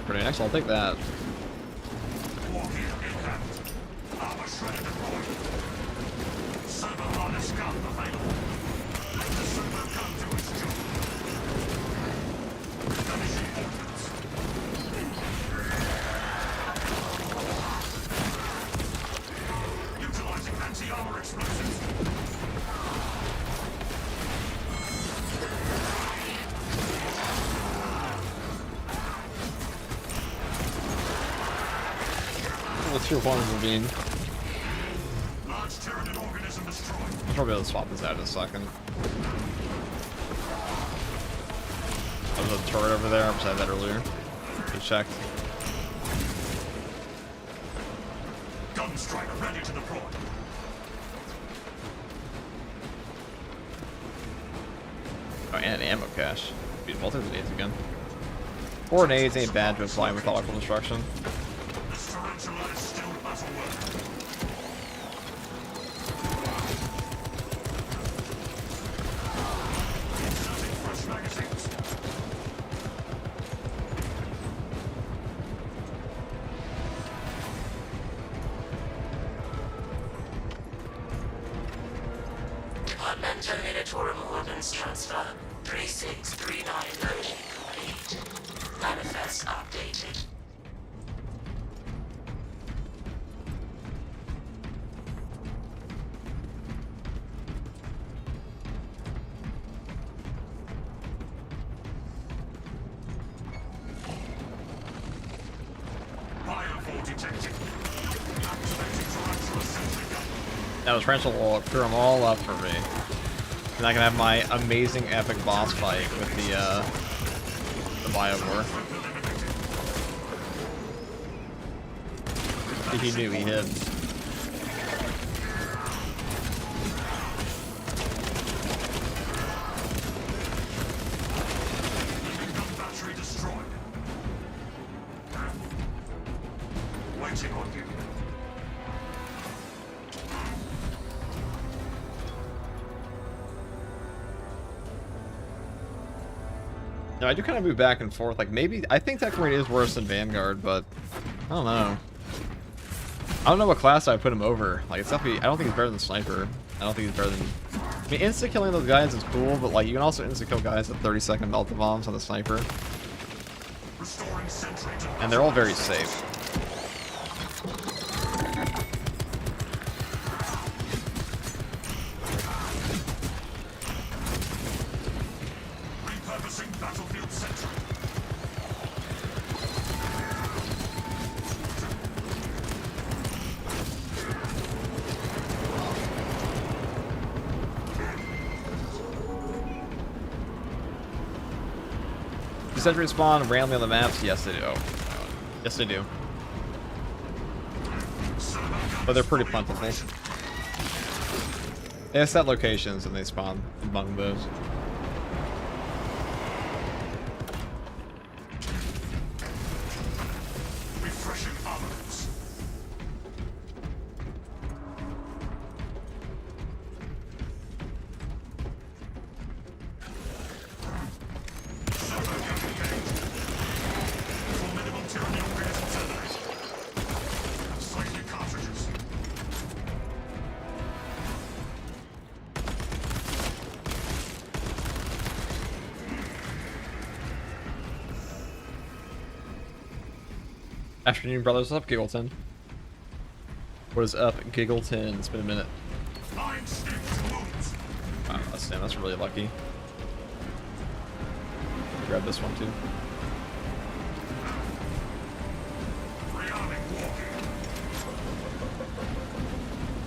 frag grenade. Actually, I'll take that. Walking in hand. Armor shredded deployed. Servo harness gun available. Let the servo gun do its job. Replenishing ordnance. Utilizing anti-armor explosives. What's your one ravine? Large Tyranid organism destroyed. I'll probably be able to swap this out in a second. Oh, there's a turret over there. I said that earlier. Good check. Gun striker ready to deploy. Oh, and an ammo cache. Beautiful. I'll take the nades again. 4 nades ain't bad to apply methodical destruction. This tarantula is still battle work. Inserting fresh magazines. Departmental Military Ordnance Transfer 3639 loading complete. Manifest updated. Biovore detected. Activating tarantula sentry gun. Now the tarantula will clear them all up for me. And I can have my amazing epic boss fight with the Biovore. He knew he hid. Gun battery destroyed. Waiting on you. No, I do kind of move back and forth. Like, maybe... I think Techmarine is worse than Vanguard, but... I don't know. I don't know what class I put him over. Like, it's definitely... I don't think he's better than Sniper. I don't think he's better than... I mean, insta-killing those guys is cool, but, like, you can also insta-kill guys with 30-second melta bombs on the Sniper. Restoring sentry to And they're all very safe. repurposing battlefield sentry. Do sentries spawn randomly on the maps? Yes, they do. Oh, yes, they do. But they're pretty plentiful. They have set locations and they spawn among those. Refreshing armaments. Servo gun engaged. For minimum tyranny organism terminated. Slightly cartridges. Afternoon, brothers. What's up, Giggleton? What is up, Giggleton? It's been a minute. Line stick to wounds. Wow, that's really lucky. Grab this one too. Rearming walking.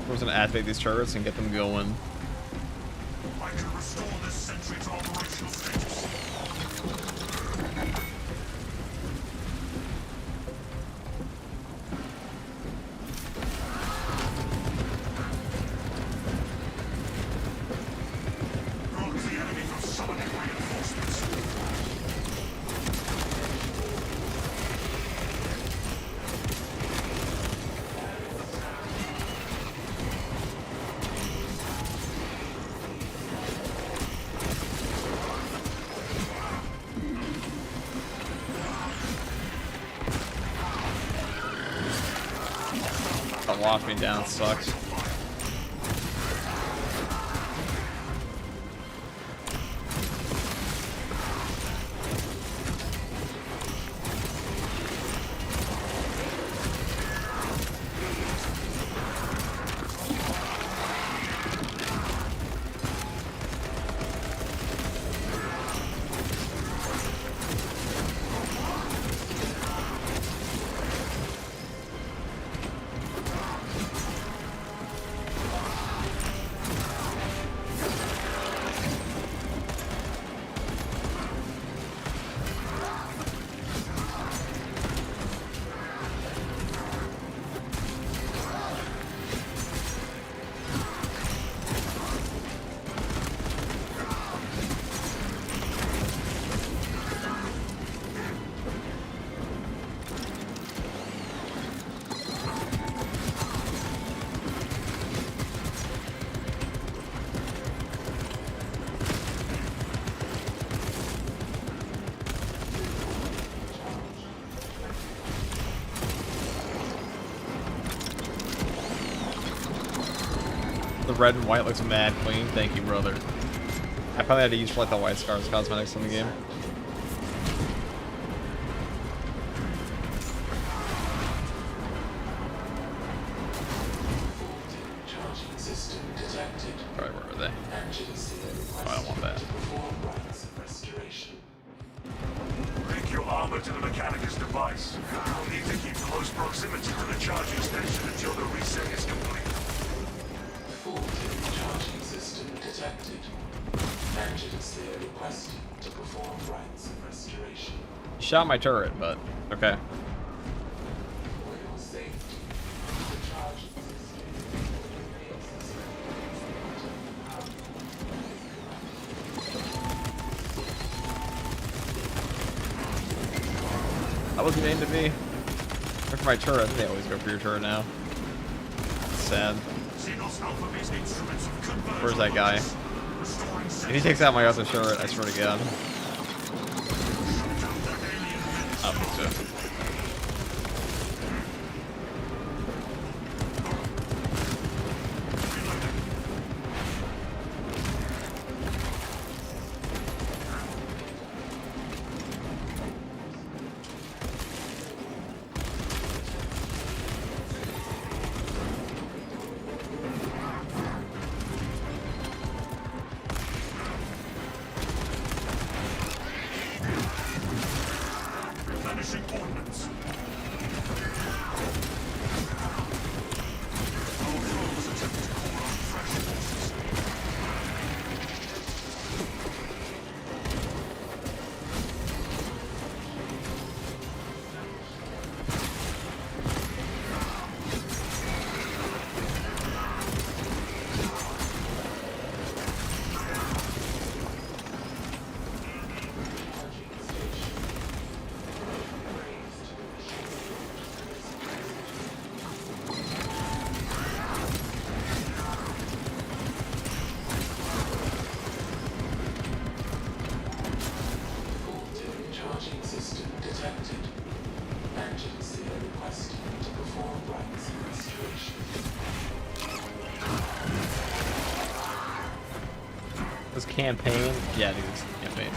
We're just gonna activate these turrets and get them going. I can restore this sentry to operational status. Block the enemy from summoning reinforcements. That locked me down sucks. The red and white looks mad clean. Thank you, brother. I probably had to use for like the white scars cosmetics in the game. Charging system detected. Alright, where are they? Oh, I don't want that. Restoration. Link your armor to the Mechanicus device. You'll need to keep close proximity to the charging station until the reset is complete. Charging system detected. Engines there requesting to perform rites of restoration. Shot my turret, but okay. For your safety, the charging That wasn't aimed at me. Look for my turret. I think they always go for your turret now. Sad. Where's that guy? If he takes out my other turret, I swear to God. I don't think so. This campaign? Yeah, dude, it's campaign.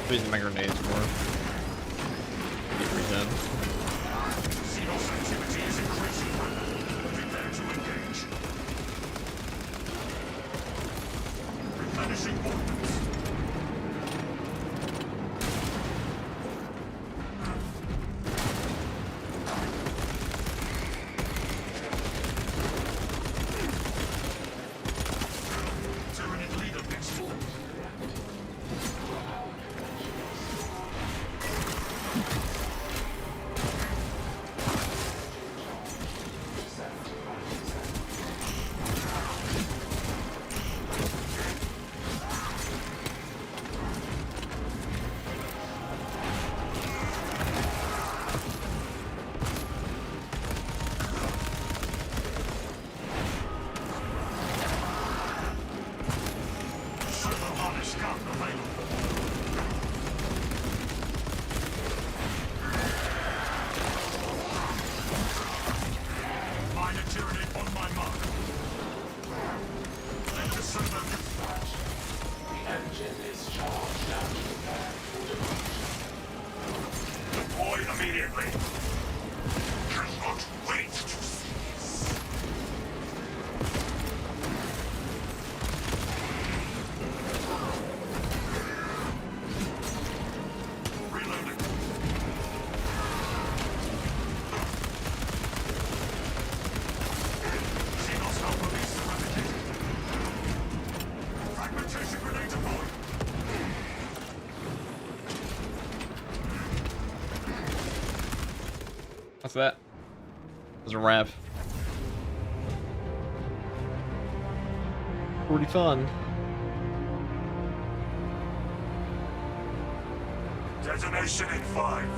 Using my grenades more. Get redone. Xenos activity is increasing. Prepare to engage. Replenishing ordnance. Tyranid leader picks forward. immediately. Cannot wait to see this. Reloading. Xenos Alpha base eradicated. Fragmentation grenade deployed. What's that? There's a wrap. Pretty fun. Detonation in 5.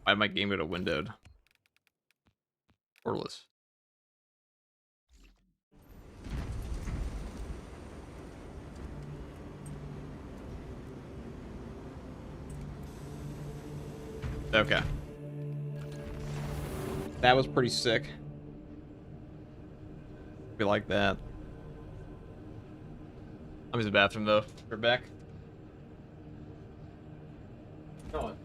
Why did my game go to windowed? Orless. Okay. That was pretty sick. We like that. I'm in the bathroom though. We're back. Go on.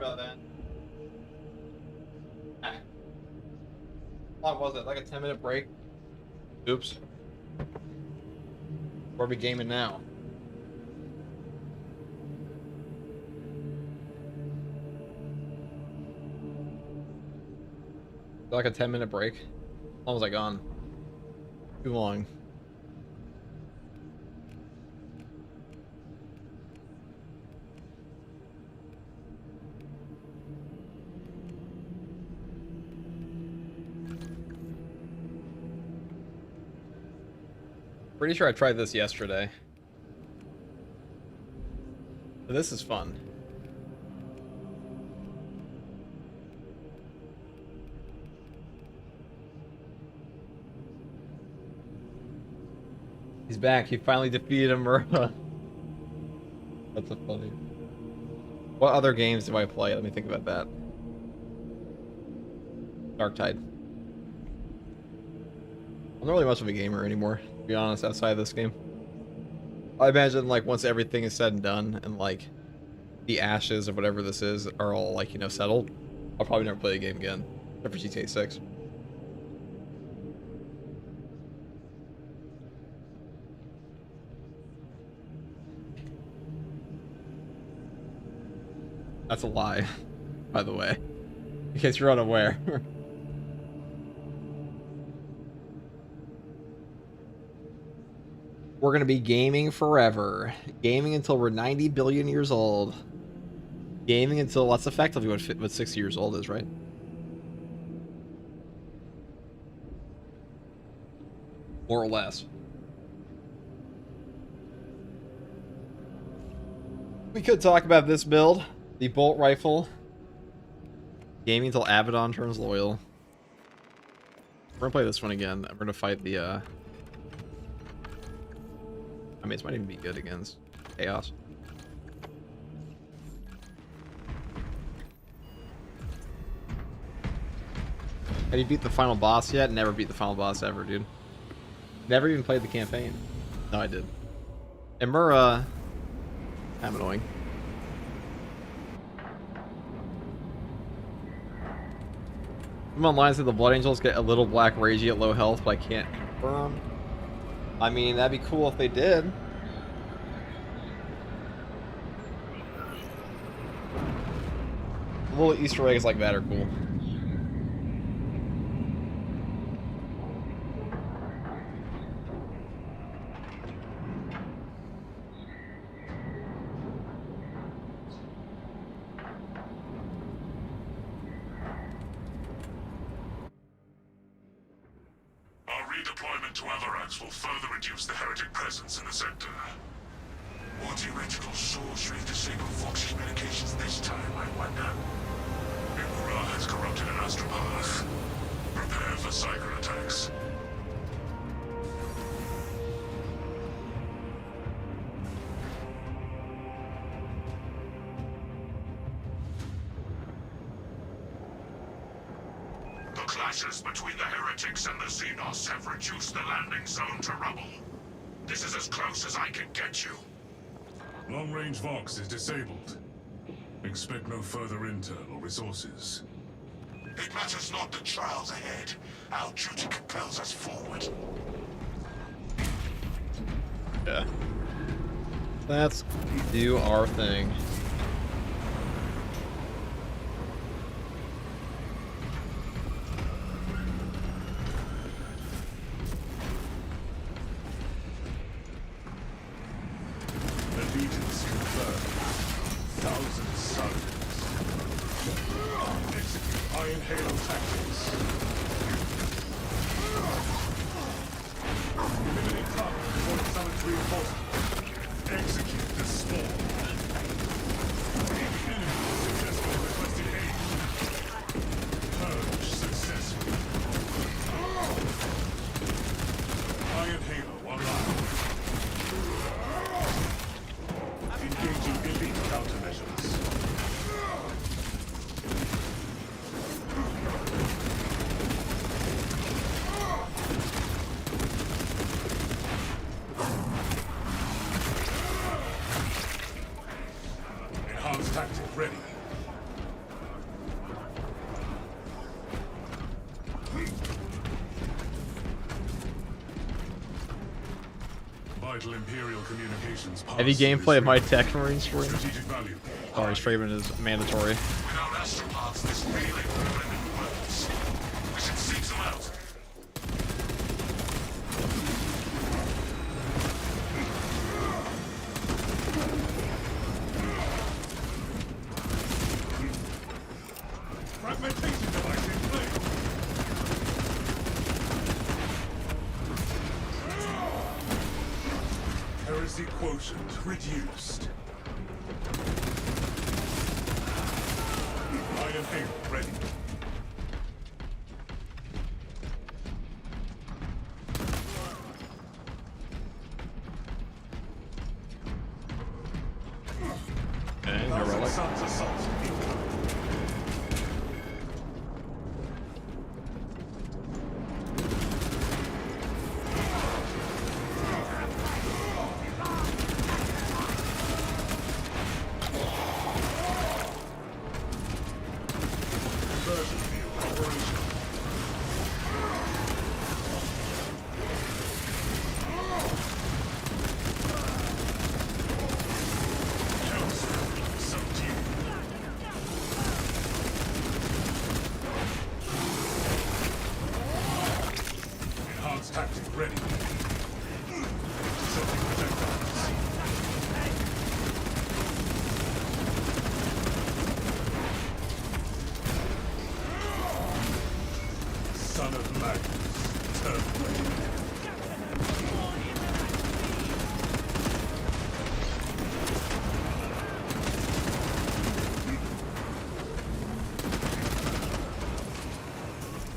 about that. How long was it? Like a 10-minute break? Oops. Where are we gaming now? Like a 10-minute break? How long was I gone? Too long. Pretty sure I tried this yesterday. But this is fun. He's back. He finally defeated Amura. That's so funny. What other games do I play? Let me think about that. Dark Tide. I'm not really much of a gamer anymore, to be honest, outside of this game. I imagine, like, once everything is said and done, and, like, the ashes of whatever this is are all, like, you know, settled, I'll probably never play the game again, except for GTA 6. That's a lie, by the way, in case you're unaware. We're gonna be gaming forever. Gaming until we're 90 billion years old. Gaming until that's effectively what 60 years old is, right? More or less. We could talk about this build. The bolt rifle. Gaming until Abaddon turns loyal. We're gonna play this one again. We're gonna fight the I mean, this might even be good against Chaos. Have you beat the final boss yet? Never beat the final boss ever, dude. Never even played the campaign. No, I did. Amura... I'm annoying. I'm online said the Blood Angels get a little black ragey at low health, but I can't confirm. I mean, that'd be cool if they did. Little Easter eggs like that are cool. Our redeployment to Alvarez will further reduce the heretic presence in the sector. What heretical sorcery disabled Fox's medications this time, I wonder? Imura has corrupted an astropath. Prepare for cyber attacks. The clashes between the heretics and the Xenos have reduced the landing zone to rubble. This is as close as I can get you. Long-range Vox is disabled. Expect no further intel or resources. It matters not the trials ahead. Our duty compels us forward. Yeah. Let's do our thing. Allegiance confirmed. 1,000 suns. Execute Iron Halo tactics. Eliminate cover before it summons reinforcements. Execute the swarm. Enemy successfully requested aid. Purge successful. Iron Halo online. Engaging elite countermeasures. Vital Imperial communications pass Heavy through gameplay of my this Techmarine stream. strategic value. Sorry, streaming is mandatory. Without astropods, this relay deployment works. We should seek them out. Fragmentation device in place. Heresy quotient reduced. Iron Halo ready. And Thousand heroic. Suns assault incoming. Conversion field operational. Subdue. Enhanced tactic ready. Intercepting projectiles. Son of Magnus, turn ready.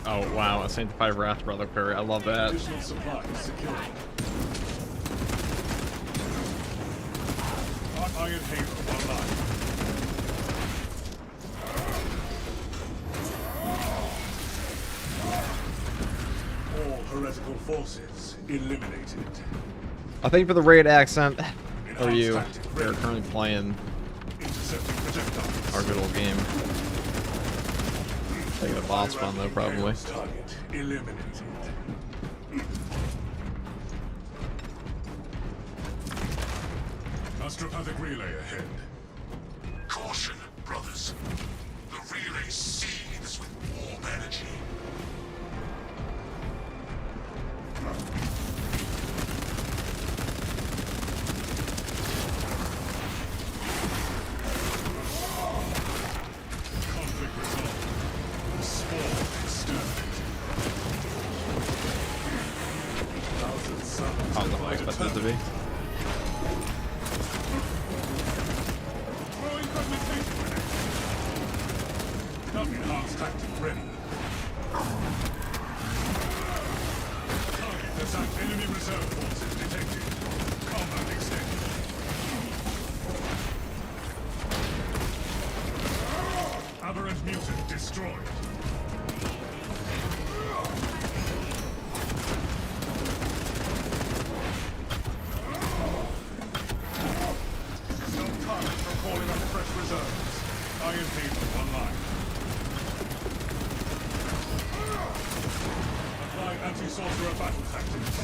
Oh wow, a Sanctified Wrath Brother Perry. I love that. Additional supplies secured. Iron Halo online. All heretical forces eliminated. I think for the raid accent, or Enhanced you, tactic they're ready. currently playing Intercepting projectiles. our good old game. Taking a boss fun though, probably. Chaos target eliminated. Astropathic relay ahead. Caution, brothers. The relay seethes with warm energy. Conflict resolved. Spawn exterminated. Thousand suns I was not provide expecting it to be. eternity. Throwing fragmentation grenade. Enhanced tactic ready. Target attack enemy reserve forces detected. Combat extended. Aberrant mutant destroyed. Stop target from calling up fresh reserves. Iron Halo online. Apply anti-sorcerer battle tactics.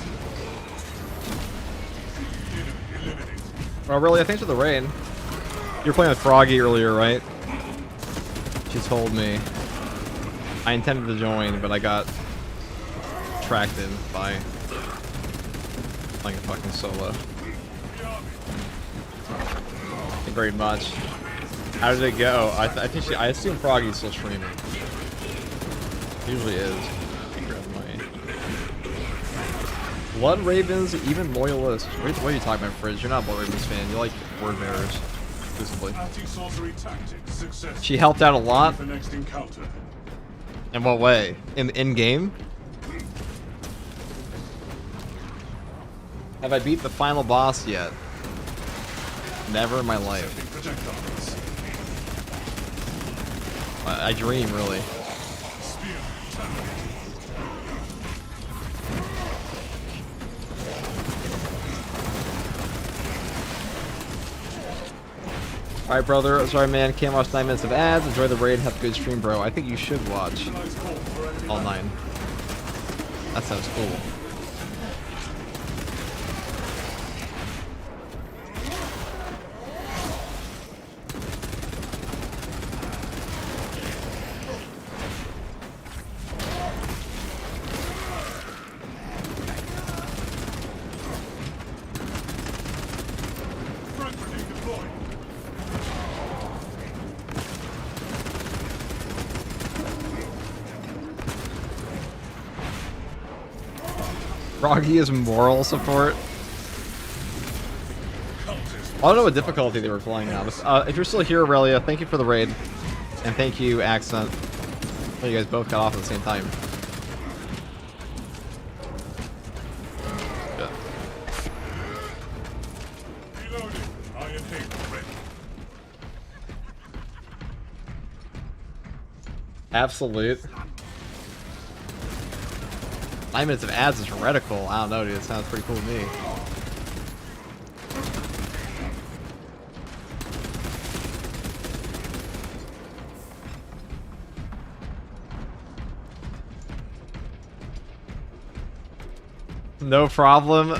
Enemy eliminated. Oh really, I think to the raid. You were playing with Froggy earlier, right? She told me. I intended to join, but I got attracted by playing a fucking solo. Thank you very much. How did it go? I think I assume Froggy's still streaming. Usually is. Grab my Blood Ravens, even loyalists. What are you talking about, Fridge? You're not a Blood Ravens fan. You like word bearers exclusively. Anti-sorcery tactics successful. She helped out a lot. The next encounter. In what way? In game? Have I beat the final boss yet? Never in my life. Setting projectiles. I dream, really. Spear terminated. Alright, brother. Sorry, man. Can't watch 9 minutes of ads. Enjoy the raid. Have a good stream, bro. I think you should watch Nice call for enemy all 9. That sounds cool. Froggy is moral support. I don't know what difficulty they were playing on. If you're still here, Aurelia, thank you for the raid. And thank you, Accent. Oh, you guys both got off at the same time. Good. Reloading. Iron Halo ready. Absolute. 9 minutes of ads is heretical. I don't know, dude. It sounds pretty cool to me. No problem.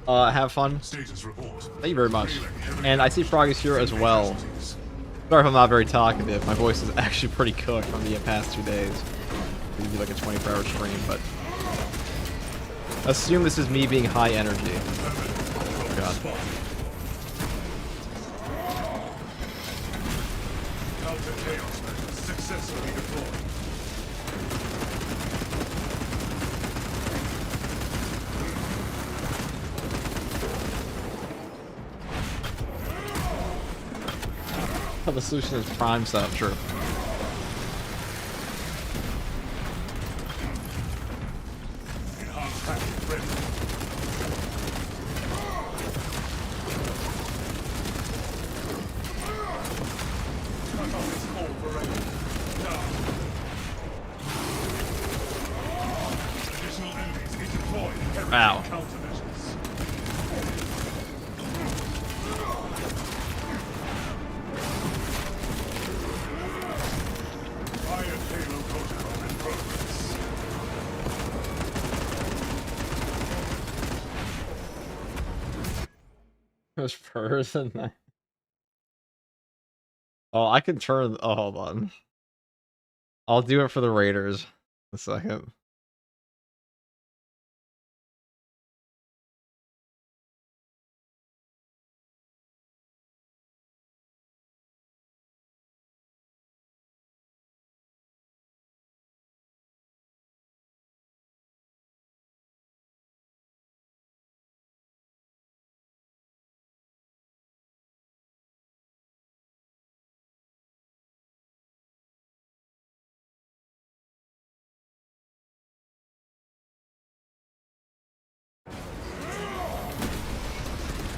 Have fun. Status report. Thank you very much. And I see Froggy's here as well. Sorry if I'm not very talkative. My voice is actually pretty cooked from the past 2 days. It'd be like a 24-hour stream, but assume this is me being high energy. Oh god. Counter chaos measures successfully deployed. The solution is prime stuff, true. Enhanced package ready. Cut off its core forever. Down. Additional enemies need deployed in heavy Wow. countermeasures. Iron Halo protocol in progress. There's furs in that. Oh, I can turn. Oh, hold on. I'll do it for the Raiders. A second.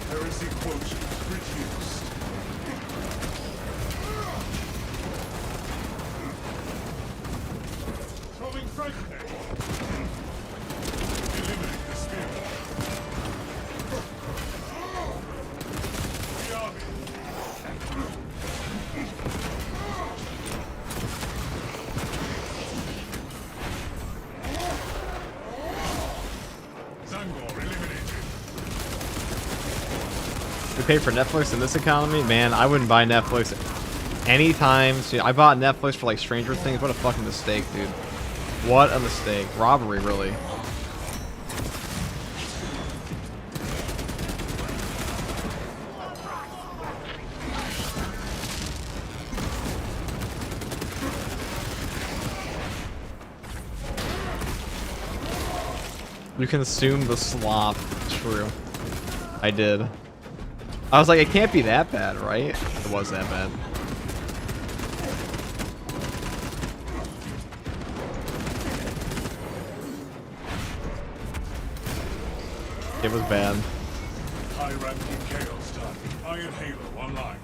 Heresy quotient reduced. Throwing fragment. Eliminate the spirit. The army. Zangor eliminated. We pay for Netflix in this economy? Man, I wouldn't buy Netflix anytime soon. I bought Netflix for like Stranger Things. What a fucking mistake, dude. What a mistake. Robbery, really. You consume the slop. True. I did. I was like, it can't be that bad, right? It was that bad. It was bad. High-ranking chaos target. Iron Halo online.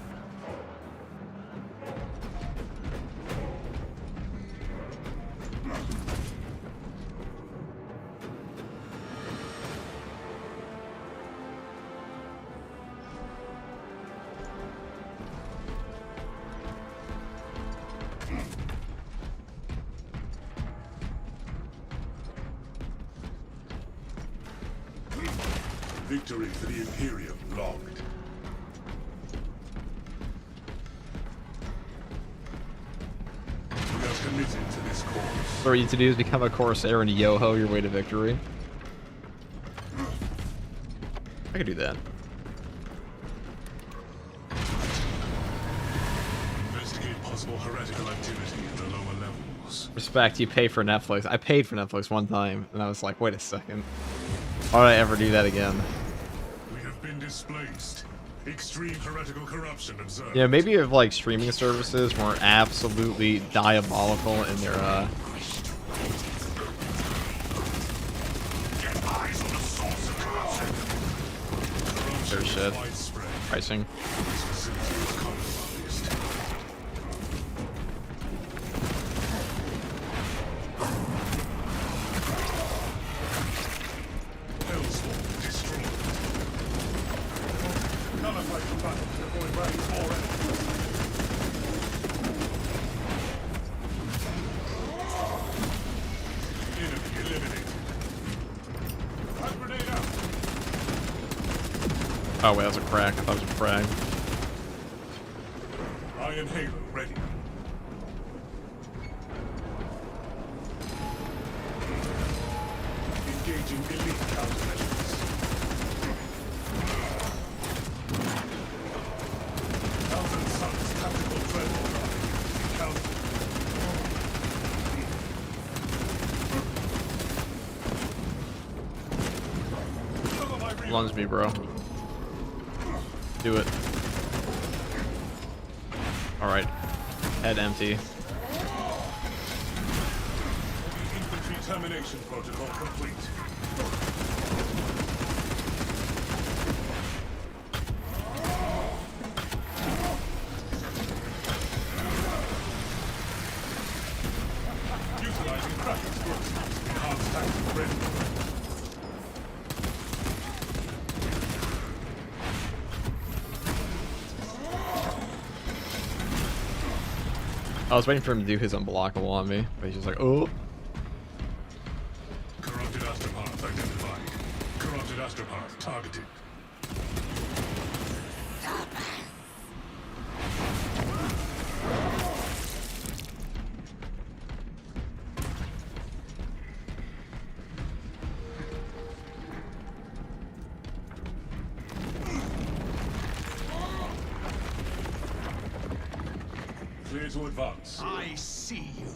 Victory for the Imperium logged. We are committed to this cause. What you need to do is become a Corsair and yo-ho your way to victory. I could do that. Investigate possible heretical activity in the lower levels. Respect, you pay for Netflix. I paid for Netflix one time, and I was like, wait a second. Why would I ever do that again? We have been displaced. Extreme heretical corruption observed. Yeah, maybe if like streaming services were absolutely diabolical in their Get eyes on the source of corruption. their shit Widespread. pricing. This facility is compromised. Hellspawn destroyed. Nullify the battle to avoid raise more enemies. Enemy eliminated. Hand grenade out. Oh wait, that was a crack. I thought it was a frag. Iron Halo ready. Engaging elite countermeasures. Thousand Suns tactical dreadnought. Counter. Cover my rear. Lunge me, bro. Do it. Alright. Head empty. Infantry termination protocol complete. Utilizing crack explosives. Enhanced tactical readiness. I was waiting for him to do his unblockable on me, but he's just like, oh. Corrupted astropath identified. Corrupted astropath targeted. Clear to advance. I see you,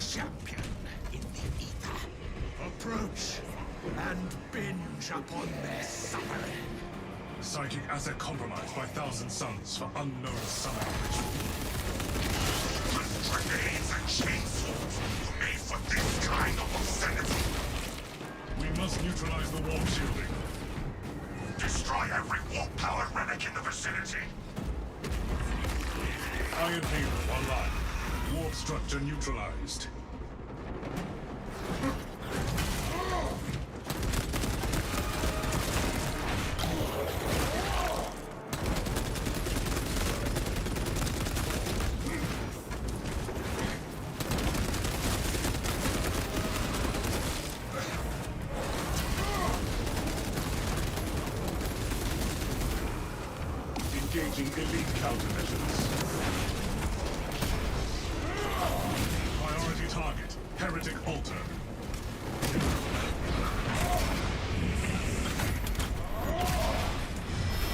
champion in the ether. Approach and binge upon their suffering. Psychic asset compromised by Thousand Suns for unknown summon ritual. Grenades and chainsaws were made for this kind of obscenity. We must neutralize the warp shielding. Destroy every warp-powered relic in the vicinity. Iron Halo online. Warp structure neutralized. Engaging elite countermeasures. Priority target, Heretic Altar.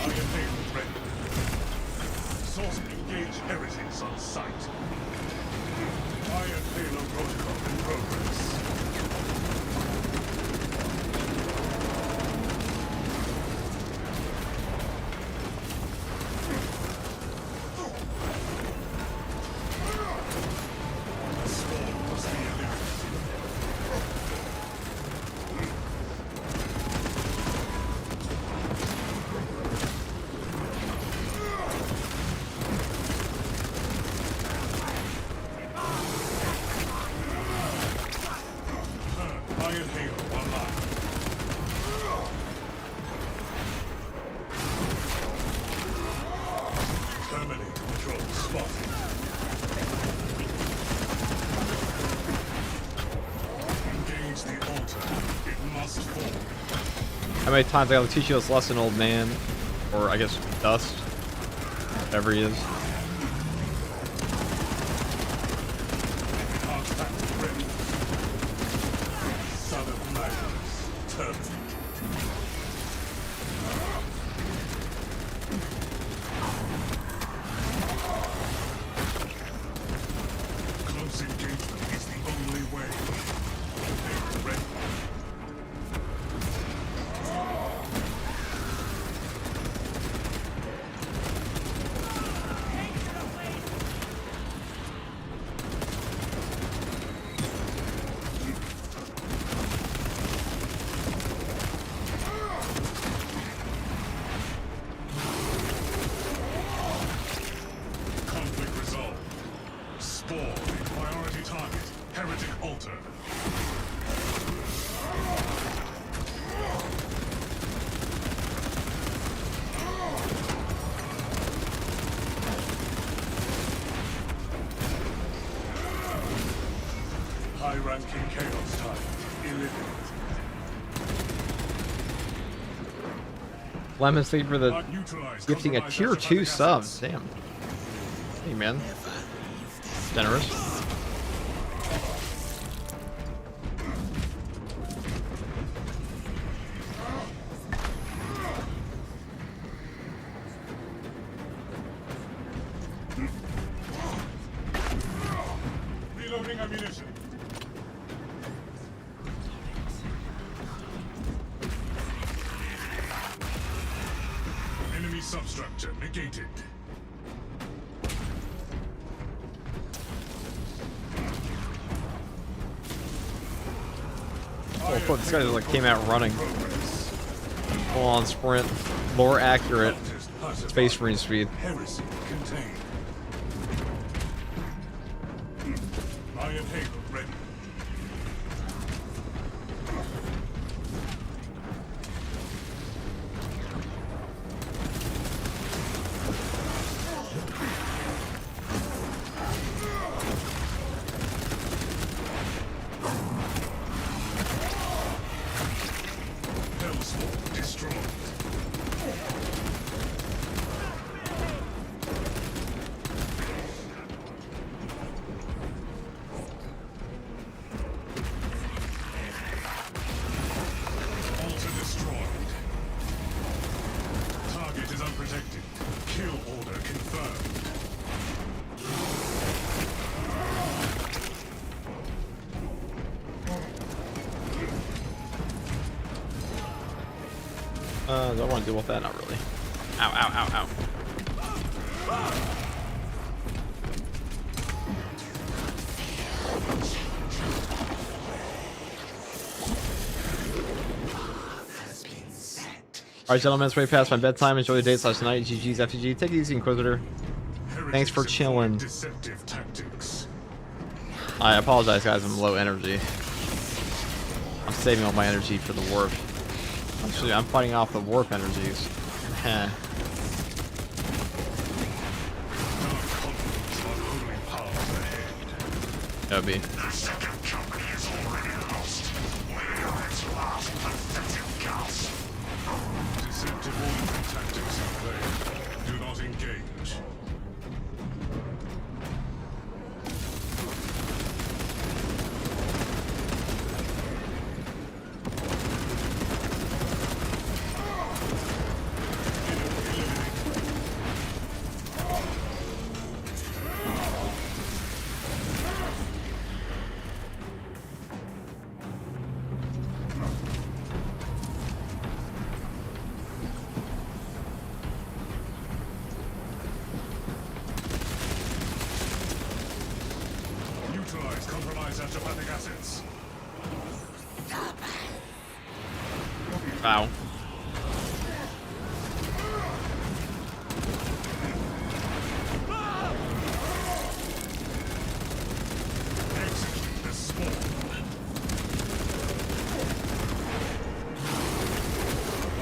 Iron Halo ready. Source engage heretics on site. Iron Halo protocol in progress. Swarm must be eliminated. Iron Halo online. Terminator patrol spotted. Engage the altar. It must fall. How many times I gotta teach you this lesson, old man? Or I guess Dust. Whatever he is. Enhanced tactical readiness. Son of madness. Terminated. Close engagement is the only way. Ready. Target, heretic altar. High-ranking chaos type, eliminated. Lemon Sleep for the Mark neutralized. gifting a Compromise tier 2 extraplanet sub. assets. Damn. Hey, man. Generous. Reloading ammunition. Enemy substructure negated. Oh, fuck, this guy just like came out running. Full on sprint. More accurate Space Marine speed. Heresy contained. Iron Halo ready. Hellspawn destroyed. Altar destroyed. Target is unprotected. Kill order confirmed. Do I want to deal with that? Not really. Ow, ow, ow, ow. Alright, gentlemen, it's way past my bedtime. Enjoy the day / night. GG's FTG. Take it easy, Inquisitor. Thanks for Heretics employ chilling. Deceptive tactics. I apologize, guys. I'm low energy. I'm saving all my energy for the warp. Actually, I'm fighting off the warp energies. Heh. Dark conflicts are only paths ahead. That'd be. The second company is already lost. We are its last pathetic gasp. Deceptive warfare tactics in play. Do not engage. Neutralize compromised astropathic assets. Wow. Execute the spawn.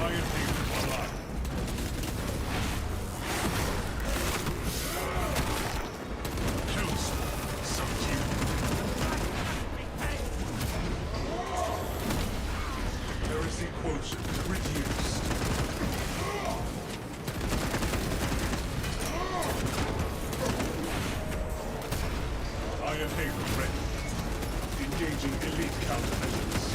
Iron Halo online. Hellspawn subdued. Heresy quotient reduced. Iron Halo ready. Engaging elite countermeasures.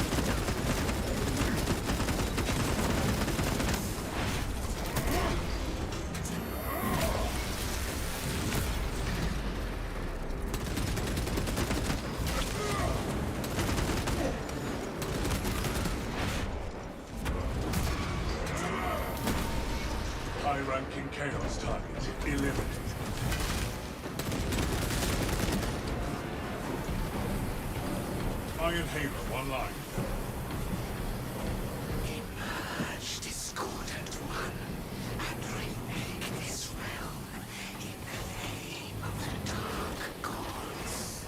High-ranking chaos target eliminated. Iron Halo online. Emerge, discordant one, and remake this realm in the name of the dark gods.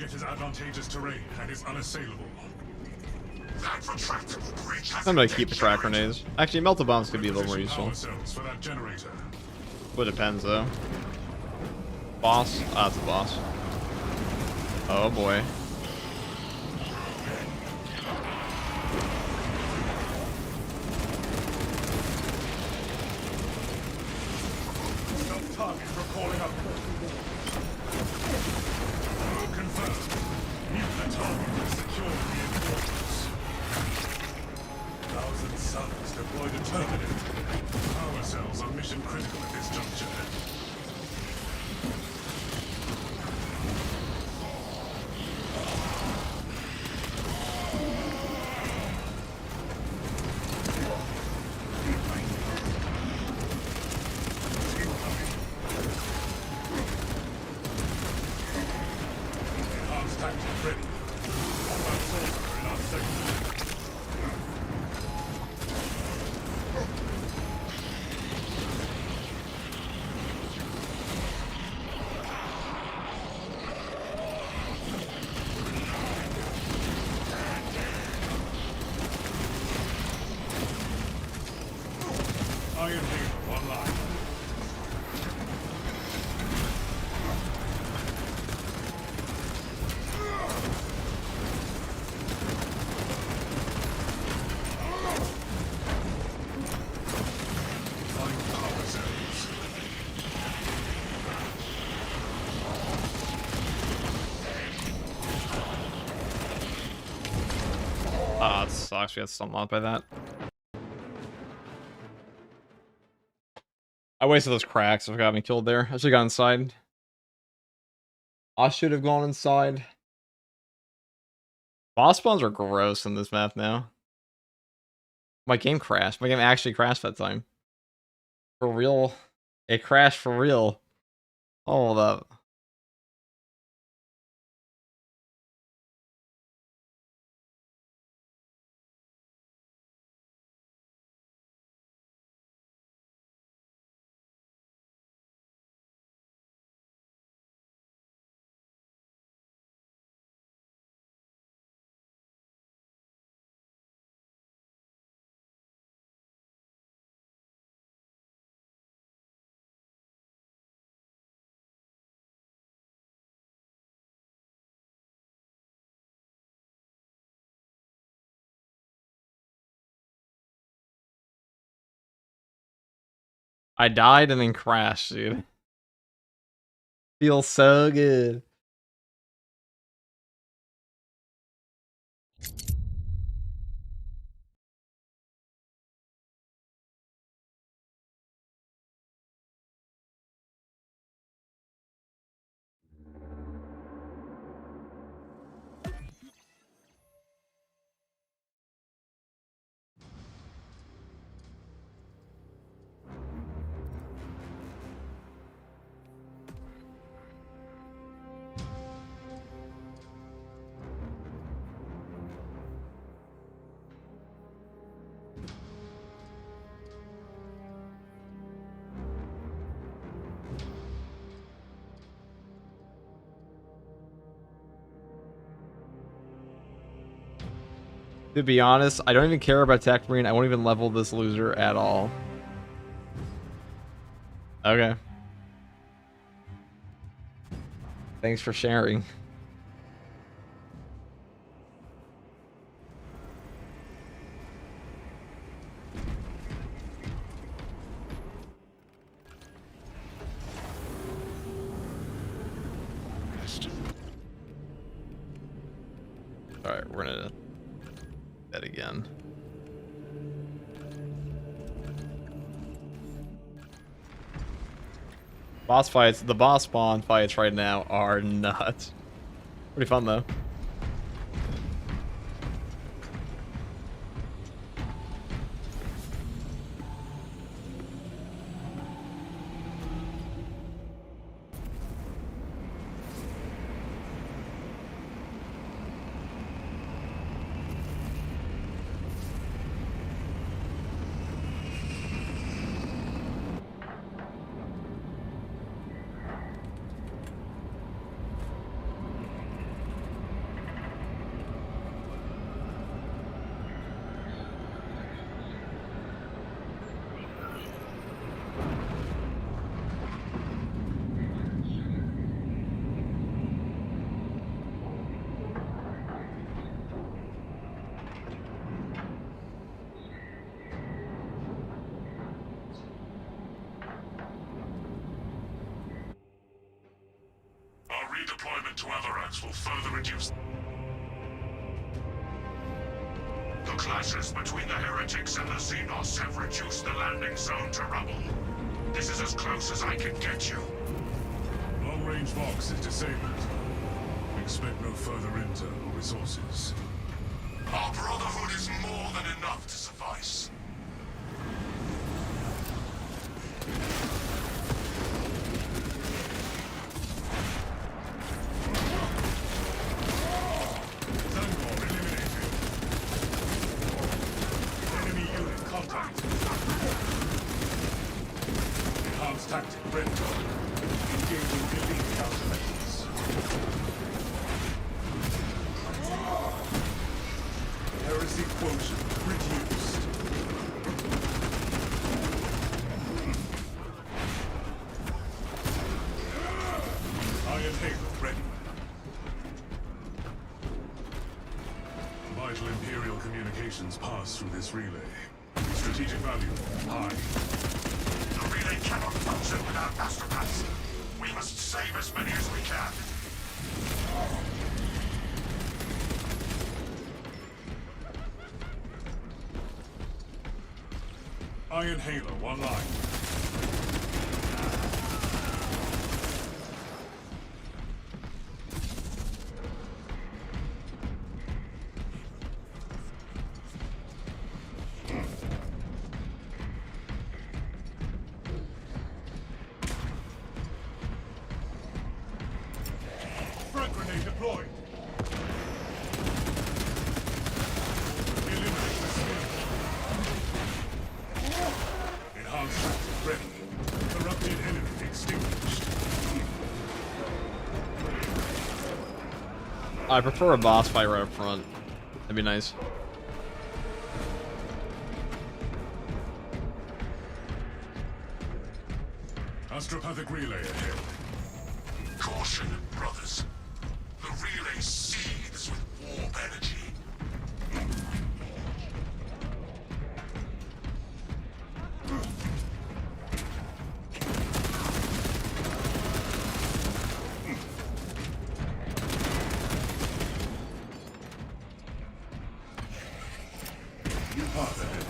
target is advantageous terrain and is unassailable. That retractable breach has I'm gonna keep the crack grenades. Actually, melta bombs could be a little more Position useful. power cells for that generator. It depends though. Boss? Ah, it's a boss. Oh boy. Target for calling up. Confirmed. Nuclear target has secured reinforcements. Thousand Suns deploy the Terminator. Power cells are mission critical at this juncture. Enhanced tactics ready. Combat soldier in our sector. Iron Beam online. Deploying power cells. Ah, it sucks. We got stunned out by that. I wasted those cracks if it got me killed there. I should have gone inside. I should have gone inside. Boss spawns are gross in this map now. My game crashed. My game actually crashed that time. For real. It crashed for real. Hold up. I died and then crashed, dude. Feels so good. To be honest, I don't even care about Techmarine. I won't even level this loser at all. Okay. Thanks for sharing. Alright, we're gonna that again. Boss fights, the boss spawn fights right now are nuts. Pretty fun though. to other ranks will further reduce the clashes between the heretics and the Xenos have reduced the landing zone to rubble. This is as close as I can get you. Long-range Vox is disabled. Expect no further internal resources. Our brotherhood is more than enough to suffice. Zangor eliminated. Enemy unit contact. Enhanced tactic ready. Engaging elite countermeasures. Heresy quotient reduced. Iron Halo ready. Vital Imperial communications pass through this relay. Strategic value high. The relay cannot function without astropaths. We must save as many as we can. Iron Halo online. Frag grenade deployed. Eliminate the sphere. Enhanced tactic ready. Corrupted enemy extinguished. I prefer a boss fight right up front. That'd be nice. Astropathic relay ahead. Caution, brothers. The relay seethes with warp energy. New path ahead.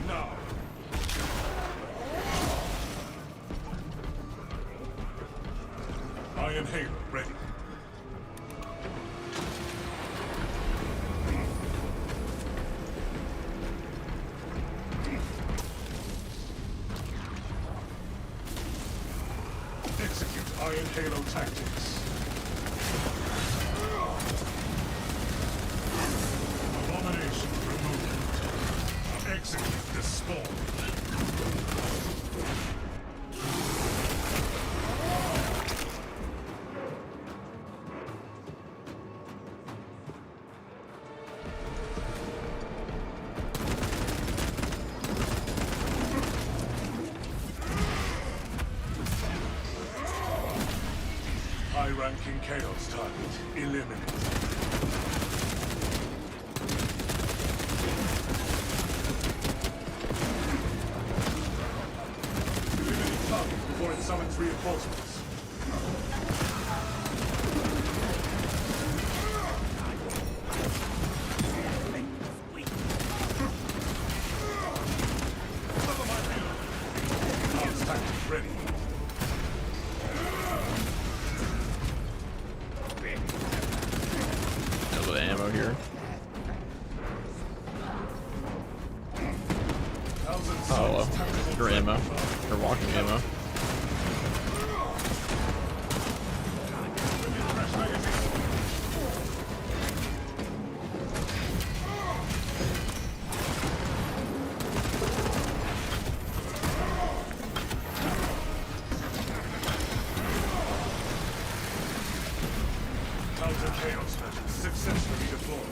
Now. Iron Halo ready. Execute Iron Halo tactics. Abomination removed. Execute the spawn. High-ranking Chaos target eliminated. Eliminate target before it summons reinforcements. Cover my payload. Enhanced tactic ready. A little bit of ammo here. Oh, well. Your ammo. Your walking ammo. Counter Chaos measures successfully deployed.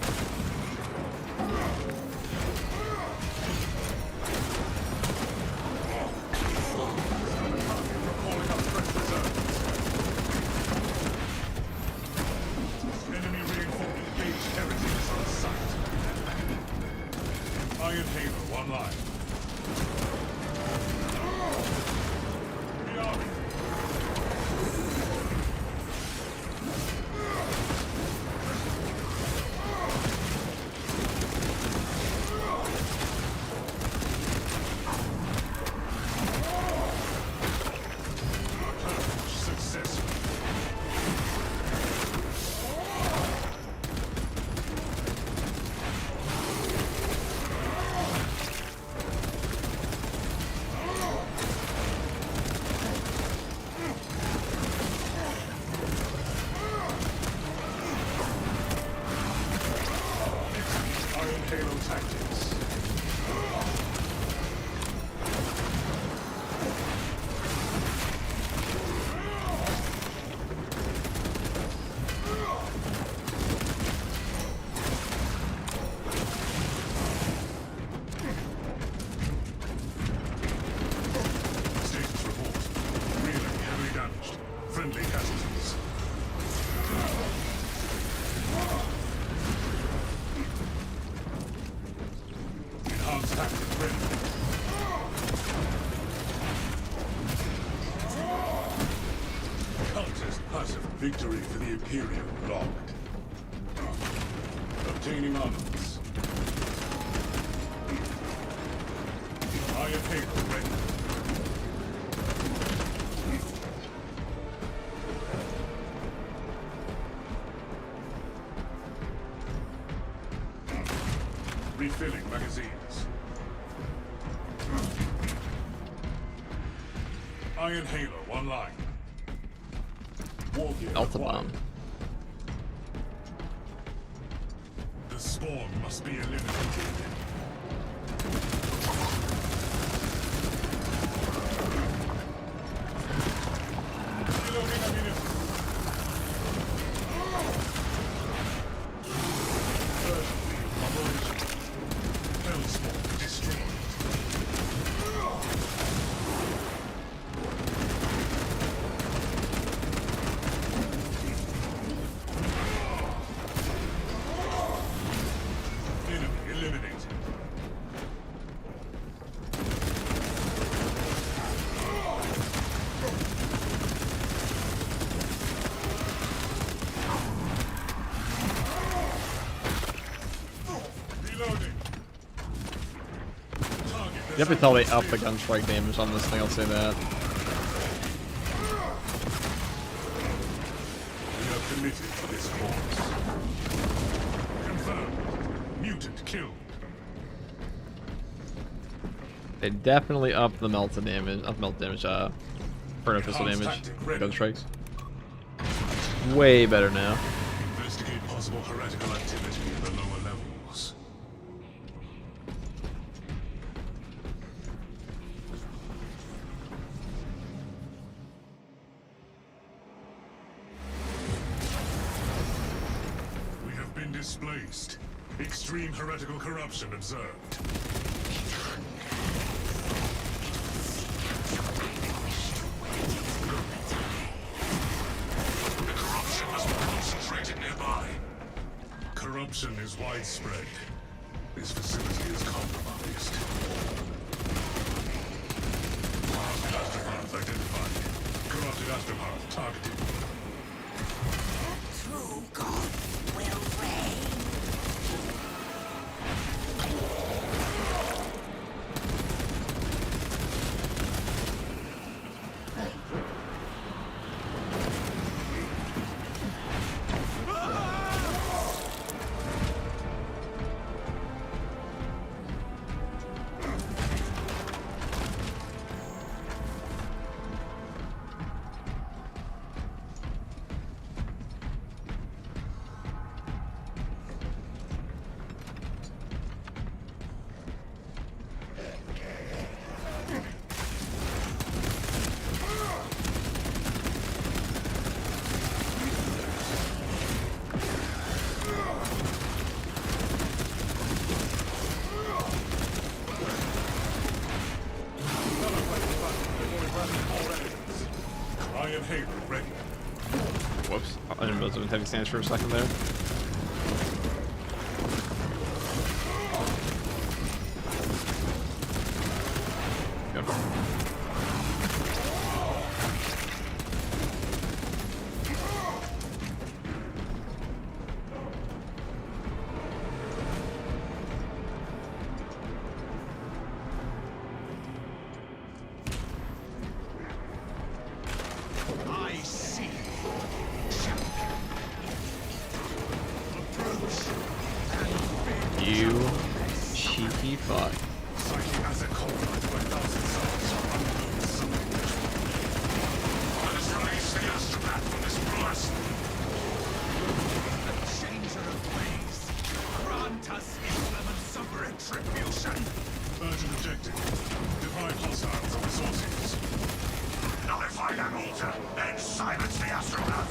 Victory for the Imperium logged. Obtaining armaments. Iron Halo ready. Refilling magazines. Iron Halo online. War gear Alpha acquired. bomb. The spawn must be eliminated. Reloading ammunition. First field operation. Hellspawn destroyed. Enemy eliminated. Reloading. Target You have to tell me up the gun strike damage on this thing, I'll say that. We are committed to this cause. Confirmed. Mutant killed. They definitely up the melt damage, burn pistol Enhanced damage, tactic ready. gun strikes. Way better now. Investigate possible heretical activity at the lower levels. We have been displaced. Extreme heretical corruption observed. The corruption must be concentrated nearby. Corruption is widespread. This facility is compromised. Corrupted astropath identified. Corrupted astropath targeted. True God will reign. Iron Halo ready. Whoops. I didn't realize it was heavy stance for a second there. Yep. I see. Champion. Approach. And You cheeky fuck. Psychic asset compromised by thousand cells from unknown summon ritual. Let us release the astropath from this blast. the changer of ways. Grant us implements of retribution. Urgent objective. Divide hostiles and resources. Nullify that altar, then silence the astropath.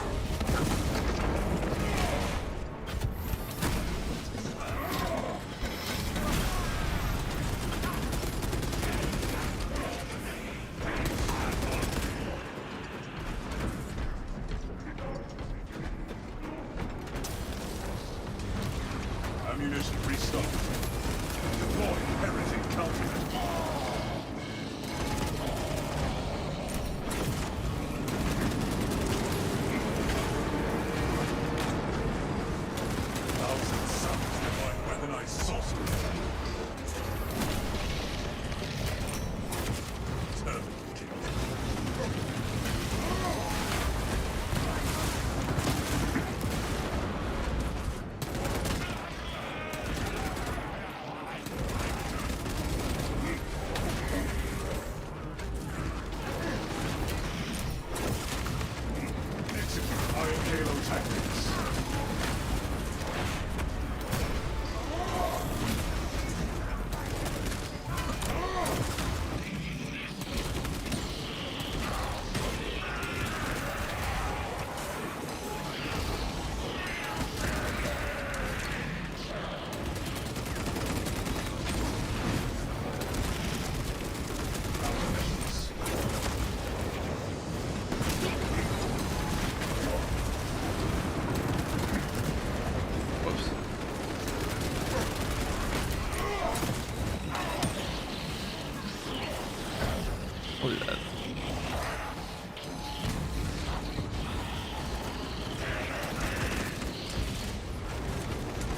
Ammunition restocked. Deploy heretic counter.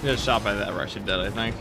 He got shot by that, we're actually dead, I think.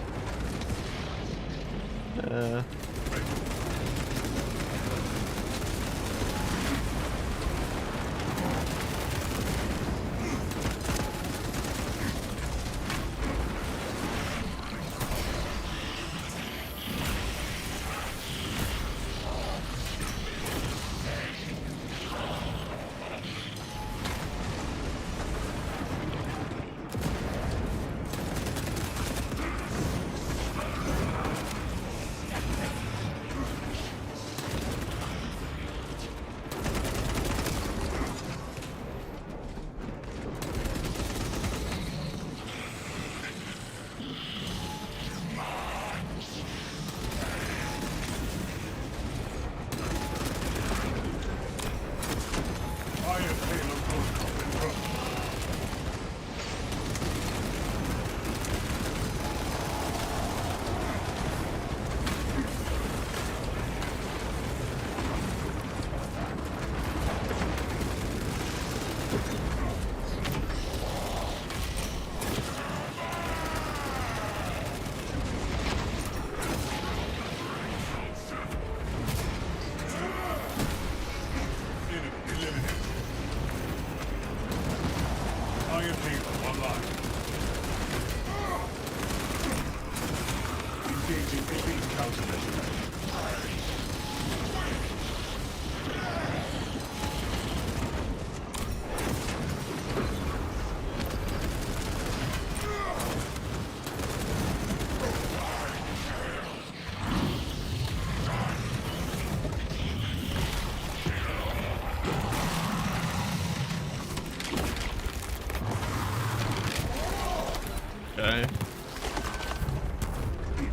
Okay.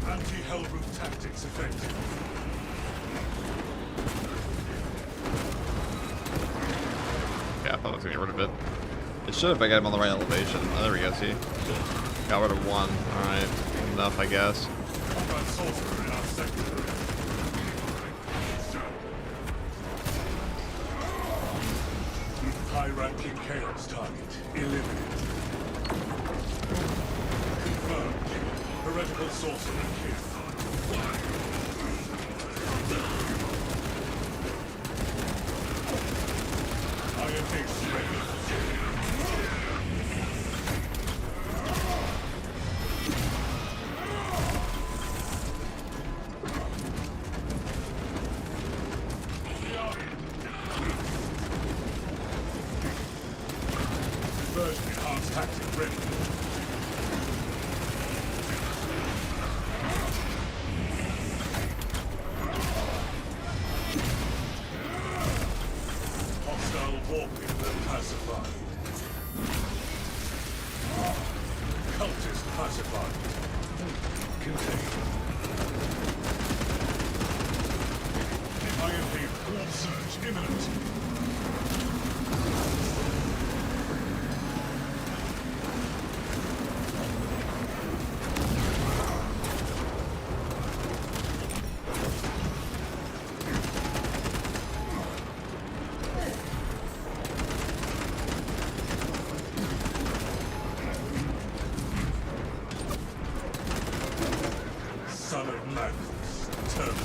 Anti-hell roof tactics effective. Yeah, I thought I was gonna get rid of it. It should if I got him on the right elevation. Oh, there we go, see? Got rid of one. Alright, enough, I guess. Got sorcerer in our sector. High-ranking chaos target eliminated. Confirmed. Heretical sorcerer kill. Iron Ace ready. Conversion enhanced tactic ready. Hostile warping pacified. Cultist pacified. Contained. Iron Haven. Warp surge imminent. Son of madness. Terminated.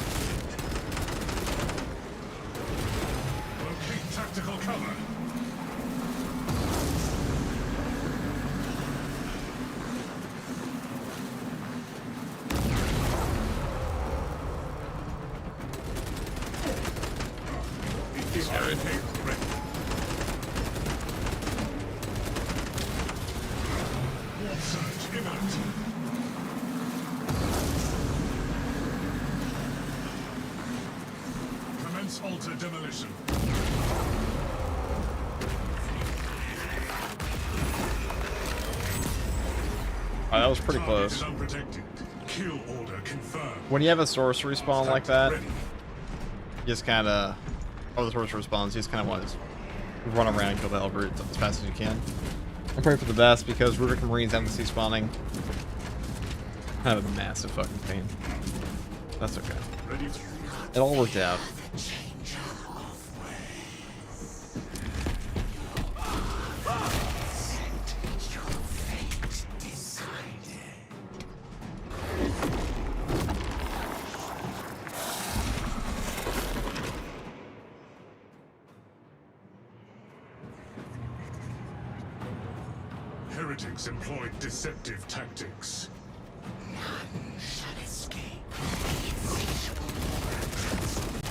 Locate tactical cover. Iron Haven ready. Warp surge imminent. Commence altar demolition. Oh, that was pretty Target close. is unprotected. Kill order confirmed. When you have a sorcery spawn like that, Ready. you just kind of... Oh, the sorcerer spawns, you just kind of want to run around and kill the Hellbrute as fast as you can. I'm praying for the best because Rubik Marines embassy spawning. Kind of a massive fucking pain. That's okay. Ready. It all worked out. critics employed deceptive tactics. None shall escape the insatiable war of transformation.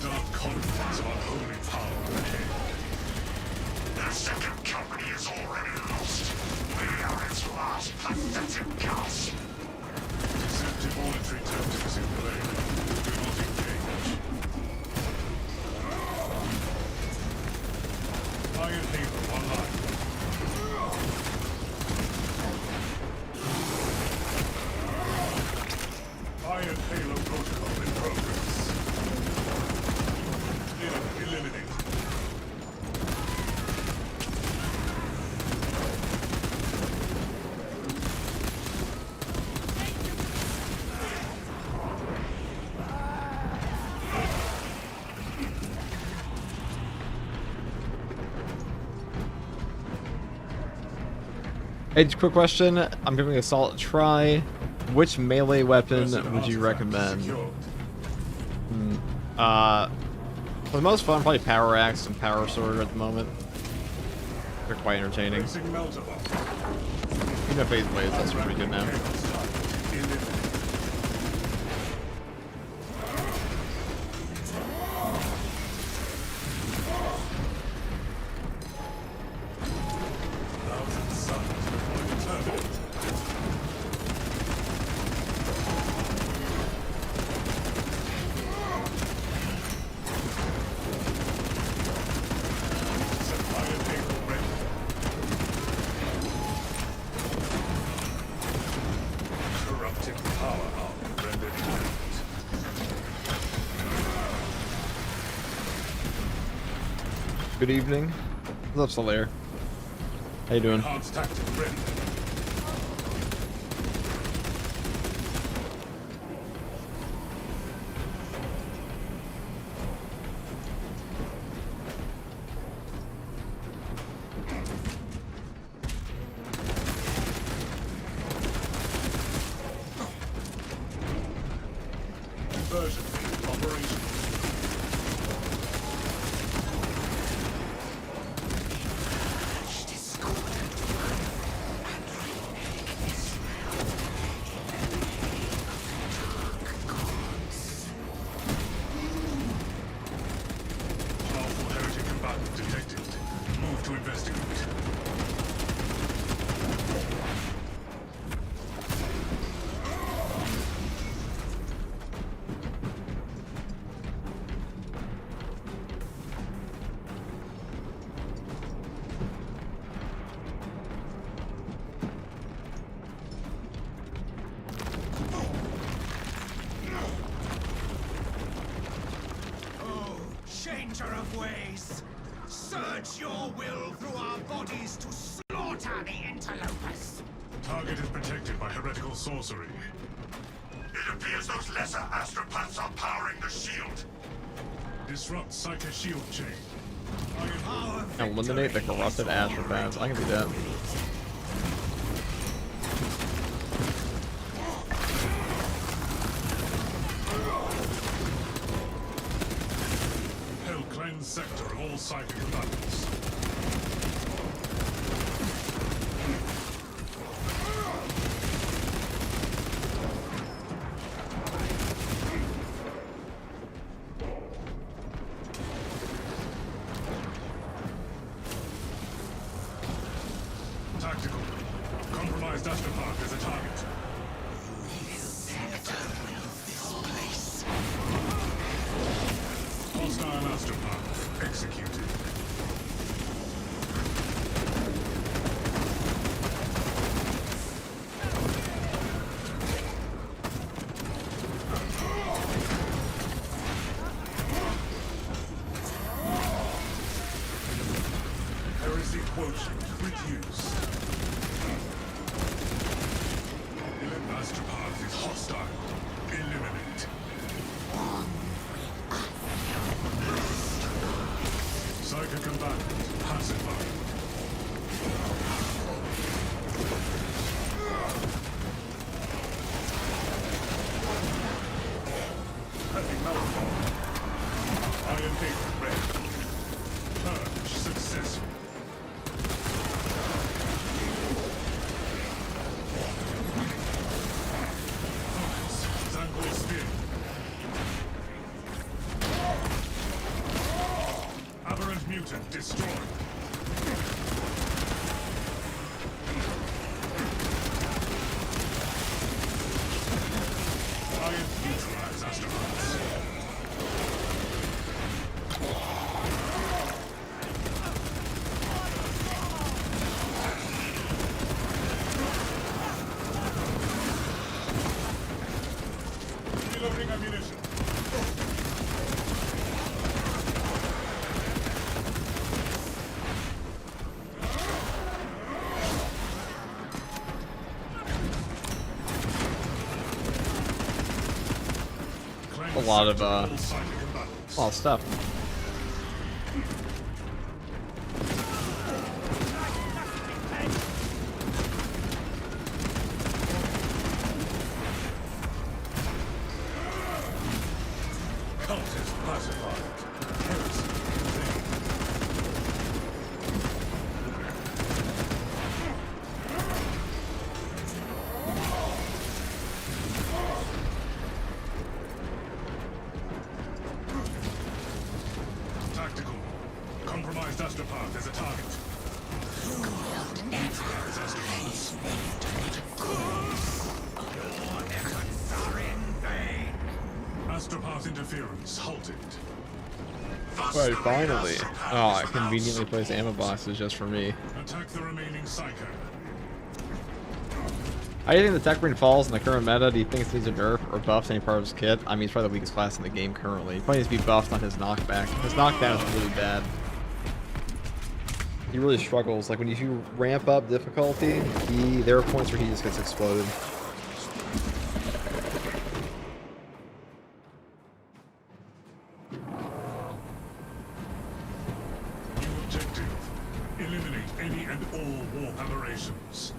Dark conflicts of unholy power ahead. The second company is already lost. We are its last pathetic gasp. Deceptive auditory tactics in play. Do not engage. Iron Halo online. Iron Halo protocol in progress. Eliminate. Hey, just quick question. I'm giving Assault a try. Which melee weapon would you recommend? Secured. For the most fun, probably Power Axe and Power Sword at the moment. They're quite entertaining. Placing melter bomb. Even if Phase Blades, that's pretty good now. Eliminate. Thousand suns deployed terminate. Iron Halo ready. Corrupting power arm rendered inadequate. Good evening. What's up, Solaire? How you doing? Enhanced tactic ready. Conversion field operational. Purge discordant and remake this realm in the name of the dark gods. Powerful heretic combatant detected. Move to investigate. Oh, changer of ways! Surge your will through our bodies to slaughter the interlopers! Target is protected by heretical sorcery. It appears those lesser astropaths are powering the shield. Disrupt Psychic shield chain. Our Eliminate the victory corrupted is astropaths. I can do that. Hell cleanse sector of all psychic combatants. Tactical. Compromised astropath as a target. Hostile astropath executed. Heresy quotient reduced. Astropath is hostile. Eliminate. Psychic combatant pacified. payload ready. Purge successful. Focus. Zangle spin. Aberrant mutant destroyed. Giant neutralize astronauts. Reloading ammunition. A lot of stuff. Cultist classified. Heresy contained. Tactical. Compromised astropath as a target. Neutralize astronauts. Astropath interference halted. Right, finally. Oh, it conveniently plays ammo boxes just for me. Attack the remaining psycho. How do you think the Techmarine falls in the current meta? Do you think it needs a nerf or buff to any part of his kit? I mean, he's probably the weakest class in the game currently. He probably needs to be buffed on his knockback. His knockdown is really bad. He really struggles. Like, when you ramp up difficulty, there are points where he just gets exploded. New objective. Eliminate any and all warp aberrations.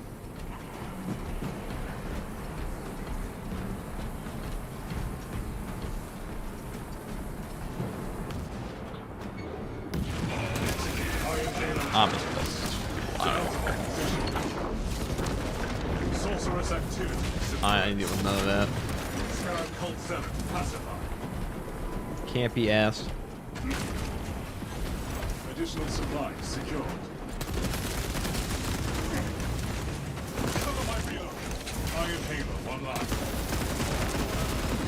Sorceress activity. I ain't doing none of that. Scarab Cult 7 pacified. Can't be asked. Additional supplies secured. Cover my reload. Iron Halo online.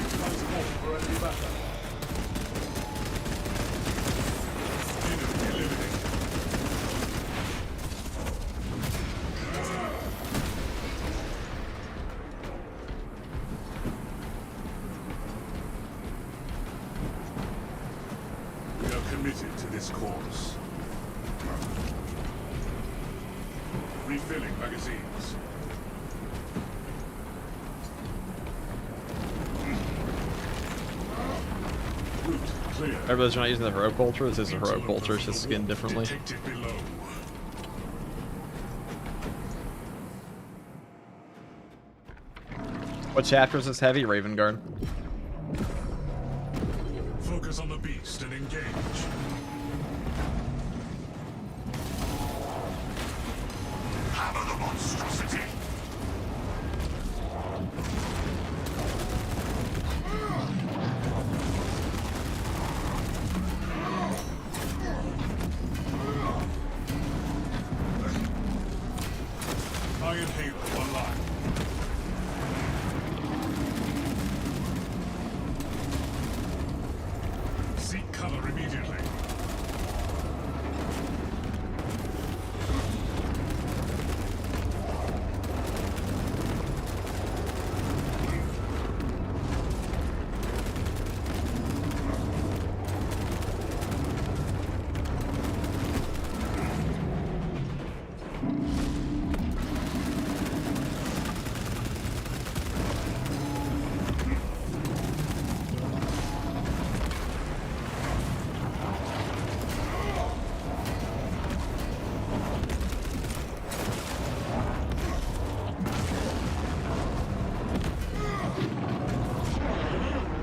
Transport for enemy backup. Enemy eliminated. We are committed to this course. Refilling magazines. Route clear. Everybody's not using the heroic bolter. This is a heroic bolter. It's just skinned differently. Detected below. What chapter is this heavy? Raven Guard. Focus on the beast and engage. Hammer the monstrosity. Iron Halo online. Seek cover immediately.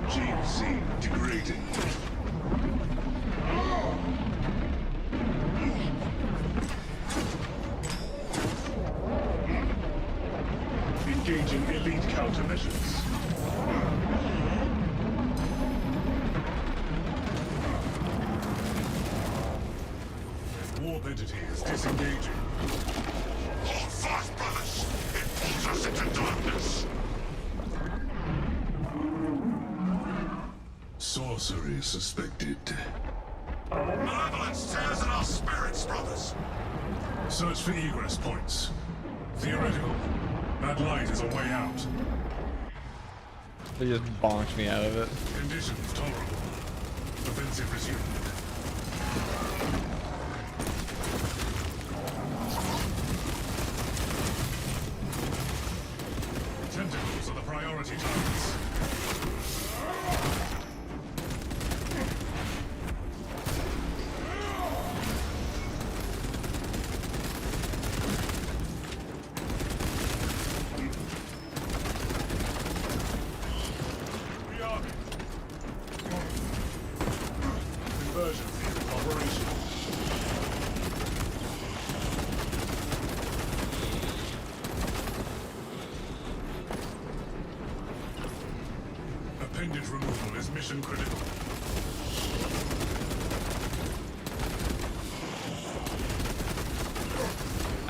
GC degraded. entity is disengaging. Hold fast, brothers! It pulls us into darkness! Sorcery suspected. Malevolence tears at our spirits, brothers! Search for egress points. Theoretical. That light is a way out. They just bonked me out of it. Conditions tolerable. Offensive resumed. Tentacles are the priority targets. Conversion field operational. Appendage removal is mission critical.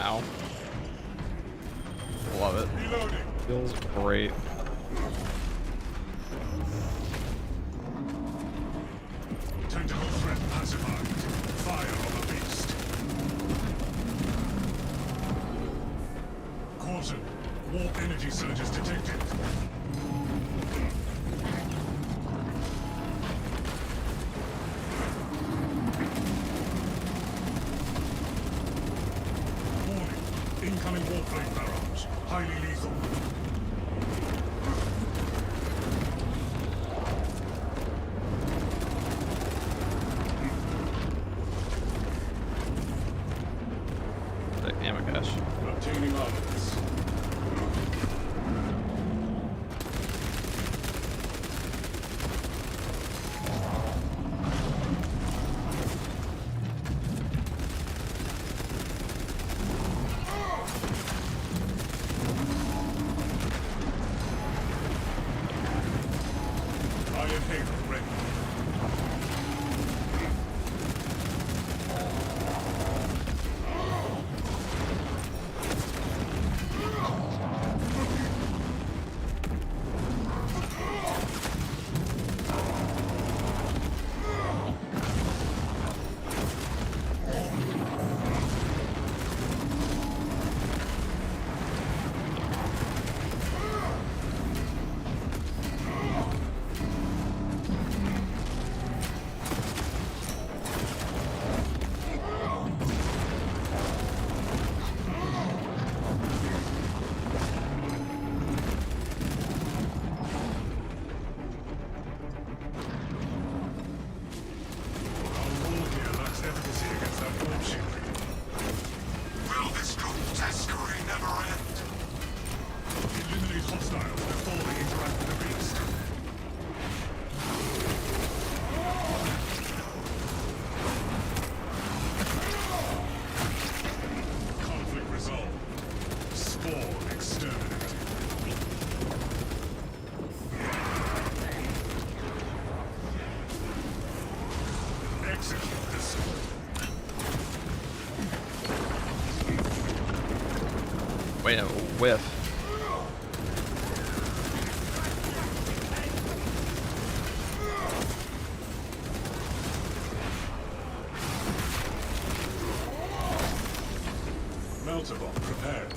Ow. Love it. Reloading. Feels great. Tentacle threat pacified. Fire on the beast. Caution. Warp energy surges detected. Warning. Incoming warplane barrage. Highly lethal. Like ammo cache. Obtaining armaments. Iron Haven ready. Our wall here lacks efficacy against that warp shield. Will this grotesquerie never end? Eliminate hostiles before they interact with the beast. Conflict resolved. Spawn exterminated. Execute this. Wait, no, whiff. Melter bomb prepared.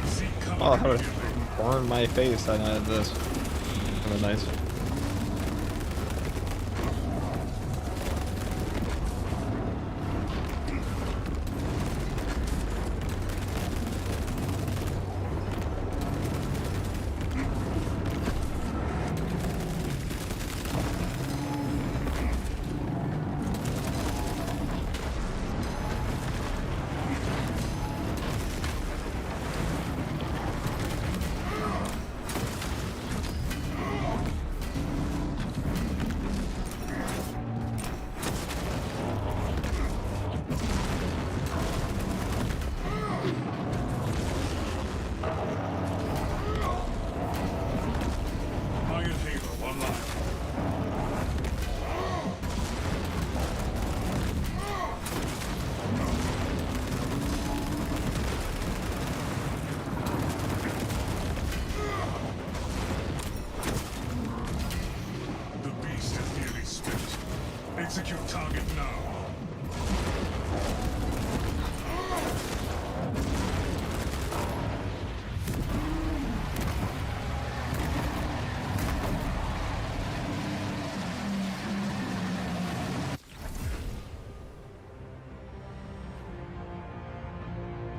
Seek cover Oh, how would immediately. burn my face? I had this. Kind of nice.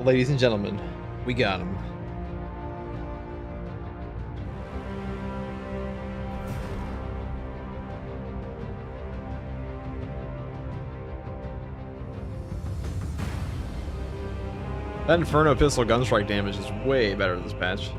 Ladies and gentlemen, we got him. That Inferno pistol gunstrike damage is way better this patch.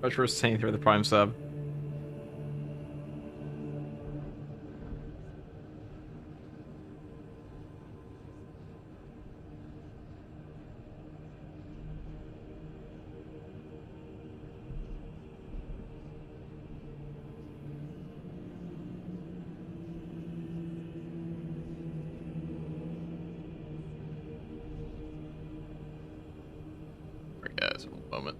Much for saying through the Prime sub. Alright guys, one moment.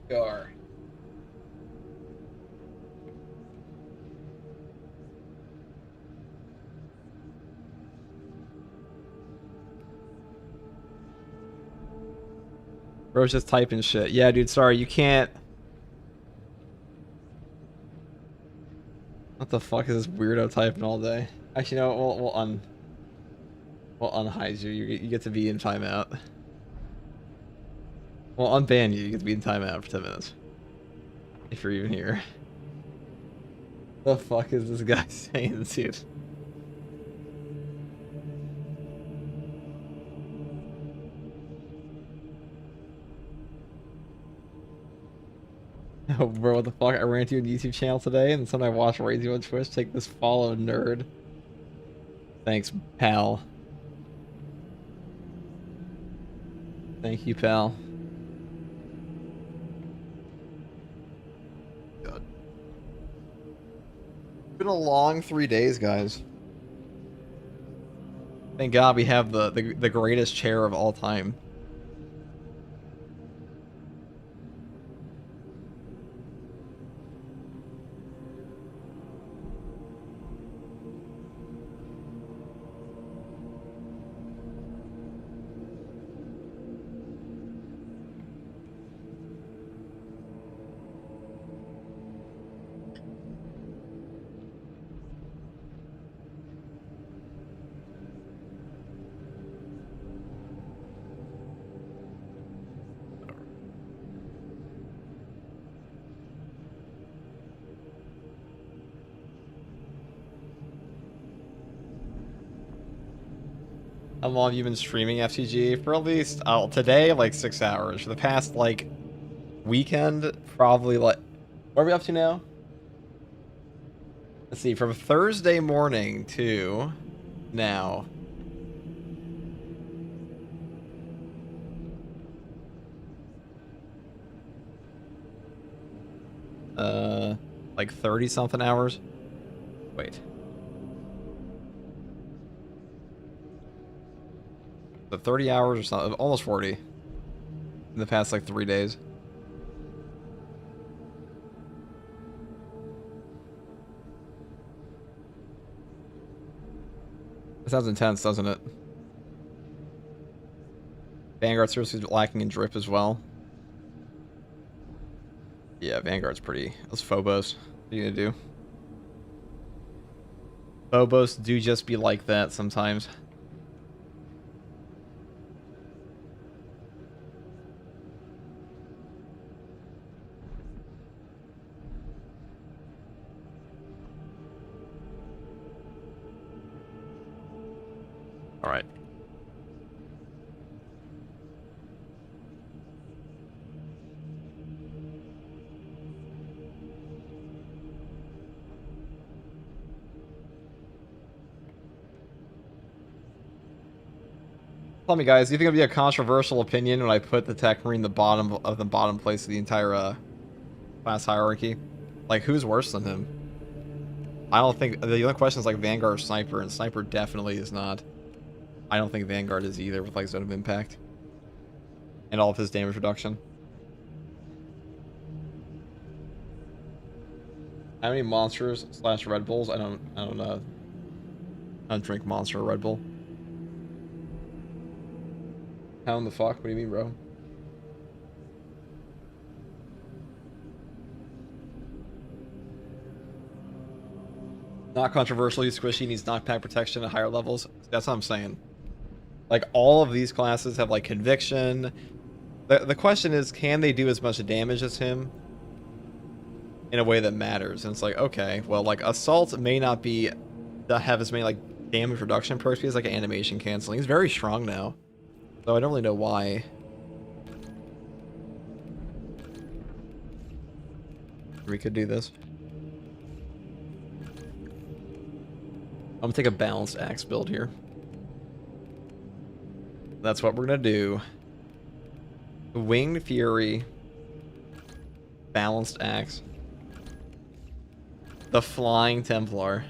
Gar. Bro's just typing shit. Yeah, dude, sorry, you can't. What the fuck is this weirdo typing all day? Actually, no, we'll unhide you. You get to be in timeout. We'll unban you. You get to be in timeout for 10 minutes. If you're even here. The fuck is this guy saying, dude? Oh, bro, what the fuck? I ran to your YouTube channel today, and then I watched Raise You on Twitch. Take this follow, nerd. Thanks, pal. Thank you, pal. been a long 3 days, guys. Thank God we have the greatest chair of all time. How long have you been streaming FTG? For at least, today, like 6 hours. For the past, like, weekend, probably, like, what are we up to now? Let's see, from Thursday morning to now. Like 30-something hours? Wait. So 30 hours or something, almost 40 in the past like 3 days. It sounds intense, doesn't it? Vanguard seriously lacking in drip as well. Yeah, Vanguard's pretty. That's Phobos. What are you gonna do? Phobos do just be like that sometimes. All right. Tell me, guys, do you think it'd be a controversial opinion when I put the Techmarine the bottom of the bottom place of the entire class hierarchy? Like, who's worse than him? I don't think the only question is like Vanguard or Sniper, and Sniper definitely is not. I don't think Vanguard is either with like Zone of Impact and all of his damage reduction. How many monsters / Red Bulls? I don't know. I don't drink Monster or Red Bull. How in the fuck? What do you mean, bro? Not controversial. He's squishy. Needs knockback protection at higher levels. That's what I'm saying. Like, all of these classes have, like, conviction. The question is, can they do as much damage as him in a way that matters? And it's like, okay, well, like, Assault may not be have as many, like, damage reduction perks because, like, animation canceling. He's very strong now. So I don't really know why. We could do this. I'm gonna take a balanced axe build here. That's what we're gonna do. Winged Fury. Balanced axe. The Flying Templar.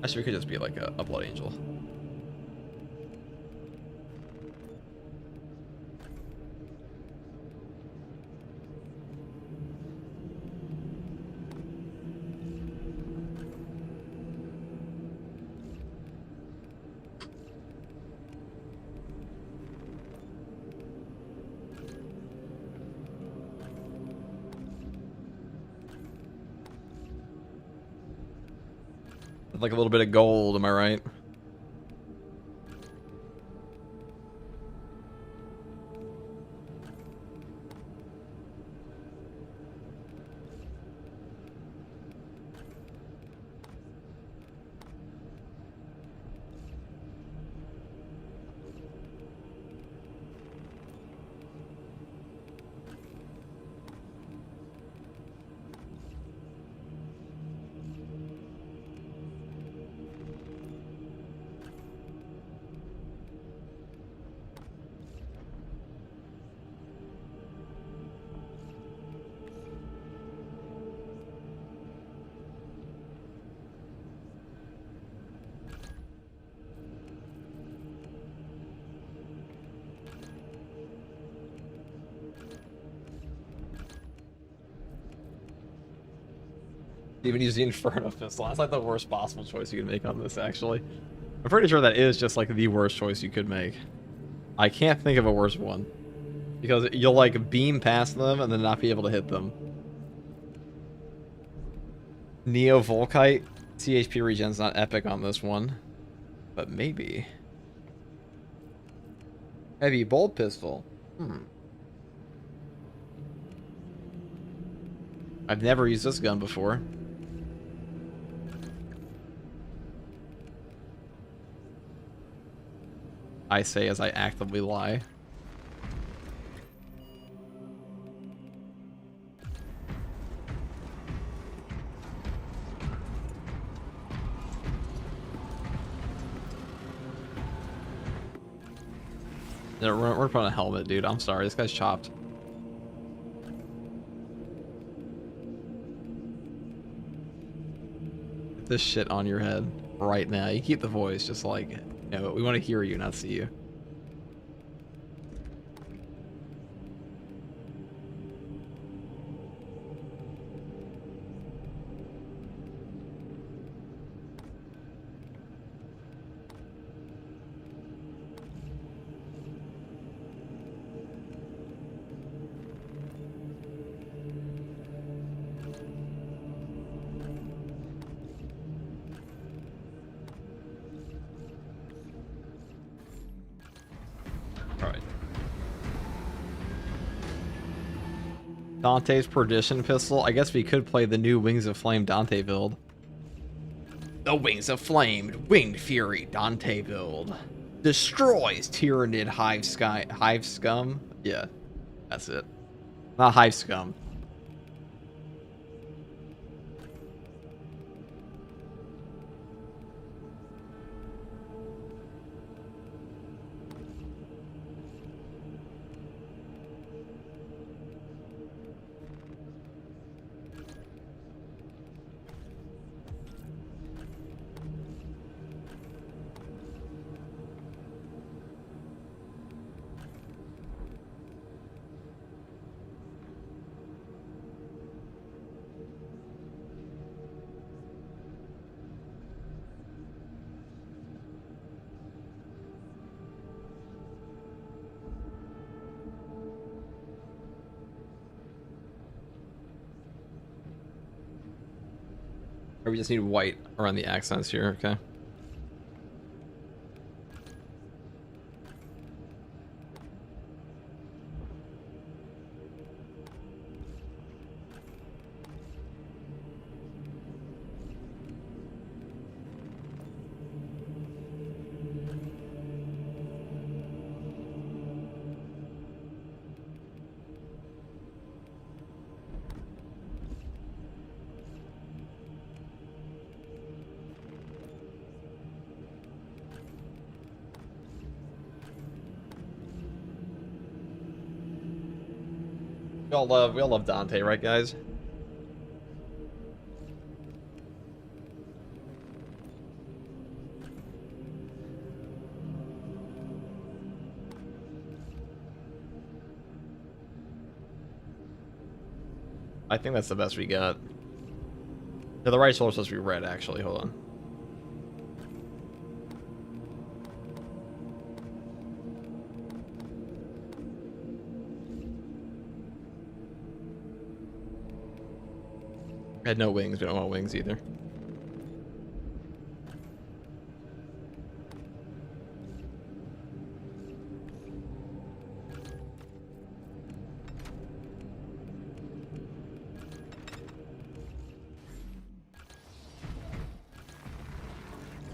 Actually, we could just be like a Blood Angel. Like a little bit of gold, am I right? Even use the Inferno pistol. That's like the worst possible choice you can make on this, actually. I'm pretty sure that is just like the worst choice you could make. I can't think of a worse one. Because you'll like beam past them and then not be able to hit them. Neo Volkite. CHP regen's not epic on this one. But maybe. Heavy bolt pistol. I've never used this gun before. I say as I actively lie. No, we're putting a helmet, dude. I'm sorry. This guy's chopped. Get this shit on your head right now. You keep the voice just like, you know, we want to hear you, not see you. Dante's Perdition pistol. I guess we could play the new Wings of Flame Dante build. The Wings of Flame, Winged Fury Dante build. Destroys Tyrannid Hive Scum? Yeah, that's it. Not Hive Scum. Or we just need white around the accents here, okay? We all love Dante, right, guys? I think that's the best we got. Yeah, the right shoulder's supposed to be red, actually. Hold on. I had no wings. We don't want wings either.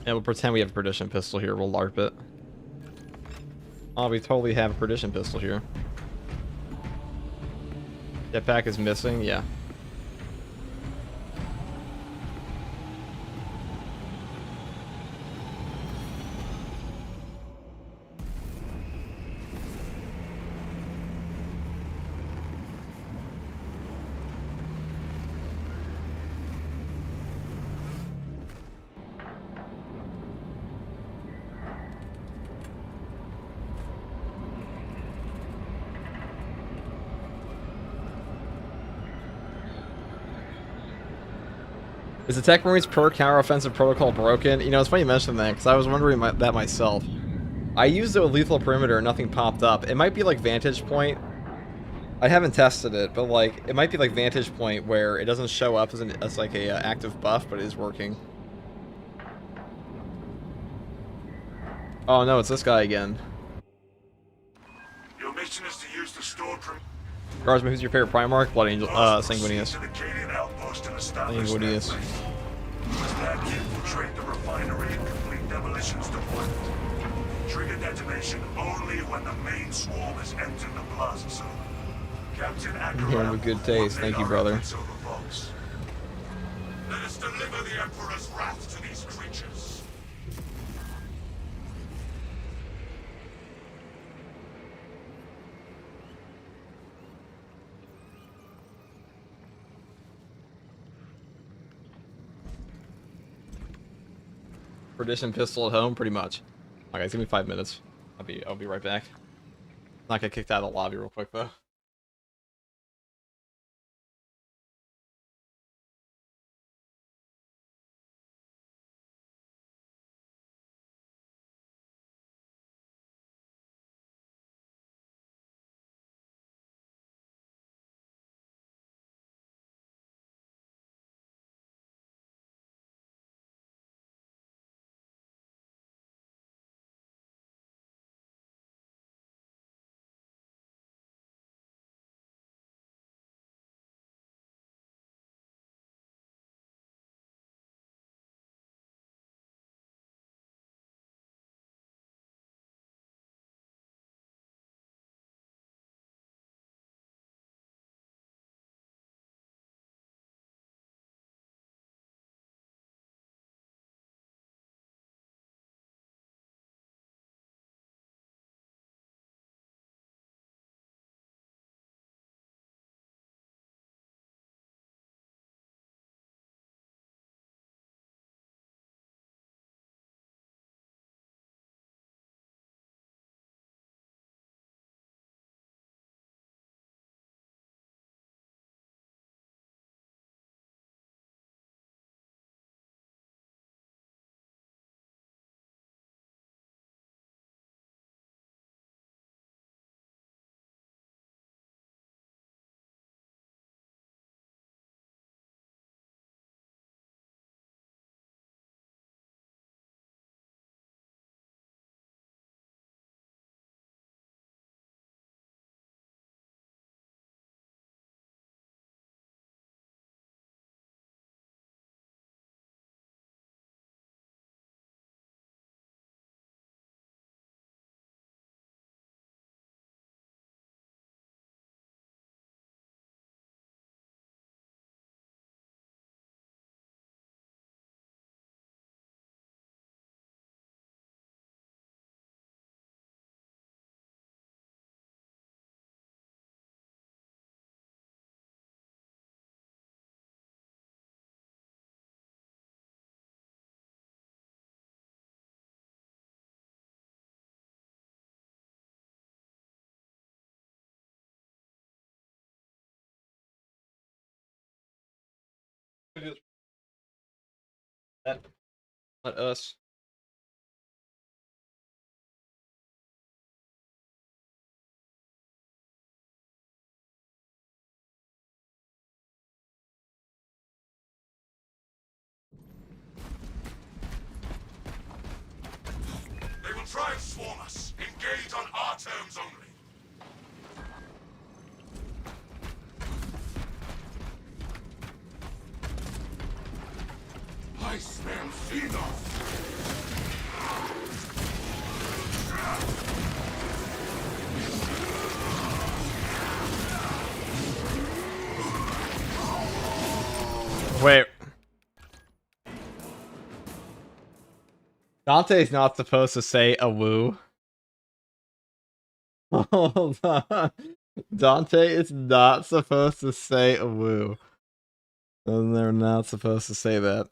Yeah, we'll pretend we have a Perdition pistol here. We'll LARP it. Oh, we totally have a Perdition pistol here. Jetpack is missing. Yeah. Is the Techmarine's Perk counter-offensive protocol broken? You know, it's funny you mention that, because I was wondering that myself. I used it with Lethal Perimeter and nothing popped up. It might be like Vantage Point. I haven't tested it, but like, it might be like Vantage Point where it doesn't show up as like a active buff, but it is working. Oh no, it's this guy again. Your mission is to use the stored Guardsman, who's your favorite Primarch? Blood Angel, Sanguinius. Sanguinius. Attack, infiltrate the refinery and complete demolitions deployment. Trigger detonation only when the main swarm has entered the plaza zone. Captain Ackrow, You have a good taste. Thank you, brother. Let us deliver the Emperor's wrath to these creatures. Perdition pistol at home, pretty much. Okay, guys, give me 5 minutes. I'll be right back. Not get kicked out of the lobby real quick though. Let us. They will try and swarm us. Engage on our terms only. I smell fever. Wait. Dante's not supposed to say a woo. Hold on. Dante is not supposed to say a woo. And they're not supposed to say that.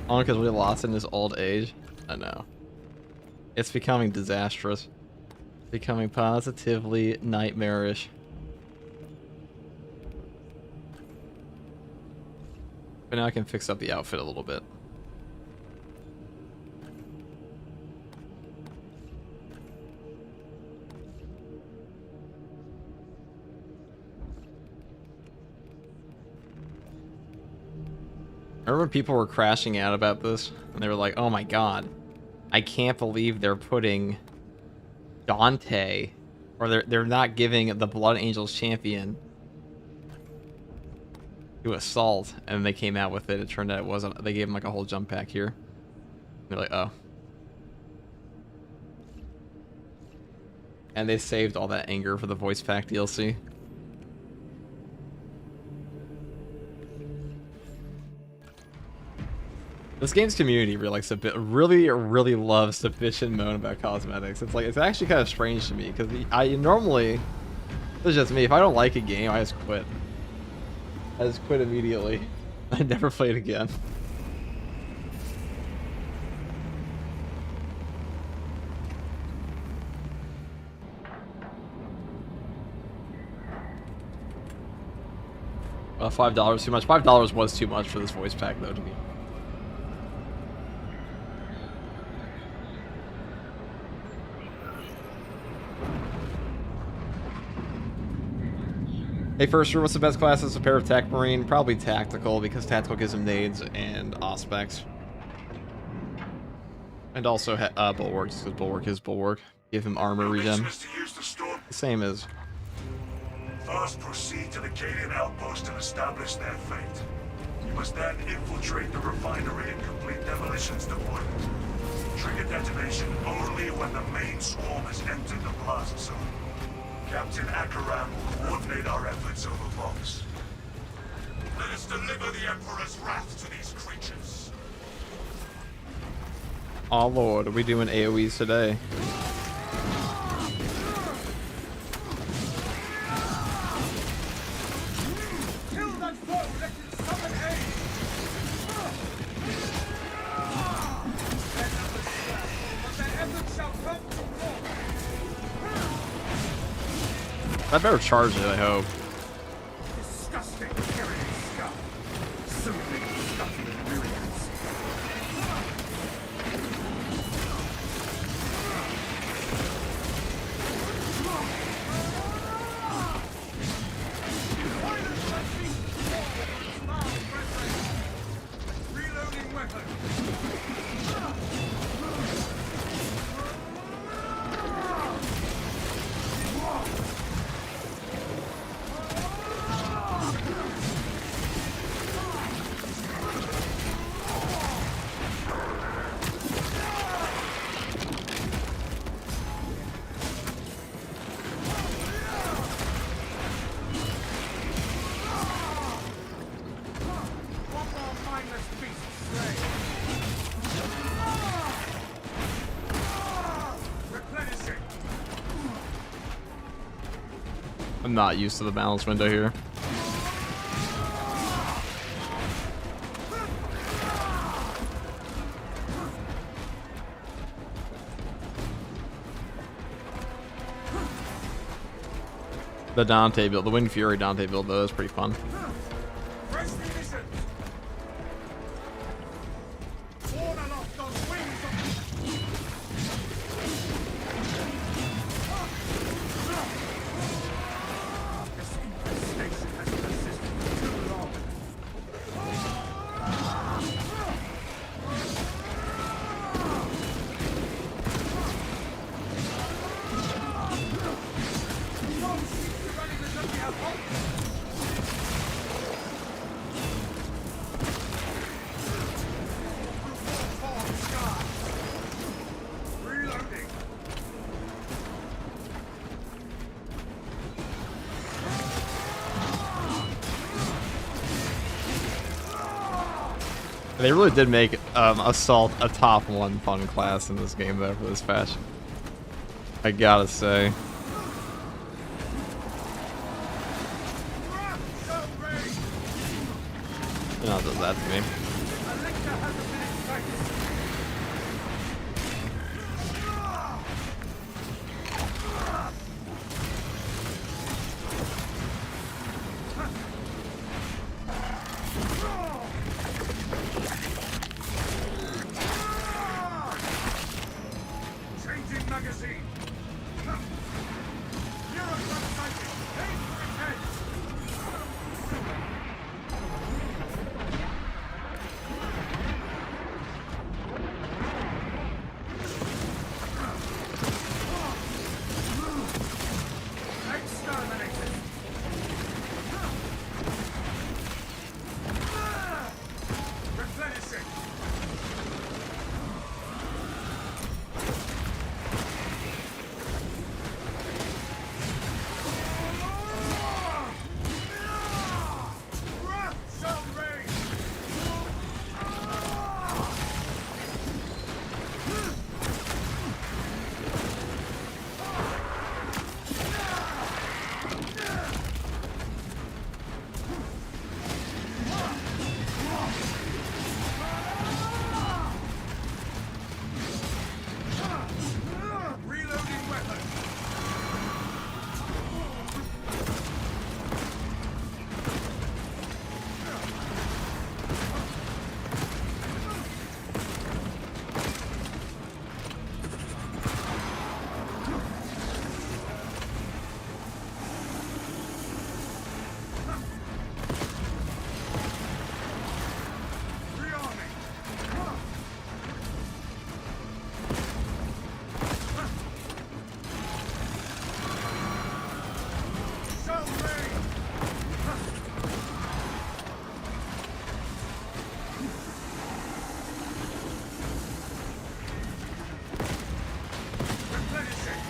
Only because we lost in his old age. I know. It's becoming disastrous. Becoming positively nightmarish. But now I can fix up the outfit a little bit. I remember when people were crashing out about this, and they were like, oh my god, I can't believe they're putting Dante, or they're not giving the Blood Angels champion to Assault, and they came out with it. It turned out it wasn't. They gave him like a whole jump pack here. They're like, oh. And they saved all that anger for the voice pack DLC. This game's community really loves to bitch and moan about cosmetics. It's like, it's actually kind of strange to me, because I normally, it's just me, if I don't like a game, I just quit. I just quit immediately. I never play it again. $5 too much. $5 was too much for this voice pack, though, to me. Hey, first, what's the best class as a pair of Techmarine? Probably Tactical, because Tactical gives him nades and Auspex. And also Bulwark, because Bulwark is Bulwark. Give him armor regen. The same as. First, proceed to the Cadian outpost and establish their fate. You must then infiltrate the refinery and complete demolitions deployment. Trigger detonation only when the main swarm has entered the blast zone. Captain Akaram will coordinate our efforts over box. Let us deliver the Emperor's wrath to these creatures. Oh lord, are we doing AoEs today? Kill that foe, let it summon aid! But their efforts shall come to naught. I better charge it, I hope. Disgusting, tyranny scum. So many scuffling myriads. Reloading weapon. One more mindless beast slain. Replenishing. I'm not used to the balance window here. The Dante build, the Wind Fury Dante build, though, is pretty fun. Fresh munitions. Born aloft on wings of... This infestation has persisted too long. Running the zombie out. Reloading. They really did make Assault a top 1 fun class in this game, though, for this patch. I gotta say. It not does that to me. Elector has a minute. Changing magazine. You're sighted. Aim for his head. Exterminated. Replenishing. Reloading weapon. Rearming. Shell rain. Replenishing.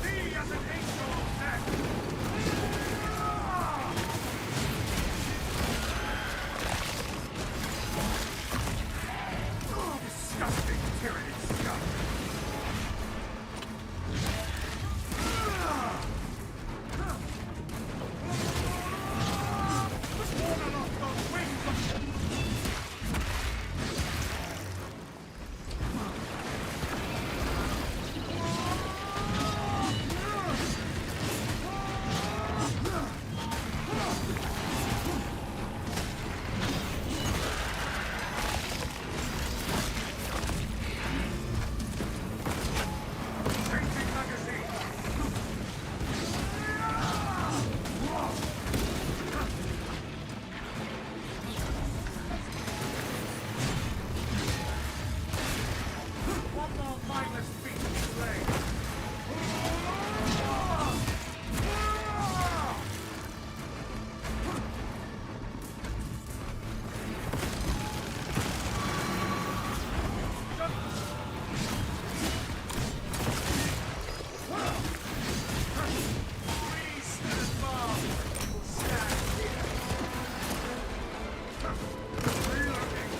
He has an angel of death. Disgusting tyranny scum. Warn off those wings of changing magazine. One more mindless beast to slay. We stand firm. We'll stand here. Reloading.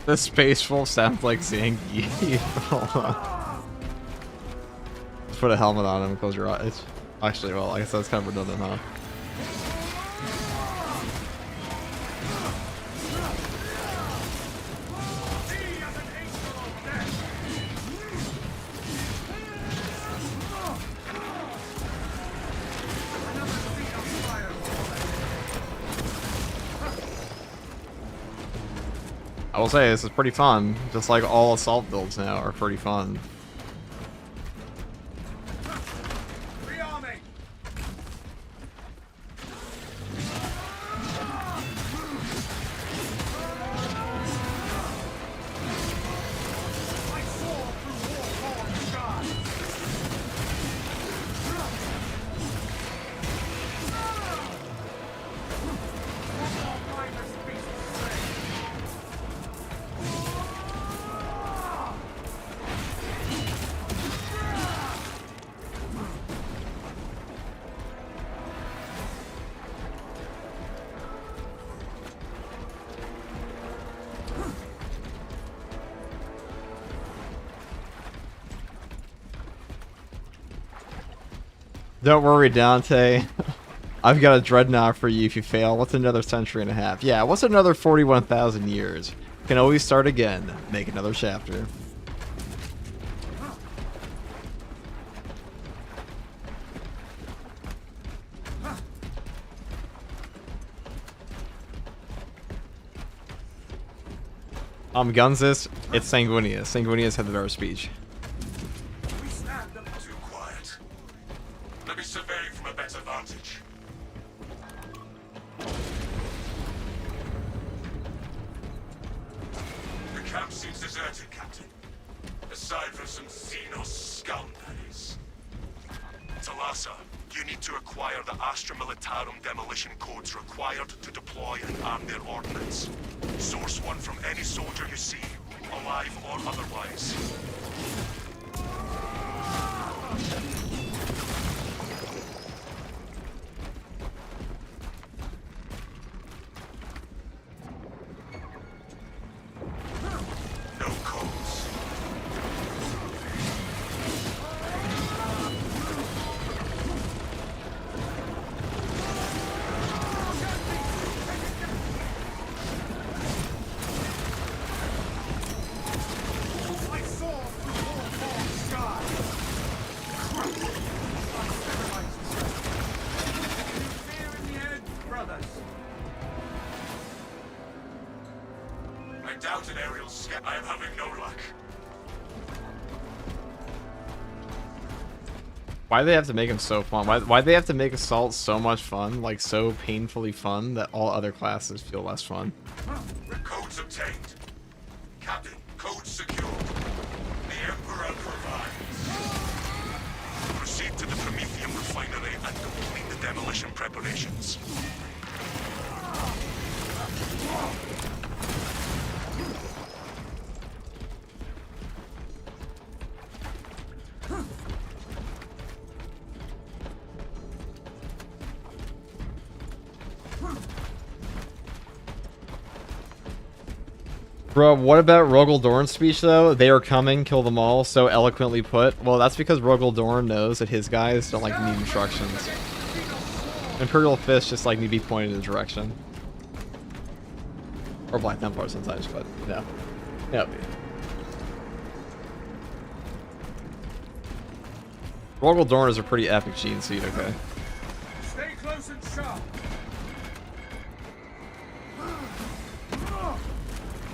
The space wolf sounds like Zangief. Hold on. Just put a helmet on him and close your eyes. Actually, well, I guess that's kind of redundant, huh? He has an angel of death. Another feet of fire. I will say, this is pretty fun. Just like all assault builds now are pretty fun. Rearming. I soar through war-torn skies. One more mindless beast to slay. Don't worry, Dante. I've got a dreadnought for you if you fail. What's another century and a half? Yeah, what's another 41,000 years? Can always start again. Make another chapter. Gunsis, it's Sanguinius. Sanguinius had the better speech. We stand them too quiet. Let me survey you from a better vantage. The camp seems deserted, Captain. Aside from some Xenos scum, that is. Talassa, you need to acquire the Astra Militarum demolition codes required to deploy and arm their ordnance. Source one from any soldier you see, alive or otherwise. No codes. I saw through all falling sky. Crushed by Semelites. Fear in the end, brothers. I doubt an aerial scan. I am having no luck. Why do they have to make him so fun? Why do they have to make Assault so much fun? Like, so painfully fun that all other classes feel less fun? Codes obtained. Captain, codes secured. The Emperor provides. Proceed to the Prometheum refinery and complete the demolition preparations. Bro, what about Rogel Dorn's speech, though? They are coming, kill them all, so eloquently put. Well, that's because Rogel Dorn knows that his guys don't, like, need instructions. Imperial Fist just, like, need to be pointed in a direction. Or Black Templar sometimes, but, no. Yep. Rogel Dorn is a pretty epic gene seed, okay? Stay close and sharp.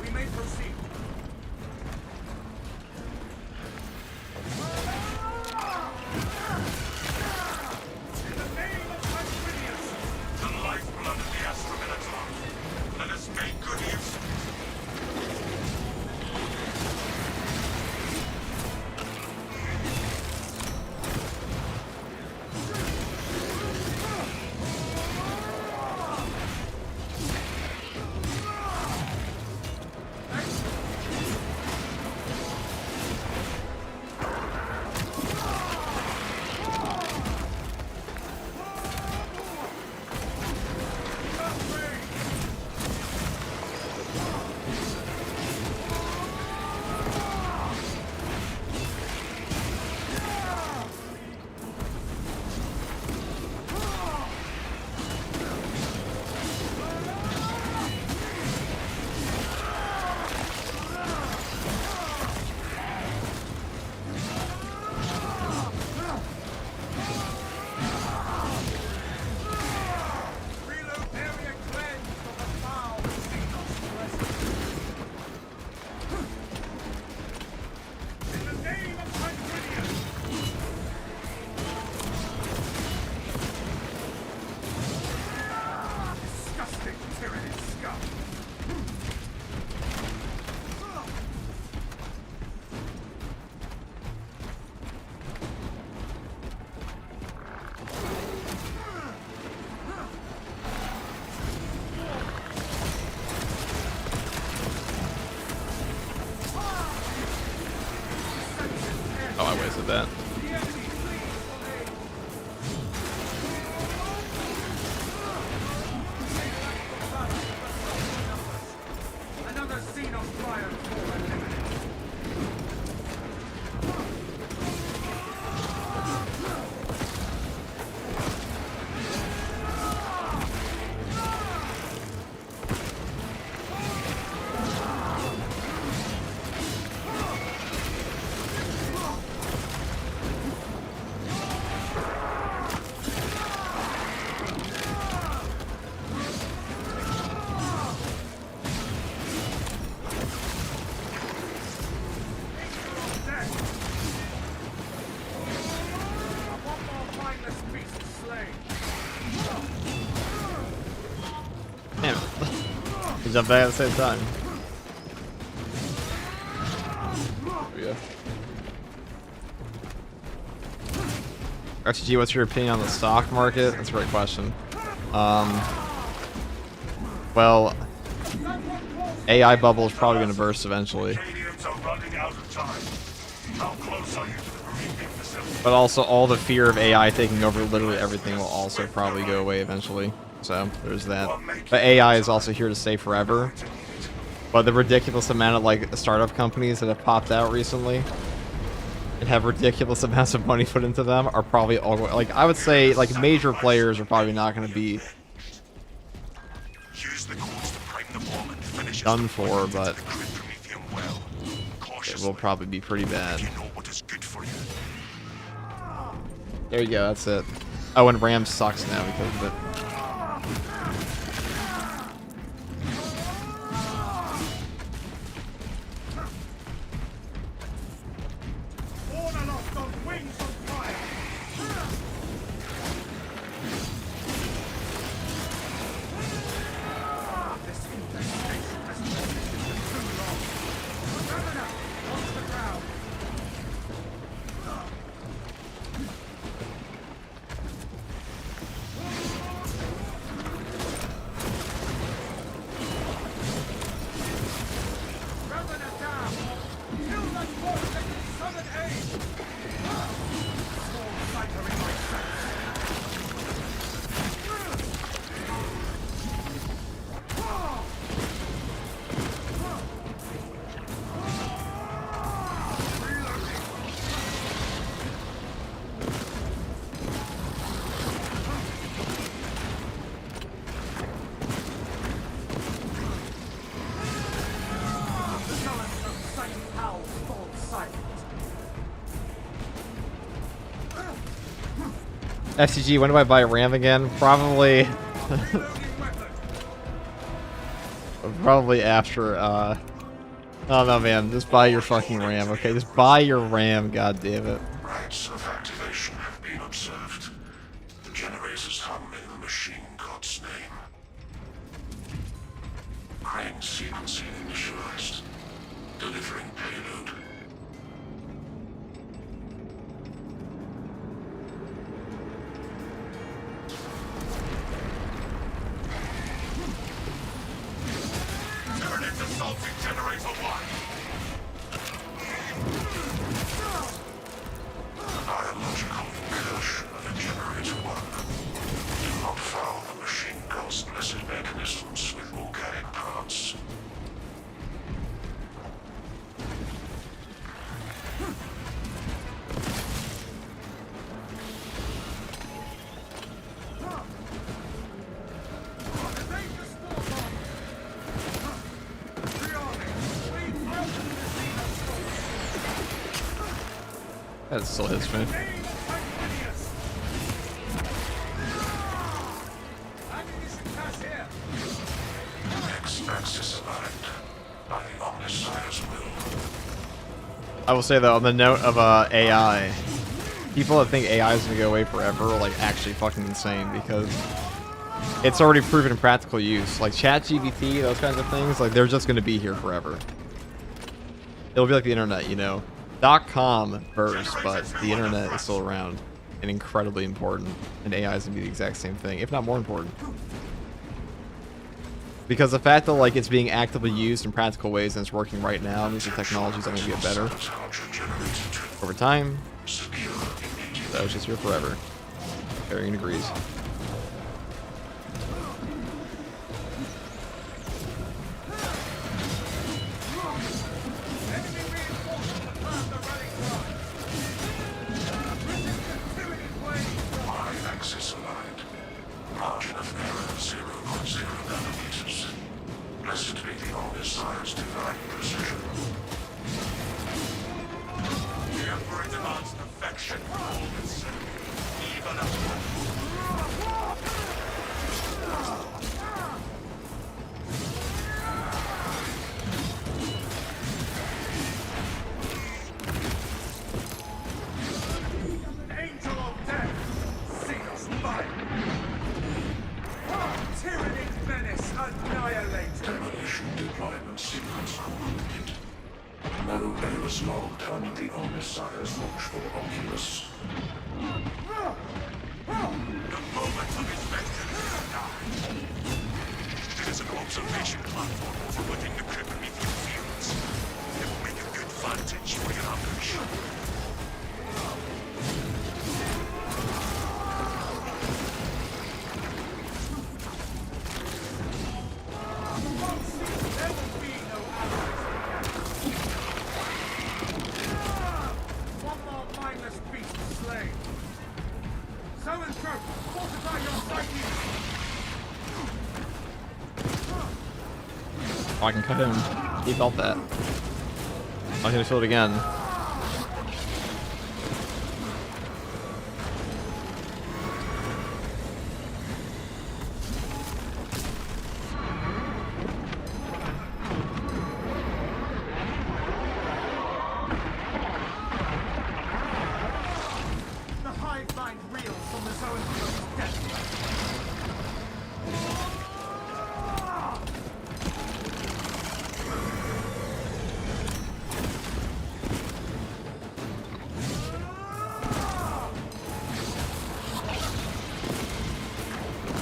We may proceed. In the name of Sanguinius. The lifeblood of the Astra Militarum. Let us make good use of it. jump back at the same time. Yeah. RTG, what's your opinion on the stock market? That's a great question. Well, AI bubble is probably going to burst eventually. Canadians are running out of time. How close are you to the reaping facility? But also, all the fear of AI taking over literally everything will also probably go away eventually. So, there's that. But AI is also here to stay forever. But the ridiculous amount of, like, startup companies that have popped out recently and have ridiculous amounts of money put into them are probably all going... Like, I would say, like, major players are probably not going to be Use the course to prime the bomb and finish done for, but well. it will probably be pretty bad. You know what is good for you. There you go, that's it. Oh, and Ram sucks now because of it. Order lost on wings on fire. This infestation has lasted too long. Governor, watch the ground. Governor down. Kill that force that can summon aid. Small fighter in my sight. Summons of Psychic Howl fall silent. FCG, when do I buy a RAM again? Probably... Reloading weapon. Probably after, oh no, man. Just buy your fucking RAM, okay? Just buy your RAM, god damn it. Rites of activation have been observed. The generators hum in the machine god's name. Crane sequencing initialized. Delivering payload. Turn into salting generator 1. Biological incursion of a generator 1. Do not foul the machine god's blessed mechanisms with organic parts. That still hits me. X-axis aligned by the Omnissiah's will. I will say though, on the note of AI, people that think AI is going to go away forever are like actually fucking insane because it's already proven in practical use. Like ChatGPT, those kinds of things, like they're just going to be here forever. It'll be like the internet, you know. .com burst, but the internet is still around and incredibly important, and AI is going to be the exact same thing, if not more important. Because the fact that like it's being actively used in practical ways and it's working right now means the technology is only going to get better over time. So it's just here forever. Everyone agrees. Y-axis aligned. Margin of error 0.0 nanometers. Blessed be the Omnissiah's divine precision. The Emperor demands perfection for all itself, even a Angel of death, see us fight. Tyranny menace annihilated. Demolition deployment sequence concluded. No day was logged under the Omnissiah's watchful oculus. The moment of its vengeance is nigh. It is an observation platform overlooking the Kryptonite fields. It will make a good vantage for your ambush. There will be no allies. One more mindless beast slain. Zoanthrope, fortify your psyche. Oh, I can cut him. He felt that. I'm gonna feel it again. The hive mind reels from the Zoanthrope's death.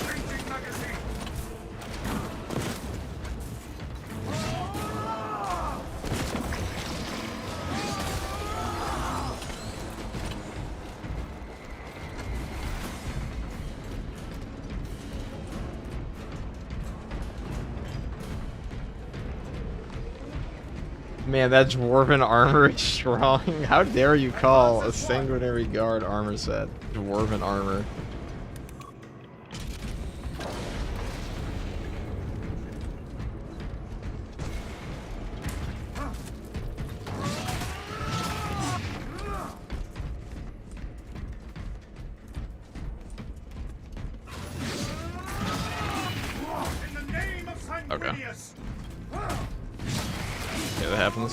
Changing magazine. Man, that dwarven armor is strong. How dare you call a sanguinary guard armor set dwarven armor? In the name of Sanguinius. Yeah, that happens.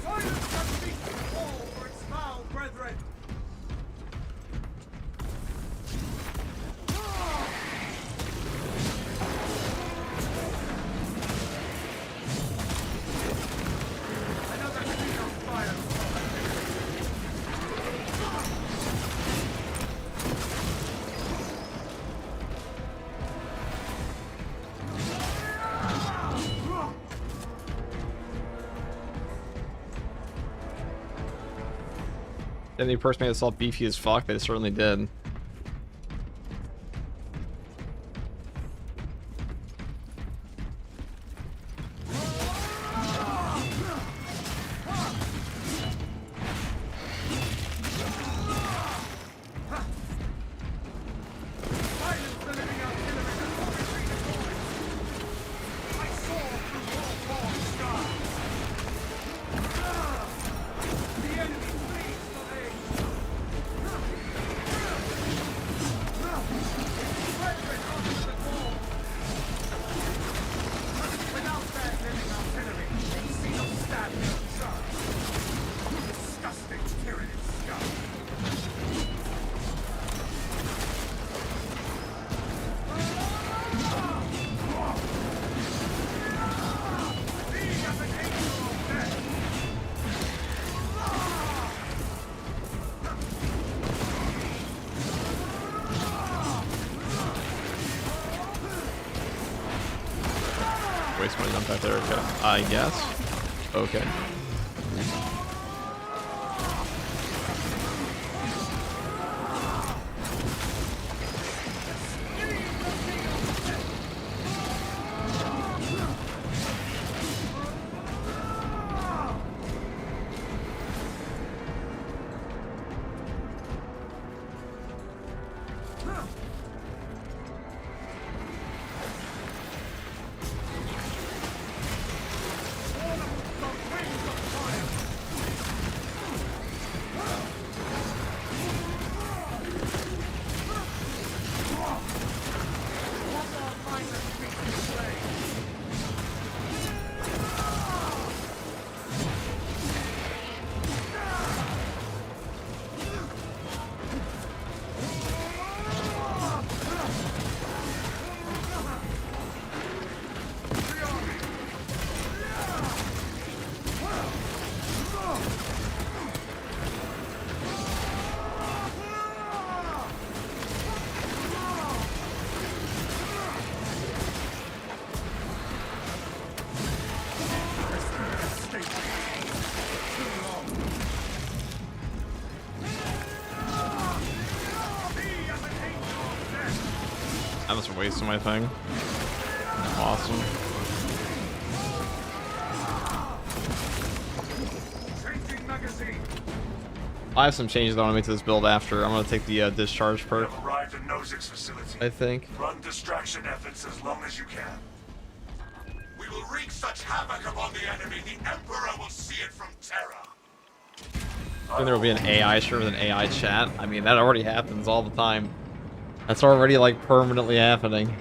Silence that beast all for its foul brethren. Another scene of fire. Then the person made itself beefy as fuck, but it certainly did. Silence the living artillery before retreating forward. I soar through war-torn skies. The enemy flees for aid. Brethren under the wall. Without that living artillery, they see no stand no chance. Disgusting tyrannid scum. Being as an angel of death. Waste money on back there, okay. I guess. Okay. The wings I'm just wasting my thing. Awesome. Changing magazine. I have some changes I want to make to this build after. I'm going to take the discharge You perk, have arrived at Nozick's facility. I think. Run distraction efforts as long as you can. We will wreak such havoc upon the enemy, the Emperor will see it from Terra. I think there will be an AI shirt with an AI chat. I mean, that already happens all the time. That's already, like, permanently happening.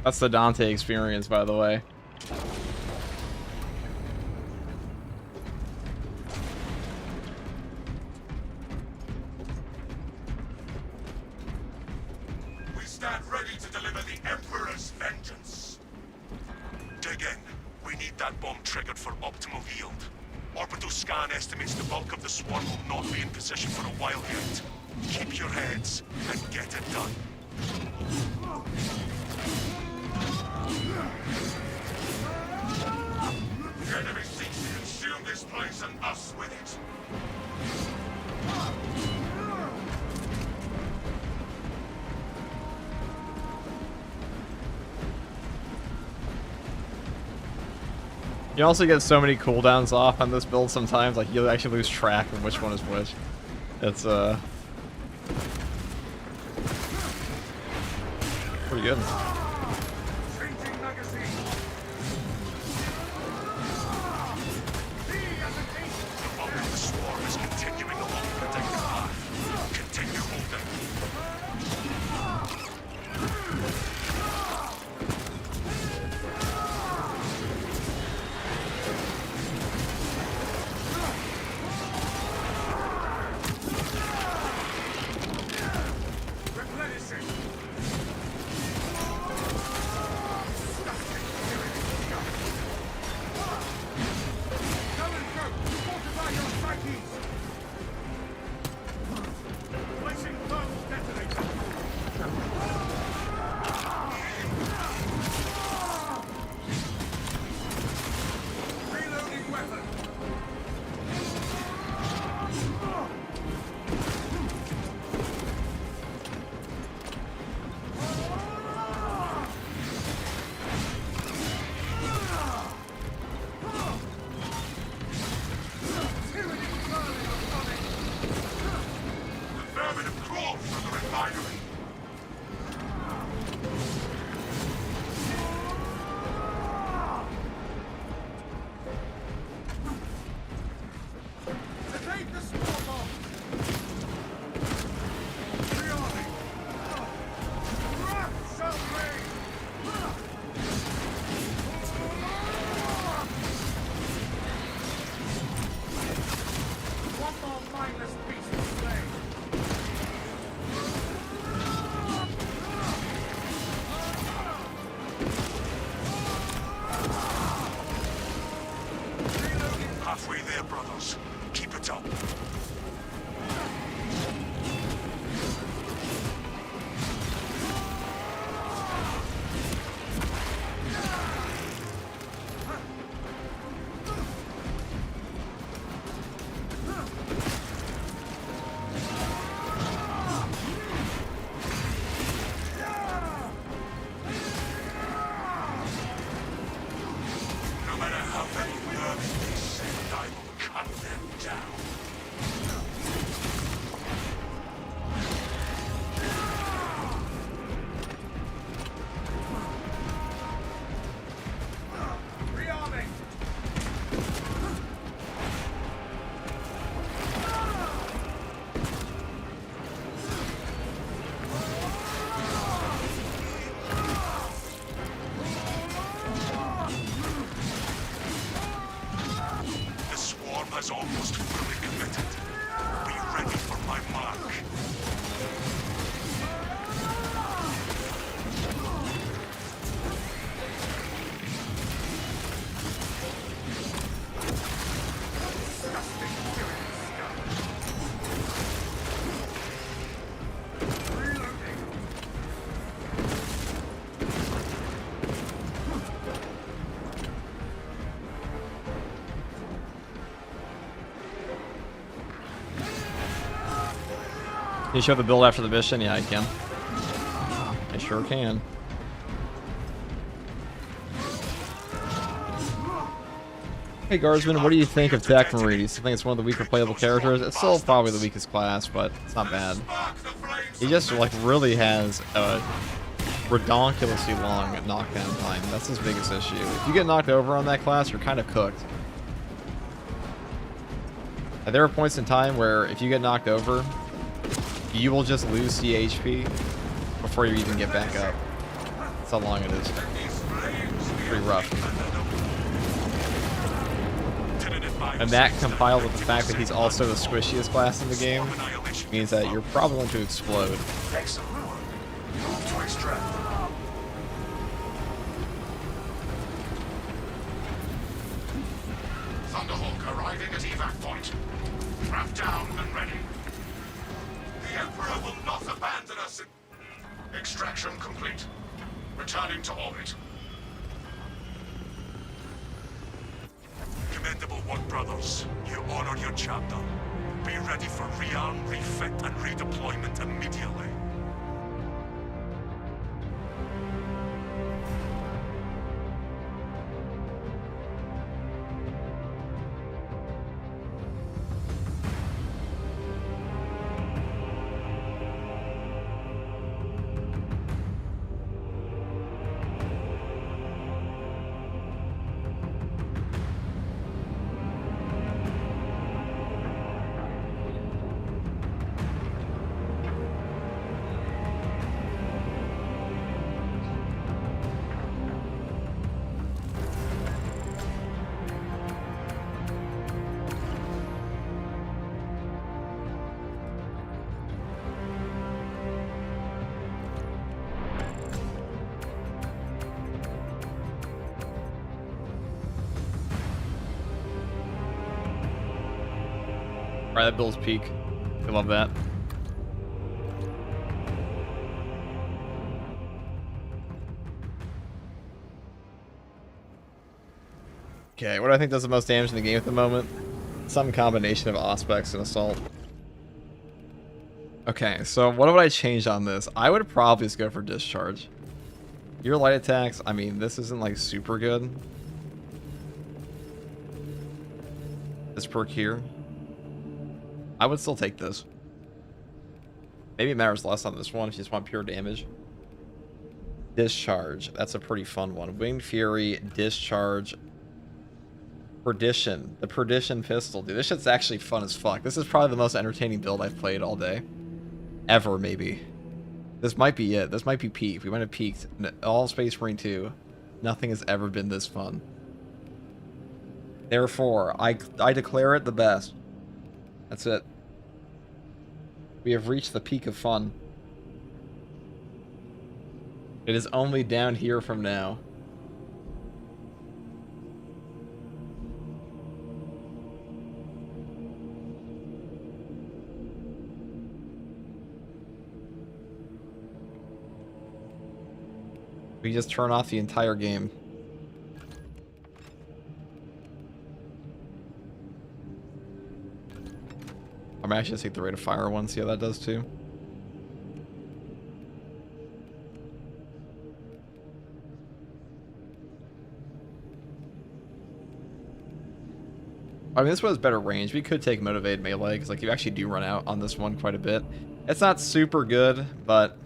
That's the Dante experience, by the way. We stand ready to deliver the Emperor's vengeance. Dig in. We need that bomb triggered for optimal yield. Orbital scan estimates the bulk of the swarm will not be in position for a while yet. Keep your heads and get it done. The enemy seeks to consume this place and us with it. You also get so many cooldowns off on this build sometimes, like you'll actually lose track of which one is which. It's pretty good. Changing magazine. The bulk of the swarm is continuing along the predicted path. Continue holding. Replenishing. brothers. Keep it up. No matter how many nerves they send, I will cut them down. Rearming! The swarm has almost fully committed. Be ready for my mark. Can you show the build after the mission? Yeah, I can. I sure can. Hey Guardsman, what do you think of Techmarine? Do you still think it's one of the weaker playable characters? It's still probably the weakest class, but it's not bad. He just like really has a redonkulously long knockdown time. That's his biggest issue. If you get knocked over on that class, you're kind of cooked. And there are points in time where if you get knocked over, you will just lose CHP before you even get back up. That's how long it is. Pretty rough. And that compiled with the fact that he's also the squishiest class in the game means that you're probably going to explode. Excellent work. Move to extract. Thunderhawk arriving at evac point. Trap down and ready. The Emperor will not abandon us. Extraction complete. Returning to orbit. Commendable One Brothers, you honor your chapter. Be ready for rearm, refit, and redeployment immediately. Alright, that build's peak. I love that. Okay, what do I think does the most damage in the game at the moment? Some combination of Auspex and Assault. Okay, so what would I change on this? I would probably just go for Discharge. Your light attacks, I mean, this isn't like super good. This perk here. I would still take this. Maybe it matters less on this one if you just want pure damage. Discharge. That's a pretty fun one. Winged Fury, Discharge, Perdition. The Perdition pistol. Dude, this shit's actually fun as fuck. This is probably the most entertaining build I've played all day. Ever, maybe. This might be it. This might be peak. We might have peaked. All Space Marine 2. Nothing has ever been this fun. Therefore, I declare it the best. That's it. We have reached the peak of fun. It is only down here from now. We just turn off the entire game. I might actually take the rate of fire one, see how that does too. I mean, this one has better range. We could take motivated melee, because like you actually do run out on this one quite a bit. It's not super good, but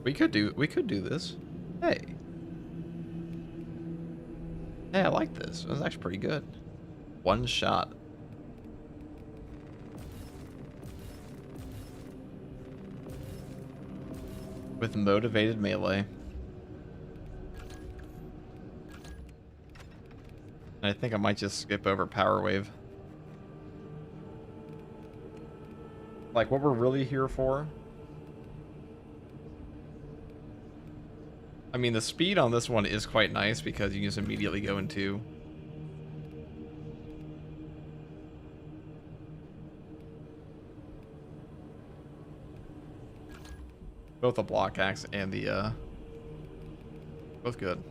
we could do this. Hey. Hey, I like this. This is actually pretty good. One shot. With motivated melee. And I think I might just skip over Power Wave. Like, what we're really here for? I mean, the speed on this one is quite nice because you can just immediately go into... both the block axe and the, both good.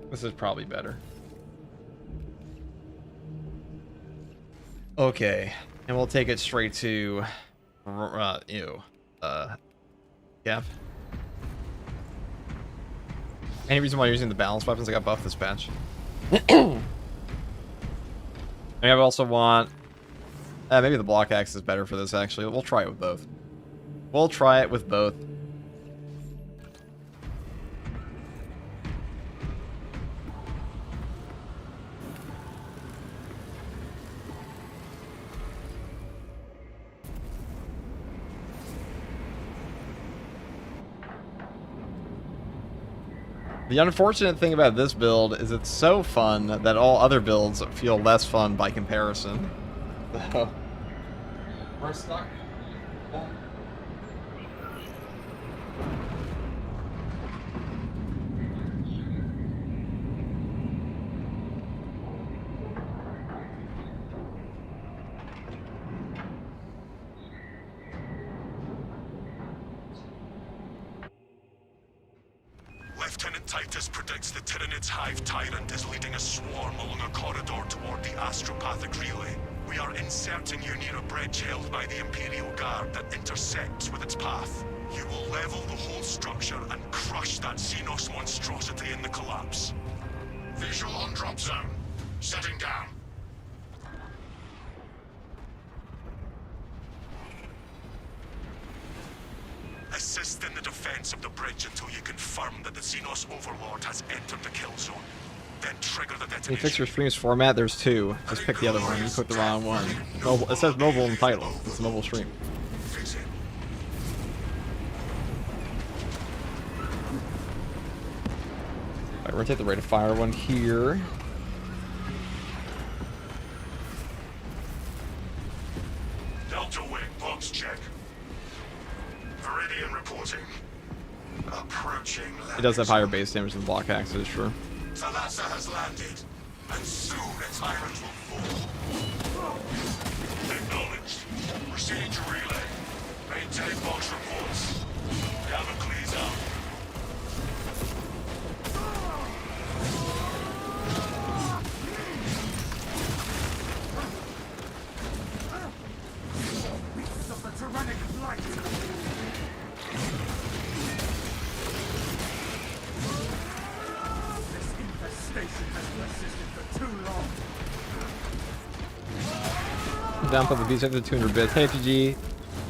This is probably better. Okay, and we'll take it straight to, Gav. Any reason why you're using the balanced weapons? I got buffed this patch. I also want, maybe the block axe is better for this actually. We'll try it with both. We'll try it with both. The unfortunate thing about this build is it's so fun that all other builds feel less fun by comparison. So, we're stuck. Lieutenant Titus predicts the Tyrannid's Hive Tyrant is leading a swarm along a corridor toward the astropathic relay. We are inserting you near a bridge held by the Imperial Guard that intersects with its path. You will level the whole structure and crush that Xenos monstrosity in the collapse. Visual on drop zone. Setting down. Assist in the defense of the bridge until you confirm that the Xenos Overlord has entered the kill zone. Then trigger the detonation. Can you fix your stream's format? There's two. Just pick the other one. You put the wrong one. Mobile, it says mobile in the title. It's a mobile stream. Fix it. Alright, we're gonna take the rate of fire one here. Delta Wing, box check. Viridian reporting. Approaching. It does have higher base damage than the block axes, sure. Thalassa has landed, and soon a tyrant will fall. Acknowledged. Proceed to relay. Maintain box reports. Damocles out. Of the tyrannic light. This infestation has persisted for too long. Down for the beast after 200 bits. Hey FG, do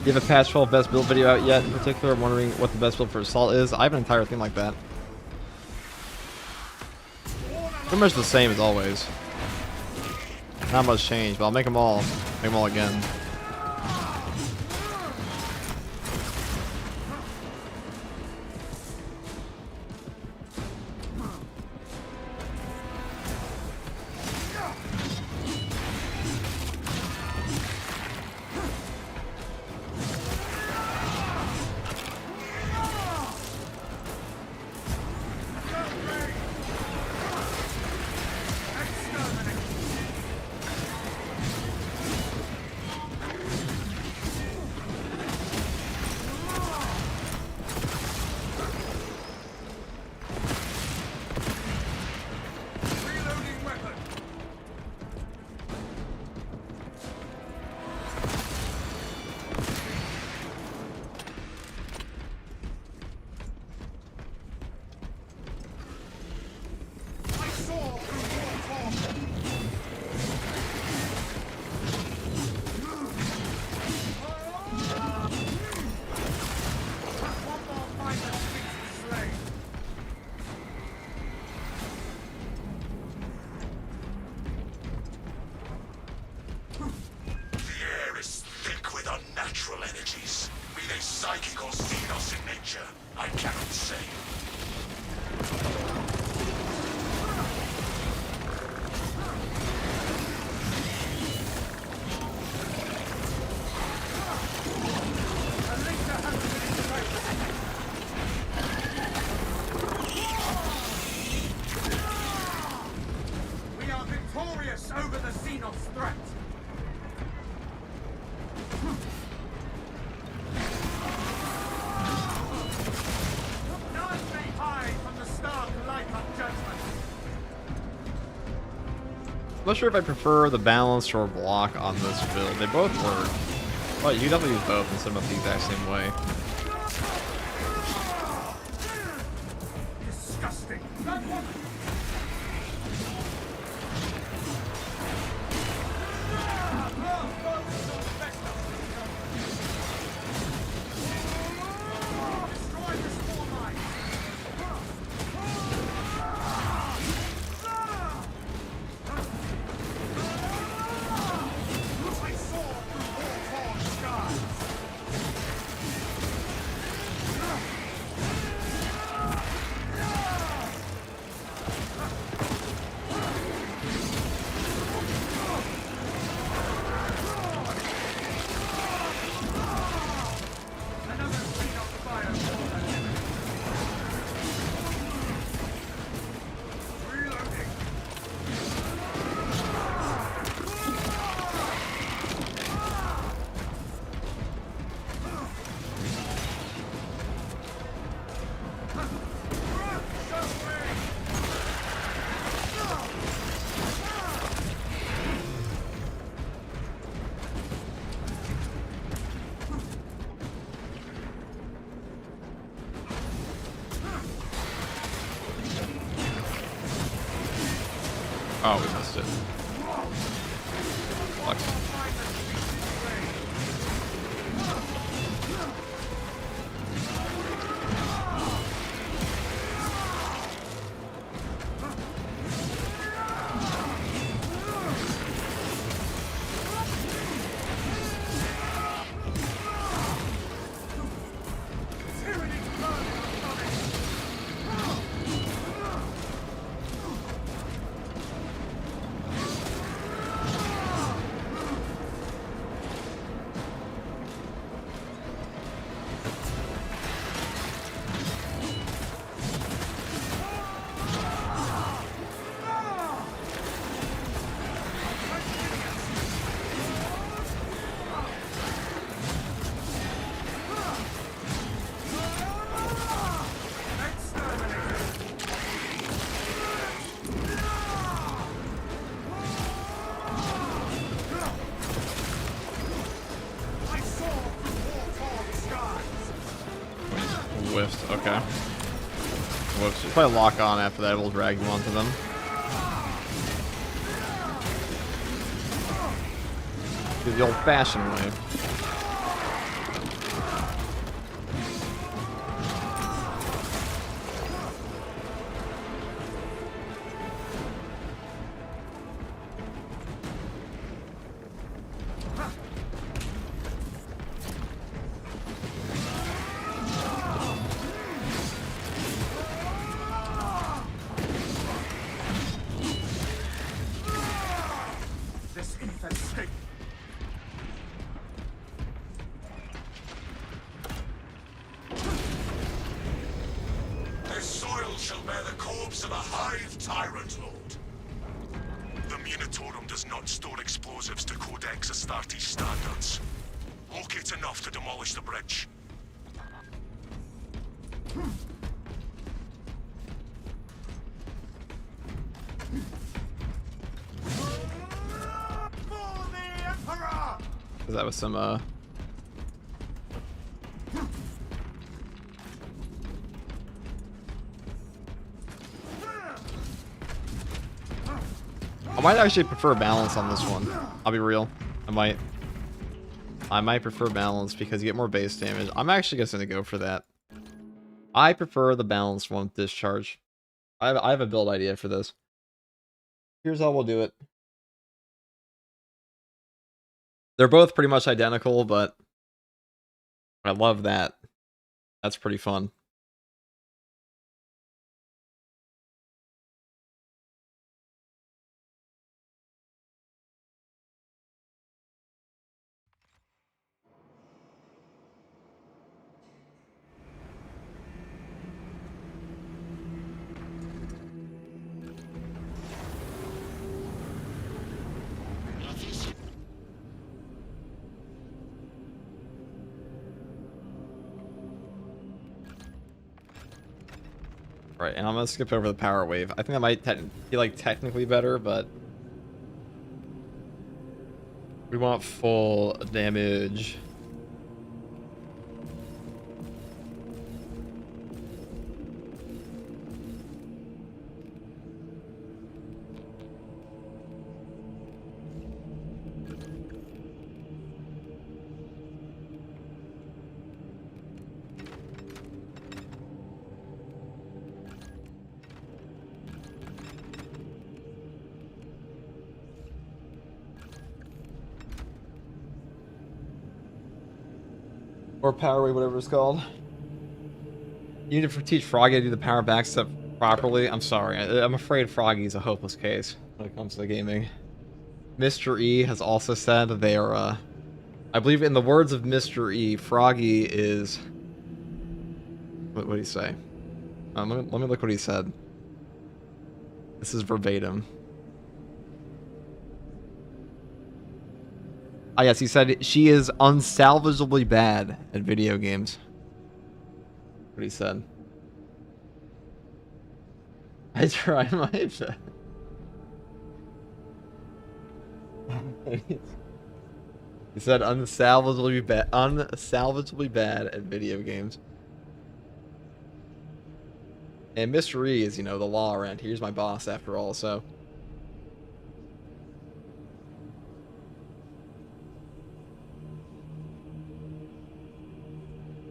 you have a patch 12 best build video out yet? In particular, I'm wondering what the best build for Assault is. I have an entire thing like that. Pretty much the same as always. Not much change, but I'll make them all. Make them all again. not sure if I prefer the balance or block on this build. They both work. But you can definitely use both and set them up the exact same way. Disgusting. Oh, we missed it. Fuck. Whiffed. Okay. Whoops. Just probably lock on after that. We'll drag you onto them. Do the old-fashioned way. This infestation. This soil shall bear the corpse of a hive tyrant lord. The Munitorum does not store explosives to Codex Astartes standards. Locate enough to demolish the bridge. For the Emperor! Because that was some, I might actually prefer balance on this one. I'll be real. I might prefer balance because you get more base damage. I'm actually just gonna go for that. I prefer the balanced one with discharge. I have a build idea for this. Here's how we'll do it. They're both pretty much identical, but I love that. That's pretty fun. Right, and I'm gonna skip over the power wave. I think that might be like technically better, but We want full damage. Or power wave, whatever it's called. You need to teach Froggy to do the power backstep properly. I'm sorry. I'm afraid Froggy's a hopeless case when it comes to gaming. Mr. E has also said that they are, I believe in the words of Mr. E, Froggy is... What did he say? Let me look what he said. This is verbatim. Ah, yes, he said she is unsalvageably bad at video games. What he said. I try my best. He said unsalvageably bad at video games. And Mr. E is, you know, the law around here. He's my boss after all, so.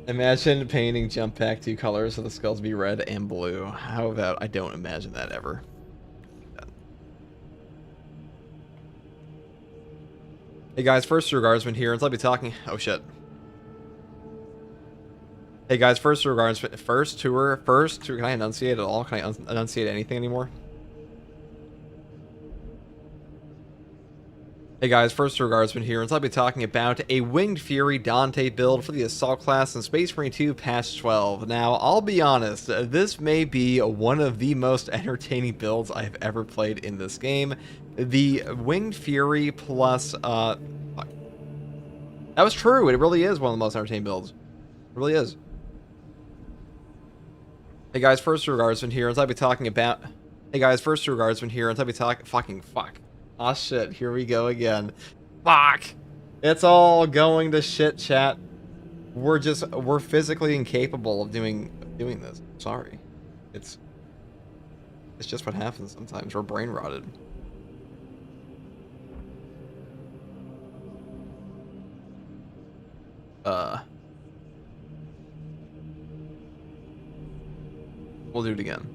Imagine painting jump pack 2 colors so the skulls be red and blue. How about I don't imagine that ever. Hey guys, first tour guardsman here, and I'll be talking. Oh shit. Hey guys, first tour guardsman. First tour. Can I enunciate at all? Can I enunciate anything anymore? Hey guys, first tour guardsman here, and I'll be talking about a Winged Fury Dante build for the Assault class in Space Marine 2 Patch 12. Now, I'll be honest, this may be one of the most entertaining builds I've ever played in this game. The Winged Fury plus, That was true, it really is one of the most entertaining builds. It really is. Hey guys, first tour guardsman here, and I'll be talking about... Hey guys, first tour guardsman here, and I'll be talking... Fucking fuck. Aw shit, here we go again. Fuck! It's all going to shit, chat. We're physically incapable of doing this. Sorry. It's just what happens sometimes. We're brain rotted. We'll do it again.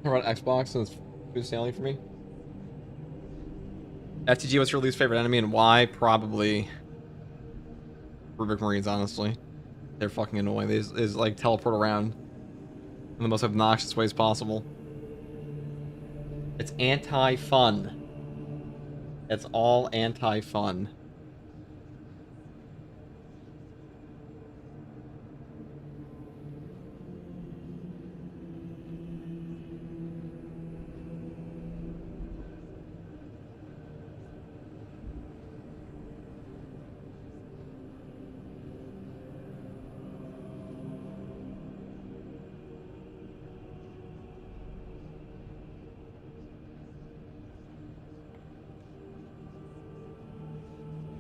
Run Xbox and it's smooth sailing for me. FTG, what's your least favorite enemy and why? Probably Rubik Marines, honestly. They're fucking annoying. They just like teleport around in the most obnoxious ways possible. It's anti-fun. It's all anti-fun.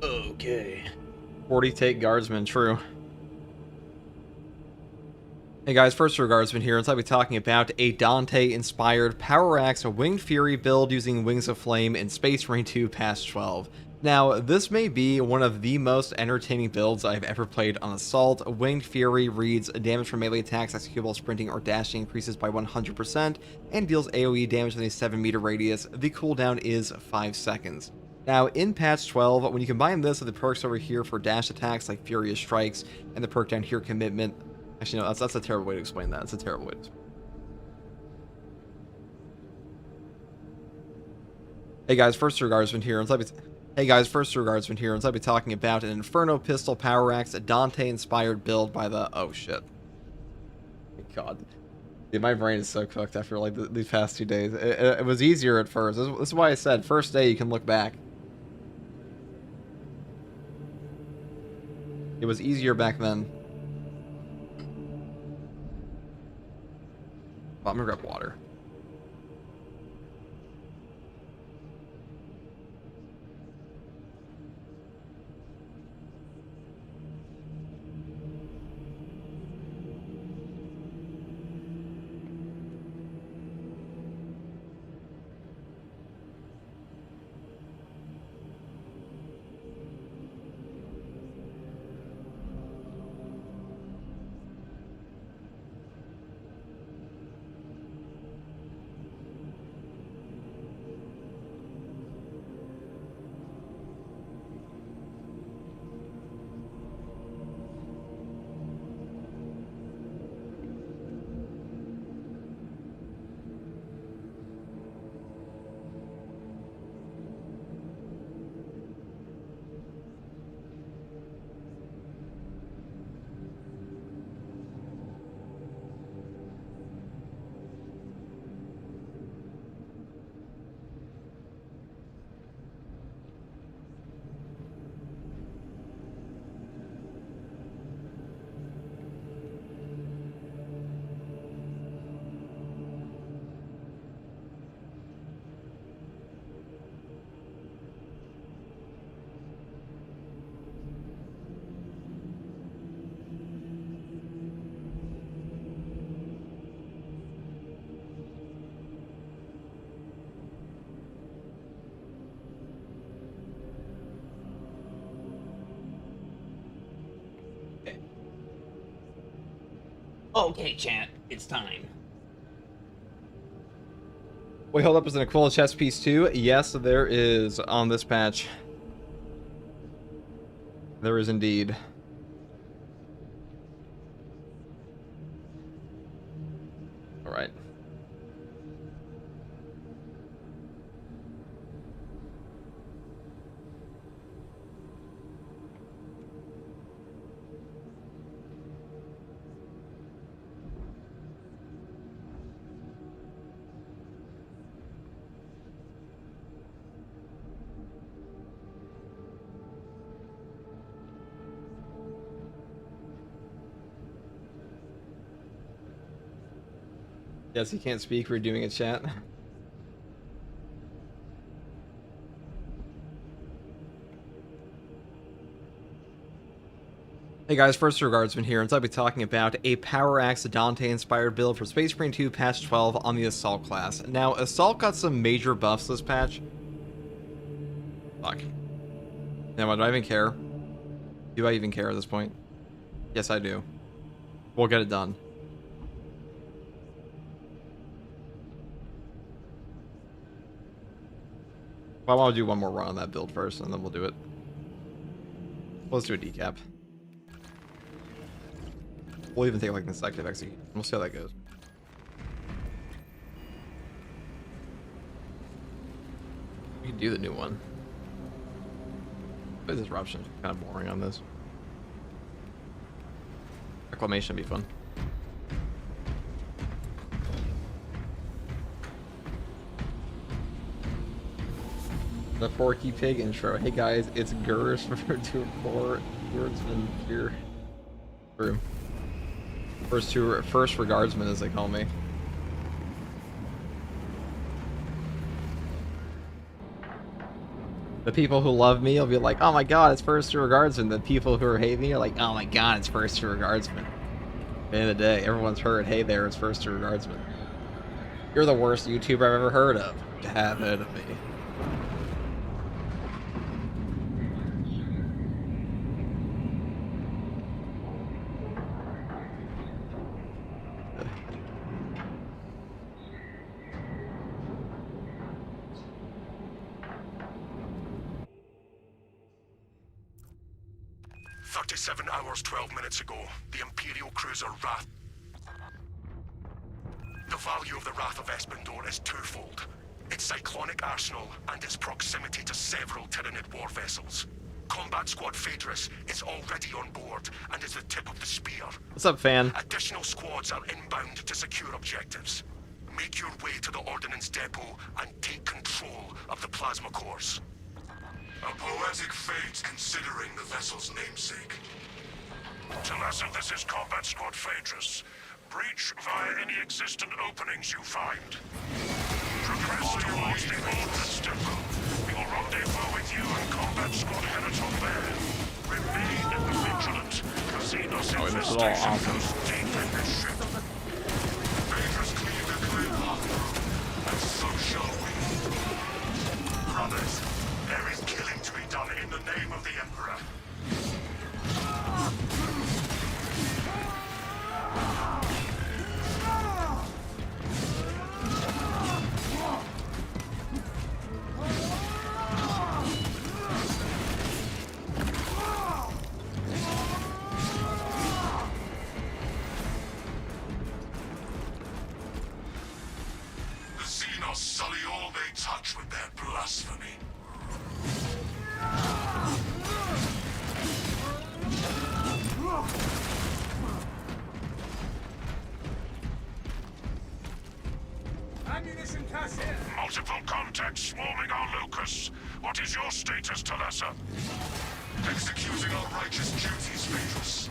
Okay. 40 take guardsman, true. Hey guys, first tour guardsman here, and I'll be talking about a Dante-inspired Power Axe Winged Fury build using Wings of Flame in Space Marine 2 Patch 12. Now, this may be one of the most entertaining builds I've ever played on Assault. Winged Fury reads damage from melee attacks, executable sprinting or dashing increases by 100%, and deals AoE damage within a 7-meter radius. The cooldown is 5 seconds. Now, in Patch 12, when you combine this with the perks over here for dash attacks like Furious Strikes, and the perk down here, Commitment... Actually, no, that's a terrible way to explain that. That's a terrible way to explain. Hey guys, first tour guardsman here, and I'll be talking about an Inferno Pistol Power Axe, a Dante-inspired build by the... Oh, shit. God. Dude, my brain is so cooked after like these past 2 days. It was easier at first. This is why I said first day you can look back. It was easier back then. Oh, I'm gonna grab water. Okay, chat, it's time. Wait, hold up, is there a cool chest piece too? Yes, there is on this patch. There is indeed. Alright. Yes, he can't speak. We're doing a chat. Hey guys, first regardsman here, and I'll be talking about a Power Axe Dante inspired build for Space Marine 2 patch 12 on the Assault class. Now, Assault got some major buffs this patch. Fuck. Now, do I even care? Do I even care at this point? Yes, I do. We'll get it done. I want to do one more run on that build first, and then we'll do it. Let's do a decap. We'll even take like consecutive execution. We'll see how that goes. We can do the new one. But disruption kind of boring on this. Reclamation would be fun. The Forky Pig intro. Hey guys, it's Gurs for 2-4 Swordsman here. True. First regardsman as they call me. The people who love me will be like, oh my god, it's first two regardsman. The people who hate me are like, oh my god, it's first two regardsman. At the end of the day, everyone's heard, hey there, it's first two regardsman. You're the worst YouTuber I've ever heard of. To have heard of me. Hours, 12 minutes ago, the Imperial cruiser Wrath. The value of the Wrath of Espandor is twofold. Its cyclonic arsenal and its proximity to several Tyranid war vessels. Combat Squad Phaedrus is already on board and is the tip of the spear. What's up, fan? Additional squads are inbound to secure objectives. Make your way to the Ordnance Depot and take control of the plasma cores. A poetic fate considering the vessel's namesake. Talassa, this is Combat Squad Phaedrus. Breach via any existent openings you find. Progress towards the Ordnance Depot. We will rendezvous with you and Combat Squad Henaton there. Remain vigilant. Casinos Oh, this is all infestation awesome. goes deep in this ship. Phaedrus cleared a clear path through, and so shall we. Brothers, there is killing to be done in the name of the Emperor. The Xenos sully all they touch with their blasphemy. Ammunition cache here. Multiple contacts swarming our locus. What is your status, Talassa? Executing our righteous duties, Phaedrus.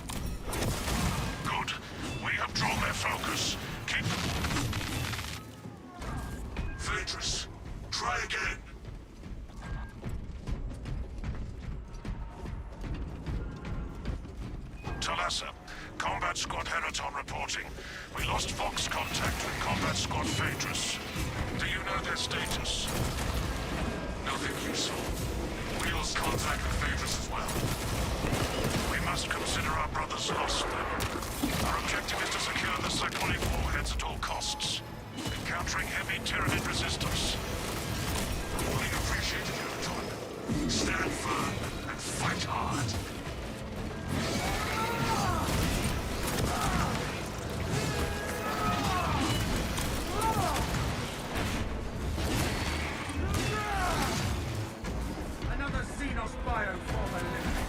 Good. We have drawn their focus. Keep... Phaedrus, try again. Talassa, Combat Squad Henaton reporting. We lost Fox contact with Combat Squad Phaedrus. Do you know their status? Nothing useful. We lost contact with Phaedrus as well. We must consider our brothers lost then. Our objective is to secure the cyclonic warheads at all costs. Encountering heavy Tyranid resistance. Fully appreciated, Henaton. Stand firm and fight hard. Another Xenos bioform eliminated.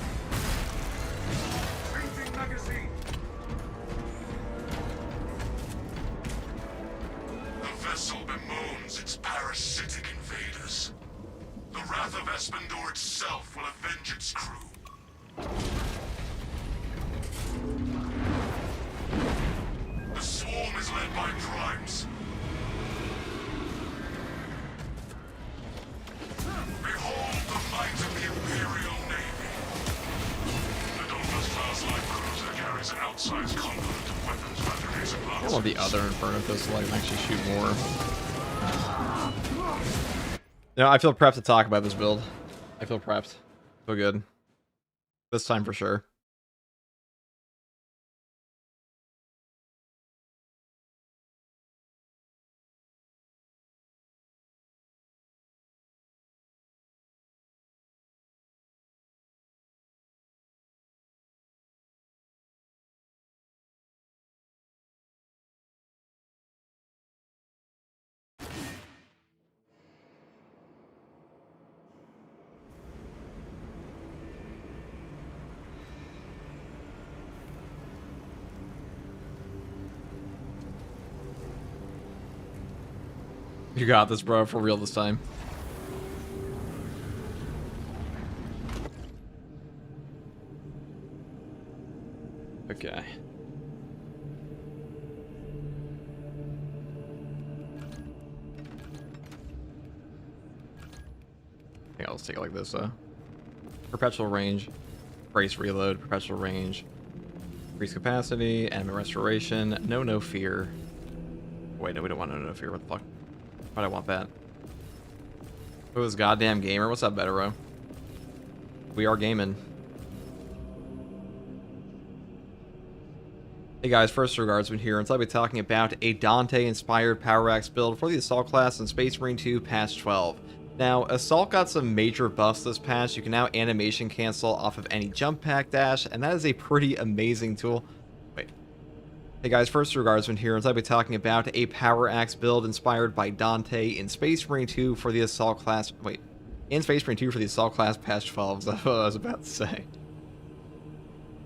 Changing magazine. The vessel bemoans its parasitic invaders. The wrath of Espandor itself will avenge its crew. The swarm is led by primes. Behold the might of the Imperial Navy. The Douglas-class light cruiser carries an outsized complement of weapons, batteries, and I love the other Inferno pistol. I can actually shoot more. No, I feel prepped to talk about this build. I feel prepped. Feel good. This time for sure. You got this, bro, for real this time. Okay. Yeah, let's take it like this, though. Perpetual range, brace reload, perpetual range, increase capacity, enemy restoration, no fear. Wait, no, we don't want no fear. What the fuck? Why'd I want that? Who is goddamn gamer? What's up, Betero? We are gaming. Hey guys, first Guardsman here, and I'll be talking about a Dante-inspired Power Axe build for the Assault class in Space Marine 2 Patch 12. Now, Assault got some major buffs this patch. You can now animation cancel off of any jump pack dash, and that is a pretty amazing tool. Wait. Hey guys, first Guardsman here, and I'll be talking about a Power Axe build inspired by Dante in Space Marine 2 for the Assault class. Wait. in Space Marine 2 for the Assault class patch 12. That's what I was about to say.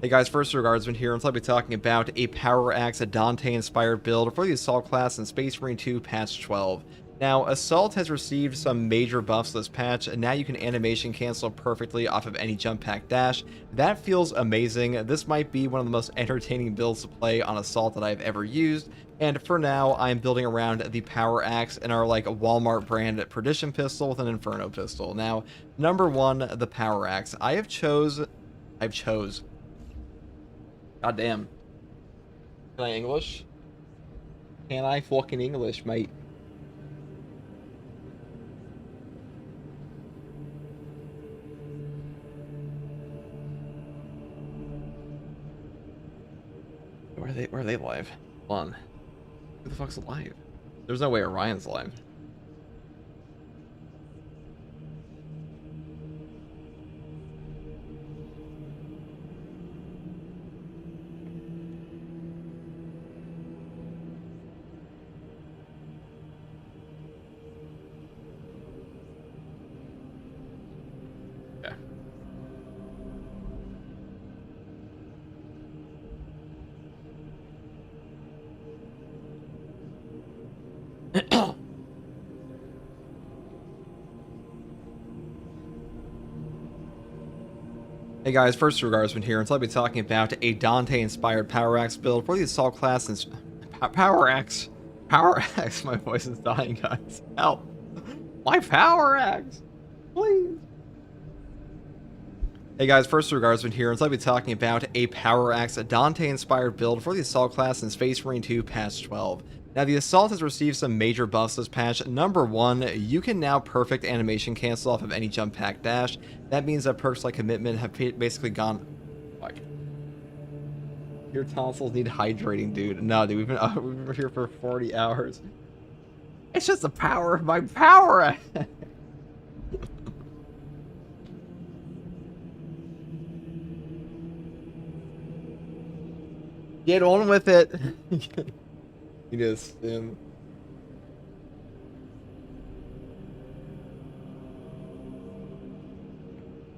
Hey guys, first Guardsman here, and I'll be talking about a Power Axe, a Dante-inspired build for the Assault class in Space Marine 2 patch 12. Now, Assault has received some major buffs this patch, and now you can animation cancel perfectly off of any jump pack dash. That feels amazing. This might be one of the most entertaining builds to play on Assault that I've ever used, and for now, I'm building around the Power Axe and our like Walmart brand Perdition pistol with an Inferno pistol. Now, number one, the Power Axe. I've chose... God damn. Can I English? Can I fucking English, mate? Where are they live? Hold on. Who the fuck's alive? There's no way Orion's live. Hey guys, first Guardsman here, and I'll be talking about a Dante-inspired Power Axe build for the Assault class and Power Axe. Power Axe, my voice is dying, guys. Help! My Power Axe, please. Hey guys, first Guardsman here, and I'll be talking about a Power Axe, a Dante-inspired build for the Assault class in Space Marine 2 patch 12. Now, the Assault has received some major buffs this patch. Number one, you can now perfect animation cancel off of any jump pack dash. That means that perks like Commitment have basically gone... Fuck. Your tonsils need hydrating, dude. No, dude, we've been here for 40 hours. It's just the power of my power! Get on with it! You just please,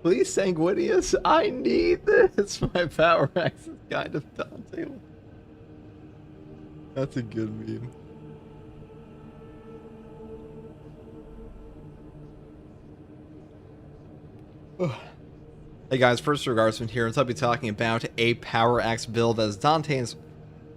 Sanguinius, I need this. My Power Axe is kind of Dante. That's a good meme. Hey guys, first Guardsman here, and I'll be talking about a Power Axe build as Dante's.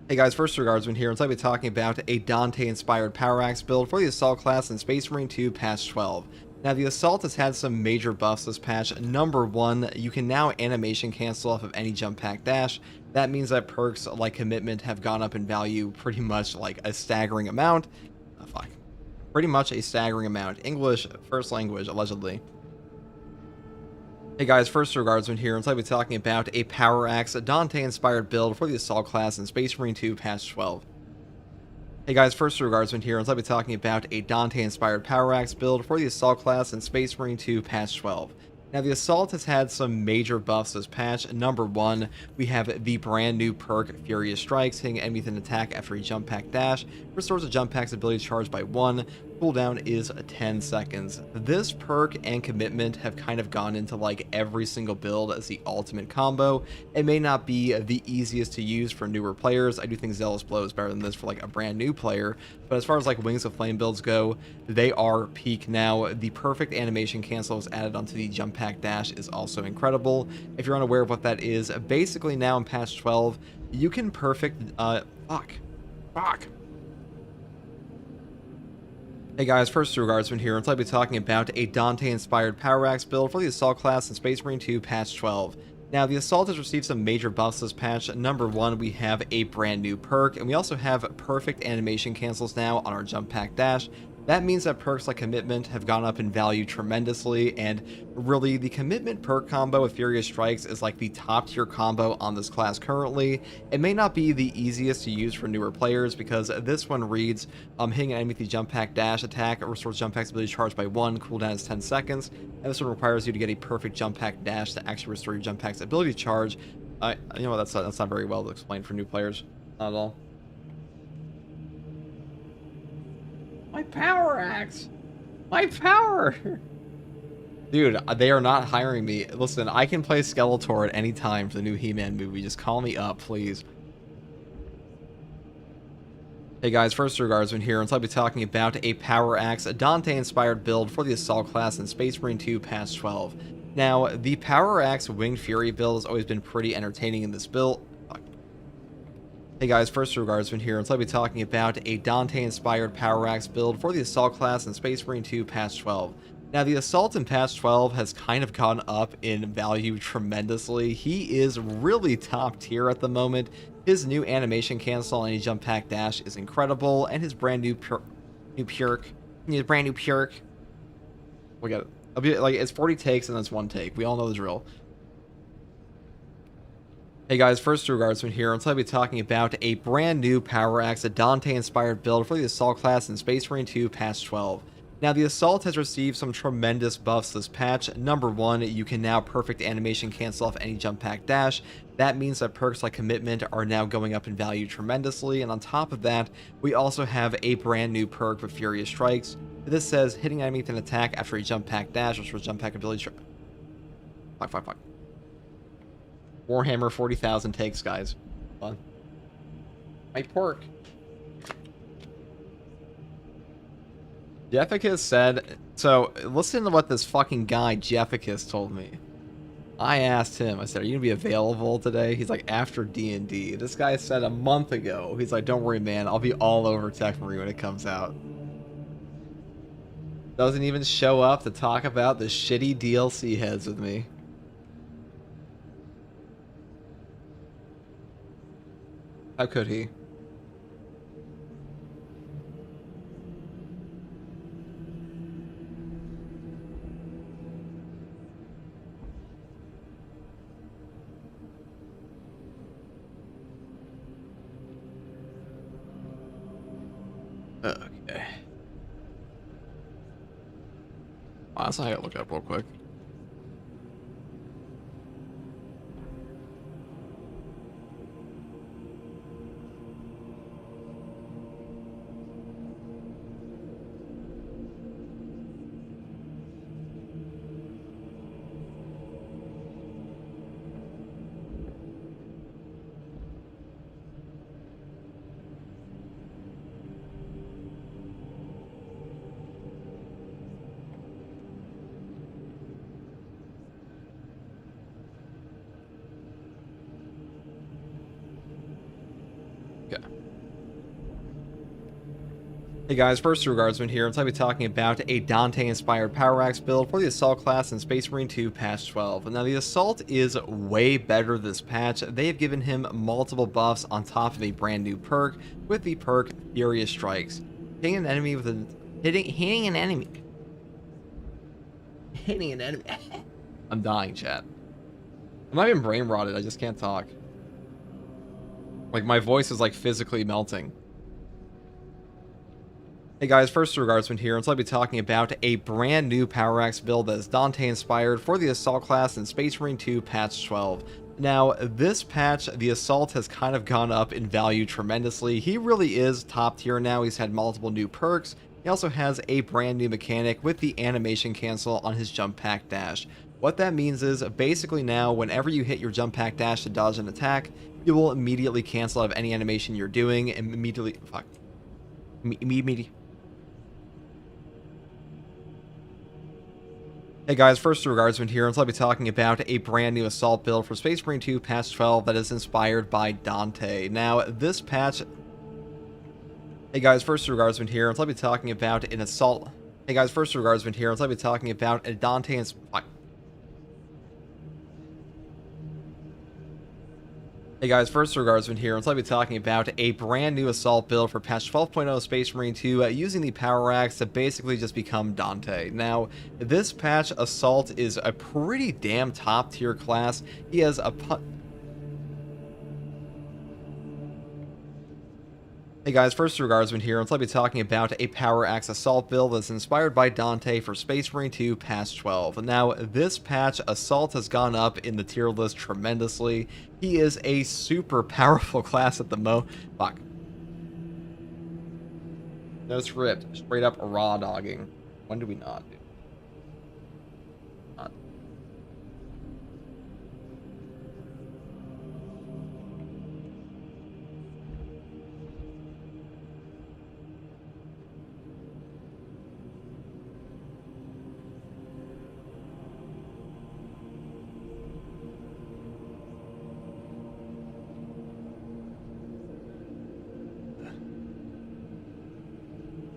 Hey guys, first Guardsman here, and I'll be talking about a Dante-inspired Power Axe build for the Assault class in Space Marine 2 patch 12. Now, the Assault has had some major buffs this patch. Number one, you can now animation cancel off of any jump pack dash. That means that perks like Commitment have gone up in value pretty much like a staggering amount. Oh, fuck. Pretty much a staggering amount. English, first language, allegedly. Hey guys, first Guardsman here, and I'll be talking about a Power Axe, a Dante-inspired build for the Assault class in Space Marine 2 patch 12. Hey guys, first Guardsman here, and I'll be talking about a Dante-inspired Power Axe build for the Assault class in Space Marine 2 patch 12. Now, the Assault has had some major buffs this patch. Number one, we have the brand new perk, Furious Strikes, hitting enemies with an attack after a jump pack dash. Restores a jump pack's ability charge by 1. Cooldown is 10 seconds. This perk and Commitment have kind of gone into like every single build as the ultimate combo. It may not be the easiest to use for newer players. I do think Zealous Blow is better than this for like a brand new player. But as far as like Wings of Flame builds go, they are peak now. The perfect animation cancel is added onto the jump pack dash is also incredible. If you're unaware of what that is, basically now in patch 12, you can perfect, fuck. Hey guys, first Guardsman here, and I'll be talking about a Dante-inspired Power Axe build for the Assault class in Space Marine 2 patch 12. Now, the Assault has received some major buffs this patch. Number one, we have a brand new perk, and we also have perfect animation cancels now on our jump pack dash. That means that perks like Commitment have gone up in value tremendously, and really, the Commitment perk combo with Furious Strikes is like the top tier combo on this class currently. It may not be the easiest to use for newer players, because this one reads, hitting an enemy with the jump pack dash attack, restores jump pack's ability charge by 1, cooldown is 10 seconds, and this one requires you to get a perfect jump pack dash to actually restore your jump pack's ability charge. You know what, that's not very well explained for new players, not at all. My Power Axe! My power! Dude, they are not hiring me. Listen, I can play Skeletor at any time for the new He-Man movie. Just call me up, please. Hey guys, first Guardsman here, and so I'll be talking about a Power Axe, a Dante-inspired build for the Assault class in Space Marine 2 Past 12. Now, the Power Axe Winged Fury build has always been pretty entertaining in this build. Hey guys, first Guardsman here, and so I'll be talking about a Dante-inspired Power Axe build for the Assault class in Space Marine 2 Past 12. Now, the Assault in Past 12 has kind of gone up in value tremendously. He is really top tier at the moment. His new animation cancel on any jump pack dash is incredible, and his brand new Perk. We got it. I'll be like, it's 40 takes and that's one take. We all know the drill. Hey guys, first Guardsman here, and so I'll be talking about a brand new Power Axe, a Dante-inspired build for the Assault class in Space Marine 2 Past 12. Now, the Assault has received some tremendous buffs this patch. Number one, you can now perfect animation cancel off any jump pack dash. That means that perks like Commitment are now going up in value tremendously, and on top of that, we also have a brand new perk with Furious Strikes. This says hitting enemy with an attack after a jump pack dash, which was jump pack ability. Fuck. Warhammer 40,000 takes, guys. Fun. My perk. Jefficus said, so listen to what this fucking guy Jefficus told me. I asked him, I said, are you gonna be available today? He's like, after D&D. This guy said a month ago, he's like, don't worry, man, I'll be all over Techmarine when it comes out. Doesn't even show up to talk about the shitty DLC heads with me. How could he? Okay. Honestly, I gotta look up real quick. Hey guys, first Guardsman here, and I'll be talking about a Dante-inspired Power Axe build for the Assault class in Space Marine 2 Past 12. Now, the Assault is way better this patch. They have given him multiple buffs on top of a brand new perk, with the perk Furious Strikes. Hitting an enemy with a... Hitting an enemy. I'm dying, chat. I'm not even brain rotted, I just can't talk. Like, my voice is like physically melting. Hey guys, first Guardsman here, and so I'll be talking about a brand new Power Axe build that is Dante-inspired for the Assault class in Space Marine 2 Patch 12. Now, this patch, the Assault has kind of gone up in value tremendously. He really is top tier now. He's had multiple new perks. He also has a brand new mechanic with the animation cancel on his jump pack dash. What that means is, basically now, whenever you hit your jump pack dash to dodge an attack, you will immediately cancel out of any animation you're doing, and immediately... Hey guys, first Guardsman here, and so I'll be talking about a brand new Assault build for Space Marine 2 Patch 12 that is inspired by Dante. Now, this patch... Hey guys, first Guardsman here, and so I'll be talking about an Assault... Hey guys, first Guardsman here, and so I'll be talking about a Dante... Hey guys, first Guardsman here, and so I'll be talking about a brand new Assault build for patch 12.0 Space Marine 2 using the Power Axe to basically just become Dante. Now, this patch, Assault is a pretty damn top tier class. He has a... Hey guys, first Guardsman here, and so I'll be talking about a Power Axe Assault build that's inspired by Dante for Space Marine 2 Patch 12. Now, this patch, Assault has gone up in the tier list tremendously. He is a super powerful class at the Fuck. No script. Straight up raw dogging. When do we not do?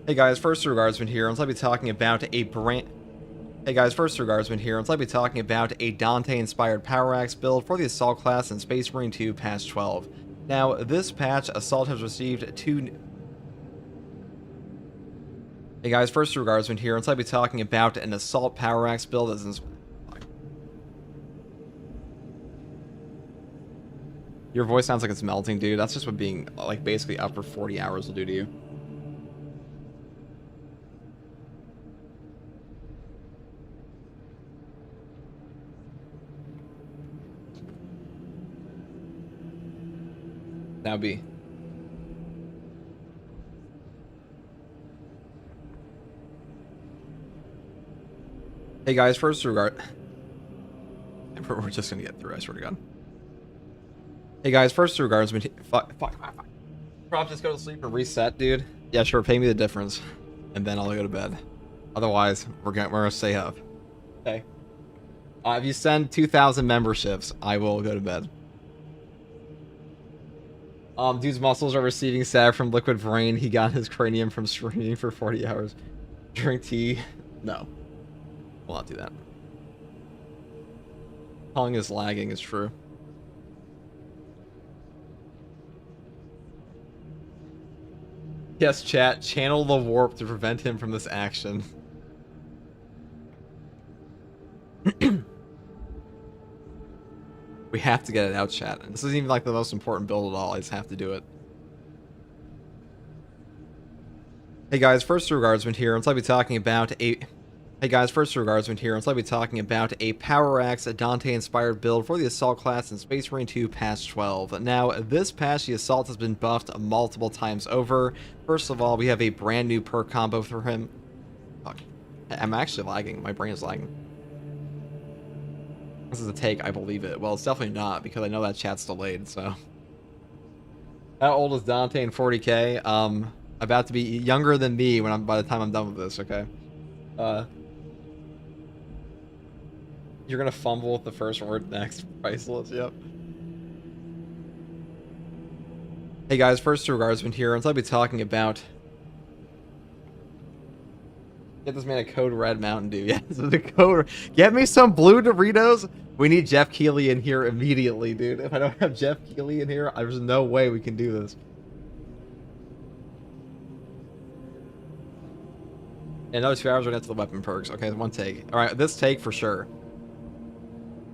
Hey guys, First Regardsman here, and I'll be talking about a Dante-inspired Power Axe build for the Assault class in Space Marine 2 Patch 12. Now, this patch, Assault has received two... Hey guys, First Regardsman here, and I'll be talking about an Assault Power Axe build that's in... Your voice sounds like it's melting, dude. That's just what being, like, basically up for 40 hours will do to you. Now be. Hey guys, First Regard. We're just gonna get through, I swear to God. Hey guys, First Regardsman. Fuck. Probably just go to sleep and reset, dude. Yeah, sure, pay me the difference. And then I'll go to bed. Otherwise, we're gonna stay up. Okay. If you send 2,000 memberships, I will go to bed. Dude's muscles are receiving salve from liquid brain. He got his cranium from streaming for 40 hours. Drink tea. No. We'll not do that. Tongue is lagging, is true. Yes, chat. Channel the warp to prevent him from this action. We have to get it out, chat. And this isn't even like the most important build at all. I just have to do it. Hey guys, First Regardsman here, and I'll be talking about a... Power Axe, a Dante-inspired build for the Assault class in Space Marine 2 Patch 12. Now, this patch, the Assault has been buffed multiple times over. First of all, we have a brand new perk combo for him. Fuck. I'm actually lagging. My brain is lagging. This is a take, I believe it. Well, it's definitely not, because I know that chat's delayed, so... How old is Dante in 40k? About to be younger than me by the time I'm done with this, okay? You're gonna fumble with the first word next. Priceless, yep. Hey guys, First Regardsman here, and I'll be talking about... Get this man a Code Red Mountain Dew. Yes, the code. Get me some blue Doritos. We need Jeff Keighley in here immediately, dude. If I don't have Jeff Keighley in here, there's no way we can do this. In another 2 hours, we're going to get to the weapon perks. Okay, one take. Alright, this take for sure.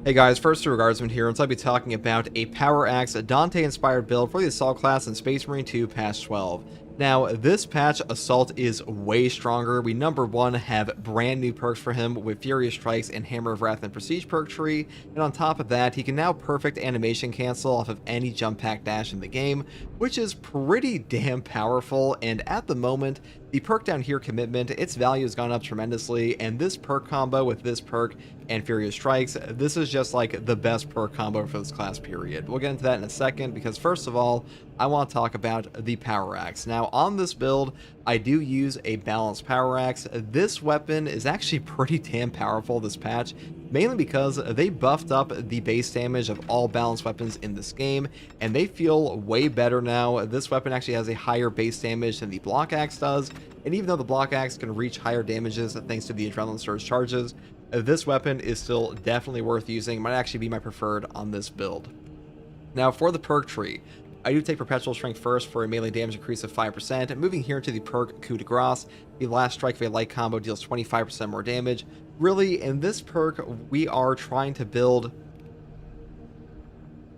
Hey guys, First Regardsman here, and I'll be talking about a Power Axe, a Dante-inspired build for the Assault class in Space Marine 2 Patch 12. Now, this patch, Assault is way stronger. We, number one, have brand new perks for him with Furious Strikes and Hammer of Wrath and Prestige perk tree. And on top of that, he can now perfect animation cancel off of any jump pack dash in the game, which is pretty damn powerful. And at the moment, the perk down here, Commitment, its value has gone up tremendously. And this perk combo with this perk and Furious Strikes, this is just like the best perk combo for this class, period. We'll get into that in a second, because first of all, I want to talk about the Power Axe. Now, on this build, I do use a balanced Power Axe. This weapon is actually pretty damn powerful this patch, mainly because they buffed up the base damage of all balanced weapons in this game, and they feel way better now. This weapon actually has a higher base damage than the Block Axe does, and even though the Block Axe can reach higher damages thanks to the Adrenaline Surge charges, this weapon is still definitely worth using. It might actually be my preferred on this build. Now, for the perk tree, I do take Perpetual Strength first for a melee damage increase of 5%. Moving here into the perk Coup de Grace, the last strike of a light combo deals 25% more damage. Really, in this perk, we are trying to build...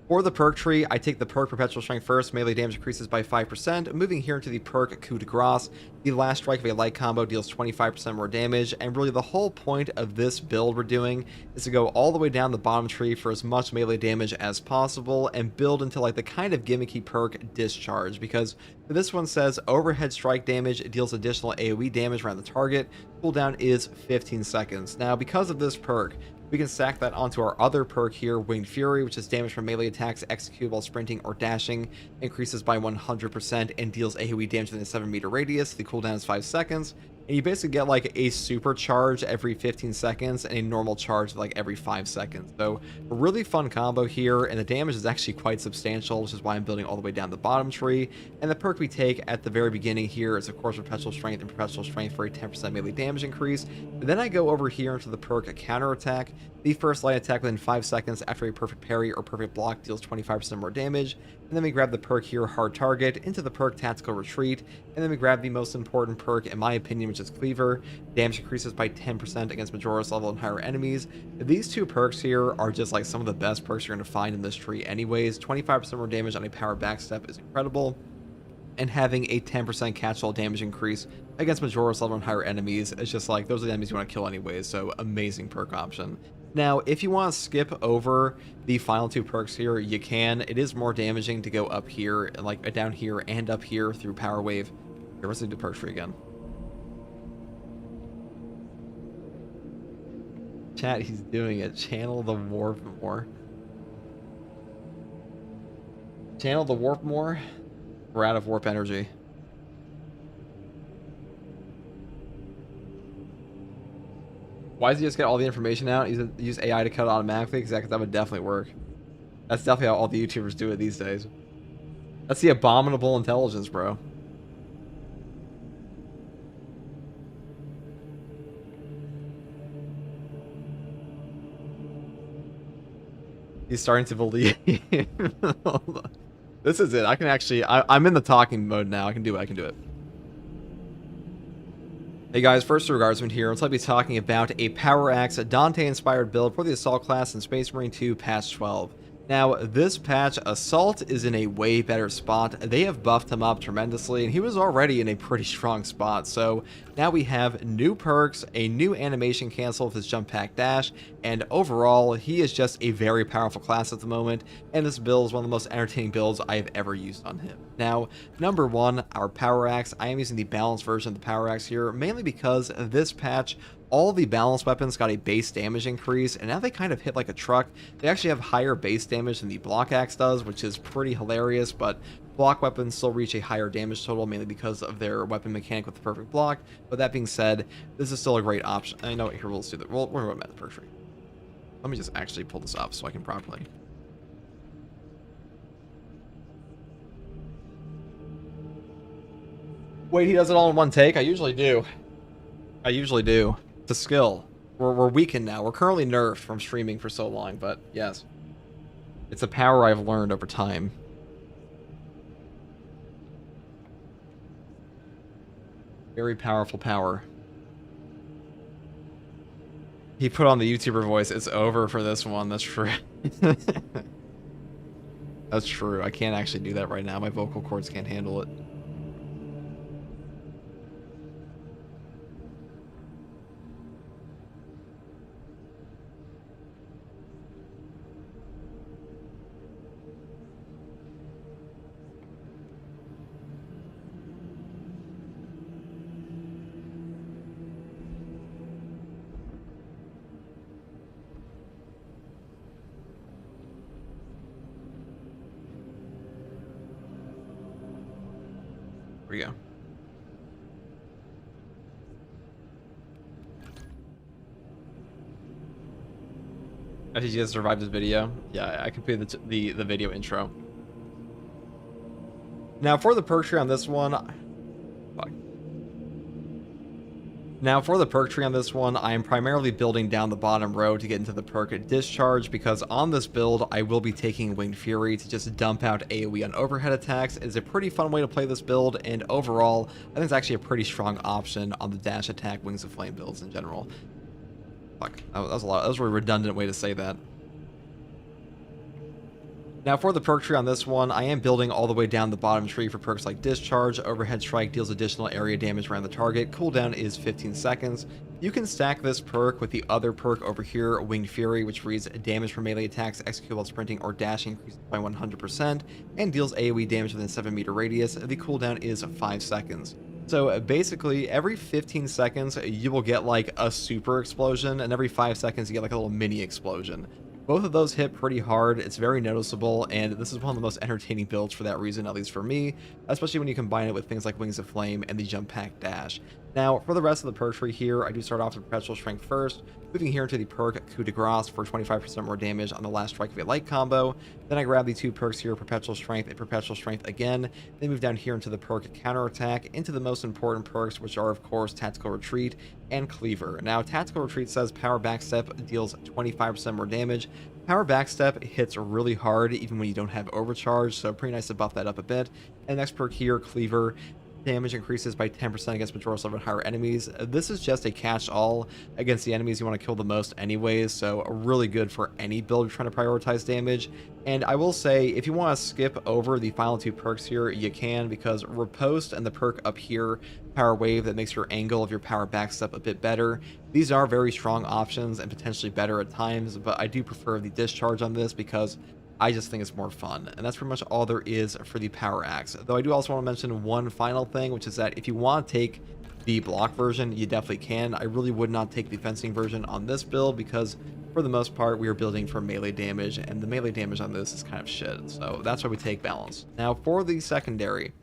For the perk tree, I take the perk Perpetual Strength first, melee damage increases by 5%. Moving here into the perk Coup de Grace, the last strike of a light combo deals 25% more damage, and really the whole point of this build we're doing is to go all the way down the bottom tree for as much melee damage as possible and build into like the kind of gimmicky perk Discharge, because this one says overhead strike damage, it deals additional AoE damage around the target, cooldown is 15 seconds. Now, because of this perk, we can stack that onto our other perk here, Winged Fury, which is damage from melee attacks executed while sprinting or dashing, increases by 100% and deals AoE damage within a 7-meter radius. The cooldown is 5 seconds. And you basically get like a super charge every 15 seconds and a normal charge like every 5 seconds. So a really fun combo here, and the damage is actually quite substantial, which is why I'm building all the way down the bottom tree. And the perk we take at the very beginning here is of course Perpetual Strength and Perpetual Strength for a 10% melee damage increase. And then I go over here into the perk Counter Attack. The first light attack within 5 seconds after a perfect parry or perfect block deals 25% more damage. And then we grab the perk here, Hard Target, into the perk Tactical Retreat. And then we grab the most important perk, in my opinion, which is Cleaver. Damage increases by 10% against Majora's level and higher enemies. These two perks here are just like some of the best perks you're going to find in this tree anyways. 25% more damage on a power backstep is incredible. And having a 10% catch-all damage increase against Majora's level and higher enemies is just like, those are the enemies you want to kill anyways, so amazing perk option. Now, if you want to skip over the final two perks here, you can. It is more damaging to go up here, like down here and up here through Power Wave. Here, let's do the perk tree again. Chat, he's doing it. Channel the warp more. Channel the warp more. We're out of warp energy. Why does he just get all the information out? Use AI to cut it automatically? Exactly, that would definitely work. That's definitely how all the YouTubers do it these days. That's the abominable intelligence, bro. He's starting to believe. This is it. I can actually... I'm in the talking mode now. I can do it. I can do it. Hey guys, first Regardsman here. I'll be talking about a Power Axe, a Dante-inspired build for the Assault class in Space Marine 2 Patch 12. Now, this patch, Assault is in a way better spot. They have buffed him up tremendously, and he was already in a pretty strong spot. So now we have new perks, a new animation cancel with his jump pack dash, and overall, he is just a very powerful class at the moment, and this build is one of the most entertaining builds I have ever used on him. Now, number one, our Power Axe. I am using the balanced version of the Power Axe here, mainly because this patch, all the balanced weapons got a base damage increase, and now they kind of hit like a truck. They actually have higher base damage than the block axe does, which is pretty hilarious, but block weapons still reach a higher damage total, mainly because of their weapon mechanic with the perfect block. But that being said, this is still a great option. I know, here, let's do that. We're going to the perk tree. Let me just actually pull this up so I can properly. Wait, he does it all in one take? I usually do. I usually do. It's a skill. We're weakened now. We're currently nerfed from streaming for so long, but yes. It's a power I've learned over time. Very powerful power. He put on the YouTuber voice. It's over for this one. That's true. That's true. I can't actually do that right now. My vocal cords can't handle it. Here we go. I think you guys survived this video. Yeah, I completed the video intro. Now for the perk tree on this one, I am primarily building down the bottom row to get into the perk Discharge, because on this build, I will be taking Winged Fury to just dump out AoE on overhead attacks. It's a pretty fun way to play this build, and overall, I think it's actually a pretty strong option on the dash attack Wings of Flame builds in general. Fuck, that was a lot. That was a really redundant way to say that. Now for the perk tree on this one, I am building all the way down the bottom tree for perks like Discharge. Overhead Strike deals additional area damage around the target. Cooldown is 15 seconds. You can stack this perk with the other perk over here, Winged Fury, which reads damage from melee attacks execute while sprinting or dashing increases by 100% and deals AoE damage within 7 meter radius. The cooldown is 5 seconds. So basically, every 15 seconds, you will get like a super explosion, and every 5 seconds, you get like a little mini explosion. Both of those hit pretty hard. It's very noticeable, and this is one of the most entertaining builds for that reason, at least for me, especially when you combine it with things like Wings of Flame and the Jump Pack Dash. Now, for the rest of the perk tree here, I do start off with Perpetual Strength first, moving here into the perk Coup de Grace for 25% more damage on the last strike of a light combo. Then I grab the 2 perks here, Perpetual Strength and Perpetual Strength again. Then move down here into the perk Counterattack, into the most important perks, which are, of course, Tactical Retreat and Cleaver. Now, Tactical Retreat says Power Backstep deals 25% more damage. Power Backstep hits really hard even when you don't have Overcharge, so pretty nice to buff that up a bit. And next perk here, Cleaver, damage increases by 10% against Majora's level and higher enemies. This is just a catch-all against the enemies you want to kill the most anyways, so really good for any build trying to prioritize damage. And I will say, if you want to skip over the final 2 perks here, you can, because Riposte and the perk up here, Power Wave, that makes your angle of your Power Backstep a bit better. These are very strong options and potentially better at times, but I do prefer the Discharge on this because I just think it's more fun. And that's pretty much all there is for the Power Axe. Though I do also want to mention one final thing, which is that if you want to take the block version, you definitely can. I really would not take the fencing version on this build because for the most part we are building for melee damage, and the melee damage on this is kind of shit. So that's why we take balance. Now for the secondary,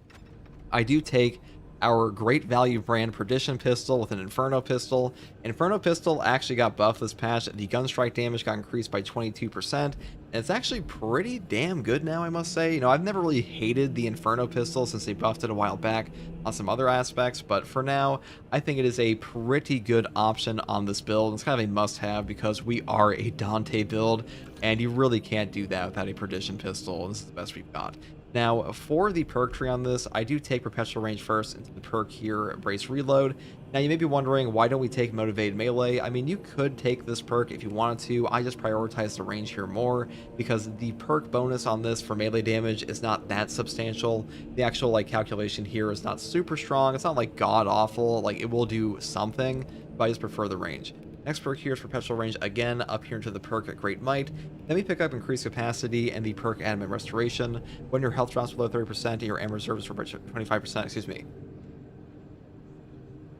I do take our great value brand Perdition Pistol with an Inferno Pistol. Inferno Pistol actually got buffed this patch. The gun strike damage got increased by 22%, and it's actually pretty damn good now, I must say. You know, I've never really hated the Inferno Pistol since they buffed it a while back on some other aspects, but for now, I think it is a pretty good option on this build. It's kind of a must-have because we are a Dante build, and you really can't do that without a Perdition Pistol. This is the best we've got. Now, for the perk tree on this, I do take Perpetual Range first into the perk here, Brace Reload. Now, you may be wondering, why don't we take Motivated Melee? I mean, you could take this perk if you wanted to. I just prioritize the range here more because the perk bonus on this for melee damage is not that substantial. The actual, like, calculation here is not super strong. It's not, like, god-awful. Like, it will do something, but I just prefer the range. Next perk here is Perpetual Range again, up here into the perk Great Might. Then we pick up Increased Capacity and the perk Adamant Restoration. When your health drops below 30%, your ammo reserves for 25%, excuse me.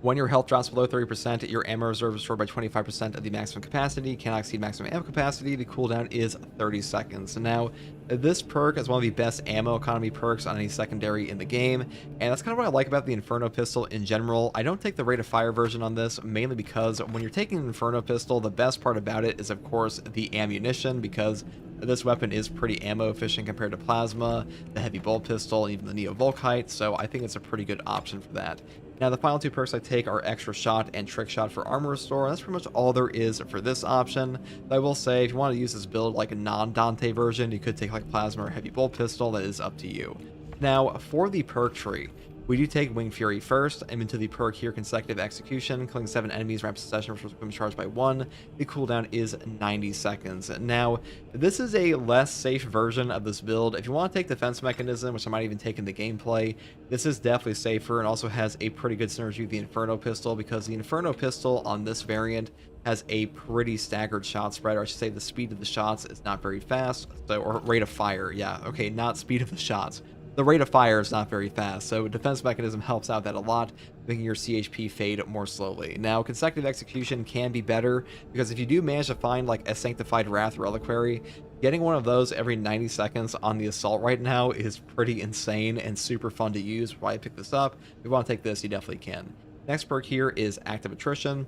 When your health drops below 30%, your ammo reserve is restored by 25% of the maximum capacity. Cannot exceed maximum ammo capacity. The cooldown is 30 seconds. Now, this perk is one of the best ammo economy perks on any secondary in the game, and that's kind of what I like about the Inferno Pistol in general. I don't take the Rate of Fire version on this, mainly because when you're taking an Inferno Pistol, the best part about it is, of course, the ammunition, because this weapon is pretty ammo efficient compared to Plasma, the Heavy Bolt Pistol, and even the Neo Volkite, so I think it's a pretty good option for that. Now, the final 2 perks I take are Extra Shot and Trick Shot for Armor Restore, and that's pretty much all there is for this option. But I will say, if you want to use this build like a non-Dante version, you could take like Plasma or Heavy Bolt Pistol. That is up to you. Now, for the perk tree, we do take Wing Fury first, and into the perk here, Consecutive Execution, killing 7 enemies rapid succession for them charged by 1. The cooldown is 90 seconds. Now, this is a less safe version of this build. If you want to take Defense Mechanism, which I might even take in the gameplay, this is definitely safer and also has a pretty good synergy with the Inferno Pistol, because the Inferno Pistol on this variant has a pretty staggered shot spread, or I should say the speed of the shots is not very fast, so, or rate of fire, yeah, okay, not speed of the shots. The rate of fire is not very fast, so Defense Mechanism helps out that a lot, making your CHP fade more slowly. Now, Consecutive Execution can be better, because if you do manage to find like a Sanctified Wrath Reliquary, getting one of those every 90 seconds on the Assault right now is pretty insane and super fun to use. Why I picked this up. If you want to take this, you definitely can. Next perk here is Active Attrition.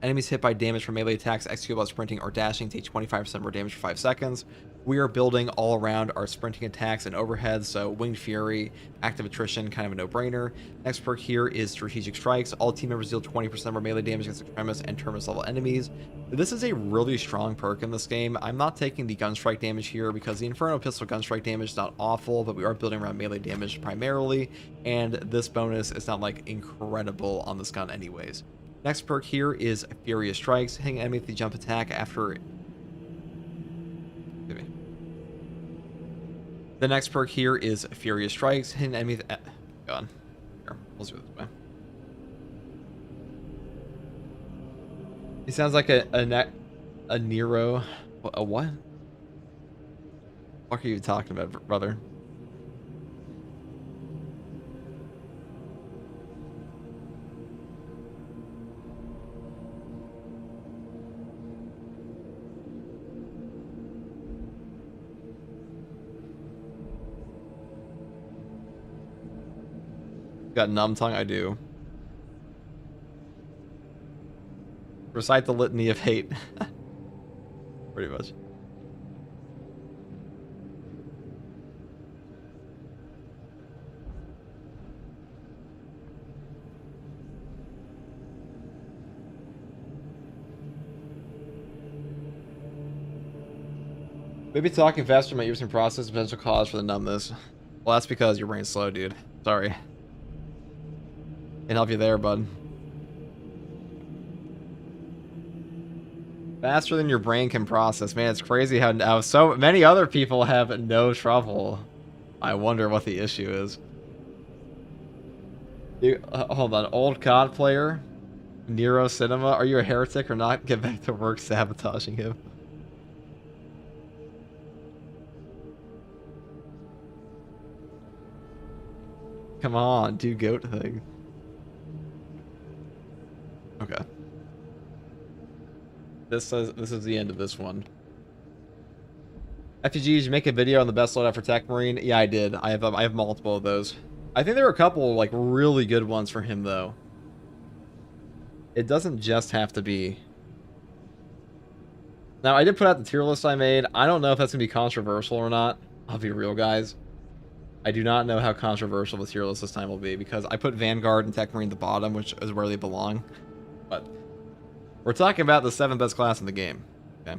Enemies hit by damage from melee attacks execute while sprinting or dashing take 25% more damage for 5 seconds. We are building all around our sprinting attacks and overheads, so Winged Fury, Active Attrition, kind of a no-brainer. Next perk here is Strategic Strikes. All team members deal 20% more melee damage against Extremis and Terminus level enemies. This is a really strong perk in this game. I'm not taking the gun strike damage here because the Inferno Pistol gun strike damage is not awful, but we are building around melee damage primarily, and this bonus is not like incredible on this gun anyways. Next perk here is Furious Strikes, hitting enemy with the jump attack after... The next perk here is Furious Strikes, hitting enemy... Go on. Here, we'll do it this way. He sounds like a Nero... A what? What are you talking about, brother? Got numb tongue? I do. Recite the litany of hate. Pretty much. Maybe talking faster might use some process potential cause for the numbness. Well, that's because your brain's slow, dude. Sorry. Can't help you there, bud. Faster than your brain can process. Man, it's crazy how so many other people have no trouble. I wonder what the issue is. Hold on. Old COD player? Nero Cinema? Are you a heretic or not? Get back to work sabotaging him. Come on, do goat thing. Okay. This is the end of this one. FTG, did you make a video on the best loadout for Techmarine? Yeah, I did. I have multiple of those. I think there are a couple like really good ones for him though. It doesn't just have to be. Now I did put out the tier list I made. I don't know if that's gonna be controversial or not. I'll be real, guys. I do not know how controversial the tier list this time will be because I put Vanguard and Techmarine at the bottom, which is where they belong. But we're talking about the 7th best class in the game. Okay.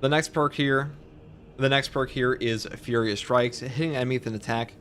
The next perk here is Furious Strikes, hitting an enemy with an attack.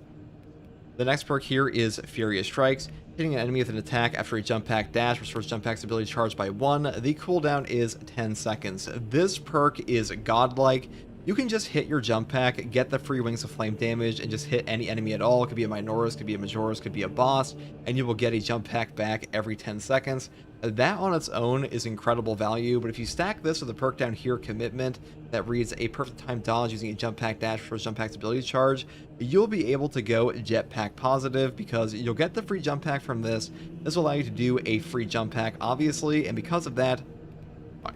The next perk here is Furious Strikes, hitting an enemy with an attack after a jump pack dash restores jump pack's ability charged by 1. The cooldown is 10 seconds. This perk is godlike. You can just hit your jump pack, get the free Wings of Flame damage, and just hit any enemy at all. It could be a Minoris, could be a Majoris, could be a boss, and you will get a jump pack back every 10 seconds. That on its own is incredible value, but if you stack this with a perk down here, Commitment, that reads a perfect time dodge using a jump pack dash for jump pack's ability charge, you'll be able to go jetpack positive because you'll get the free jump pack from this. This will allow you to do a free jump pack, obviously, and because of that, fine.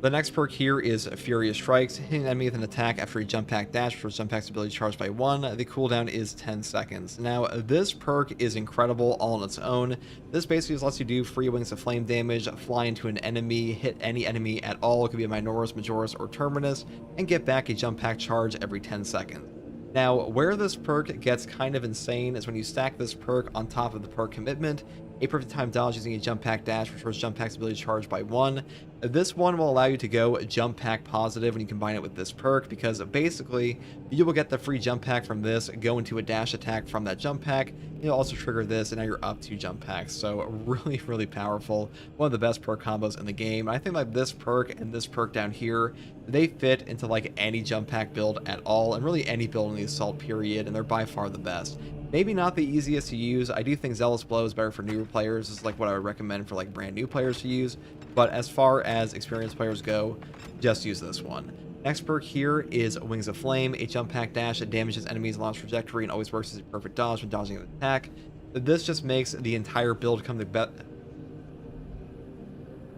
The next perk here is Furious Strikes, hitting an enemy with an attack after a jump pack dash for jump pack's ability charged by 1. The cooldown is 10 seconds. Now, this perk is incredible all on its own. This basically just lets you do free Wings of Flame damage, fly into an enemy, hit any enemy at all, it could be a Minoris, Majoris, or Terminus, and get back a jump pack charge every 10 seconds. Now, where this perk gets kind of insane is when you stack this perk on top of the perk Commitment, a perfect time dodge using a jump pack dash restores jump pack's ability charged by 1. This one will allow you to go jump pack positive when you combine it with this perk because basically you will get the free jump pack from this, go into a dash attack from that jump pack, you'll also trigger this, and now you're up 2 jump packs. So really, really powerful. One of the best perk combos in the game. I think like this perk and this perk down here, they fit into like any jump pack build at all, and really any build in the Assault period, and they're by far the best. Maybe not the easiest to use. I do think Zealous Blow is better for newer players. This is like what I would recommend for like brand new players to use. But as far as experienced players go, just use this one. Next perk here is Wings of Flame, a jump pack dash that damages enemies along its trajectory and always works as a perfect dodge when dodging an attack. This just makes the entire build come to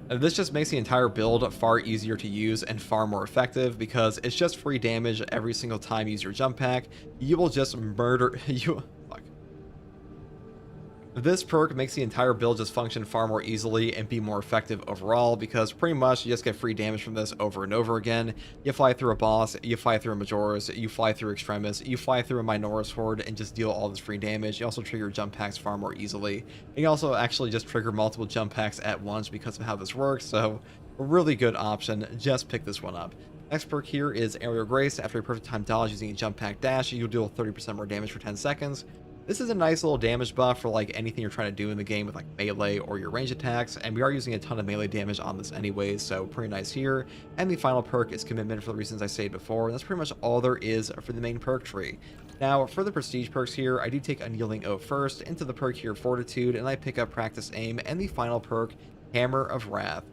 This just makes the entire build far easier to use and far more effective because it's just free damage every single time you use your jump pack. You will just murder you. This perk makes the entire build just function far more easily and be more effective overall because pretty much you just get free damage from this over and over again. You fly through a boss, you fly through a Majoris, you fly through Extremis, you fly through a Minoris Horde and just deal all this free damage. You also trigger jump packs far more easily. And you also actually just trigger multiple jump packs at once because of how this works, so a really good option. Just pick this one up. Next perk here is Aerial Grace. After a perfect time dodge using a jump pack dash, you'll deal 30% more damage for 10 seconds. This is a nice little damage buff for like anything you're trying to do in the game with like melee or your range attacks, and we are using a ton of melee damage on this anyways, so pretty nice here. And the final perk is Commitment for the reasons I stated before, and that's pretty much all there is for the main perk tree. Now, for the prestige perks here, I do take Unyielding Oath first, into the perk here Fortitude, and I pick up Practice Aim, and the final perk, Hammer of Wrath.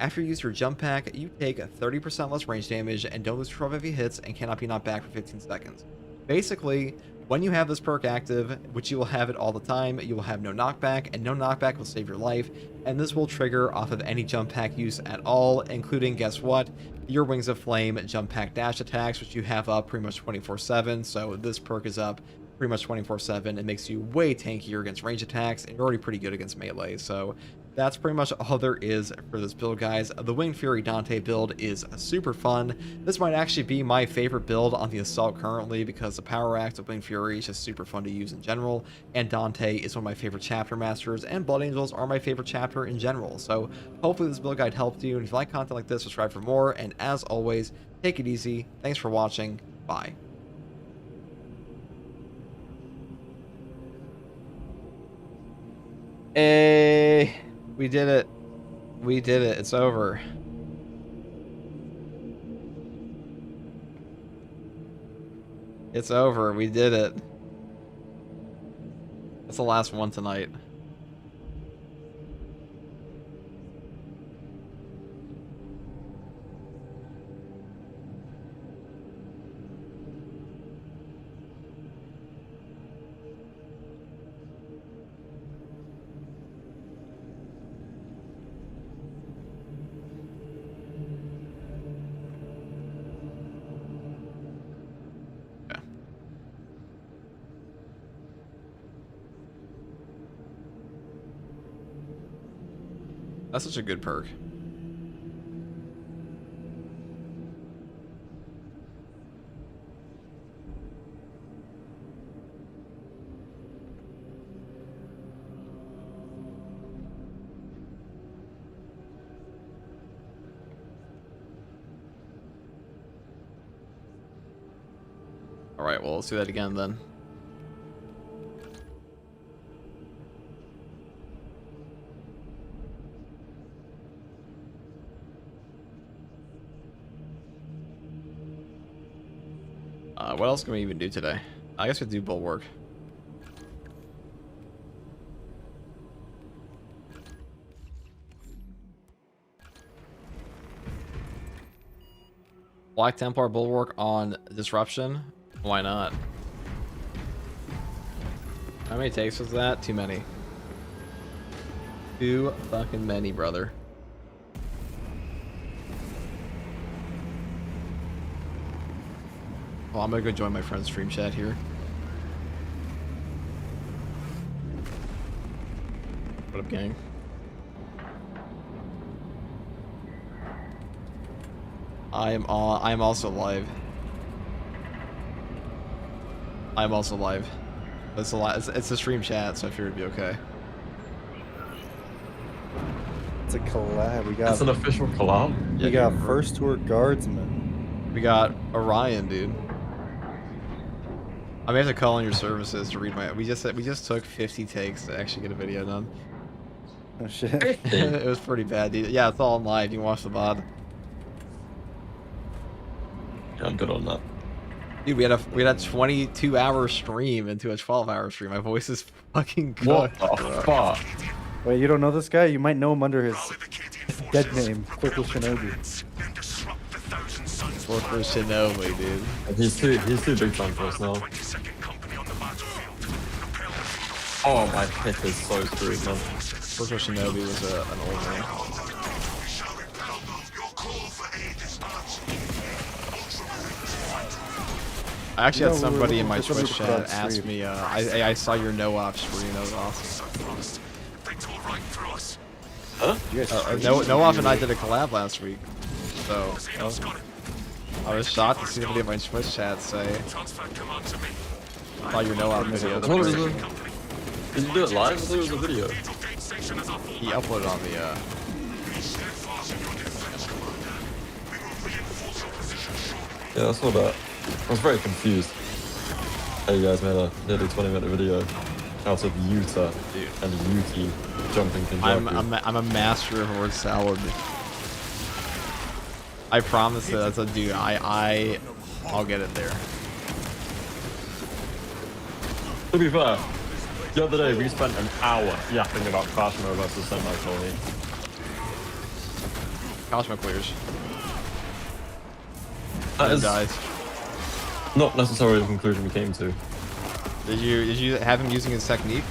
After you use your jump pack, you take 30% less range damage and don't lose 12 heavy hits and cannot be knocked back for 15 seconds. Basically, When you have this perk active, which you will have it all the time, you will have no knockback, and no knockback will save your life, and this will trigger off of any jump pack use at all, including, guess what, your Wings of Flame jump pack dash attacks, which you have up pretty much 24/7, so this perk is up pretty much 24/7. It makes you way tankier against range attacks, and you're already pretty good against melee, so that's pretty much all there is for this build, guys. The Winged Fury Dante build is super fun. This might actually be my favorite build on the Assault currently, because the Power Axe of Winged Fury is just super fun to use in general, and Dante is one of my favorite chapter masters, and Blood Angels are my favorite chapter in general. So hopefully this build guide helped you, and if you like content like this, subscribe for more, and as always, take it easy. Thanks for watching. Bye. Hey, we did it. We did it. It's over. It's over. We did it. That's the last one tonight. That's such a good perk. All right, well, let's do that again then. What else can we even do today? I guess we do bulwark. Black Templar bulwark on disruption? Why not? How many takes was that? Too many. Too fucking many, brother. Well, I'm gonna go join my friend's stream chat here. What up, gang? I am also live. I'm also live. It's a stream chat, so I figured it'd be okay. It's a collab. We got. That's an official collab. We got First Tour Guardsman. We got Orion, dude. I may have to call in your services to read my. We just took 50 takes to actually get a video done. Oh shit! It was pretty bad, dude. Yeah, it's all live. You can watch the VOD. Yeah, I'm good on that. Dude, we had a 22-hour stream into a 12-hour stream. My voice is fucking good. What the fuck? Wait, you don't know this guy? You might know him under his dead name, Quickle Shinobi. Quickle Shinobi, dude. He's too big time for us now. Oh, my hip is so screwed, man. Quickle Shinobi was an old man. I actually had somebody in my Twitch chat ask me, I saw your no-op stream, that was awesome. Huh? No-op and I did a collab last week, so I was shocked to see somebody in my Twitch chat say, I saw your no-op video. What was it? Did you do it live? I thought it was a video. He uploaded on the, Yeah, I saw that. I was very confused. Hey, you guys made a nearly 20-minute video out of Utah and Yuki jumping Kenjaku. I'm a master of word salad. I promise that that's a dude. I'll get it there. To be fair, the other day we spent an hour yapping about Kashmir versus Semi-Colony. Kashmir clears. That is dies. not necessarily the conclusion we came to. Did you have him using his technique?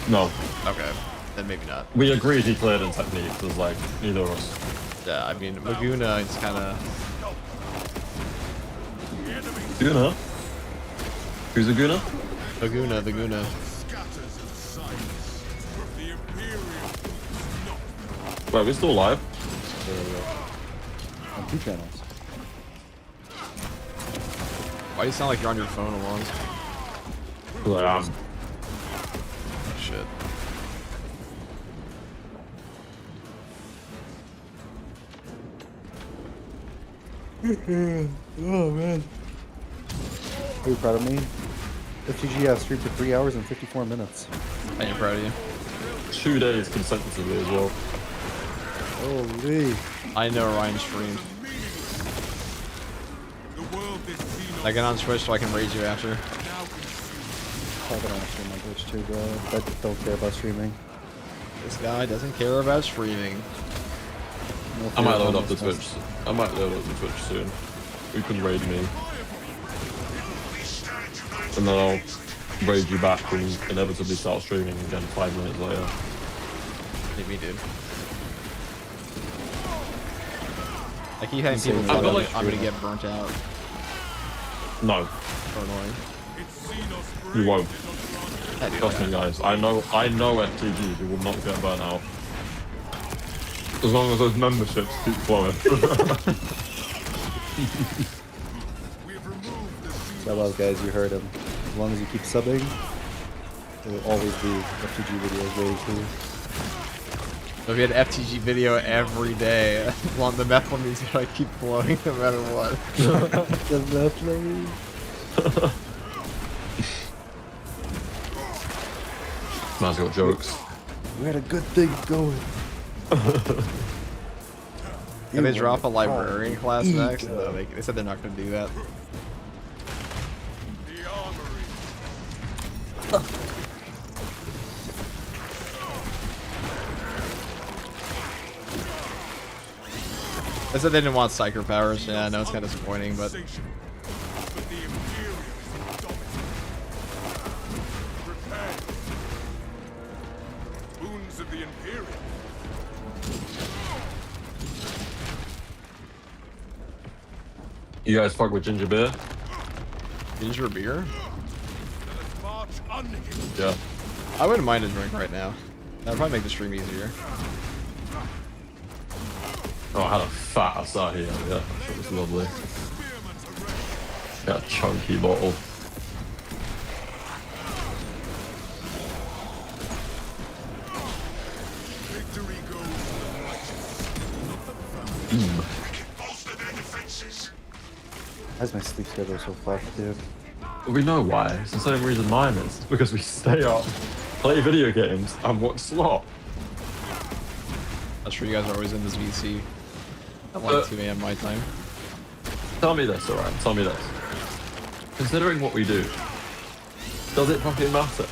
No. Okay, then maybe not. We agreed he played in technique. It was like neither of us. Yeah, I mean Laguna is kind of. Guna? Who's a Guna? Laguna, the Guna. Wait, we're still live? On 2 channels. Why do you sound like you're on your phone alone? Like, Oh, shit. Oh man. Are you proud of me? FTG has streamed for 3 hours and 54 minutes. I am proud of you. 2 days consecutively as well. Holy. I know Ryan streamed. I get on Twitch so I can raise you after. I don't stream on Twitch too, bro. I don't care about streaming. This guy doesn't care about streaming. No I might fear load of up the Twitch. homelessness. I might load up the Twitch soon. You can raid me. And then I'll raid you back and inevitably start streaming again 5 minutes later. Me, dude. I keep having people I tell feel me like I'm gonna get burnt out. No, So annoying. you won't. I do. Trust me, guys. I know FTG. You will not get burnt out. As long as those memberships keep flowing. So well, guys, you heard him. As long as you keep subbing, there will always be FTG videos waiting for you. If we had FTG video every day, well, the meth one means I keep flowing no matter what. The meth lady. Man's got jokes. We had a good thing going. Can they drop a librarian class next? No, they said they're not going to do that. They said they didn't want psycho powers. Yeah, I know it's kind of disappointing, but You guys fuck with ginger beer? ginger beer? Yeah. I wouldn't mind a drink right now. That'd probably make the stream easier. Oh, I had a fat ass out here. Yeah, that was lovely. Got a chunky bottle. Why's my sleep schedule so fucked, dude? We know why. It's the same reason mine is. It's because we stay up, play video games, and watch slot. I'm sure you guys are always in this VC at like 2 a.m. my time. Tell me this, alright? Tell me this. Considering what we do, does it fucking matter?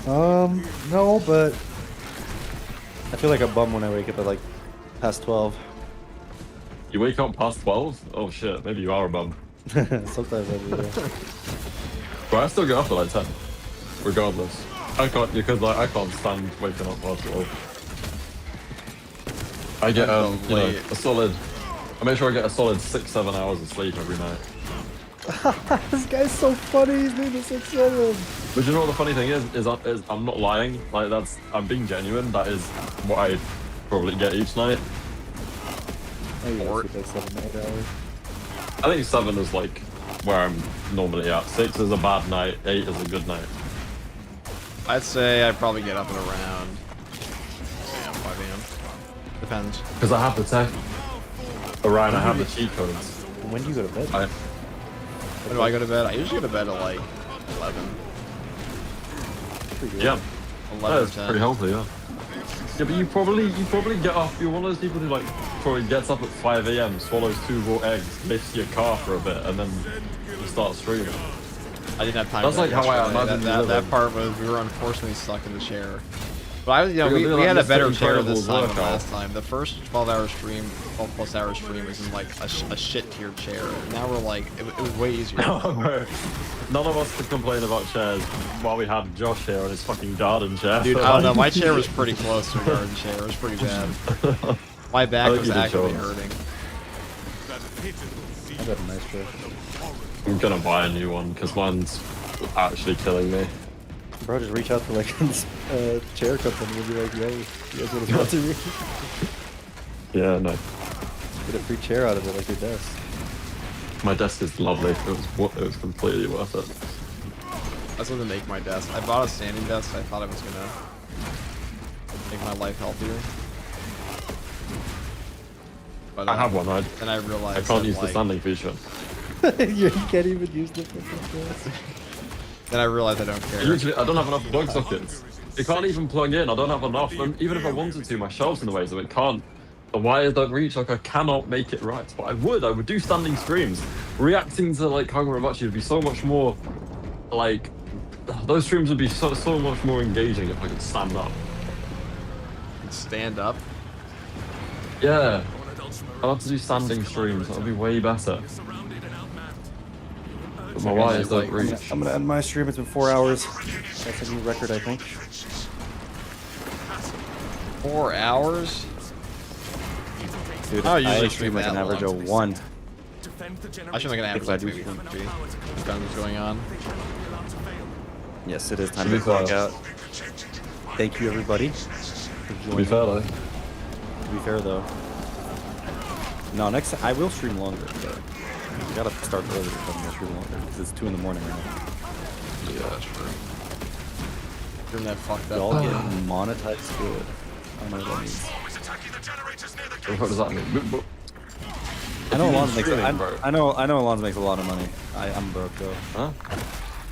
No, but I feel like a bum when I wake up at like past 12. You wake up past 12? Oh shit, maybe you are a bum. Sometimes I do. Yeah. But I still get up at like 10, regardless. I can't, because like, I can't stand waking up past 12. I get you know, a solid. I make sure I get a solid 6-7 hours of sleep every night. This guy's so funny. He's doing the 6-7. But you know what the funny thing is I'm not lying. Like I'm being genuine. That is what I probably get each night. Oh, you gotta sleep like 7-8 hours. I think 7 is like where I'm normally at. 6 is a bad night. 8 is a good night. I'd say I'd probably get up at around 6 a.m., 5 a.m. Depends. Because I have the tech. Orion, I have the cheat codes. When do you go to bed? When do I go to bed? I usually go to bed at like 11. Pretty good. Yeah. 11 or That's 10. pretty healthy, yeah. Yeah, but you probably get up. You're one of those people who like probably gets up at 5 a.m., swallows 2 raw eggs, lifts your car for a bit, and then you start streaming. I didn't have time. That's for like that how I yesterday. imagine you that living. part was we were unfortunately stuck in the chair. But we had a better chair this time than workout. last time. The first 12-hour stream, 12+ hour stream was in like a shit tier chair. Now we're like, it was way easier. None of us could complain about chairs while we had Josh here on his fucking garden chair. Dude, I don't know. My chair was pretty close to a garden chair. It was pretty bad. My back was actually hurting. I got a nice chair. I'm gonna buy a new one because mine's actually killing me. Bro, just reach out to like this chair company and be like, yo, you guys want to sponsor me? Yeah, no. Get a free chair out of it, like your desk. My desk is lovely. It was completely worth it. That's what to make my desk. I bought a standing desk. I thought it was gonna make my life healthier. But, I have one. Then I realized I can't that, use the like, standing feature. You can't even use the fucking desk. Then I realized I don't care. Usually, I don't have enough plug sockets. It can't even plug in. I don't have enough. And even if I wanted to, my shelf's in the way, so it can't. The wires don't reach. Like I cannot make it right. But I would do standing streams. Reacting to like Hunger and Machi would be so much more. Like those streams would be so much more engaging if I could stand up. Stand up? Yeah. I'd have to do standing streams. That would be way better. But my wires don't reach. I'm gonna end my stream. It's been 4 hours. That's a new record, I think. 4 hours? Dude, I I usually stream stream like an that average long. of 1. I should make an average I like do maybe 3. Depends what's going on. Yes, it is time To to be fair. clock out. Thank you, everybody, for To be joining. fair though. To be fair, though. No, next I will stream longer, but we gotta start earlier if I'm gonna stream longer because it's 2 in the morning right now. Yeah, that's true. Stream that fucked up. Y'all get monetized good. I don't know what that means. What does that mean? I know Alonzo makes. Streaming, bro. I know Alonzo makes a lot of money. I'm broke though. Huh?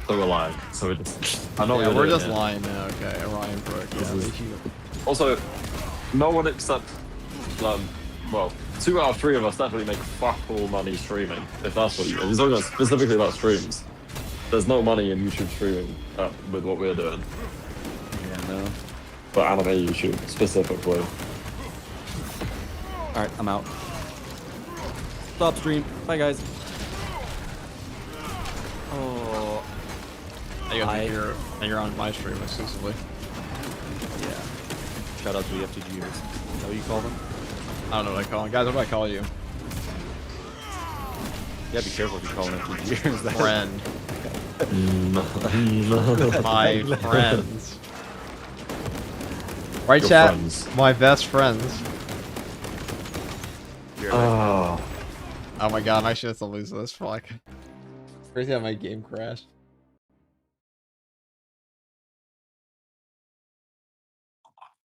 So we're lying. So we just. I know Yeah, what we're you're just doing, lying now. Okay, Orion Brook. Yeah, thank you. Also, no one except, well, 2 out of 3 of us definitely make fuck all money streaming. If that's what you're talking about, specifically about streams. There's no money in YouTube streaming with what we're doing. Yeah, no. But anime YouTube specifically. All right, I'm out. Stop stream. Bye, guys. Oh. And you're on my stream exclusively. Yeah. Shout out to the FTGers. Is that what you call them? I don't know what I call them. Guys, what do I call you? Yeah, be careful if you call them FTGers. Friend. No. My friends. Right, Your chat? friends. My best friends. Oh. Oh my god, I'm actually have to lose this. Fuck. Crazy how my game crashed.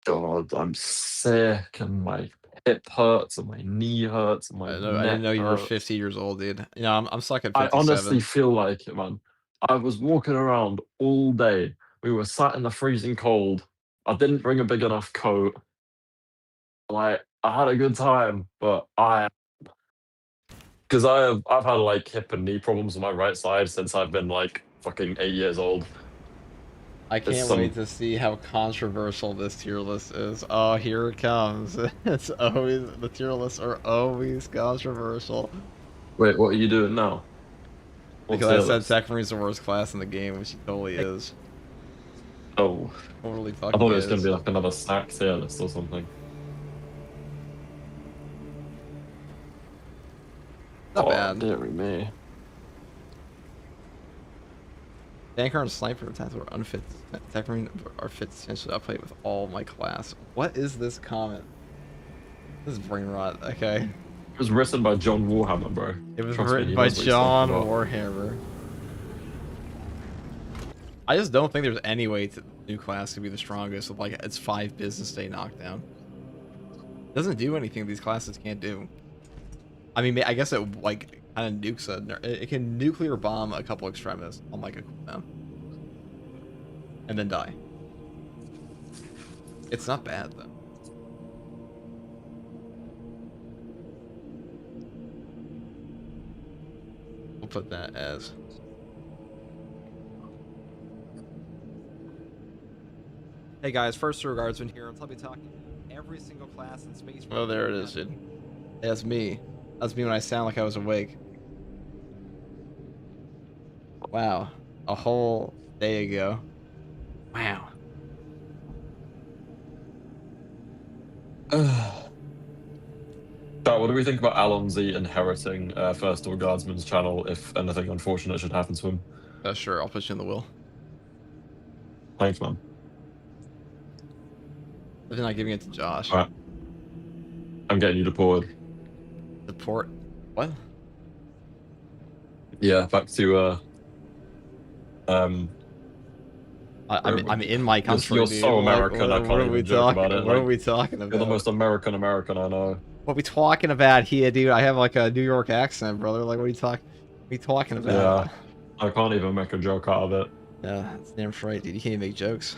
God, I'm sick and my hip hurts and my knee hurts and my I didn't know you were hurts. 50 years old, dude. You know, I'm stuck at I 57. honestly feel like it, man. I was walking around all day. We were sat in the freezing cold. I didn't bring a big enough coat. Like, I had a good time, but because I've had like hip and knee problems on my right side since I've been like fucking 8 years old. I can't wait to see how controversial this tier list is. Oh, here it comes. It's always, the tier lists are always controversial. Wait, what are you doing now? Because I said Techmarine's the worst class in the game, which he totally is. Oh. Totally I fucking thought it was is. going to be like another stack tier list or something. Not bad. Dearie me. Tanker and Sniper attacks were unfit. Techmarine are fit to essentially outplay with all my class. What is this comment? This is brain rot. Okay. It was written by John Warhammer, bro. It was Trust me, written he by knows what he's John talking about. Warhammer. I just don't think there's any way to new class could be the strongest with like its 5 business day knockdown. It doesn't do anything these classes can't do. I mean, I guess it like kind of nukes it can nuclear bomb a couple extremists on like a cooldown. And then die. It's not bad though. We'll put that as Hey guys, first guardsman here, and I'll be talking every single class in Space Marine. Oh, there it is, dude. That's me. That's me when I sound like I was awake. Wow. A whole day ago. Wow. Chat, what do we think about Alonzi inheriting First Door Guardsman's channel if anything unfortunate should happen to him? Sure, I'll put you in the will. Thanks, man. But they're not giving it to Josh. Alright. I'm getting you deported. Deport? What? Yeah, back to I'm in my country, you're dude. so Like, American, I what can't are we even joke about talking? it. What are Like, we talking you're the about? most American I know. What are we talking about here, dude? I have like a New York accent, brother. Like, what are you talking about? Yeah, I can't even make a joke out of it. Yeah, that's damn right, dude. You can't even make jokes.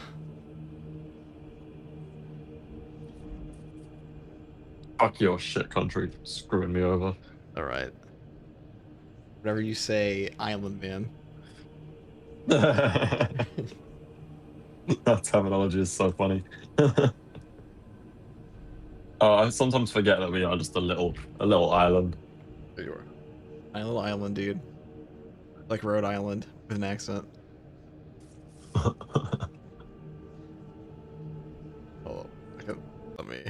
Fuck your shit country, screwing me over. All right. Whatever you say, Island Man. That terminology is so funny. I sometimes forget that we are just a little island. There you are. My little island, dude. Like Rhode Island with an accent. Oh, let me.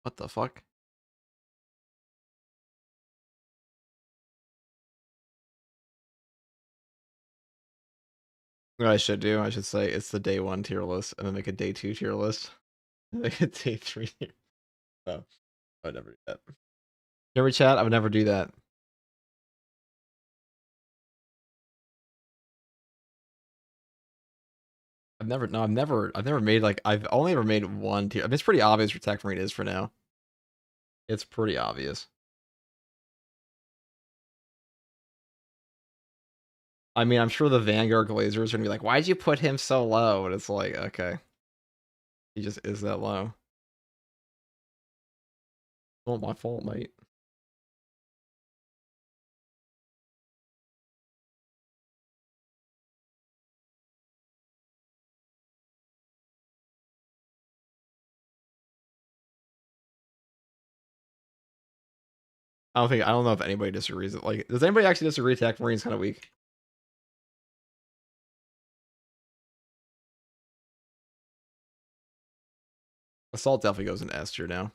What the fuck? What I should do, I should say it's the day 1 tier list and then make a day 2 tier list. Make a day 3 tier. No, I would never do that. Remember chat? I would never do that. I've never made like, I've only ever made 1 tier. I mean, it's pretty obvious where Techmarine is for now. It's pretty obvious. I mean, I'm sure the Vanguard Glazers are gonna be like, why'd you put him so low? And it's like, okay. He just is that low. Not my fault, mate. I don't know if anybody disagrees. Like, does anybody actually disagree Techmarine's kind of weak? Assault definitely goes in S tier now.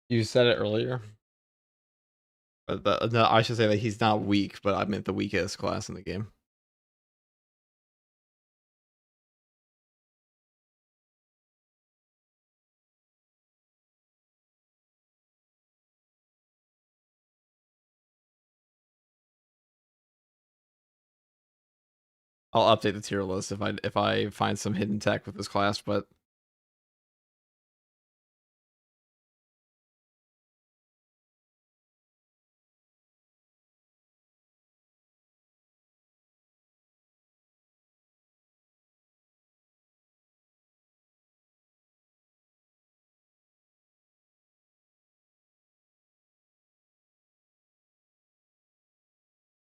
You said it earlier. But no, I should say that he's not weak, but I meant the weakest class in the game. I'll update the tier list if I find some hidden tech with this class, but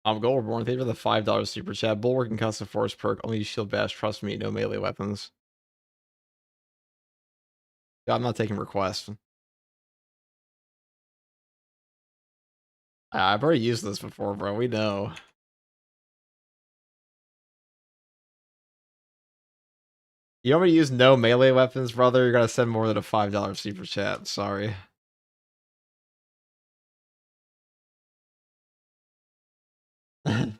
I'm Goldborn. Thank you for the $5 super chat. Bulwark and custom force perk. Only shield bash. Trust me, no melee weapons. Yeah, I'm not taking requests. I've already used this before, bro. We know. You want me to use no melee weapons, brother? You're gonna send more than a $5 super chat. Sorry. This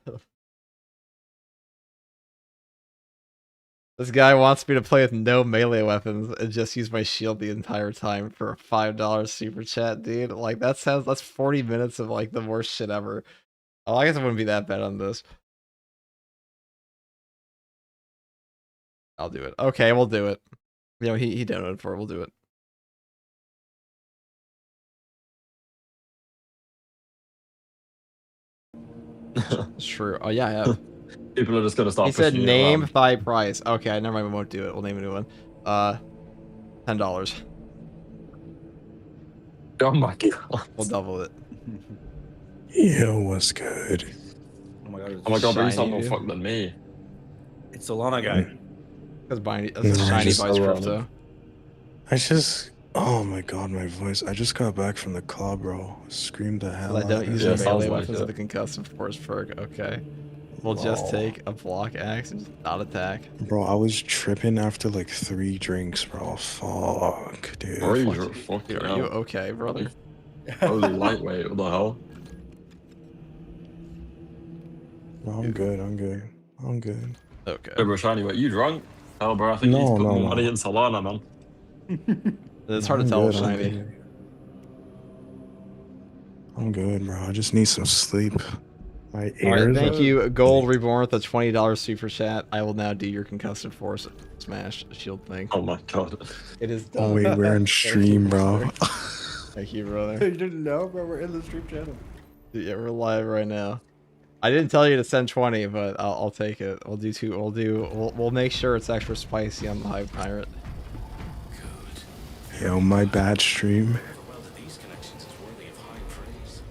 guy wants me to play with no melee weapons and just use my shield the entire time for a $5 super chat, dude. Like that's 40 minutes of like the worst shit ever. Oh, I guess I wouldn't be that bad on this. I'll do it. Okay, we'll do it. You know, he donated for it. We'll do it. It's true. Oh yeah, yeah. People are just gonna start. He said pushing you name around. thigh price. Okay, never mind. We won't do it. We'll name a new one. $10. Oh my god. We'll double it. Yo, what's good? Oh my god. Oh my god, but you sound Shiny, more dude. fucked than me. It's Solana guy. Because buying No, shiny buys just crypto. I just, oh my god, my voice. I just got back from the club, bro. Screamed the hell I out. don't use Yeah, melee sounds like weapons it. with the concussive force perk. Okay. We'll just take a block axe and just not attack. Bro, I was tripping after like 3 drinks, bro. Fuck, dude. Bro, you're fucking Dude, are you okay, brother? Holy lightweight, what the hell? No, I'm good. I'm good. I'm good. Okay. Hey, bro, Shiny, what, you drunk? Oh, bro, I think No, he's put no, more no. money in Solana, man. It's hard to I'm tell, good, I'm shiny. good. I'm good, bro. I just need some sleep. My All right, ears. thank you, Gold Reborn, with a $20 super chat. I will now do your concussive force smash shield thing. Oh my god. It is done. Oh wait, we're in stream, bro. Thank you, brother. You didn't know, bro? We're in the stream channel. Yeah, we're live right now. I didn't tell you to send 20, but I'll take it. We'll do two. We'll make sure it's extra spicy on the Hive Pirate. Yo, my bad stream. Well, that these connections is worthy of high praise.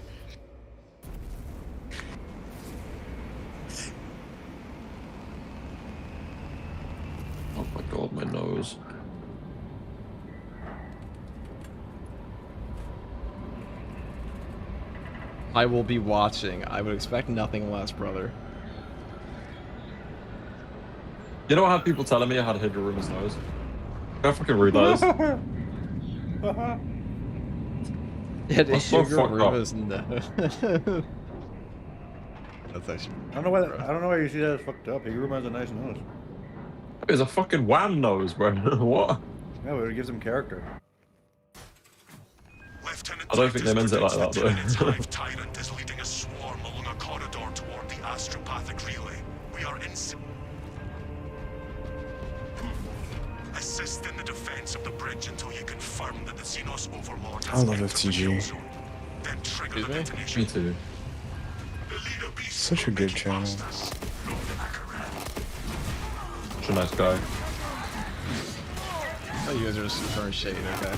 Oh my god, my nose. I will be watching. I would expect nothing less, brother. You know, I had people telling me I had Hidruma's nose. How fucking rude that is. It That's is so sugar fucked up. Ruma's no. That's actually. I don't know why you see that as fucked up. Higuruma has a nice nose. It's a fucking wham nose, bro. What? Yeah, but it gives him character. Lieutenant I don't think they meant it like that, Titus, though. Lieutenant's Hive Tyrant is leading a swarm along a corridor toward the astropathic relay. We are in. Assist in the defense of the bridge until you confirm that the Xenos Overlord I has love entered the FTG. kill zone. Then trigger the detonation. Me too. The leader beast Such a will good make you channel. monsters. Such a nice guy. Oh, you guys are just throwing shade. Okay.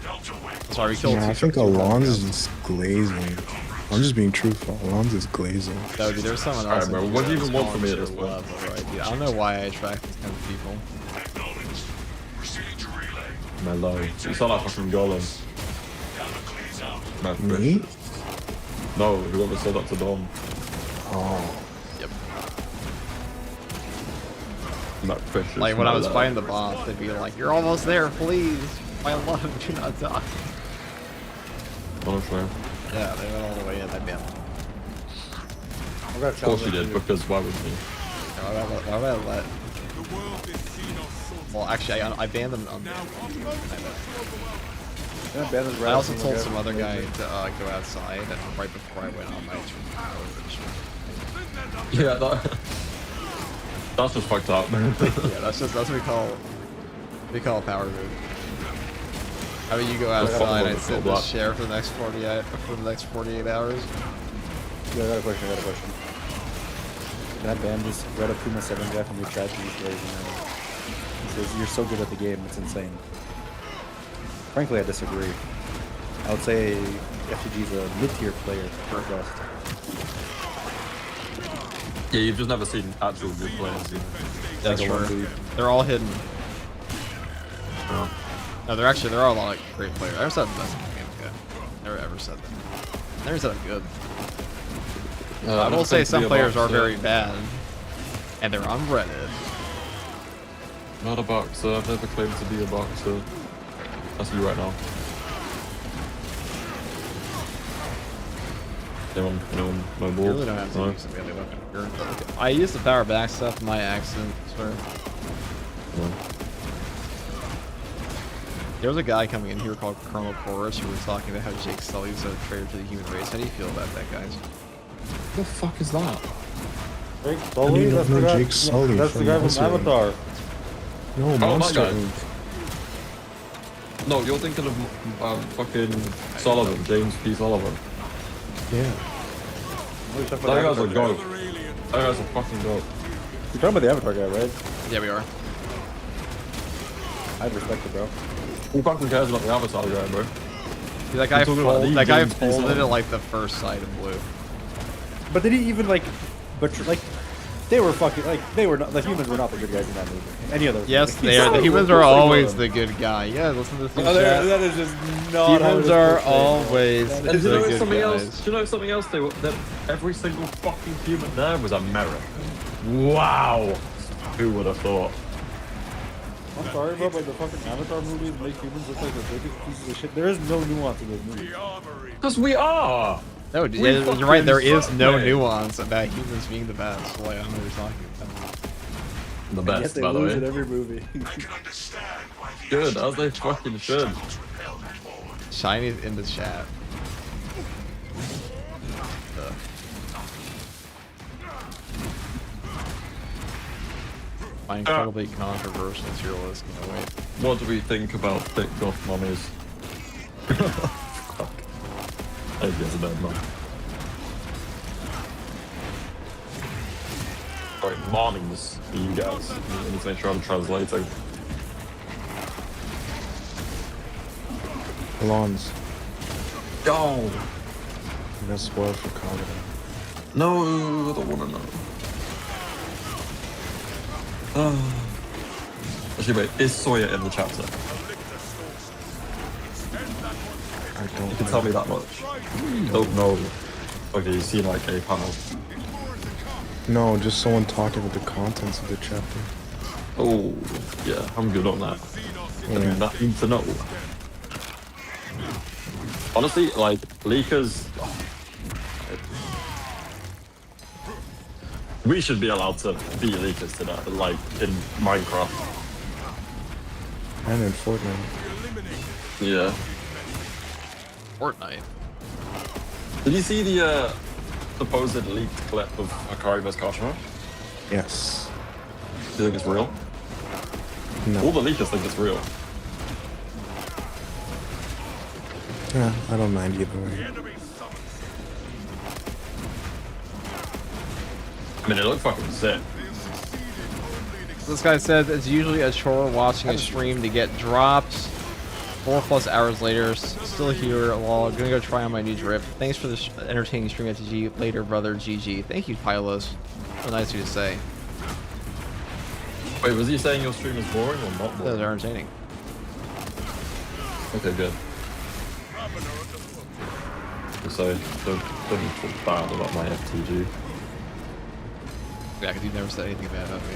Delta Wing. Sorry, we killed. Yeah, I think Alon's is just glazing. I'm just being truthful. Alon's is glazing. No, dude, there's someone Alright, else. bro, in what do you here even want that's from me at calling this your point? level, right, dude? I don't know why I attract these kind of people. Acknowledged. Proceeding to relay. My low. You sound like fucking Golem. Damocles out. My Me? fish. No, whoever said that to Dom. Oh. Yep. That fish is Like when I my was low. fighting the boss, they'd be like, "You're almost there, please. My love, do not die." Honestly. Yeah, they went all the way in. I'd be like, Of course you did, because why would you? why would I let? Well, actually, I banned them on. I also told some other guy to go outside right before I went on my Yeah, that's just fucked up. Yeah, that's what we call a power move. How about you go outside and sit in the chair for the next 48 hours? Yeah, I got a question. That band just read a Puma 7 guy from your chat to you today. He says, "You're so good at the game, it's insane." Frankly, I disagree. I would say FTG is a mid-tier player at best. Yeah, you've just never seen actual good players. That's true. They're all hidden. No, they're all like great players. I never said the best in the game. Okay. Never ever said that. Never said I'm good. I will say some players are very bad, and they're on Reddit. Not a boxer. I've never claimed to be a boxer. That's you right now. Anyone, my You ball? really don't have to use a melee weapon here. I use the power back stuff, my accident, I swear. There was a guy coming in here called Colonel Chorus who was talking about how Jake Sully's a traitor to the human race. How do you feel about that, guys? What the fuck is that? Jake How do Sully? you That's not the know guy. Jake Sully That's the from guy from Monster Inc? Avatar. No, that Monster guy. Inc. No, you're thinking of fucking Sullivan, James P. Sullivan. Yeah. That guy's a goat. That guy's a fucking goat. You're talking about the Avatar guy, right? Yeah, we are. I respect it, bro. Who fucking cares about the Avatar guy, bro? Dude, that guy, I'm talking about that guy James P. folded it Sullivan. like the first sight of blue. But did he even like? But like, they were fucking like they were not. The humans were not the good guys in that movie. Any other? Yes, movie. they are. The Sullivan, humans of are course they always were. the good guy. Yeah, listen to this in Oh, chat. that is just not. how it Humans was are portrayed. always And the do you know good something else? guys. Do you know something else? That every single fucking human there was American. Wow. Who would have thought? I'm sorry, bro, but the fucking Avatar movies make humans look like the biggest pieces of shit. There is no nuance in those movies. Because we are. No, We yeah, you're right. There fucking is suck, no mate. nuance about humans being the best. Like, I don't know what you're talking about. The And yet best, they by the lose in way. every movie. I can understand why the Good, Ashes as they fucking should. was repelled forward. Shiny's in the chat. My incredibly controversial tier list. No, wait. What do we think about thick goth mummies? Fuck. I guess a bad man. Alright, mornings for you guys. I need to make sure I'm translating. Alon's. Go! That's spoiled for comedy. No, I don't wanna know. Actually, wait, is Sawyer in the chapter? I don't You can tell me that much. Don't know. Okay, you've seen like a panel. No, just someone talking with the contents of the chapter. Oh, yeah, I'm good on that. I do not need to know. Honestly, like, leakers... We should be allowed to be leakers to that, like, in Minecraft. And in Fortnite. Yeah. Fortnite. Did you see the, supposed leaked clip of Akari vs. Kashima? Yes. Do you think it's real? No. All the leakers think it's real. Yeah, I don't mind either way. I mean, it looked fucking sick. This guy said it's usually a chore watching a stream to get drops. 4+ hours later, still here. Lol, gonna go try on my new drip. Thanks for this entertaining stream at GG. Later, brother. GG. Thank you, Pylos. So nice of you to say. Wait, was he saying your stream is boring or not That was boring? entertaining. Okay, good. So, don't talk bad about my FTG. Yeah, because you never said anything bad about me.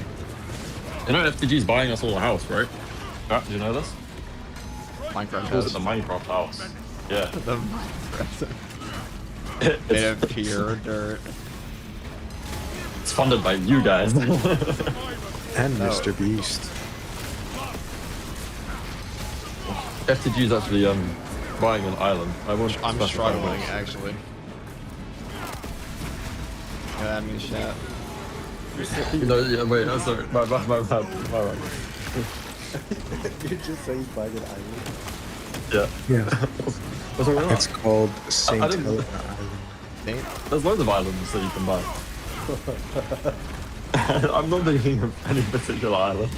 You know FTG's buying us all a house, right? Did you know this? Minecraft Or was house. it the Minecraft house? Yeah. The Minecraft. Made It's, of pure dirt. it's funded by you guys. And Mr. Beast. FTG's actually buying an island. I won't I'm specify struggling, which. actually. Yeah, that means chat. No, yeah, wait, I'm sorry. My bad. You just say he's buying an island. Yeah. Yeah. What's wrong with It's that? called Saint I didn't- Helena Island. There's loads of islands that you can buy. I'm not thinking of any particular island.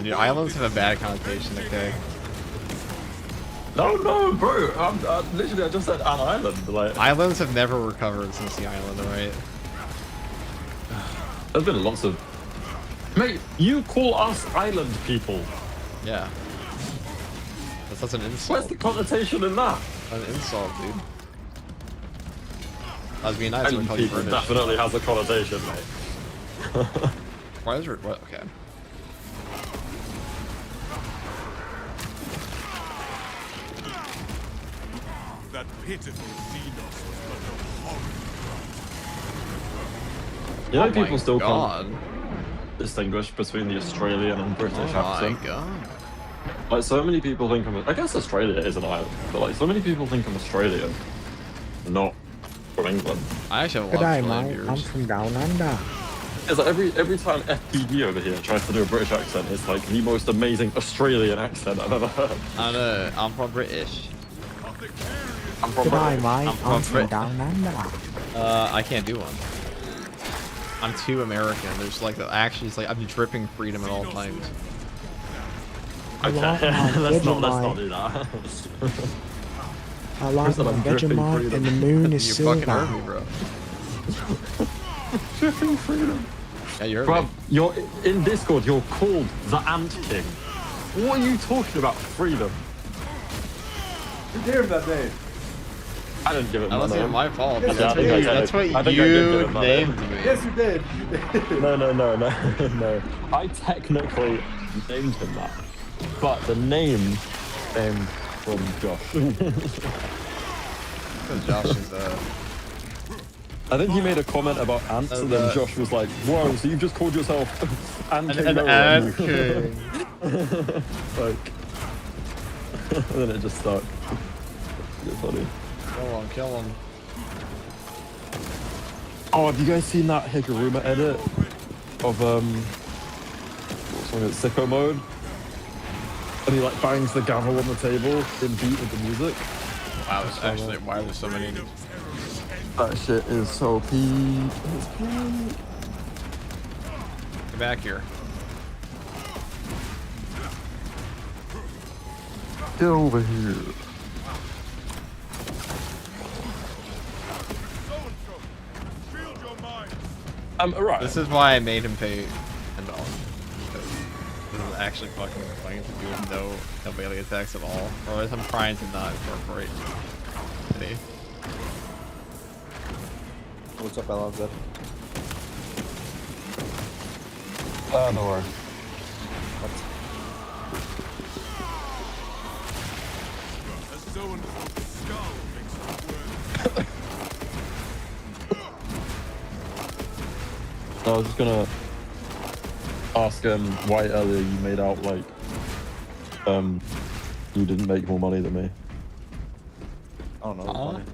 Dude, islands have a bad connotation, okay? No, bro. Literally, I just said an island. Like, Islands have never recovered since the island, right? there's been lots of. Mate, you call us island people. Yeah. That's an insult. Where's the connotation in that? An insult, dude. That'd be nice if I Island called you people British. definitely has a connotation, mate. Why is it? What? Okay. That pitiful Xenos was but a horrid You know, Oh my people still God. can't distinguish between the Australian and British Oh accent. my God. Like, so many people think I guess Australia is an island, but like, so many people think I'm Australian, not from England. I actually have a lot of Australian I'm viewers. from down under. It's like every time FPG over here tries to do a British accent, it's like the most amazing Australian accent I've ever heard. I know. I'm from British. I'm from G'day, Britain. mate. I'm I'm from from down under. I can't do one. I'm too American. There's like actually, it's like I'm dripping freedom at all times. I like Okay, my let's not Vegemite. do that. I like Said my I'm dripping Vegemite freedom. and the moon You is fucking silver. heard me, bro. Dripping freedom. Yeah, you heard Bruv, me. you're in Discord. You're called the Ant King. What are you talking about? Freedom. Who gave him that name? I didn't give it That my wasn't name. my fault. Yes, That's I what did. you, that's what I think I did give you it my named name. me. Yes, you did. No. I technically named him that, but the name came from Josh. Josh is I think he made a comment about ants, and then Josh was like, "Whoa, so you've just called yourself Ant King?" an Noah?" ad king. Like, and then it just stuck. It's funny. Kill him. Oh, have you guys seen that Higuruma edit of what's it, Sicko Mode? And he like bangs the gavel on the table in beat with the music. Wow, it's actually why there's so many. That shit is so peak. It's peak. Get back here. Get over here. Right. This is why I made him pay $10. Because this is actually fucking funny to do with no melee attacks at all. Or at least I'm trying to not incorporate any. What's up, Alonzo? No worries. I was just gonna ask why earlier you made out like you didn't make more money than me. I don't know. It's funny.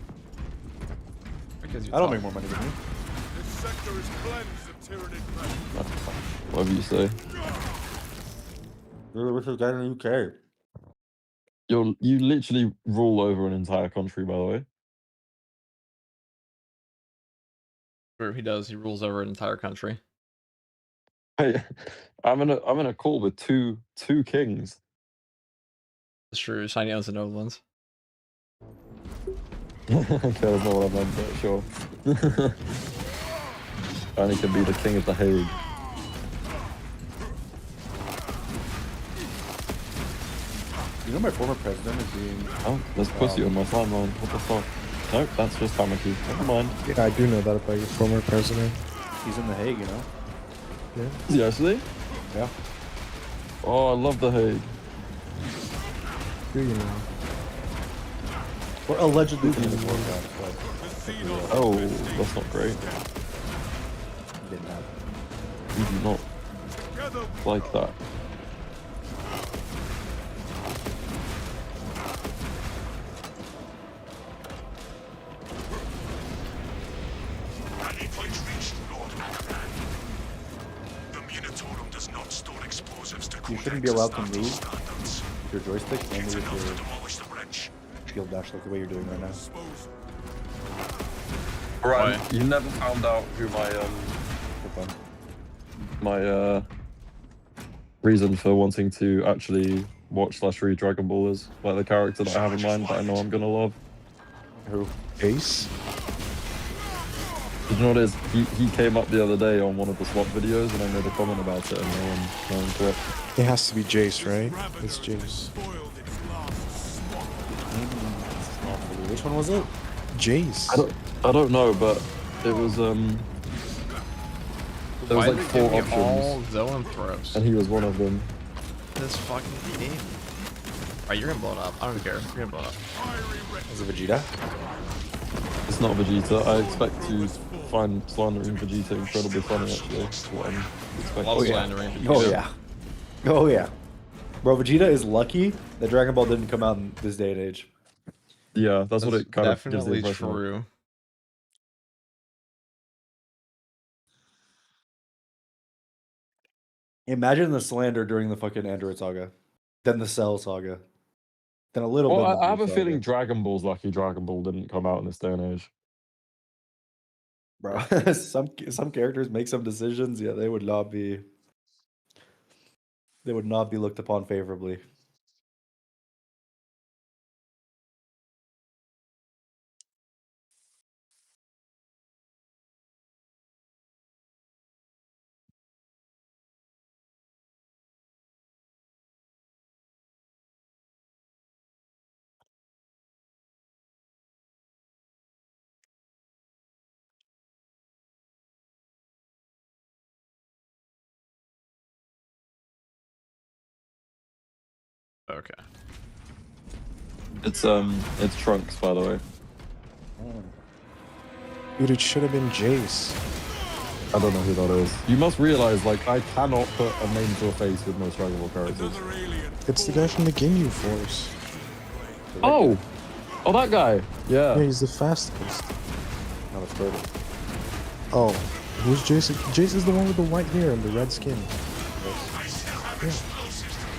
Because I don't make more money than you. This sector is cleansed of tyrannic metal. Whatever you say. You're the richest guy in the UK. You literally rule over an entire country, by the way. He does. He rules over an entire country. Hey, I'm in a call with two kings. It's true. Shiny owns the Netherlands. Okay, that's not what I meant, but sure. Only can be the king of the Hague. You know my former president is being... Oh, there's pussy on my timeline. What the fuck? Nope, that's just Tamaki. Never mind. Yeah, I do know that about your former president. He's in The Hague, you know? Yeah. Is he actually? Yeah. Oh, I love the Hague. Do you know? Or allegedly being in war crimes, but... Oh, that's not great. He didn't have. You do not like that. Rally point reached, Lord Ackerman. The Munitorum does not store explosives to You shouldn't be codex allowed to status move standards. your joystick and It's with enough to your demolish the bridge. shield dash like the way you're doing right now. Right, you never found out who my reason for wanting to actually watch/read Dragon Ball is, like the character that I have in mind that I know I'm gonna love. Who? Ace? You know what it is? He came up the other day on one of the swap videos and I made a comment about it and no one clicked. It has to be Jace, right? It's Jace. Which one was it? Jace. I don't know, but it was There was Why like did it 4 give me all options, Zoanthropes? and he was one of them. This fucking game. Alright, you're gonna blow it up. I don't care. You're gonna blow it up. Is it Vegeta? It's not Vegeta. I expect to find slandering Vegeta incredibly funny, actually. That's what I'm expecting. Love slandering Vegeta. Oh yeah. Oh yeah. Bro, Vegeta is lucky that Dragon Ball didn't come out in this day and age. Yeah, that's what it kind of gives the definitely impression of. true. Imagine the slander during the fucking Android saga, then the Cell saga, then a little Well, bit. I have a saga. feeling Dragon Ball's lucky Dragon Ball didn't come out in this day and age. Bro, some characters make some decisions. Yeah, they would not be looked upon favorably. Okay. It's Trunks, by the way. Dude, it should have been Jace. I don't know who that is. You must realize, like, I cannot put a name to a face with most Dragon Ball characters. It's the guy from the Ginyu Force. Oh! Oh, that guy! Yeah. Yeah, he's the fastest. Not a turtle. Oh, who's Jace? Jace is the one with the white hair and the red skin. Yeah.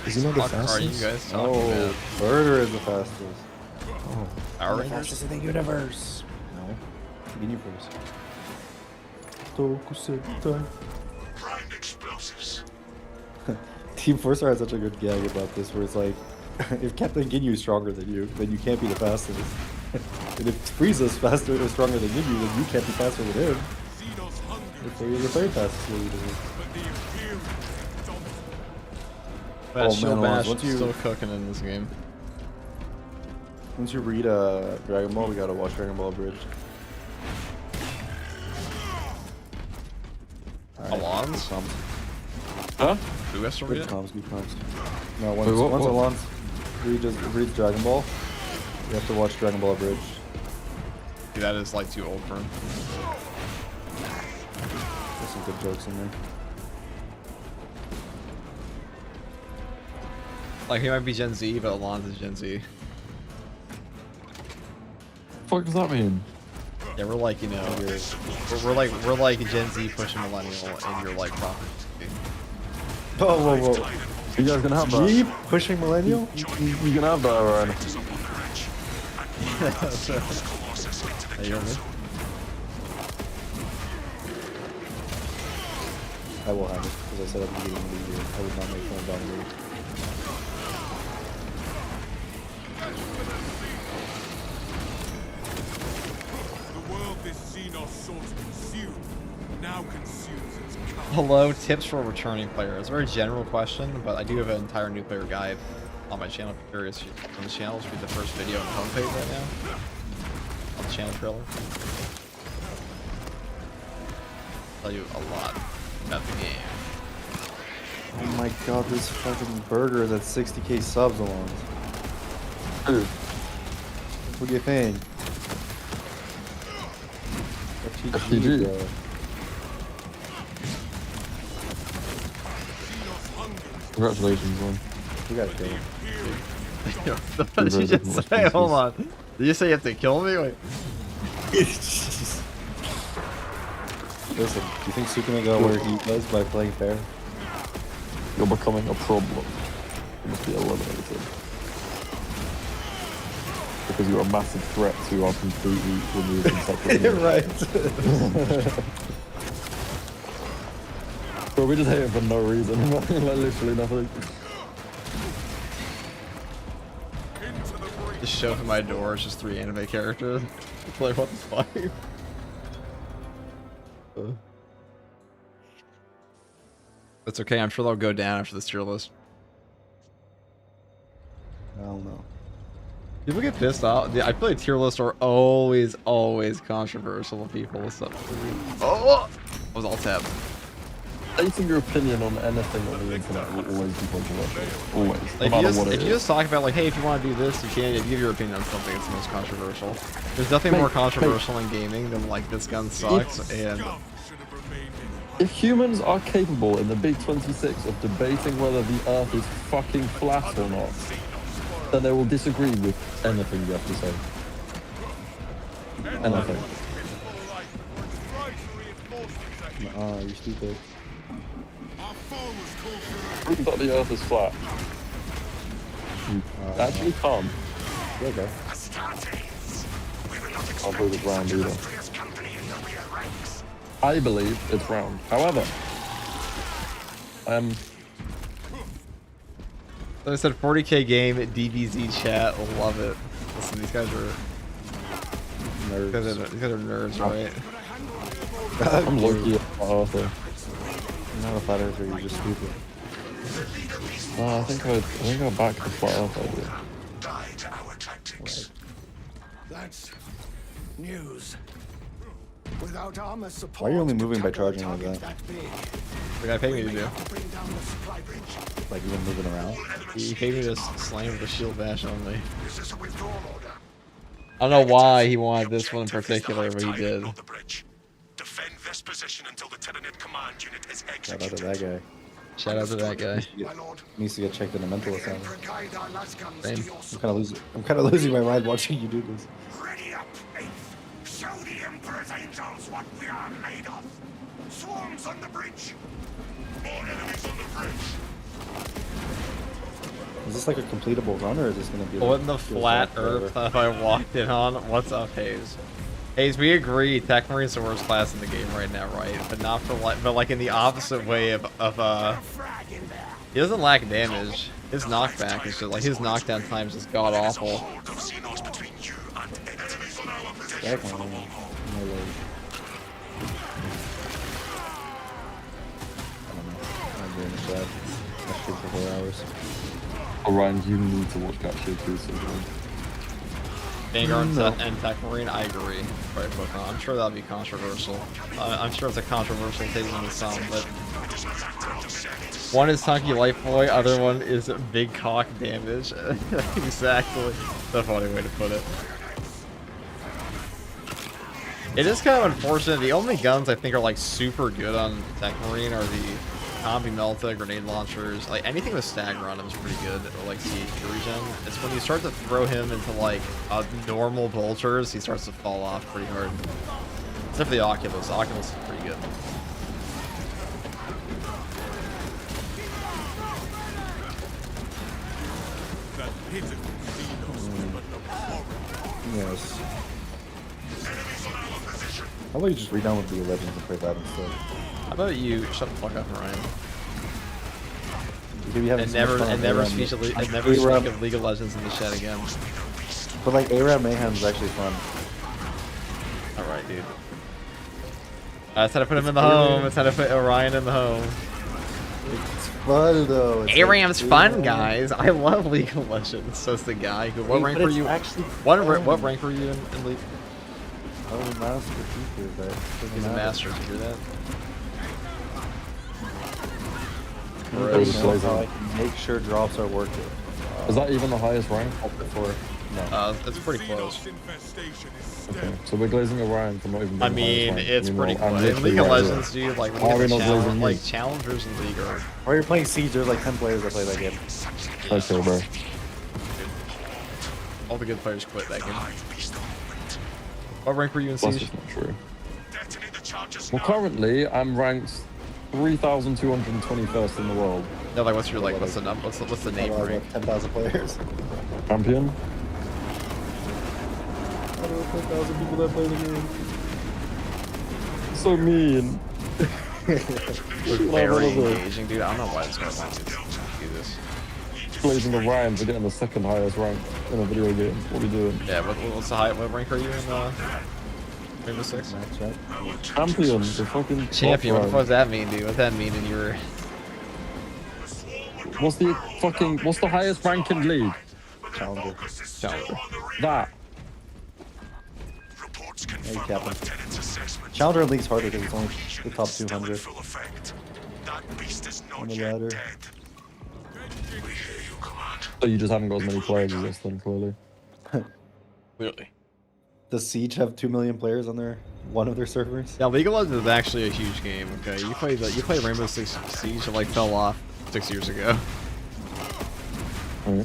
Is he not the What fastest? are you guys talking Oh, about? Birder is the fastest. Oh, Power The Rangers? fastest in the universe. No, Ginyu Force. Tokusentai. Prime explosives. Team Forcer has such a good gag about this, where it's like, if Captain Ginyu is stronger than you, then you can't be the fastest. And if Frieza's faster or stronger than Ginyu, then you can't be faster than him. Therefore, you're the third fastest leader. That Oh, shield man, bash once is you- still cooking in this game. Once you read Dragon Ball, we gotta watch Dragon Ball Bridge. Alon's? Huh? Who has to read Good it? comms, good comms. No, once, Wait, what- once what? Alon's reads Dragon Ball, you have to watch Dragon Ball Bridge. Dude, that is like too old for him. There's some good jokes in there. Like, he might be Gen Z, but Alon's is Gen Z. What does that mean? Yeah, we're like, you know, we're like Gen Z pushing millennial, and you're like proper Gen Z. Oh, whoa, whoa. You guys gonna have that? Jeep pushing millennial? You gonna have that, Ryan? Hey, you hear me? I will have it, as I said at the beginning of the year. I would not make fun of Dominator. The world this Xenos sought to consume now consumes its kind. Hello, tips for a returning player. It's a very general question, but I do have an entire new player guide on my channel. If you're curious, on the channel, should be the first video on the homepage right now. On the channel trailer. Tell you a lot about the game. Oh my god, this fucking burger is at 60k subs alone. Who? What do you think? FTG. bro. Congratulations, man. We gotta kill him. What did you just say? Hold on. Did you say you have to kill me? Wait. Listen, do you think Sukuna got where he was by playing fair? You're becoming a problem. You must be eliminated. Because you're a massive threat to our completely removed and separate unit. Right. Bro, we just hate it for no reason. Like, literally nothing. Just show up at my door, it's just 3 anime characters. Like, what the fuck? That's okay, I'm sure they'll go down after this tier list. I don't know. People get pissed off. I feel like tier lists are always controversial with people. What's up? Oh! I was all tabbed. Stating your opinion on anything on the internet will always be controversial. Always. Like, No matter what if it you is. just talk about, like, hey, if you want to do this, you can. If you give your opinion on something, it's the most controversial. There's nothing more controversial in gaming than, like, this gun sucks, and... If humans are capable in the Big 26 of debating whether the Earth is fucking flat or not, then they will disagree with anything you have to say. Anything. You're stupid. Prove that the Earth is flat. You actually can't. Okay. I'll prove it's round either. I believe it's round. However, So I said 40k game at DBZ chat. Love it. Listen, these guys are Nerds. These guys are nerds, right? I'm low-key a flat earther. You're not a flat earther, you're just stupid. No, I think I'll back the flat earth idea. That's news. Without armor support, Why are you only moving by charging like that? The guy paid me to do. Like you've been moving around? He paid me to slam with the shield bash only. I don't know why he wanted this one in particular, but he did. Defend this position until the Tyranid command unit is Shout out executed. to that guy. Shout out to that guy. Needs to get checked in a mental asylum. Same. I'm kind of losing my mind watching you do this. Ready up, Eighth. Show the Emperor's angels what we are made of. Swarms on the bridge. More enemies on the bridge. Is this like a completable run, or is this gonna be? What in the like, flat earth have I walked in on? What's up, Hayes? Hayes, we agree. Techmarine's the worst class in the game right now, right? But not for like in the opposite way of he doesn't lack damage. His knockback is just like his knockdown time is just god awful. Techmarine. No way. I don't know. I'm doing this bad. I stream for 4 hours. Orion, you need to watch Gatship too sometime. Vanguard and Techmarine, I agree. Right, but I'm sure that'll be controversial. I'm sure it's a controversial take on the some, but one is Chunky Life Boy, other one is Big Cock Damage. Exactly. That's a funny way to put it. It is kind of unfortunate. The only guns I think are like super good on Techmarine are the Combi Melta, grenade launchers, like anything with stagger on him is pretty good, or like CH regen. It's when you start to throw him into like normal bolters, he starts to fall off pretty hard. Except for the Oculus. Oculus is pretty good. Yes. How about you just read down with League of Legends and play that instead? How about you shut the fuck up, Ryan? And never speak of League of Legends in the chat again. But like ARAM Mayhem's actually fun. Alright, dude. It's time to put him in the home. It's time to put Orion in the home. It's fun though. ARAM's fun, guys. I love League of Legends. Says the guy who. What rank were you? What rank were you in League? Oh, master teacher, but he's a master. Did you hear that? How I can make sure drops are worth it. Is that even the highest rank? No. It's pretty close. Okay, so we're glazing Orion for not even. I mean, it's pretty close. In League of Legends, dude, like when you get like challengers in League are. While you're playing Siege, there's like 10 players that play that game. Okay, bro. All the good players quit that game. What rank were you in Siege? That's just not true. Well, currently I'm ranked 3,221st in the world. No, like what's your like? What's the name rank? 10,000 players. Champion. I don't know 10,000 people that play the game. So mean. Very engaging, dude. I don't know why this guy wants to do this. Blazing Orion for getting the second highest rank in a video game. What are we doing? Yeah, what's the high? What rank are you in? Rainbow Six. Champion. The fucking champion. What does that mean, dude? What's that mean in your? What's the highest rank in League? Challenger. That. Hey, Captain. Challenger in League's harder because it's only the top 200. That beast is On not the yet ladder. dead. We hear you, Command. So you just haven't got as many players as this then, clearly. Clearly. Does Siege have 2 million players on one of their servers? Yeah, League of Legends is actually a huge game. Okay, you play Rainbow Six Siege, it like fell off 6 years ago. Right.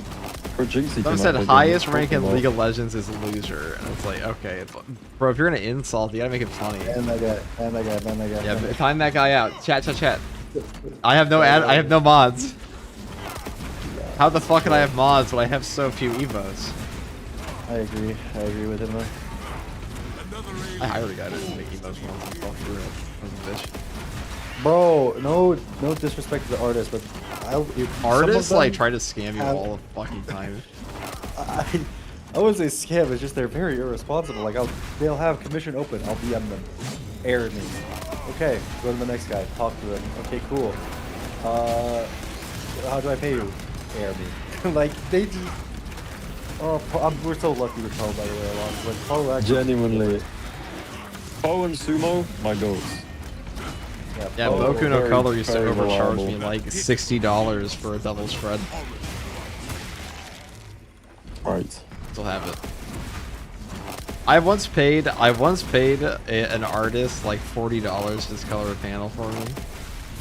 For Jinxie, Someone said highest rank in League of Legends is loser, and it's like, okay, bro, if you're gonna insult, you gotta make it funny. And that guy, and that guy, and that guy. Yeah, but time that guy out. Chat. I have no mods. How the fuck can I have mods when I have so few emotes? I agree with him though. I already got it to make emotes once and fuck through it. I'm a bitch. Bro, no disrespect to the artist, but Artists like try to scam you all the fucking time. I wouldn't say scam, it's just they're very irresponsible. Like they'll have commission open, I'll DM them. Air me. Okay, go to the next guy, talk to them. Okay, cool. How do I pay you? Air me. Like they just we're so lucky with Poe, by the way, along. But Poe actually Genuinely. Poe and Sumo, my goats. Yeah, Boku no Color used to overcharge me like $60 for a double spread. Right. Still have it. I once paid an artist like $40 to just color a panel for me,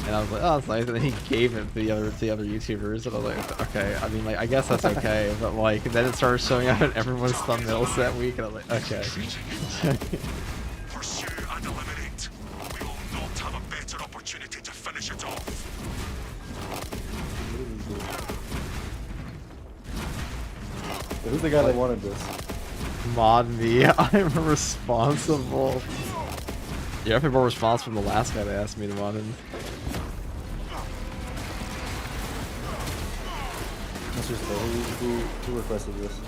and I was like, oh, that's nice. And then he gave it to the other YouTubers, and I was like, okay. I mean, like, I guess that's okay, but like, then it started showing up in everyone's thumbnails that week, and I was like, okay. Pursue and eliminate. We will not have a better opportunity to finish it off. who's the guy that wanted this? Mod me. I'm responsible. Yeah, I feel more responsible than the last guy that asked me to mod him. Who requested this?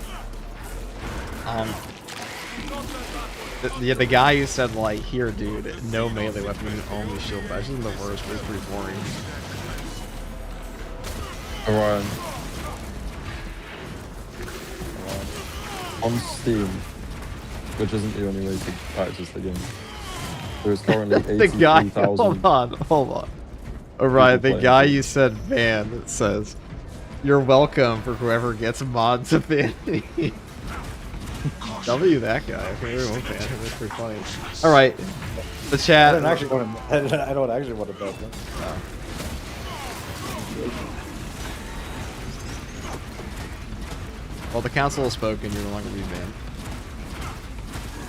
The guy who said like, here, dude, no melee weapon, only shield bash. This is the worst, but it's pretty boring. Orion. On Steam, which isn't the only way to purchase the game. There is currently The guy, 83,000. hold on. Alright, the guy you said ban says, you're welcome for whoever gets mod to ban me. W that guy. Okay, we won't ban him. That's pretty funny. Alright, the chat. I don't actually want to bet him. Well, the council has spoken. You're no longer be banned.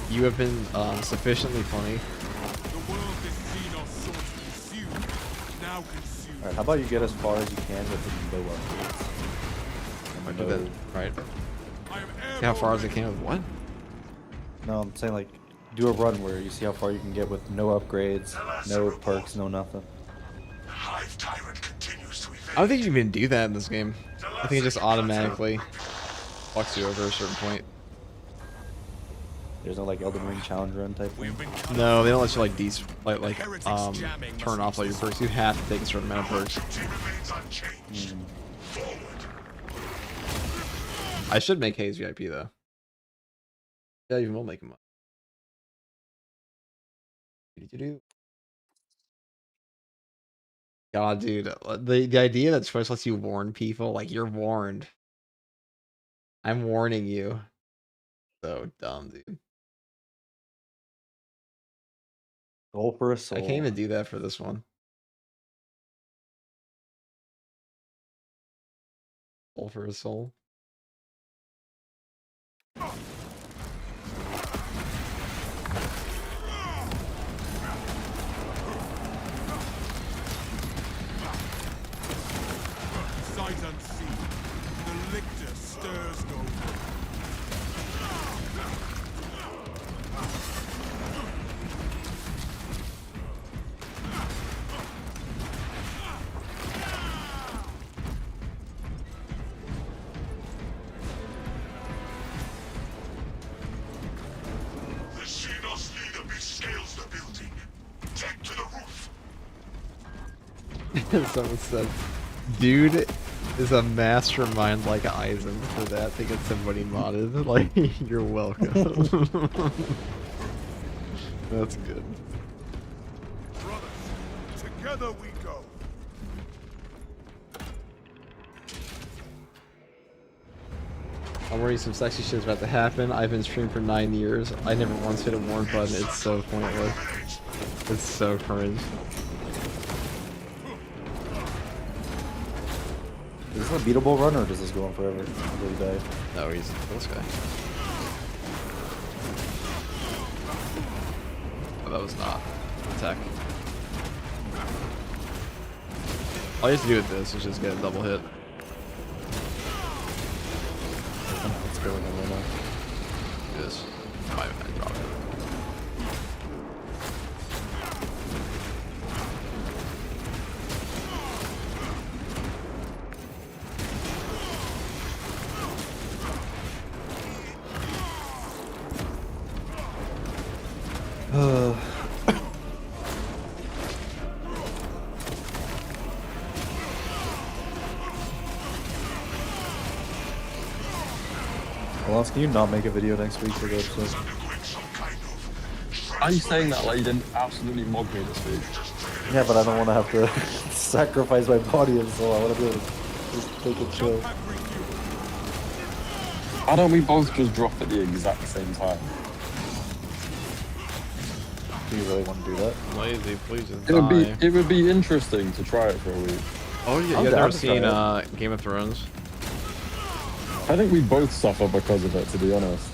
You have been sufficiently funny. Alright, how about you get as far as you can with the low upgrades? I do that, right? See how far as I can with what? No, I'm saying like, do a run where you see how far you can get with no upgrades, no perks, no nothing. Hive Tyrant continues to evade. I don't think you can even do that in this game. I think it just automatically fucks you over at a certain point. There's no like Elden Ring challenge run type thing? No, they don't let you like turn off all your perks. You have to take a certain amount of perks. I should make Hayes VIP though. Yeah, even will make him up. God, dude, the idea that Twitch lets you warn people, like you're warned. I'm warning you. So dumb, dude. Goal for a soul. I can't even do that for this one. Goal for a soul. Sight unseen. The lictor stirs no more. The Xenos leader scales the building. Take to the roof. Someone said, dude is a mastermind like Eisen for that to get somebody modded. Like, you're welcome. That's good. Brothers, together we go. I'm worried some sexy shit's about to happen. I've been streaming for 9 years. I never once hit a warn button. It's so pointless. It's so cringe. Is this a beatable run or does this go on forever until you die? No, he's this guy. Oh, that was not attack. All you have to do with this is just get a double hit. It's going on right now. This. I dropped it. Lance, can you not make a video next week for the episode? Are you saying that like you didn't absolutely mog me this week? Yeah, but I don't want to have to sacrifice my body and soul. I want to be able to just take a chill. Why don't we both just drop at the exact same time? Do you really want to do that? Lazy, please just It would be interesting to try it for a week. Oh yeah, I'm you guys down ever to seen try Game of Thrones? I think we both suffer because of it, to be honest.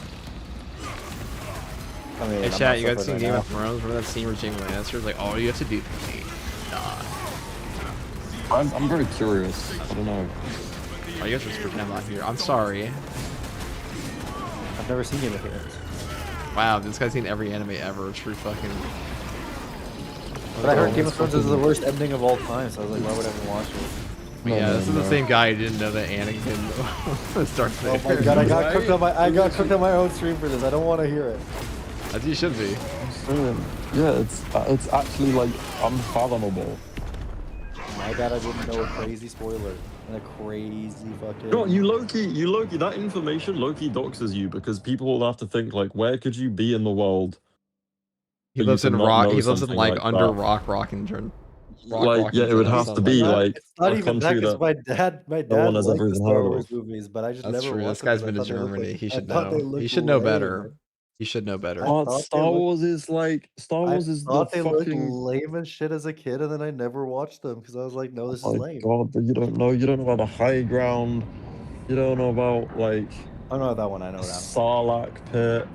I mean, Hey I'm chat, not you guys suffering seen right Game now. of Thrones? Remember that scene where Jaime Lannister's like, all you have to do for me, die. I'm very curious. I don't know. Oh, you guys are just pretend I'm not here. I'm sorry. I've never seen Game of Thrones. Wow, this guy's seen every anime ever. True fucking. But I heard Game of Thrones is the worst ending of all time, so I was like, why would I even watch it? Yeah, this is the same guy who didn't know that Anakin starts there. Oh my god, I got cooked on my own stream for this. I don't want to hear it. As you should be. Yeah, it's actually like unfathomable. My bad, I didn't know a crazy spoiler and a crazy fucking. No, you Loki, that information Loki doxes you because people will have to think like, where could you be in the world? He that lives you in could not rock. know He lives in something like under that? rocking turn. Like, yeah, it would have to be like It's not a even that country because that my dad no one has liked ever the even Star heard Wars of. movies, but I just That's never true. watched This guy's them been to 'cause I thought they looked Germany. like- He I should thought they know. He looked should know lame, better. man. He should know better. thought they Star looked- Wars is like Star Wars is the thought they looked fucking. lame as shit as a kid, and then I never watched them because I was like, no, this is My lame. God, but you don't know about the high ground. You don't know about like. I know that one. I know that. Sarlacc pit.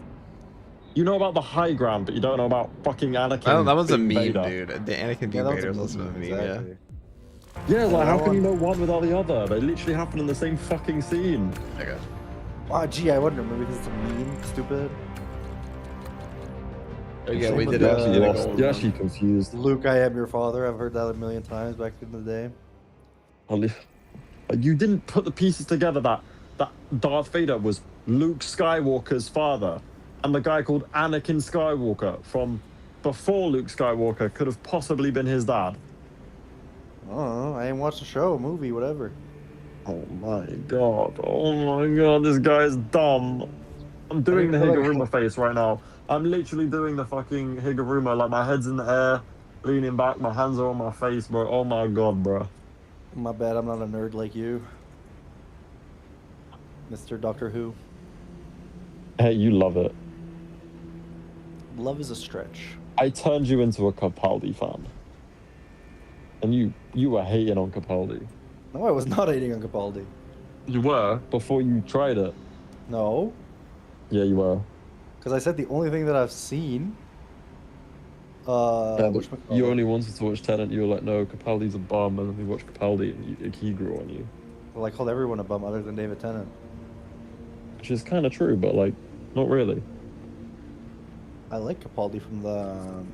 You know about the high ground, but you don't know about fucking Anakin. That was a being meme, Vader. dude. The Anakin being Yeah, that was Vader a was also a meme, exactly. Yeah, like how that can you one- know one without the other? They literally happen in the same fucking scene. yeah. Okay. Oh, gee, I wouldn't remember because it's a meme. Stupid. Yeah, Same we with did the- actually. You're actually, you're actually confused. Luke, I am your father. I've heard that a million times back in the day. You didn't put the pieces together that Darth Vader was Luke Skywalker's father, and the guy called Anakin Skywalker from before Luke Skywalker could have possibly been his dad. I don't know. I ain't watched the show, movie, whatever. Oh my god, this guy is dumb. I'm doing the Higuruma face right now. I'm literally doing the fucking Higuruma, like my head's in the air, leaning back, my hands are on my face, bro. Oh my god, bro. My bad, I'm not a nerd like you. Mr. Doctor Who. Hey, you love it. Love is a stretch. I turned you into a Capaldi fan. And you were hating on Capaldi. No, I was not hating on Capaldi. You were? Before you tried it. No. Yeah, you were. Because I said the only thing that I've seen. Yeah, but you only wanted to watch Tenet. You were like, no, Capaldi's a bum. And then we watched Capaldi and he grew on you. Well, I called everyone a bum other than David Tennant. Which is kind of true, but like, not really. I like Capaldi from the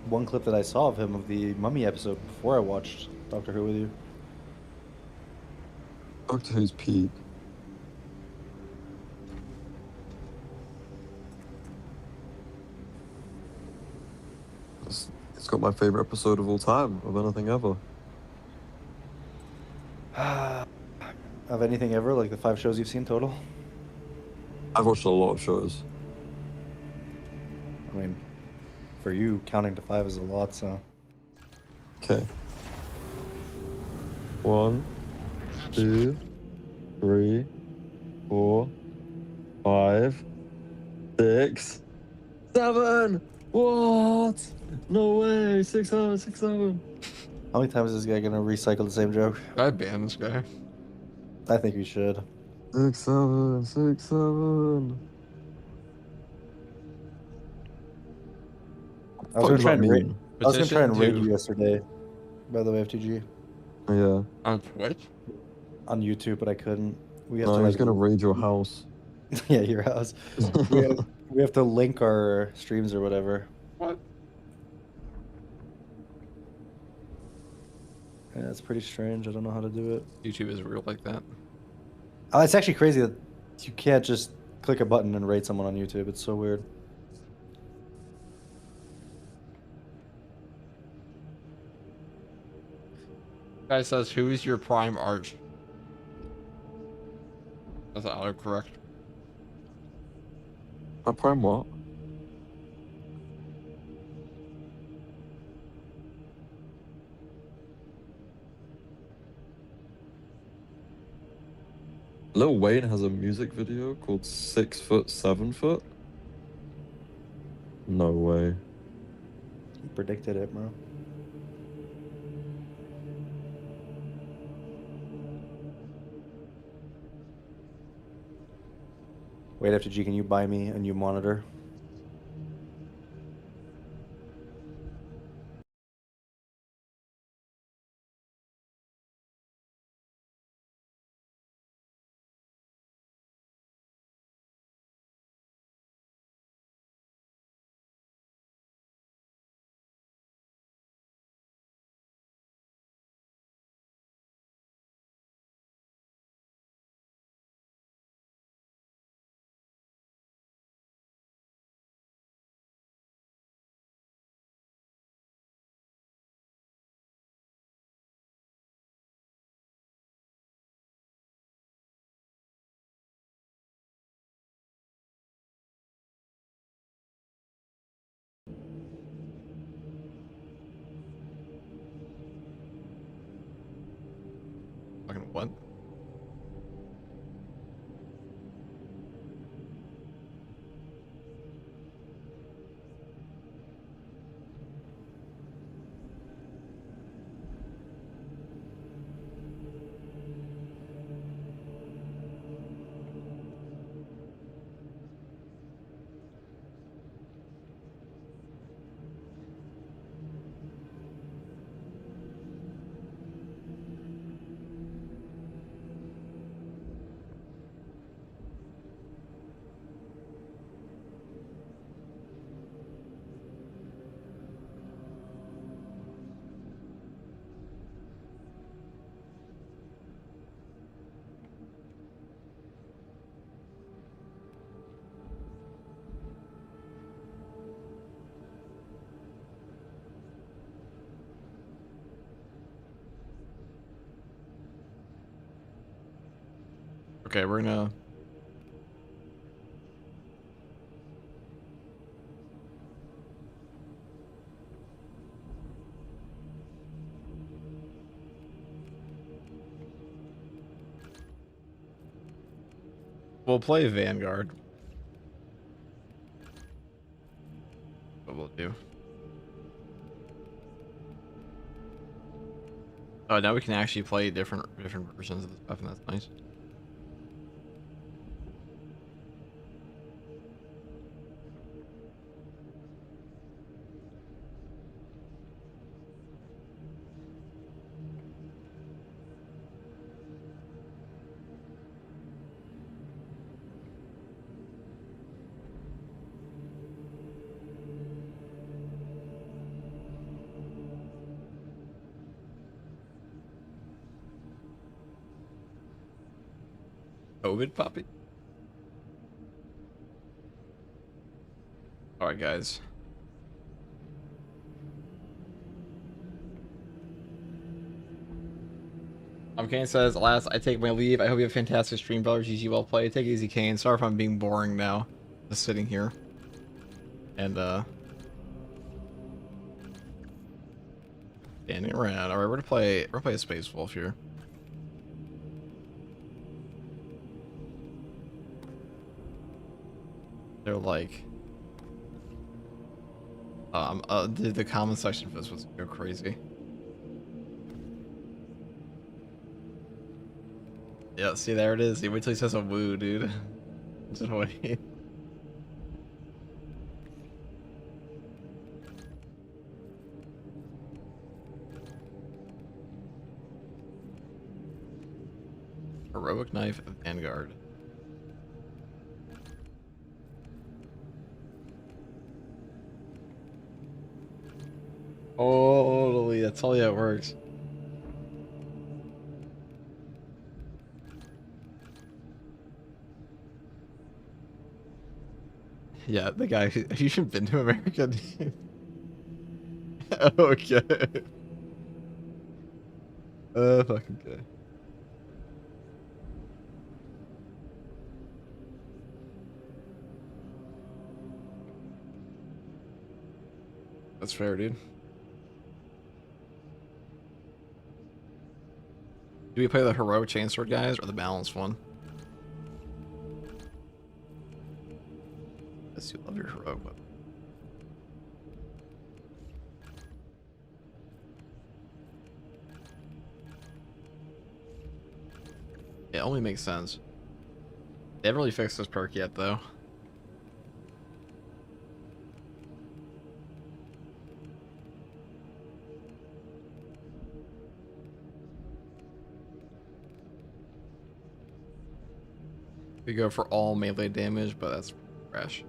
one clip that I saw of him of the Mummy episode before I watched Doctor Who with you. Doctor Who's peak. It's got my favorite episode of all time, of anything ever. Of anything ever, like the 5 shows you've seen total? I've watched a lot of shows. I mean, for you, counting to 5 is a lot, so. Okay. 1, 2, 3, 4, 5, 6, 7. What? No way. 6, 7, 6, 7. How many times is this guy gonna recycle the same joke? I ban this guy. I think we should. 6, 7, 6, 7. I was What gonna does try that and raid. mean? I was gonna try and raid Petition you to yesterday. By the way, FTG Yeah. on Twitch. on YouTube, but I couldn't. We have No, to he's like, gonna raid your house. yeah, your house. We have to link our streams or whatever. What? Yeah, it's pretty strange. I don't know how to do it. YouTube is real like that. Oh, it's actually crazy that you can't just click a button and raid someone on YouTube. It's so weird. Guy says, "Who's your prime arch?" That's autocorrect. A prime what? Lil Wayne has a music video called 6 foot 7 foot. No way. You predicted it, bro. Wait, FTG, can you buy me a new monitor? Fucking what? Okay, we're gonna. We'll play Vanguard. What we'll do. Oh, now we can actually play different versions of the stuff, and that's nice. COVID puppy. All right, guys. Kane says, "Alas, I take my leave. I hope you have a fantastic stream, brother. GG, well played. Take it easy, Kane. Sorry if I'm being boring now, just sitting here and standing around. All right, we're gonna play a Space Wolf here." They're like, the comment section for this was go crazy. Yeah, see, there it is. Wait till he says a woo, dude. Just wait. Heroic Knife of Vanguard. Totally, that's all how it works. Yeah, the guy, you should have been to America, dude. Okay. Fucking okay. That's fair, dude. Do we play the heroic chainsword guys or the balanced one? Yes, you love your heroic weapon. It only makes sense. They haven't really fixed this perk yet, though. We go for all melee damage, but that's trash.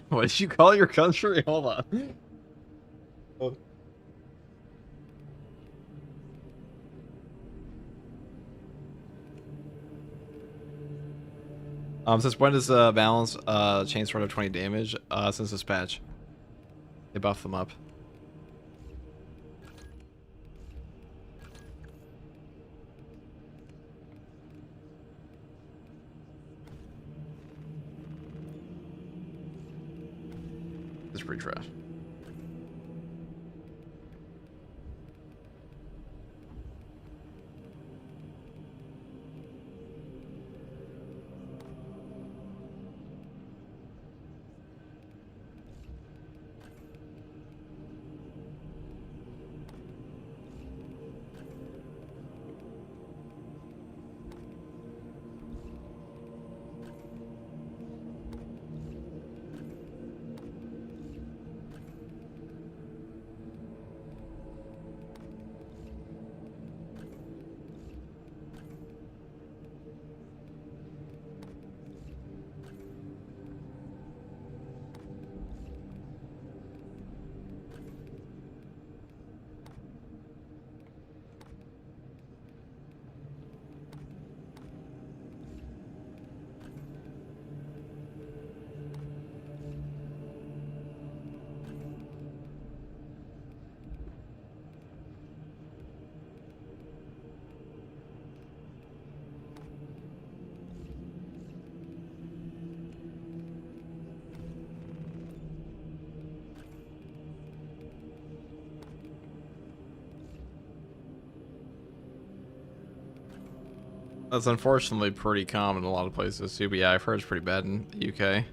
What did you call your country? Hold on. Since when does balance chainsword of 20 damage? Since this patch. They buffed them up. It's pretty trash. That's unfortunately pretty common in a lot of places too, but yeah, I've heard it's pretty bad in the UK.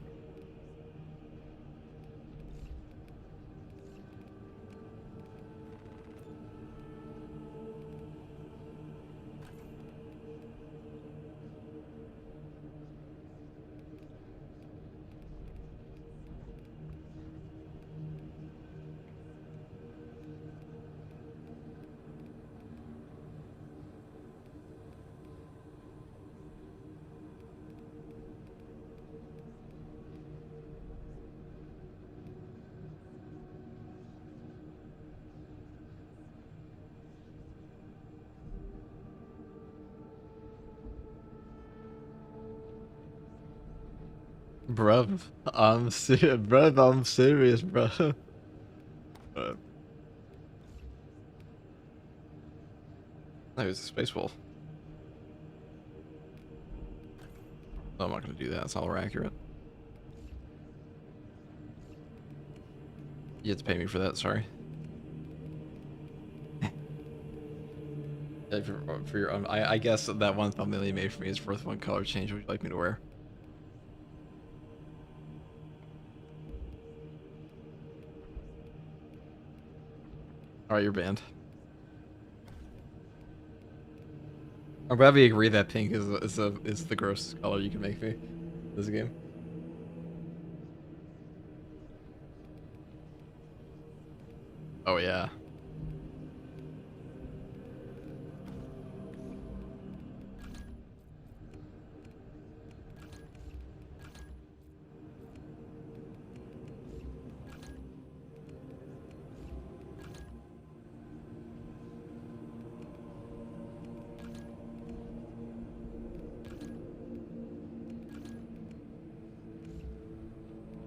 Bruv, I'm serious, bruv, I'm serious, bruv. Oh, it's a space wolf. No, I'm not going to do that. It's all accurate. You have to pay me for that, sorry. For your own, I guess that one thumbnail you made for me is worth one color change. Would you like me to wear? Alright, you're banned. I'm glad we agree that pink is the grossest color you can make me in this game. Oh yeah.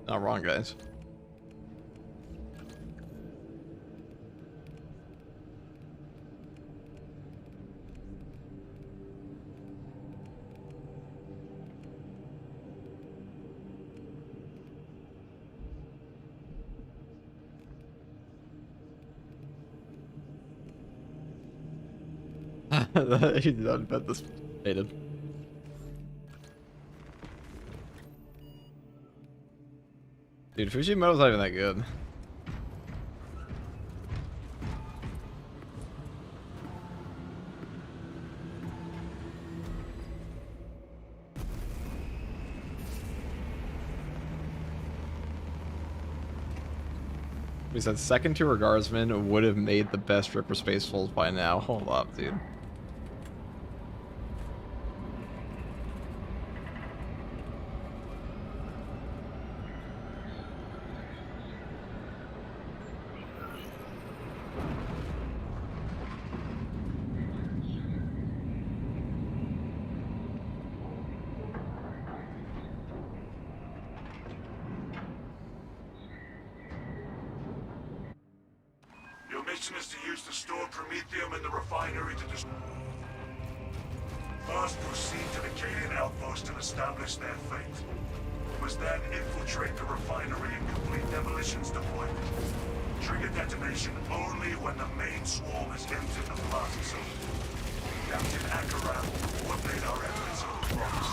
Not wrong, guys. He did not bet this faded. Dude, Fujimoto's not even that good. We said second tier guardsman would have made the best Ripper Spacefuls by now. Hold up, dude. Your mission is to use the stored promethium in the refinery to First, proceed to the Cadian outpost and establish their fate. You must then infiltrate the refinery and complete demolitions deployment. Trigger detonation only when the main swarm has entered the plaza zone. Captain Akaram will coordinate our efforts on the rocks.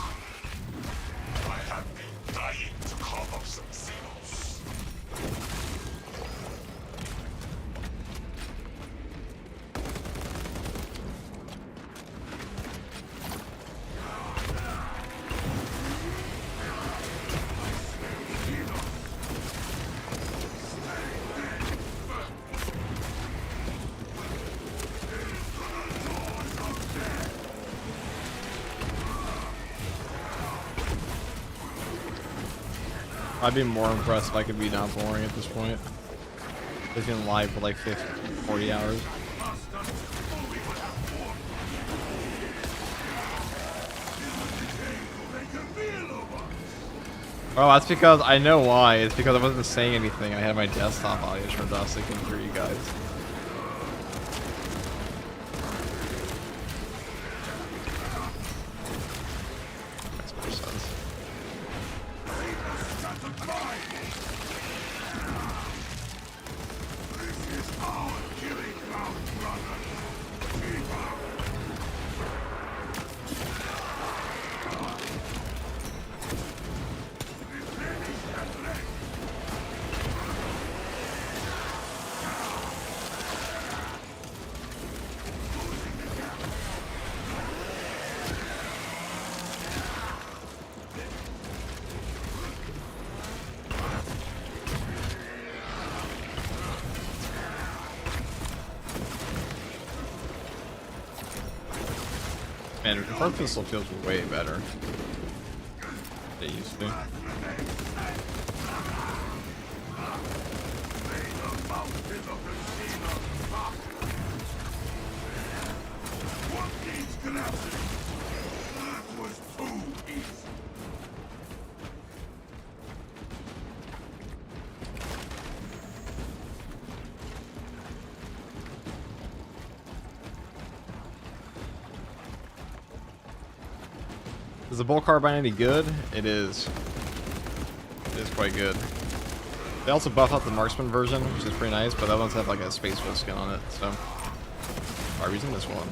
I have been dying to carve up some Xenos. I'd be more impressed if I could be not boring at this point. It's been live for like 50, 40 hours. Oh, that's because I know why. It's because I wasn't saying anything. I had my desktop audio turned off so I couldn't hear you guys. Makes more sense. Man, the front pistol feels way better than it used to. Is the bolt carbine any good? It is. It is quite good. They also buff out the Marksman version, which is pretty nice, but that one's have like a space wolf skin on it, so why are we using this one?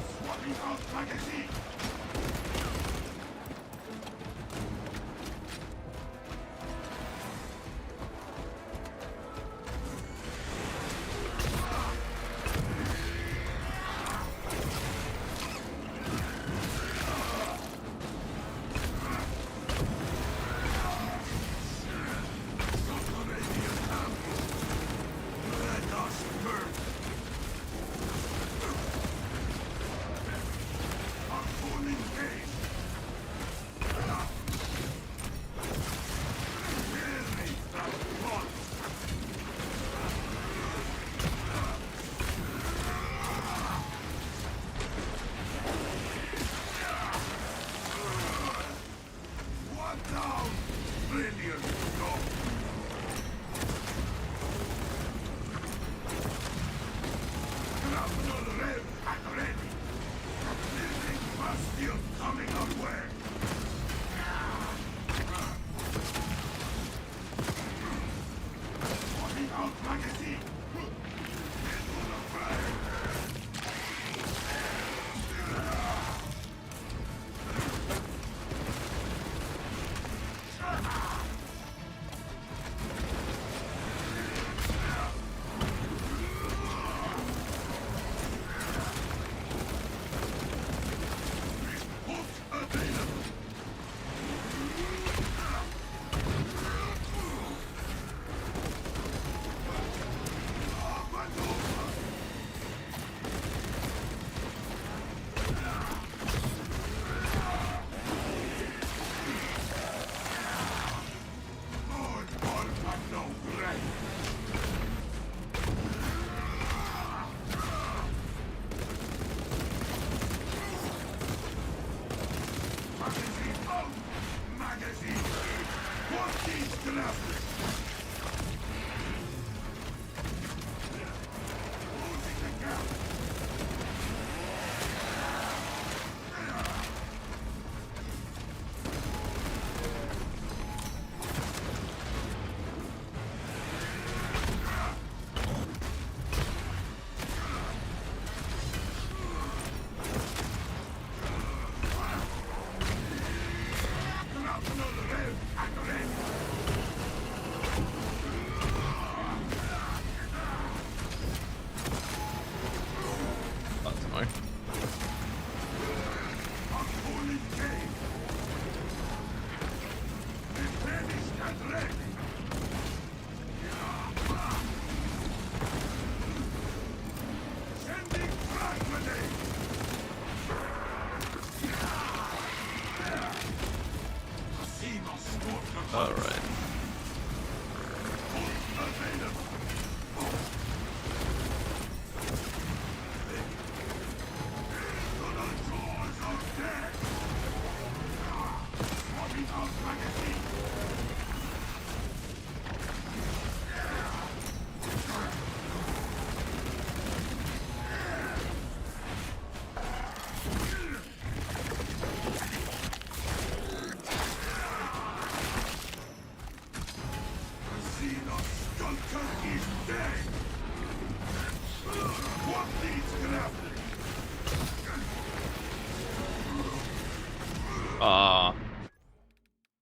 Alright.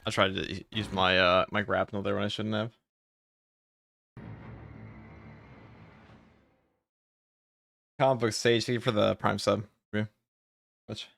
I tried to use my my grapnel there when I shouldn't have. Comic book stage, thank you for the prime sub. Yeah. Much.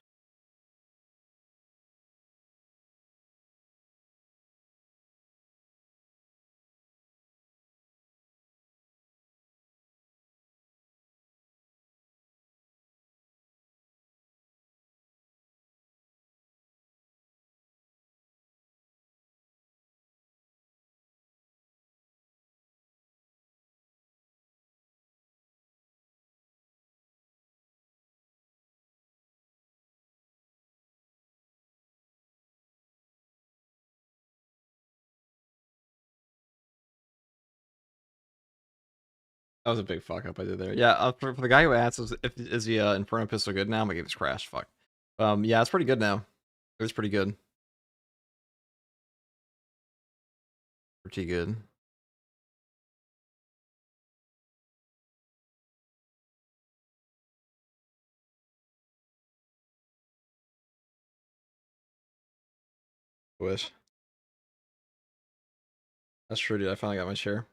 That was a big fuck up I did there. Yeah, for the guy who asked, is the Inferno pistol good now? I'm gonna give this crash. Fuck. Yeah, it's pretty good now. It was pretty good. Pretty good. Wish. That's true, dude. I finally got my share.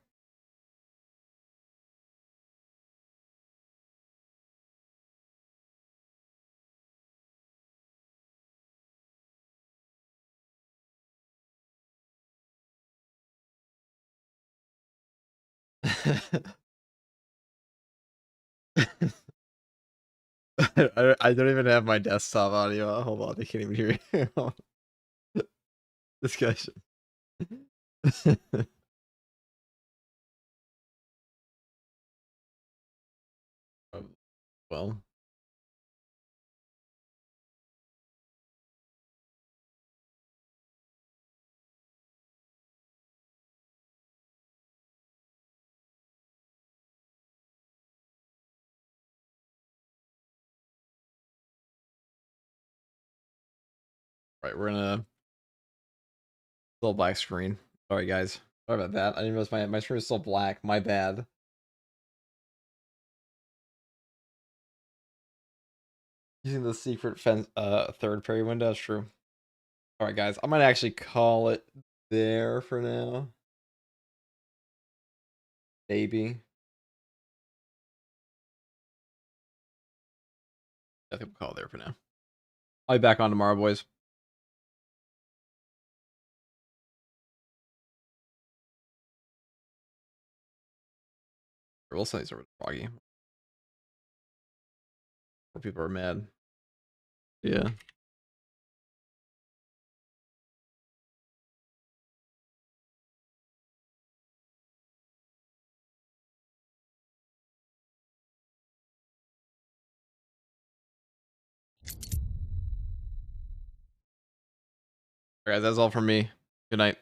I don't even have my desktop audio. Hold on, they can't even hear you. Discussion. Well. Right, we're gonna still black screen. Sorry guys. Sorry about that. I didn't realize my screen is still black. My bad. Using the secret fence third parry window, that's true. Alright guys, I might actually call it there for now. Maybe. I think we'll call it there for now. I'll be back on tomorrow, boys. We'll say it's over froggy. Where people are mad. Yeah. Alright, that's all from me. Good night.